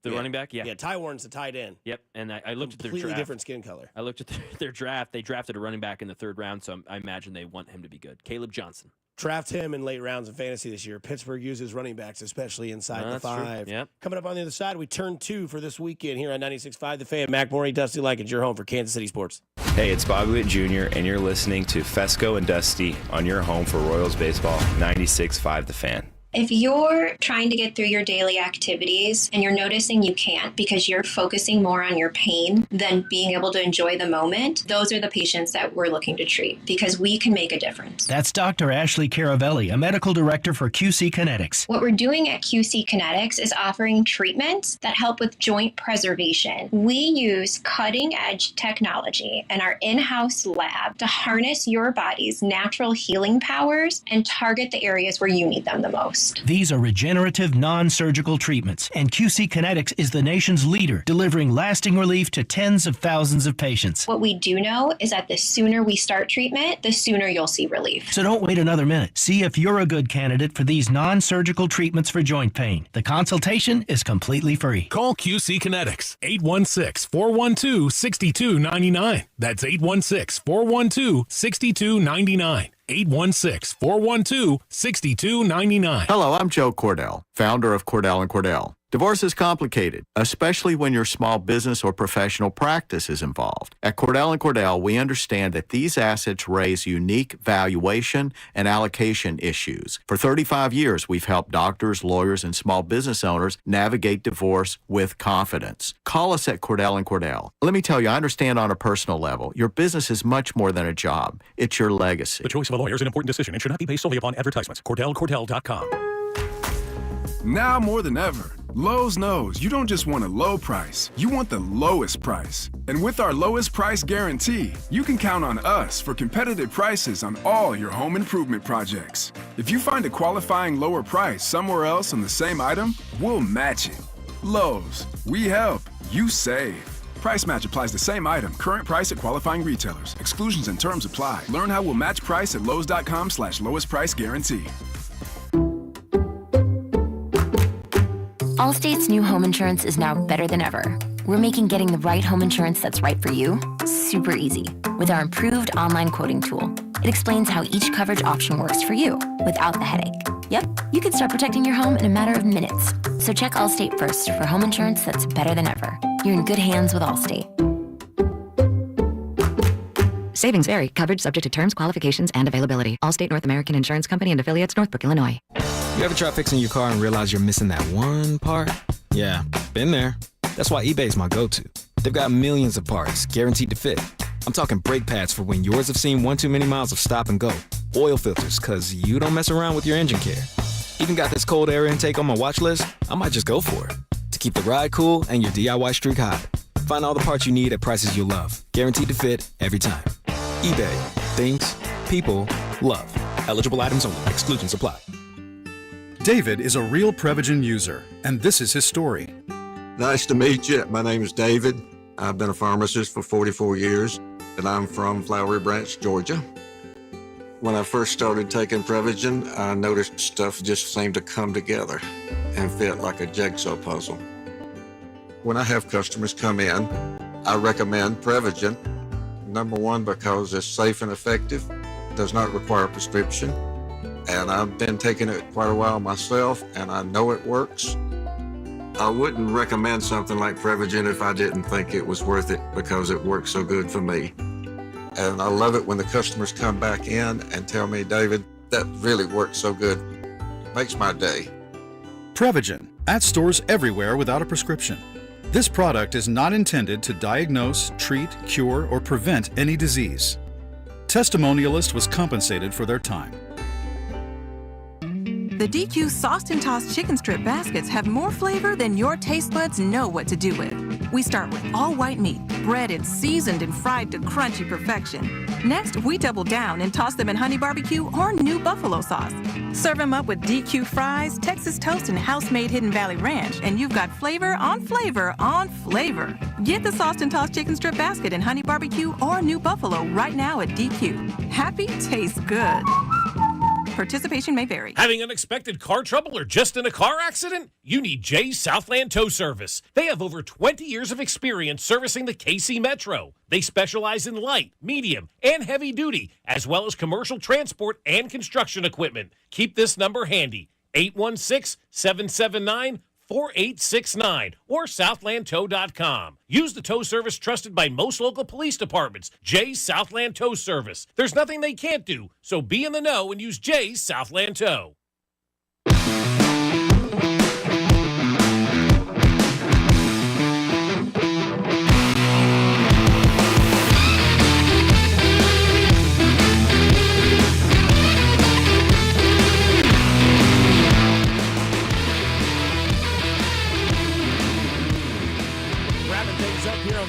The running back? Yeah. Yeah, Ty Warren's the tight end. Yep. And I looked at their draft. Completely different skin color. I looked at their draft. They drafted a running back in the 3rd round, so I imagine they want him to be good. Caleb Johnson. Draft him in late rounds in fantasy this year. Pittsburgh uses running backs, especially inside the 5. Yep. Coming up on the other side, we turn 2 for this weekend here on 96.5 The Fan. Mac Morey, Dusty Likens, your home for Kansas City sports. Hey, it's Bobby Witt Jr., and you're listening to Fesco and Dusty on your home for Royals baseball, 96.5 The Fan. If you're trying to get through your daily activities and you're noticing you can't because you're focusing more on your pain than being able to enjoy the moment, those are the patients that we're looking to treat because we can make a difference. That's Dr. Ashley Caravelli, a medical director for QC Kinetics. What we're doing at QC Kinetics is offering treatments that help with joint preservation. We use cutting-edge technology in our in-house lab to harness your body's natural healing powers and target the areas where you need them the most. These are regenerative, non-surgical treatments, and QC Kinetics is the nation's leader, delivering lasting relief to tens of thousands of patients. What we do know is that the sooner we start treatment, the sooner you'll see relief. So don't wait another minute. See if you're a good candidate for these non-surgical treatments for joint pain. The consultation is completely free. Call QC Kinetics, 816-412-6299. That's 816-412-6299. 816-412-6299. Hello, I'm Joe Cordell, founder of Cordell & Cordell. Divorce is complicated, especially when your small business or professional practice is involved. At Cordell & Cordell, we understand that these assets raise unique valuation and allocation issues. For 35 years, we've helped doctors, lawyers, and small business owners navigate divorce with confidence. Call us at Cordell & Cordell. Let me tell you, I understand on a personal level, your business is much more than a job. It's your legacy. The choice of a lawyer is an important decision and should not be based solely upon advertisements. CordellCordell.com. Now more than ever, Lowe's knows you don't just want a low price, you want the lowest price. And with our lowest price guarantee, you can count on us for competitive prices on all your home improvement projects. If you find a qualifying lower price somewhere else on the same item, we'll match it. Lowe's, we help, you save. Price match applies to same item, current price at qualifying retailers. Exclusions and terms apply. Learn how we'll match price at lowes.com/lowest price guarantee. Allstate's new home insurance is now better than ever. we're making getting the right home insurance that's right for you super easy with our improved online quoting tool. It explains how each coverage option works for you without the headache. Yep, you can start protecting your home in a matter of minutes. So check Allstate first for home insurance that's better than ever. You're in good hands with Allstate. Savings vary. Coverage subject to terms, qualifications, and availability. Allstate North American Insurance Company and affiliates, Northbrook, Illinois. You ever try fixing your car and realize you're missing that one part? Yeah, been there. That's why eBay's my go-to. They've got millions of parts, guaranteed to fit. I'm talking brake pads for when yours have seen one too many miles of stop and go. Oil filters, cause you don't mess around with your engine care. Even got this cold air intake on my watch list. I might just go for it. To keep the ride cool and your DIY streak hot. Find all the parts you need at prices you'll love. Guaranteed to fit every time. eBay. Things. People. Love. Eligible items only. Exclusions apply. David is a real Prevagen user, and this is his story. Nice to meet you. My name is David. I've been a pharmacist for 44 years, and I'm from Flowery Branch, Georgia. When I first started taking Prevagen, I noticed stuff just seemed to come together and fit like a jigsaw puzzle. When I have customers come in, I recommend Prevagen. Number one, because it's safe and effective, does not require a prescription, and I've been taking it quite a while myself, and I know it works. I wouldn't recommend something like Prevagen if I didn't think it was worth it because it works so good for me. And I love it when the customers come back in and tell me, David, that really works so good. It makes my day. Prevagen, at stores everywhere without a prescription. This product is not intended to diagnose, treat, cure, or prevent any disease. Testimonialist was compensated for their time. The DQ Sauced and Tossed Chicken Strip Baskets have more flavor than your taste buds know what to do with. We start with all white meat, breaded, seasoned, and fried to crunchy perfection. Next, we double down and toss them in honey barbecue or new buffalo sauce. Serve them up with DQ fries, Texas toast, and house-made Hidden Valley Ranch, and you've got flavor on flavor on flavor. Get the Sauced and Tossed Chicken Strip Basket in honey barbecue or new buffalo right now at DQ. Happy tastes good. Participation may vary. Having unexpected car trouble or just in a car accident? You need Jay's Southland Tow Service. They have over 20 years of experience servicing the KC Metro. They specialize in light, medium, and heavy duty, as well as commercial transport and construction equipment. Keep this number handy, 816-779-4869 or southlandtow.com. Use the tow service trusted by most local police departments, Jay's Southland Tow Service. There's nothing they can't do, so be in the know and use Jay's Southland Tow.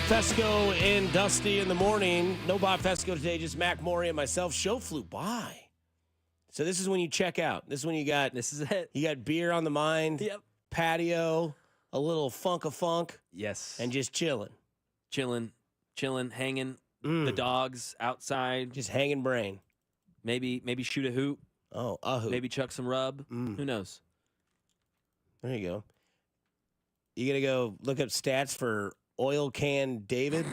Fesco and Dusty in the morning. No Bob Fesco today, just Mac Maury and myself. Show flew by. So this is when you check out. This is when you got. This is it. You got beer on the mind. Yep. Patio, a little funk. Yes. And just chilling, hanging. The dogs outside, just hanging brain. Maybe shoot a hoop. Oh, a hoop. Maybe chuck some rub. Who knows? There you go. You gonna go look up stats for Oil Can David,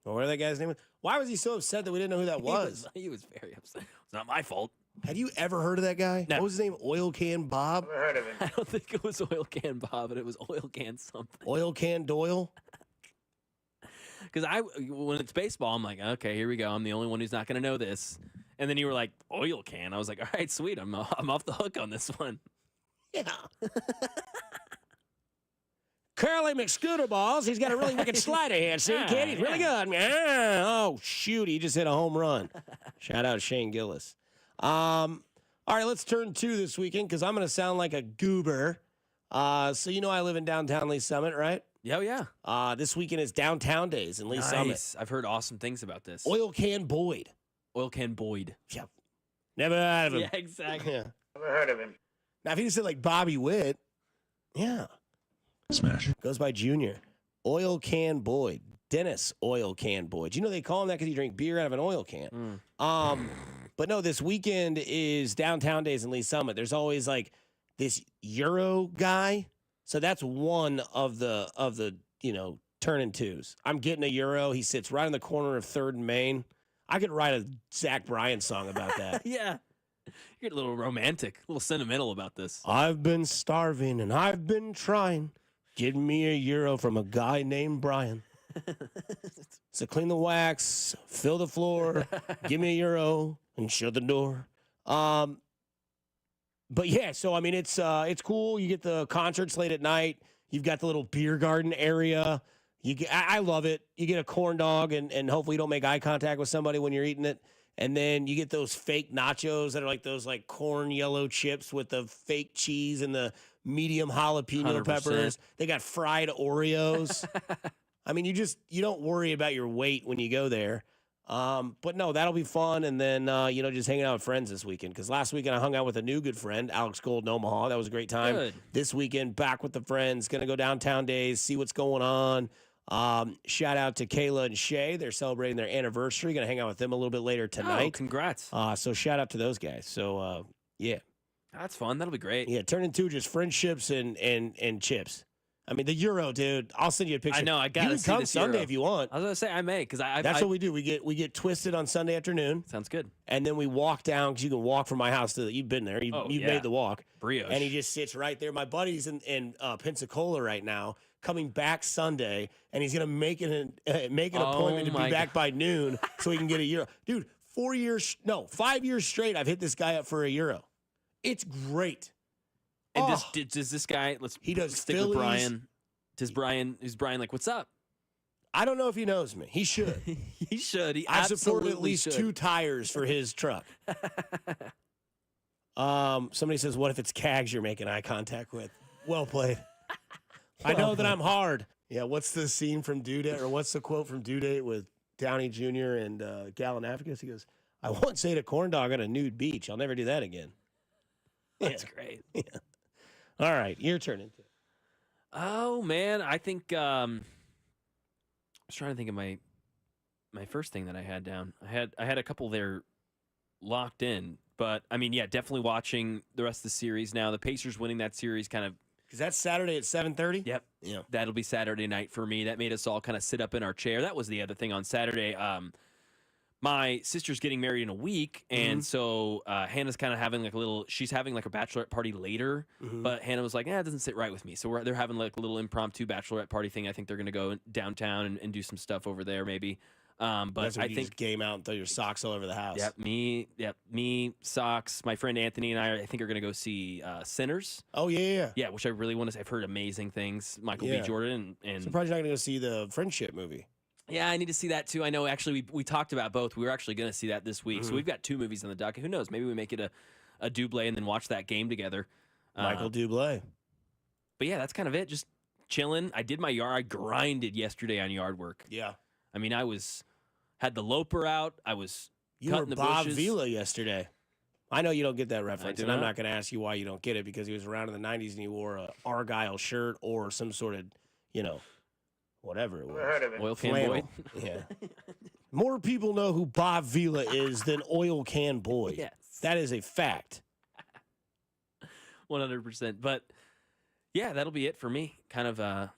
or whatever that guy's name was. Why was he so upset that we didn't know who that was? He was very upset. It's not my fault. Had you ever heard of that guy? No. What was his name? Oil Can Bob? Never heard of him. I don't think it was Oil Can Bob, but it was Oil Can something. Oil Can Doyle? Because when it's baseball, I'm like, okay, here we go. I'm the only one who's not going to know this. And then you were like, Oil Can. I was like, all right, sweet. I'm off the hook on this one. Yeah. Curly McScooter Balls. He's got a really wicked slider here. See, kid? He's really good. Oh, shoot. He just hit a home run. Shout out to Shane Gillis. All right, let's turn to this weekend because I'm going to sound like a goober. So you know I live in downtown Lee Summit, right? Yeah, yeah. This weekend is Downtown Days in Lee Summit. I've heard awesome things about this. Oil Can Boyd. Oil Can Boyd. Yeah. Never heard of him. Yeah, exactly. Yeah. Never heard of him. Now, if he just said like Bobby Witt, yeah. Smash. Goes by Junior. Oil Can Boyd. Dennis Oil Can Boyd. You know they call him that because you drink beer out of an oil can. But no, this weekend is Downtown Days in Lee Summit. There's always like this Euro guy. So that's one of the turning twos. I'm getting a Euro. He sits right in the corner of 3rd and Main. I could write a Zach Bryan song about that. Yeah. You're a little romantic, a little sentimental about this. I've been starving and I've been trying. Give me a Euro from a guy named Brian. So clean the wax, fill the floor, give me a Euro, and shut the door. But yeah, so I mean, it's cool. You get the concerts late at night. You've got the little beer garden area. I love it. You get a corn dog, and hopefully you don't make eye contact with somebody when you're eating it. And then you get those fake nachos that are like those like corn yellow chips with the fake cheese and the medium jalapeno 100%. peppers. They got fried Oreos. I mean, you don't worry about your weight when you go there. But no, that'll be fun. And then, just hanging out with friends this weekend. Because last weekend I hung out with a new good friend, Alex Gold in Omaha. That was a great time. Good. This weekend, back with the friends. Going to go downtown days, see what's going on. Shout out to Kayla and Shay. They're celebrating their anniversary. Going to hang out with them a little bit later tonight. Oh, congrats. So shout out to those guys. So, yeah. That's fun. That'll be great. Yeah, turn into just friendships and chips. I mean, the Euro, dude. I'll send you a picture. I know. I got to You see can come this Sunday Euro. if you want. I was going to say I may because That's what we do. We get twisted on Sunday afternoon. Sounds good. And then we walk down because you can walk from my house to you've been there. You've yeah. made the walk. Brioche. And he just sits right there. My buddy's in Pensacola right now, coming back Sunday, and he's gonna make an appointment to be back by noon so he can get a Euro. Dude, 5 years straight, I've hit this guy up for a Euro. It's great. And does this guy? He does stick Phillies. with Brian. Is Brian like, what's up? I don't know if he knows me. He should. He should. He I support absolutely at least should. 2 tires for his truck. Somebody says, what if it's Cags you're making eye contact with? Well played. I know that I'm hard. Yeah, what's the scene from Due Date, or what's the quote from Due Date with Downey Jr. and Galifianakis? He goes, I once ate a corn dog on a nude beach. I'll never do that again. That's great. Yeah. All right, your turn. Oh man, I think I was trying to think of my first thing that I had down. I had a couple there locked in, but I mean, yeah, definitely watching the rest of the series now. The Pacers winning that series kind of because that's Saturday at 7:30. Yep. Yeah. That'll be Saturday night for me. That made us all kind of sit up in our chair. That was the other thing on Saturday. My sister's getting married in a week, and so Hannah's kind of having she's having like a bachelorette party later, but Hannah was like, it doesn't sit right with me. So they're having like a little impromptu bachelorette party thing. I think they're going to go downtown and do some stuff over there maybe. But That's when I you think just game out and throw your socks all over the house. Me, socks. My friend Anthony and I think are going to go see Sinners. Oh, yeah. Yeah, which I really want to see. I've heard amazing things. Michael B. Jordan. And surprised you're not going to go see the Friendship movie. Yeah, I need to see that too. I know actually we talked about both. We were actually going to see that this week. So we've got 2 movies on the docket. Who knows? Maybe we make it a double and then watch that game together. Michael Bublé. But yeah, that's kind of it. Just chilling. I did my yard. I grinded yesterday on yard work. Yeah. I mean, had the loper out. I was You cutting were the Bob bushes. Vila yesterday. I know you don't get that reference, do and I'm not. not going to ask you why you don't get it because he was around in the 90s and he wore a Argyle shirt or some sort of, whatever it was. Heard of it. Oil can Flannel. boy. Yeah. More people know who Bob Vila is than Oil Can Boy. Yes. That is a fact. 100%. But yeah, that'll be it for me. Kind of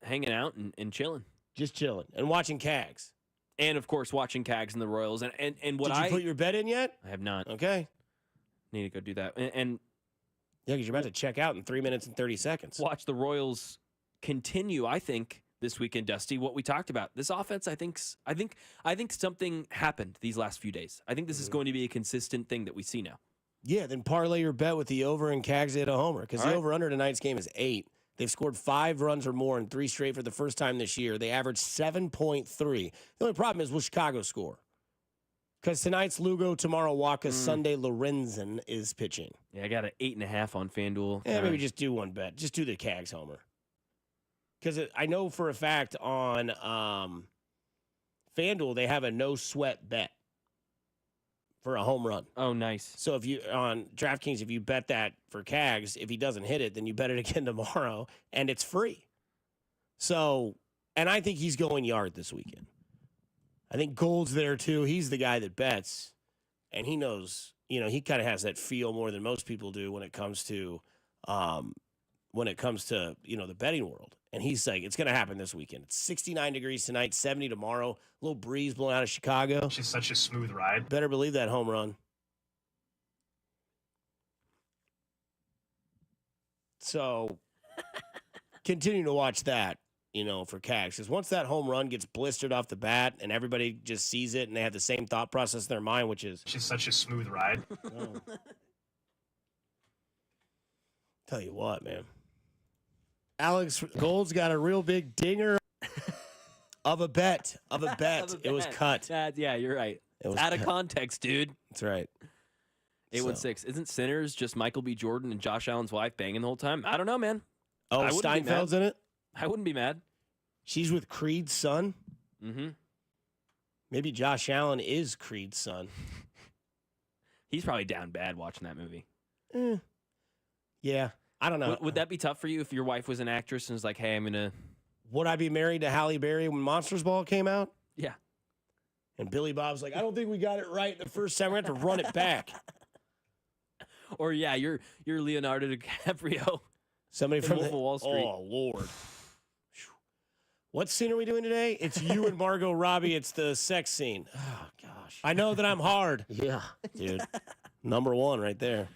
hanging out and chilling. Just chilling and watching Cags. And of course, watching Cags and the Royals. And what Did you put your bet in yet? I have not. Okay. Need to go do that. And yeah, because you're about to check out in 3 minutes and 30 seconds. Watch the Royals continue, I think, this weekend, Dusty, what we talked about. This offense, I think something happened these last few days. I think this is going to be a consistent thing that we see now. Yeah, then parlay your bet with the over and Cags hit a homer because the over-under tonight's game is 8. They've scored 5 runs or more in 3 straight for the first time this year. They average 7.3. The only problem is will Chicago score? Because tonight's Lugo, tomorrow Waka, Sunday Lorenzen is pitching. Yeah, I got an 8.5 on FanDuel. Yeah, maybe just do one bet. Just do the Cags homer. Because I know for a fact on FanDuel they have a no-sweat bet for a home run. Oh, nice. So if you on DraftKings, if you bet that for Cags, if he doesn't hit it, then you bet it again tomorrow, and it's free. So, and I think he's going yard this weekend. I think Gold's there too. He's the guy that bets, and he knows. He kind of has that feel more than most people do when it comes to when it comes to, the betting world. And he's like, it's going to happen this weekend. It's 69 degrees tonight, 70 tomorrow. A little breeze blowing out of Chicago. It's just such a smooth ride. Better believe that home run. So continue to watch that, for Cags. Because once that home run gets blistered off the bat and everybody just sees it and they have the same thought process in their mind, which is... It's just such a smooth ride. Tell you what, man. Alex Gold's got a real big dinger of a bet. It was cut. Yeah, you're right. It was out of cut. context, dude. That's right. 816. Isn't Sinners just Michael B. Jordan and Josh Allen's wife banging the whole time? I don't know, man. Oh, I wouldn't be Steinfeld's mad. in it? I wouldn't be mad. She's with Creed's son? Mm-hmm. Maybe Josh Allen is Creed's son. He's probably down bad watching that movie. Yeah. I don't know. Would that be tough for you if your wife was an actress and was like, hey, I'm going to... Would I be married to Halle Berry when Monsters Ball came out? Yeah. And Billy Bob's like, I don't think we got it right the first time. We have to run it back. Or, yeah, you're Leonardo DiCaprio. Somebody from Wolf of Wall Street. Oh, Lord. What scene are we doing today? It's you and Margot Robbie. It's the sex scene. Oh, gosh. I know that I'm hard. Yeah. Dude. Number one right there.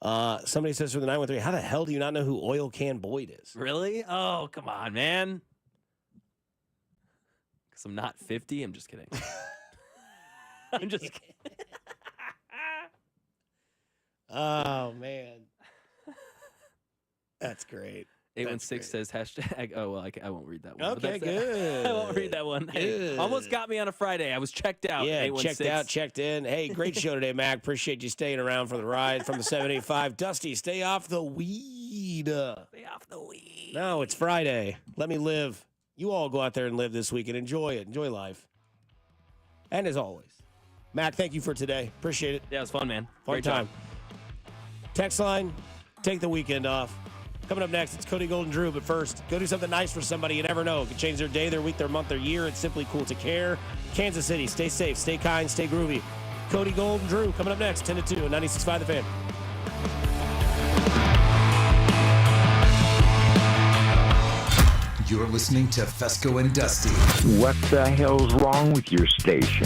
Somebody says for the 913, how the hell do you not know who Oil Can Boyd is? Really? Oh, come on, man. Because I'm not 50. I'm just kidding. I'm just kidding. Oh, man. That's great. 816 says hashtag. Oh, well, I won't read that one. Okay, good. I won't read that one. Hey, almost got me on a Friday. I was checked out. Yeah, 816. checked out, checked in. Hey, great show today, Mac. Appreciate you staying around for the ride from the 785. Dusty, stay off the weed. Stay off the weed. No, it's Friday. Let me live. You all go out there and live this week and enjoy it. Enjoy life. And as always, Mac, thank you for today. Appreciate it. Yeah, it was fun, man. Fun Great time. job. Text line, take the weekend off. Coming up next, it's Cody, Gold, and Drew. But first, go do something nice for somebody. You never know. It could change their day, their week, their month, their year. It's simply cool to care. Kansas City, stay safe, stay kind, stay groovy. Cody, Gold, and Drew coming up next, 10 to 2 on 96.5 The Fan. You're listening to Fesco and Dusty. What the hell's wrong with your station?